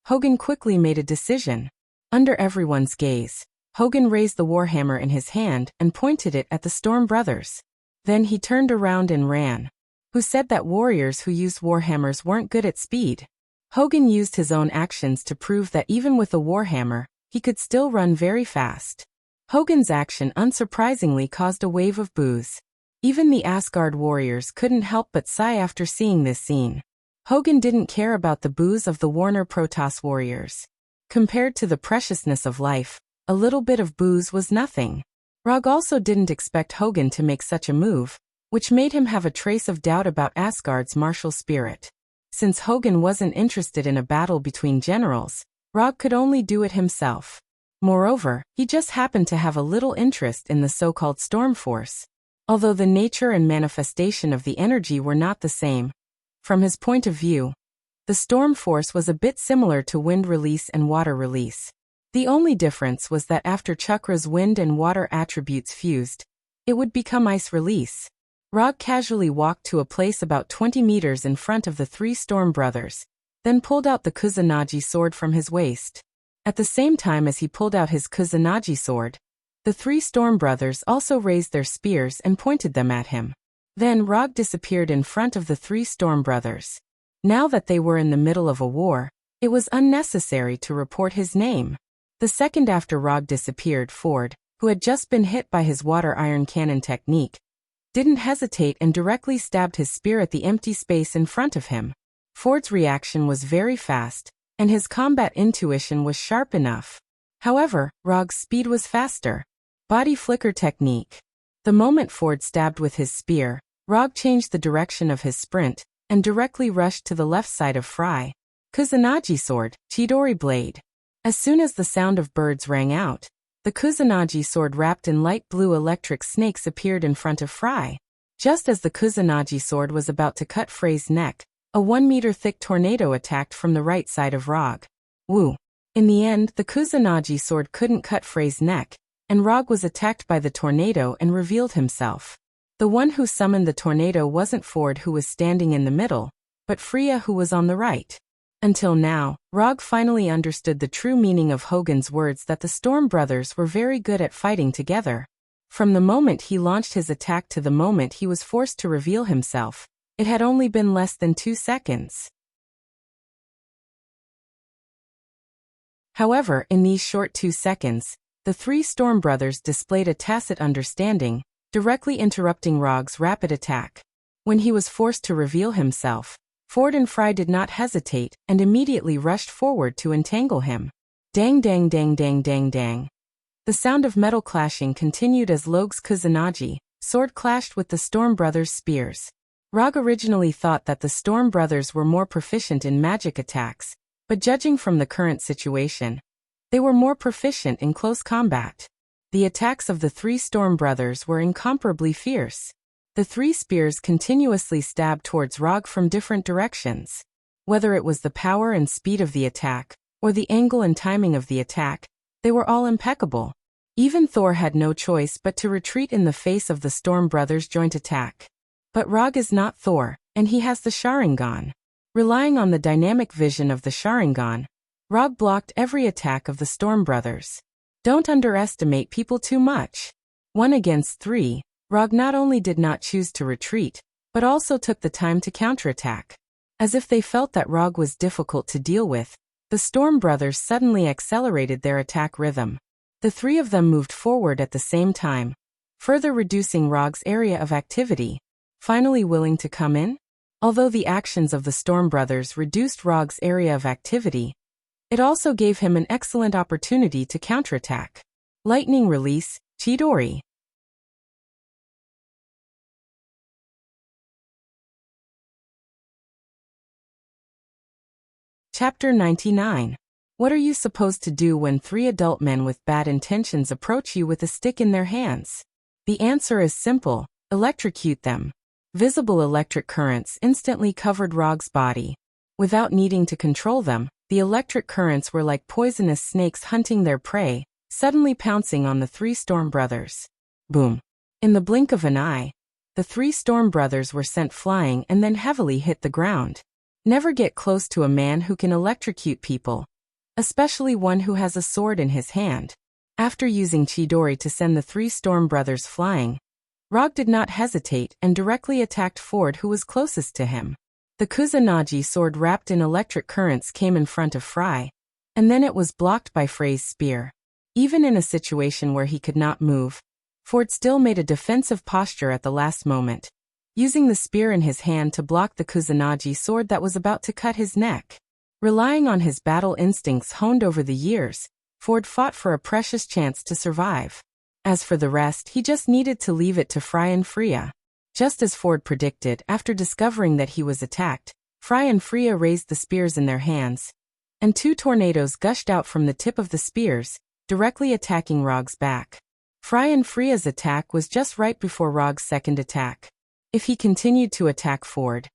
Hogan quickly made a decision. Under everyone's gaze, Hogan raised the warhammer in his hand and pointed it at the Storm brothers. Then he turned around and ran. Who said that warriors who used warhammers weren't good at speed? Hogan used his own actions to prove that even with a warhammer, he could still run very fast. Hogan's action unsurprisingly caused a wave of boos. Even the Asgard warriors couldn't help but sigh after seeing this scene. Hogan didn't care about the boos of the Warner Protoss warriors. Compared to the preciousness of life, a little bit of boos was nothing. Rog also didn't expect Hogan to make such a move, which made him have a trace of doubt about Asgard's martial spirit. Since Hogan wasn't interested in a battle between generals, Rog could only do it himself. Moreover, he just happened to have a little interest in the so-called Storm Force. Although the nature and manifestation of the energy were not the same, from his point of view, the Storm Force was a bit similar to wind release and water release. The only difference was that after Chakra's wind and water attributes fused, it would become ice release. Rog casually walked to a place about 20 meters in front of the three Storm brothers, then pulled out the Kusanagi sword from his waist. At the same time as he pulled out his Kusanagi sword, the three Storm brothers also raised their spears and pointed them at him. Then Rog disappeared in front of the three Storm brothers. Now that they were in the middle of a war, it was unnecessary to report his name. The second after Rog disappeared, Ford, who had just been hit by his water iron cannon technique, didn't hesitate and directly stabbed his spear at the empty space in front of him. Ford's reaction was very fast, and his combat intuition was sharp enough. However, Rog's speed was faster. Body flicker technique. The moment Ford stabbed with his spear, Rog changed the direction of his sprint, and directly rushed to the left side of Fry. Kusanagi sword, Chidori blade. As soon as the sound of birds rang out, the Kusanagi sword wrapped in light blue electric snakes appeared in front of Fry. Just as the Kusanagi sword was about to cut Frey's neck, a 1-meter-thick tornado attacked from the right side of Rog. Woo! In the end, the Kusanagi sword couldn't cut Frey's neck, and Rog was attacked by the tornado and revealed himself. The one who summoned the tornado wasn't Ford, who was standing in the middle, but Freya, who was on the right. Until now, Rog finally understood the true meaning of Hogan's words that the Storm brothers were very good at fighting together. From the moment he launched his attack to the moment he was forced to reveal himself, it had only been less than 2 seconds. However, in these short 2 seconds, the three Storm brothers displayed a tacit understanding, directly interrupting Rog's rapid attack. When he was forced to reveal himself, Ford and Fry did not hesitate and immediately rushed forward to entangle him. Dang dang dang dang dang dang. The sound of metal clashing continued as Log's Kusanagi sword clashed with the Storm brothers' spears. Rog originally thought that the Storm brothers were more proficient in magic attacks, but judging from the current situation, they were more proficient in close combat. The attacks of the three Storm brothers were incomparably fierce. The three spears continuously stabbed towards Rog from different directions. Whether it was the power and speed of the attack, or the angle and timing of the attack, they were all impeccable. Even Thor had no choice but to retreat in the face of the Storm brothers' joint attack. But Rog is not Thor, and he has the Sharingan. Relying on the dynamic vision of the Sharingan, Rog blocked every attack of the Storm brothers. Don't underestimate people too much. 1 against 3, Rog not only did not choose to retreat, but also took the time to counterattack. As if they felt that Rog was difficult to deal with, the Storm brothers suddenly accelerated their attack rhythm. The three of them moved forward at the same time, further reducing Rog's area of activity. Finally willing to come in? Although the actions of the Storm brothers reduced Rog's area of activity, it also gave him an excellent opportunity to counterattack. Lightning release, Chidori. Chapter 99. What are you supposed to do when 3 adult men with bad intentions approach you with a stick in their hands? The answer is simple: electrocute them. Visible electric currents instantly covered Rog's body. Without needing to control them, the electric currents were like poisonous snakes hunting their prey, suddenly pouncing on the 3 Storm brothers. Boom. In the blink of an eye, the three storm brothers were sent flying and then heavily hit the ground. Never get close to a man who can electrocute people, especially one who has a sword in his hand. After using Chidori to send the three storm brothers flying, Rog did not hesitate and directly attacked Ford, who was closest to him. The Kusanagi sword wrapped in electric currents came in front of Fry, and then it was blocked by Frey's spear. Even in a situation where he could not move, Ford still made a defensive posture at the last moment, using the spear in his hand to block the Kusanagi sword that was about to cut his neck. Relying on his battle instincts honed over the years, Ford fought for a precious chance to survive. As for the rest, he just needed to leave it to Fry and Freya. Just as Ford predicted, after discovering that he was attacked, Fry and Freya raised the spears in their hands, and two tornadoes gushed out from the tip of the spears, directly attacking Rog's back. Fry and Freya's attack was just right before Rog's second attack. If he continued to attack Ford,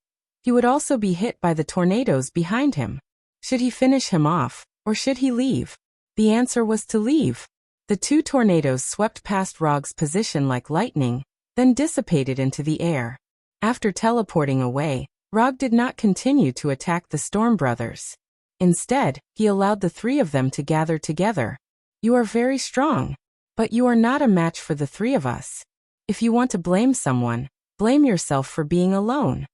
he would also be hit by the tornadoes behind him. Should he finish him off, or should he leave? The answer was to leave. The two tornadoes swept past Rog's position like lightning, then dissipated into the air. After teleporting away, Rog did not continue to attack the Storm Brothers. Instead, he allowed the three of them to gather together. You are very strong, but you are not a match for the three of us. If you want to blame someone, blame yourself for being alone.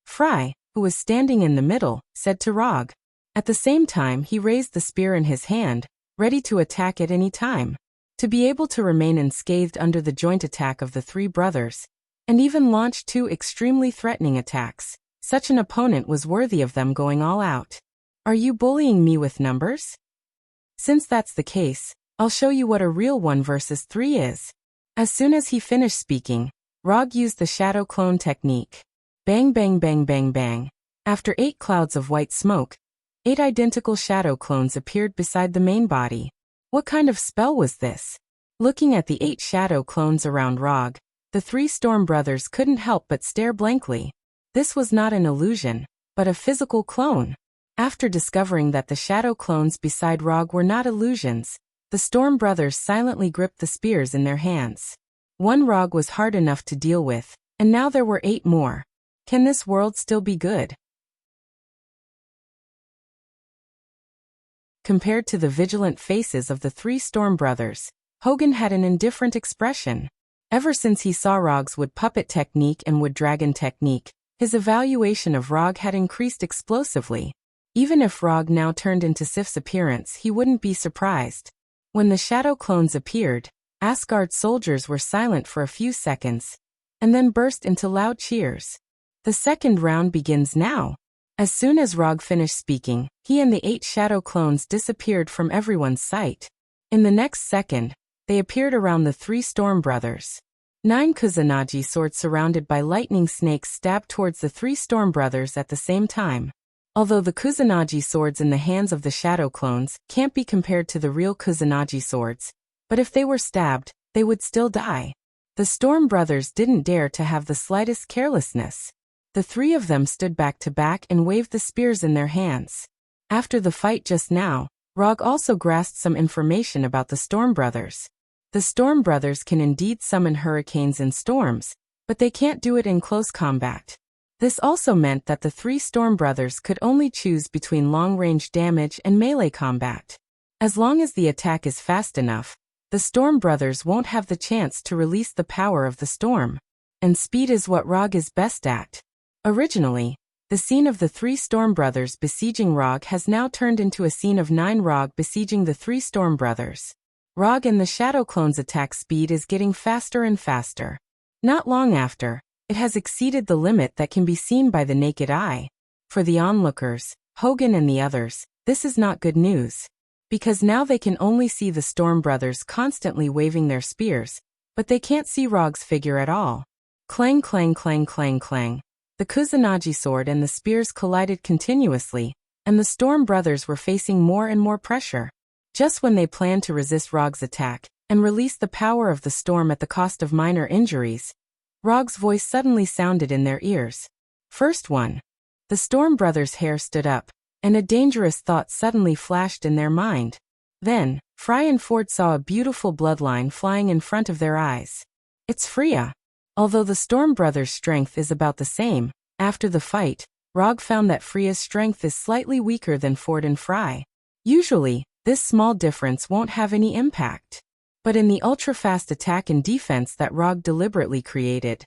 Fry, who was standing in the middle, said to Rog. At the same time, he raised the spear in his hand, ready to attack at any time. To be able to remain unscathed under the joint attack of the three brothers, and even launch two extremely threatening attacks, such an opponent was worthy of them going all out. Are you bullying me with numbers? Since that's the case, I'll show you what a real 1 versus 3 is. As soon as he finished speaking, Rog used the shadow clone technique. Bang bang bang bang bang. After 8 clouds of white smoke, 8 identical shadow clones appeared beside the main body. What kind of spell was this? Looking at the 8 shadow clones around Rog, the 3 storm brothers couldn't help but stare blankly. This was not an illusion, but a physical clone. After discovering that the shadow clones beside Rog were not illusions, the storm brothers silently gripped the spears in their hands. 1 Rog was hard enough to deal with, and now there were 8 more. Can this world still be good? Compared to the vigilant faces of the 3 storm brothers, Hogan had an indifferent expression. Ever since he saw Rog's wood puppet technique and wood dragon technique, his evaluation of Rog had increased explosively. Even if Rog now turned into Sif's appearance, he wouldn't be surprised. When the shadow clones appeared, Asgard soldiers were silent for a few seconds, and then burst into loud cheers. The second round begins now. As soon as Rog finished speaking, he and the 8 shadow clones disappeared from everyone's sight. In the next second, they appeared around the 3 storm brothers. 9 Kusanagi swords surrounded by lightning snakes stabbed towards the 3 storm brothers at the same time. Although the Kusanagi swords in the hands of the shadow clones can't be compared to the real Kusanagi swords, but if they were stabbed, they would still die. The storm brothers didn't dare to have the slightest carelessness. The 3 of them stood back to back and waved the spears in their hands. After the fight just now, Rog also grasped some information about the storm brothers. The storm brothers can indeed summon hurricanes and storms, but they can't do it in close combat. This also meant that the 3 storm brothers could only choose between long-range damage and melee combat. As long as the attack is fast enough, the storm brothers won't have the chance to release the power of the storm. And speed is what Rog is best at. Originally, the scene of the 3 storm brothers besieging Rog has now turned into a scene of 9 Rog besieging the 3 storm brothers. Rog and the shadow clones' attack speed is getting faster and faster. Not long after, it has exceeded the limit that can be seen by the naked eye. For the onlookers, Hogan and the others, this is not good news. Because now they can only see the storm brothers constantly waving their spears, but they can't see Rog's figure at all. Clang clang clang clang clang. The Kusanagi sword and the spears collided continuously, and the storm brothers were facing more and more pressure. Just when they planned to resist Rog's attack, and release the power of the storm at the cost of minor injuries, Rog's voice suddenly sounded in their ears. First one. The storm brothers' hair stood up, and a dangerous thought suddenly flashed in their mind. Then, Fry and Ford saw a beautiful bloodline flying in front of their eyes. It's Freya. Although the Storm Brothers' strength is about the same, after the fight, Rog found that Freya's strength is slightly weaker than Ford and Fry. Usually, this small difference won't have any impact. But in the ultra-fast attack and defense that Rog deliberately created,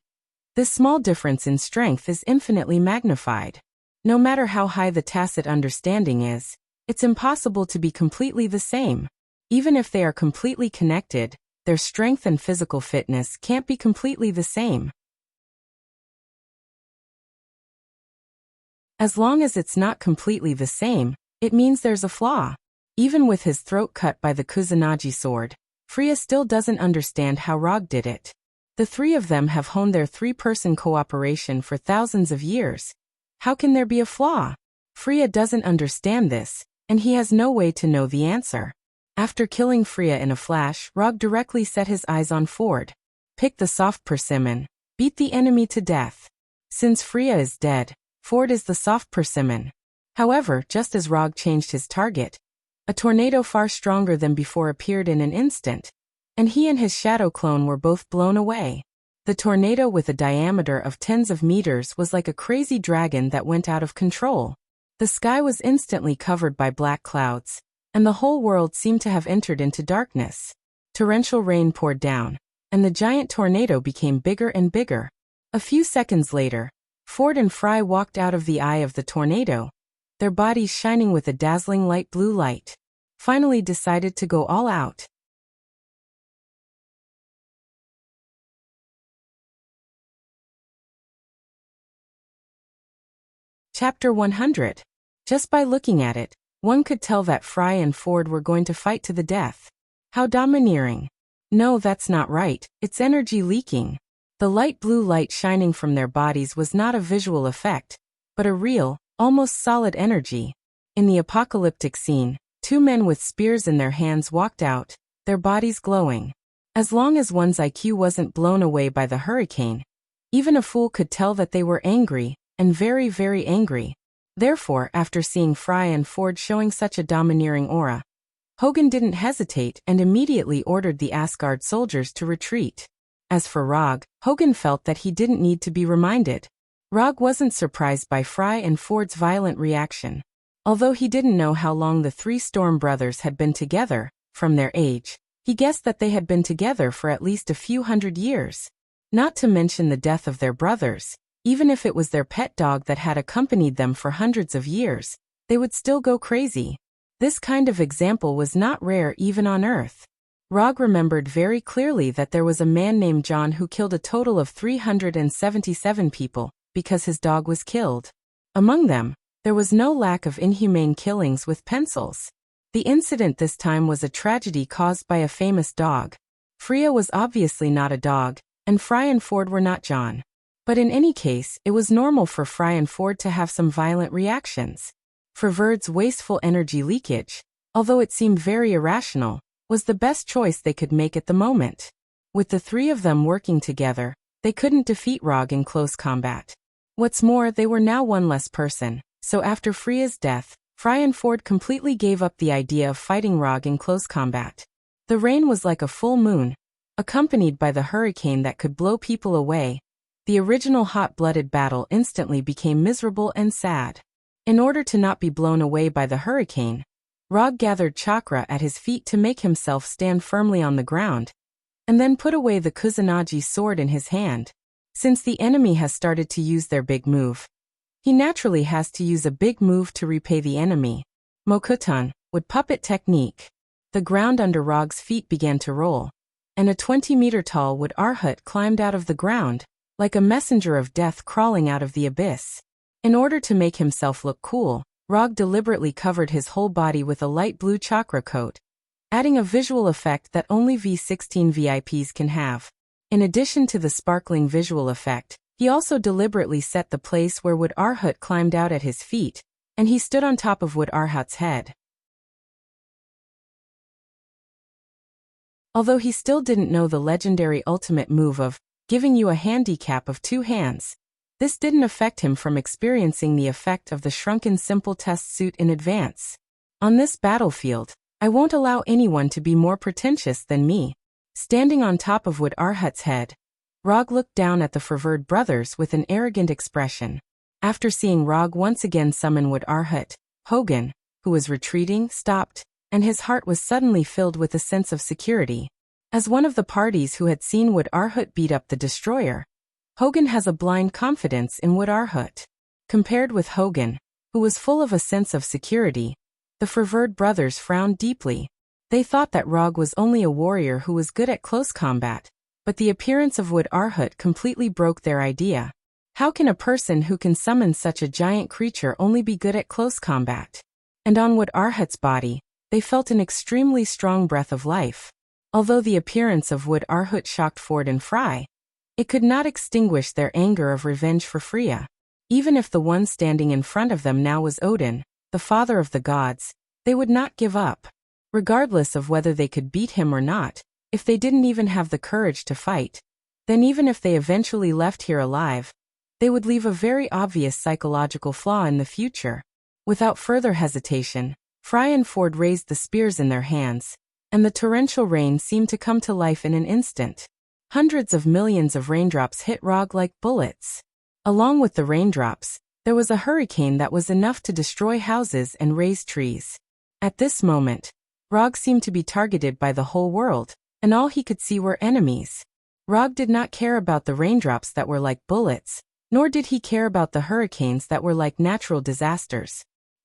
this small difference in strength is infinitely magnified. No matter how high the tacit understanding is, it's impossible to be completely the same. Even if they are completely connected, their strength and physical fitness can't be completely the same. As long as it's not completely the same, it means there's a flaw. Even with his throat cut by the Kusanagi sword, Freya still doesn't understand how Rog did it. The three of them have honed their three-person cooperation for thousands of years. How can there be a flaw? Freya doesn't understand this, and he has no way to know the answer. After killing Freya in a flash, Rog directly set his eyes on Ford. Pick the soft persimmon. Beat the enemy to death. Since Freya is dead, Ford is the soft persimmon. However, just as Rog changed his target, a tornado far stronger than before appeared in an instant, and he and his shadow clone were both blown away. The tornado, with a diameter of tens of meters, was like a crazy dragon that went out of control. The sky was instantly covered by black clouds, and the whole world seemed to have entered into darkness. Torrential rain poured down, and the giant tornado became bigger and bigger. A few seconds later, Ford and Fry walked out of the eye of the tornado, their bodies shining with a dazzling light blue light. Finally decided to go all out. Chapter 100. Just by looking at it, one could tell that Fry and Ford were going to fight to the death. How domineering. No, that's not right, it's energy leaking. The light blue light shining from their bodies was not a visual effect, but a real, almost solid energy. In the apocalyptic scene, two men with spears in their hands walked out, their bodies glowing. As long as one's IQ wasn't blown away by the hurricane, even a fool could tell that they were angry, and very, very angry. Therefore, after seeing Fry and Ford showing such a domineering aura, Hogan didn't hesitate and immediately ordered the Asgard soldiers to retreat. As for Rog, Hogan felt that he didn't need to be reminded. Rog wasn't surprised by Fry and Ford's violent reaction. Although he didn't know how long the three Storm brothers had been together, from their age, he guessed that they had been together for at least a few hundred years. Not to mention the death of their brothers. Even if it was their pet dog that had accompanied them for hundreds of years, they would still go crazy. This kind of example was not rare even on Earth. Rog remembered very clearly that there was a man named John who killed a total of 377 people, because his dog was killed. Among them, there was no lack of inhumane killings with pencils. The incident this time was a tragedy caused by a famous dog. Freya was obviously not a dog, and Fry and Ford were not John. But in any case, it was normal for Fry and Ford to have some violent reactions. For Verd's wasteful energy leakage, although it seemed very irrational, was the best choice they could make at the moment. With the three of them working together, they couldn't defeat Rog in close combat. What's more, they were now one less person, so after Freya's death, Fry and Ford completely gave up the idea of fighting Rog in close combat. The rain was like a full moon, accompanied by the hurricane that could blow people away. The original hot-blooded battle instantly became miserable and sad. In order to not be blown away by the hurricane, Rog gathered chakra at his feet to make himself stand firmly on the ground, and then put away the Kusanagi sword in his hand. Since the enemy has started to use their big move, he naturally has to use a big move to repay the enemy. Mokutan, wood puppet technique. The ground under Rog's feet began to roll, and a 20-meter-tall wood arhut climbed out of the ground, like a messenger of death crawling out of the abyss. In order to make himself look cool, Rog deliberately covered his whole body with a light blue chakra coat, adding a visual effect that only V16 VIPs can have. In addition to the sparkling visual effect, he also deliberately set the place where Wood Arhut climbed out at his feet, and he stood on top of Wood Arhut's head. Although he still didn't know the legendary ultimate move of giving you a handicap of 2 hands, this didn't affect him from experiencing the effect of the shrunken simple test suit in advance. On this battlefield, I won't allow anyone to be more pretentious than me. Standing on top of Wood Arhut's head, Rog looked down at the Ferverd brothers with an arrogant expression. After seeing Rog once again summon Wood Arhut, Hogan, who was retreating, stopped, and his heart was suddenly filled with a sense of security. As one of the parties who had seen Wood Arhut beat up the destroyer, Hogan has a blind confidence in Wood Arhut. Compared with Hogan, who was full of a sense of security, the Ferverd brothers frowned deeply. They thought that Rog was only a warrior who was good at close combat, but the appearance of Wood Arhut completely broke their idea. How can a person who can summon such a giant creature only be good at close combat? And on Wood Arhut's body, they felt an extremely strong breath of life. Although the appearance of Wood Arhut shocked Ford and Fry, it could not extinguish their anger of revenge for Freya. Even if the one standing in front of them now was Odin, the father of the gods, they would not give up. Regardless of whether they could beat him or not, if they didn't even have the courage to fight, then even if they eventually left here alive, they would leave a very obvious psychological flaw in the future. Without further hesitation, Fry and Ford raised the spears in their hands, and the torrential rain seemed to come to life in an instant. Hundreds of millions of raindrops hit Rog like bullets. Along with the raindrops, there was a hurricane that was enough to destroy houses and raze trees. At this moment, Rog seemed to be targeted by the whole world, and all he could see were enemies. Rog did not care about the raindrops that were like bullets, nor did he care about the hurricanes that were like natural disasters.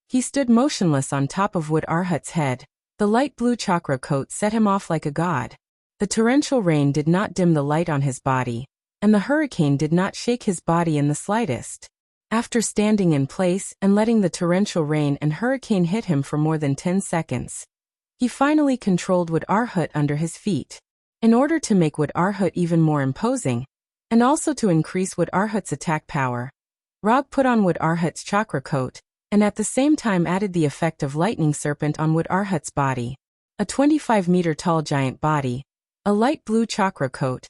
He stood motionless on top of Wood Arhut's head. The light blue chakra coat set him off like a god. The torrential rain did not dim the light on his body, and the hurricane did not shake his body in the slightest. After standing in place and letting the torrential rain and hurricane hit him for more than 10 seconds, he finally controlled Wood Arhut under his feet. In order to make Wood Arhut even more imposing, and also to increase Wood Arhut's attack power, Rog put on Wood Arhut's chakra coat, and at the same time added the effect of lightning serpent on Wood Arhut's body. A 25-meter-tall giant body, a light blue chakra coat,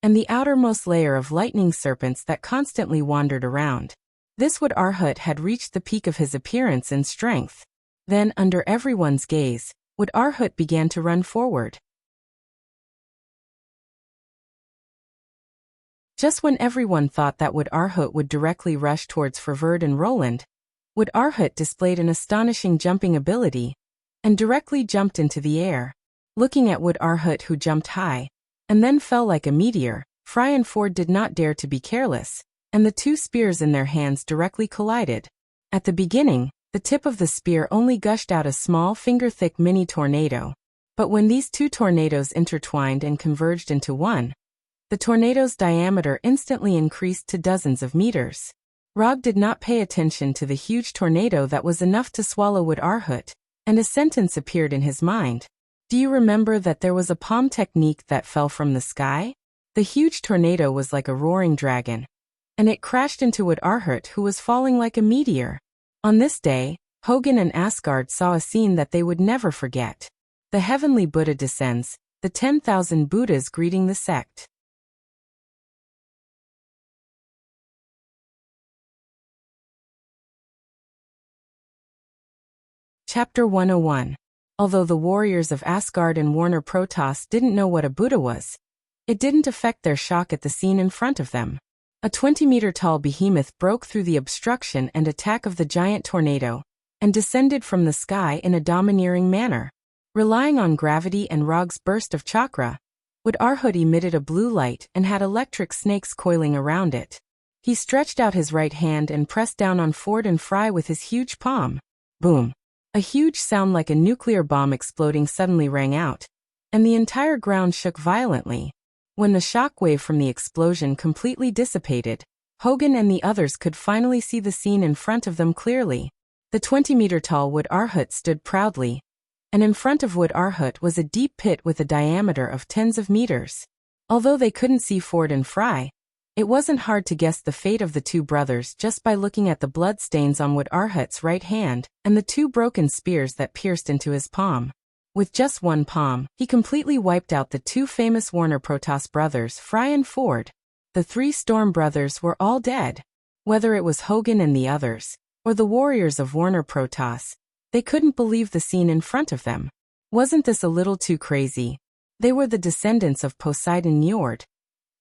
and the outermost layer of lightning serpents that constantly wandered around. This Wood Arhut had reached the peak of his appearance and strength. Then, under everyone's gaze, Wood Arhut began to run forward. Just when everyone thought that Wood Arhut would directly rush towards Ferverd and Roland, Wood Arhut displayed an astonishing jumping ability, and directly jumped into the air. Looking at Wood Arhut, who jumped high, and then fell like a meteor, Fry and Ford did not dare to be careless, and the two spears in their hands directly collided. At the beginning, the tip of the spear only gushed out a small finger-thick mini tornado. But when these two tornadoes intertwined and converged into one, the tornado's diameter instantly increased to dozens of meters. Rog did not pay attention to the huge tornado that was enough to swallow Wood Arhut, and a sentence appeared in his mind. Do you remember that there was a palm technique that fell from the sky? The huge tornado was like a roaring dragon, and it crashed into Wood Arhut, who was falling like a meteor. On this day, Hogan and Asgard saw a scene that they would never forget. The heavenly Buddha descends, the 10,000 Buddhas greeting the sect. Chapter 101. Although the warriors of Asgard and Warner Protoss didn't know what a Buddha was, it didn't affect their shock at the scene in front of them. A 20-meter-tall behemoth broke through the obstruction and attack of the giant tornado, and descended from the sky in a domineering manner. Relying on gravity and Rog's burst of chakra, Wood Arhut emitted a blue light and had electric snakes coiling around it. He stretched out his right hand and pressed down on Ford and Fry with his huge palm. Boom! A huge sound like a nuclear bomb exploding suddenly rang out, and the entire ground shook violently. When the shock wave from the explosion completely dissipated, Hogan and the others could finally see the scene in front of them clearly. The 20-meter-tall Wood Arhut stood proudly, and in front of Wood Arhut was a deep pit with a diameter of tens of meters. Although they couldn't see Ford and Fry, it wasn't hard to guess the fate of the two brothers just by looking at the blood stains on Wood Arhut's right hand and the two broken spears that pierced into his palm. With just one palm, he completely wiped out the two famous Warner Protoss brothers, Fry and Ford. The three Storm brothers were all dead. Whether it was Hogan and the others, or the warriors of Warner Protoss, they couldn't believe the scene in front of them. Wasn't this a little too crazy? They were the descendants of Poseidon Njord.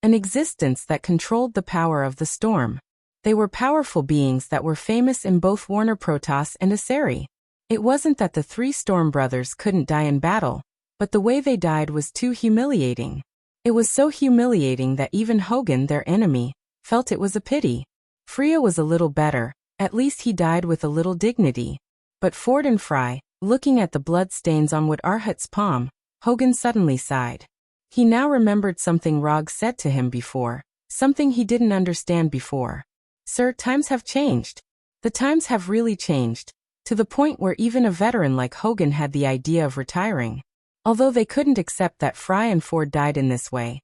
an existence that controlled the power of the storm. They were powerful beings that were famous in both Warner Protoss and Asari. It wasn't that the three Storm brothers couldn't die in battle, but the way they died was too humiliating. It was so humiliating that even Hogan, their enemy, felt it was a pity. Freya was a little better, at least he died with a little dignity. But Ford and Fry, looking at the blood stains on Wood Arhut's palm, Hogan suddenly sighed. He now remembered something Rog said to him before, something he didn't understand before. Sir, times have changed. The times have really changed, to the point where even a veteran like Hogan had the idea of retiring. Although they couldn't accept that Fry and Ford died in this way,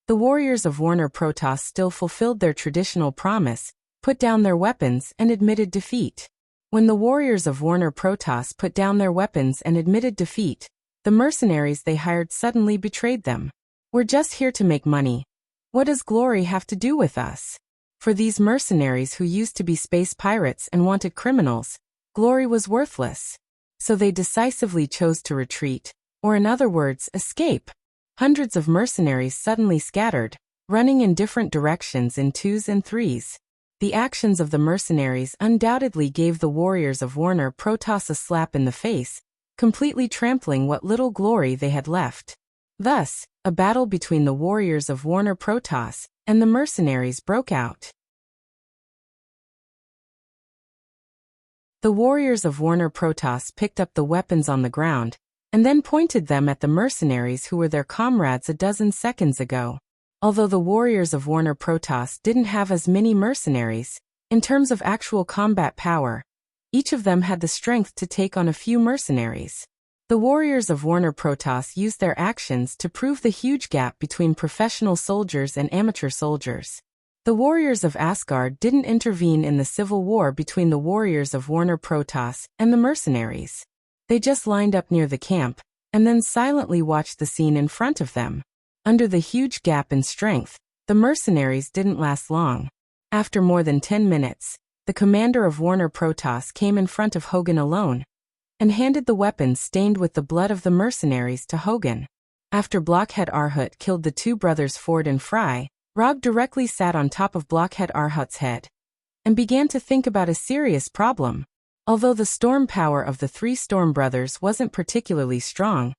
the warriors of Warner Protoss still fulfilled their traditional promise, put down their weapons and admitted defeat. When the warriors of Warner Protoss put down their weapons and admitted defeat, the mercenaries they hired suddenly betrayed them. We're just here to make money. What does glory have to do with us? For these mercenaries who used to be space pirates and wanted criminals, glory was worthless. So they decisively chose to retreat, or in other words, escape. Hundreds of mercenaries suddenly scattered, running in different directions in twos and threes. The actions of the mercenaries undoubtedly gave the warriors of Warner Protoss a slap in the face, completely trampling what little glory they had left. Thus, a battle between the warriors of Warner Protoss and the mercenaries broke out. The warriors of Warner Protoss picked up the weapons on the ground, and then pointed them at the mercenaries who were their comrades a dozen seconds ago. Although the warriors of Warner Protoss didn't have as many mercenaries, in terms of actual combat power, each of them had the strength to take on a few mercenaries. The warriors of Warner Protoss used their actions to prove the huge gap between professional soldiers and amateur soldiers. The warriors of Asgard didn't intervene in the civil war between the warriors of Warner Protoss and the mercenaries. They just lined up near the camp, and then silently watched the scene in front of them. Under the huge gap in strength, the mercenaries didn't last long. After more than 10 minutes, the commander of Warner Protoss came in front of Hogan alone, and handed the weapons stained with the blood of the mercenaries to Hogan. After Blockhead Arhut killed the two brothers Ford and Fry, Rog directly sat on top of Blockhead Arhut's head, and began to think about a serious problem. Although the storm power of the three Storm brothers wasn't particularly strong,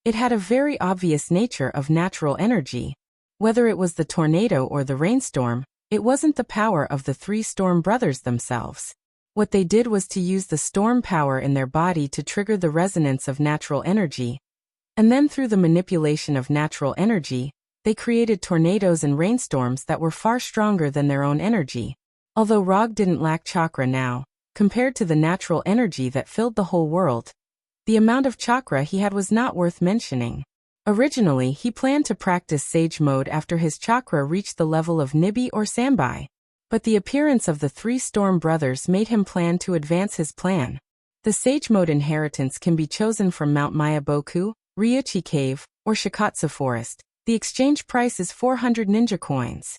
it had a very obvious nature of natural energy. Whether it was the tornado or the rainstorm, it wasn't the power of the three Storm brothers themselves. What they did was to use the storm power in their body to trigger the resonance of natural energy. And then through the manipulation of natural energy, they created tornadoes and rainstorms that were far stronger than their own energy. Although Rog didn't lack chakra now, compared to the natural energy that filled the whole world, the amount of chakra he had was not worth mentioning. Originally, he planned to practice Sage Mode after his chakra reached the level of Nibi or Sambai. But the appearance of the three Storm brothers made him plan to advance his plan. The Sage Mode inheritance can be chosen from Mount Mayaboku, Ryuchi Cave, or Shikatsu Forest. The exchange price is 400 ninja coins.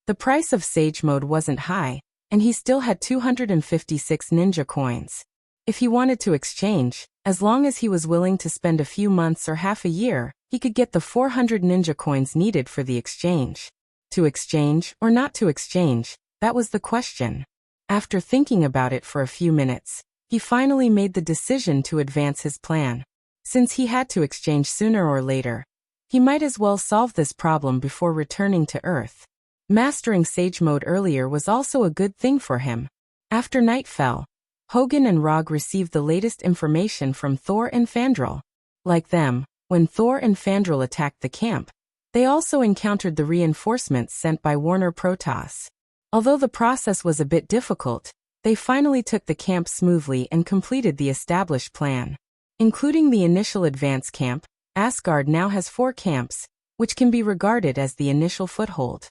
The price of Sage Mode wasn't high, and he still had 256 ninja coins. If he wanted to exchange, as long as he was willing to spend a few months or half a year, he could get the 400 ninja coins needed for the exchange. To exchange or not to exchange, that was the question. After thinking about it for a few minutes, he finally made the decision to advance his plan. Since he had to exchange sooner or later, he might as well solve this problem before returning to Earth. Mastering Sage Mode earlier was also a good thing for him. After night fell, Hogan and Rog received the latest information from Thor and Fandral. Like them, when Thor and Fandral attacked the camp, they also encountered the reinforcements sent by Warner Protoss. Although the process was a bit difficult, they finally took the camp smoothly and completed the established plan. Including the initial advance camp, Asgard now has 4 camps, which can be regarded as the initial foothold.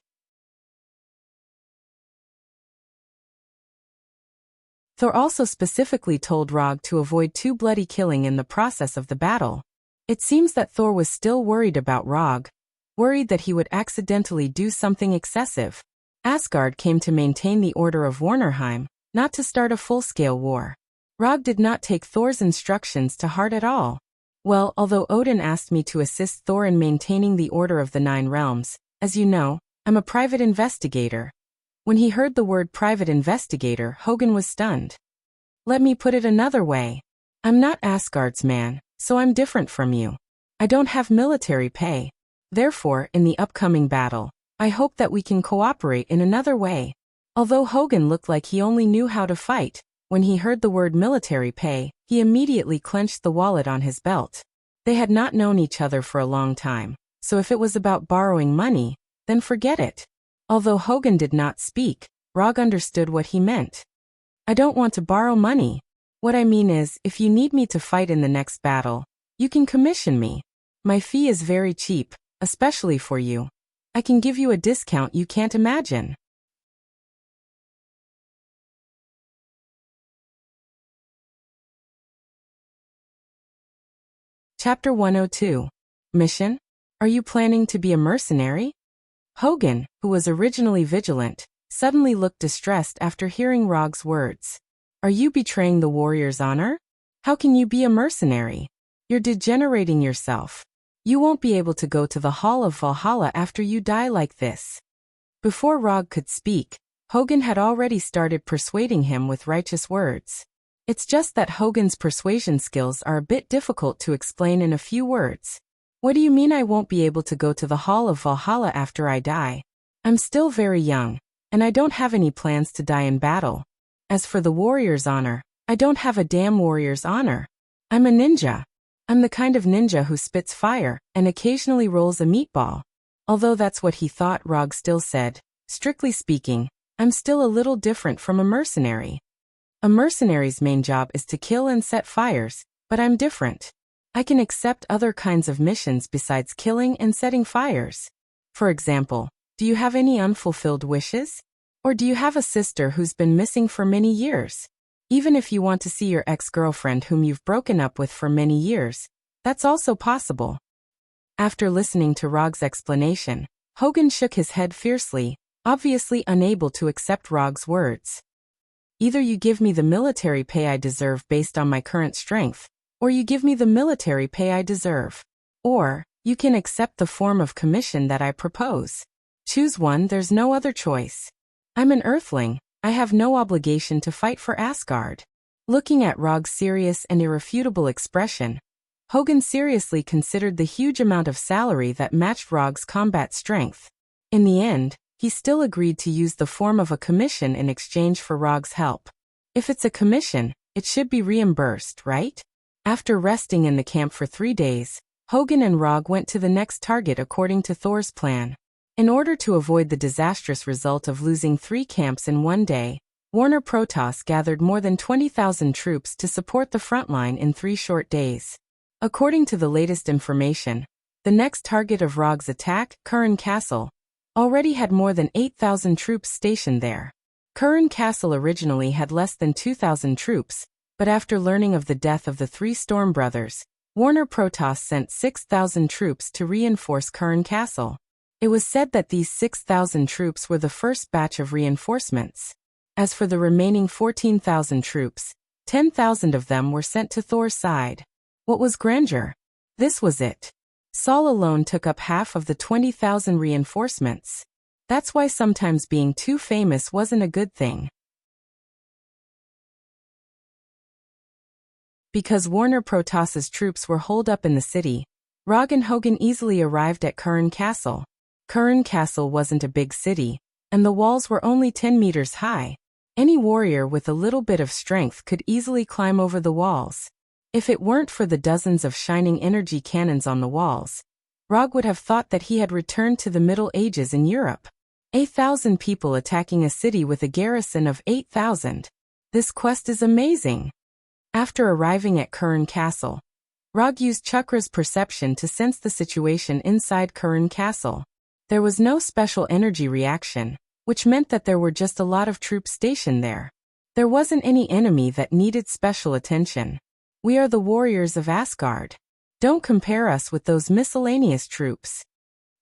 Thor also specifically told Rog to avoid too bloody killing in the process of the battle. It seems that Thor was still worried about Rog, worried that he would accidentally do something excessive. Asgard came to maintain the order of Warnerheim, not to start a full-scale war. Rog did not take Thor's instructions to heart at all. Well, although Odin asked me to assist Thor in maintaining the order of the 9 realms, as you know, I'm a private investigator. When he heard the word private investigator, Hogun was stunned. Let me put it another way. I'm not Asgard's man, so I'm different from you. I don't have military pay. Therefore, in the upcoming battle, I hope that we can cooperate in another way. Although Hogun looked like he only knew how to fight, when he heard the word military pay, he immediately clenched the wallet on his belt. They had not known each other for a long time, so if it was about borrowing money, then forget it. Although Hogun did not speak, Rog understood what he meant. I don't want to borrow money. What I mean is, if you need me to fight in the next battle, you can commission me. My fee is very cheap, especially for you. I can give you a discount you can't imagine. Chapter 102. Mission? Are you planning to be a mercenary? Hogun, who was originally vigilant, suddenly looked distressed after hearing Rog's words. Are you betraying the warrior's honor? How can you be a mercenary? You're degenerating yourself. You won't be able to go to the Hall of Valhalla after you die like this. Before Rog could speak, Hogun had already started persuading him with righteous words. It's just that Hogun's persuasion skills are a bit difficult to explain in a few words. What do you mean I won't be able to go to the Hall of Valhalla after I die? I'm still very young, and I don't have any plans to die in battle. As for the warrior's honor, I don't have a damn warrior's honor. I'm a ninja. I'm the kind of ninja who spits fire and occasionally rolls a meatball. Although that's what he thought, Rog still said, strictly speaking, I'm still a little different from a mercenary. A mercenary's main job is to kill and set fires, but I'm different. I can accept other kinds of missions besides killing and setting fires. For example, do you have any unfulfilled wishes? Or do you have a sister who's been missing for many years? Even if you want to see your ex-girlfriend whom you've broken up with for many years, that's also possible. After listening to Rog's explanation, Hogun shook his head fiercely, obviously unable to accept Rog's words. Either you give me the military pay I deserve based on my current strength, or you give me the military pay I deserve. Or, you can accept the form of commission that I propose. Choose one, there's no other choice. I'm an earthling, I have no obligation to fight for Asgard. Looking at Rog's serious and irrefutable expression, Hogun seriously considered the huge amount of salary that matched Rog's combat strength. In the end, he still agreed to use the form of a commission in exchange for Rog's help. If it's a commission, it should be reimbursed, right? After resting in the camp for 3 days, Hogun and Rog went to the next target according to Thor's plan. In order to avoid the disastrous result of losing 3 camps in one day, Warner Protoss gathered more than 20,000 troops to support the front line in 3 short days. According to the latest information, the next target of Rog's attack, Curran Castle, already had more than 8,000 troops stationed there. Curran Castle originally had less than 2,000 troops, but after learning of the death of the 3 Storm brothers, Warner Protoss sent 6,000 troops to reinforce Curran Castle. It was said that these 6,000 troops were the first batch of reinforcements. As for the remaining 14,000 troops, 10,000 of them were sent to Thor's side. What was grandeur? This was it. Saul alone took up half of the 20,000 reinforcements. That's why sometimes being too famous wasn't a good thing. Because Warner Protoss's troops were holed up in the city, Rog and Hogun easily arrived at Curran Castle. Curran Castle wasn't a big city, and the walls were only 10 meters high. Any warrior with a little bit of strength could easily climb over the walls. If it weren't for the dozens of shining energy cannons on the walls, Rog would have thought that he had returned to the Middle Ages in Europe. 8,000 people attacking a city with a garrison of 8,000. This quest is amazing. After arriving at Curran Castle, Rog used Chakra's perception to sense the situation inside Curran Castle. There was no special energy reaction, which meant that there were just a lot of troops stationed there. There wasn't any enemy that needed special attention. We are the warriors of Asgard. Don't compare us with those miscellaneous troops.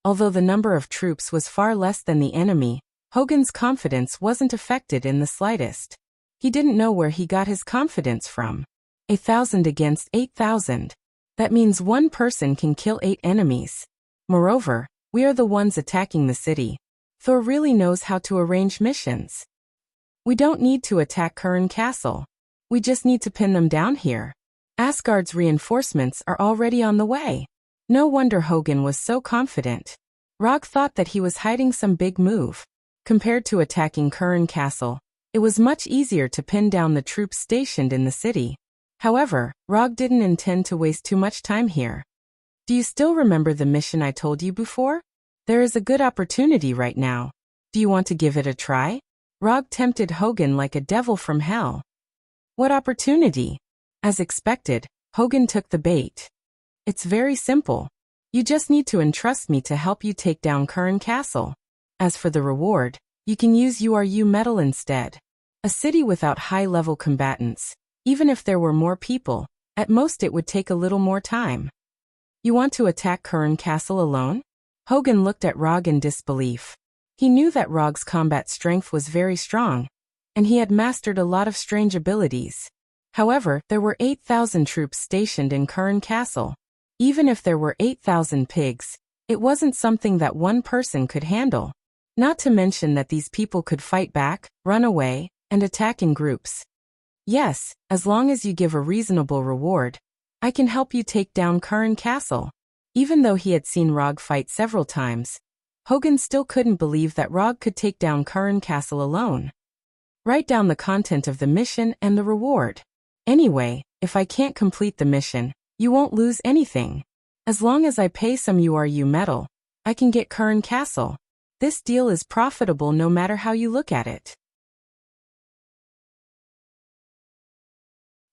Although the number of troops was far less than the enemy, Hogun's confidence wasn't affected in the slightest. He didn't know where he got his confidence from. 1,000 against 8,000. That means one person can kill 8 enemies. Moreover, we are the ones attacking the city. Thor really knows how to arrange missions. We don't need to attack Curran Castle. We just need to pin them down here. Asgard's reinforcements are already on the way. No wonder Hogun was so confident. Rog thought that he was hiding some big move. Compared to attacking Curran Castle, it was much easier to pin down the troops stationed in the city. However, Rog didn't intend to waste too much time here. Do you still remember the mission I told you before? There is a good opportunity right now. Do you want to give it a try? Rog tempted Hogun like a devil from hell. What opportunity? As expected, Hogun took the bait. It's very simple. You just need to entrust me to help you take down Curran Castle. As for the reward, you can use URU metal instead. A city without high-level combatants. Even if there were more people, at most it would take a little more time. You want to attack Curran Castle alone? Hogun looked at Rog in disbelief. He knew that Rog's combat strength was very strong, and he had mastered a lot of strange abilities. However, there were 8,000 troops stationed in Curran Castle. Even if there were 8,000 pigs, it wasn't something that one person could handle. Not to mention that these people could fight back, run away, and attack in groups. Yes, as long as you give a reasonable reward, I can help you take down Curran Castle. Even though he had seen Rog fight several times, Hogun still couldn't believe that Rog could take down Curran Castle alone. Write down the content of the mission and the reward. Anyway, if I can't complete the mission, you won't lose anything. As long as I pay some URU metal, I can get Curran Castle. This deal is profitable no matter how you look at it.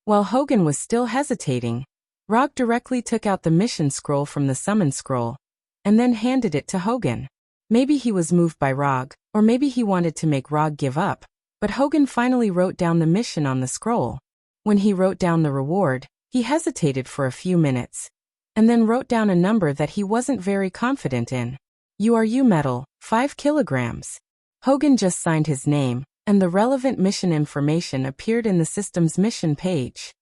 While Hogun was still hesitating, Rog directly took out the mission scroll from the summon scroll, and then handed it to Hogun. Maybe he was moved by Rog, or maybe he wanted to make Rog give up, but Hogun finally wrote down the mission on the scroll. When he wrote down the reward, he hesitated for a few minutes, and then wrote down a number that he wasn't very confident in. URU metal, 5 kilograms. Hogun just signed his name, and the relevant mission information appeared in the system's mission page.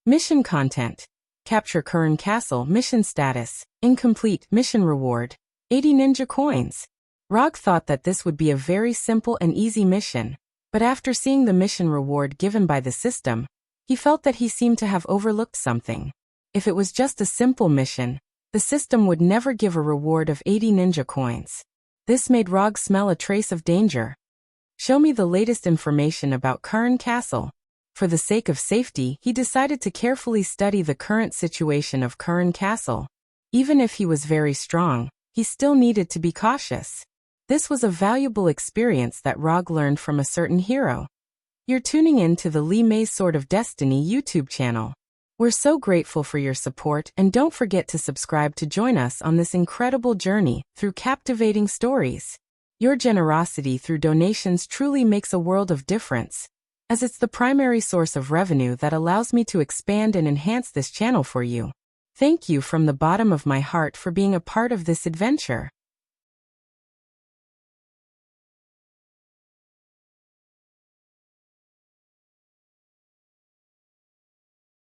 Mission content. Capture Curran Castle. Mission status. Incomplete. Mission reward. 80 ninja coins. Rog thought that this would be a very simple and easy mission, but after seeing the mission reward given by the system, he felt that he seemed to have overlooked something. If it was just a simple mission, the system would never give a reward of 80 ninja coins. This made Rog smell a trace of danger. Show me the latest information about Curran Castle. For the sake of safety, he decided to carefully study the current situation of Curran Castle. Even if he was very strong, he still needed to be cautious. This was a valuable experience that Rog learned from a certain hero. You're tuning in to the Li Mei's Sword of Destiny YouTube channel. We're so grateful for your support, and don't forget to subscribe to join us on this incredible journey through captivating stories. Your generosity through donations truly makes a world of difference, as it's the primary source of revenue that allows me to expand and enhance this channel for you. Thank you from the bottom of my heart for being a part of this adventure.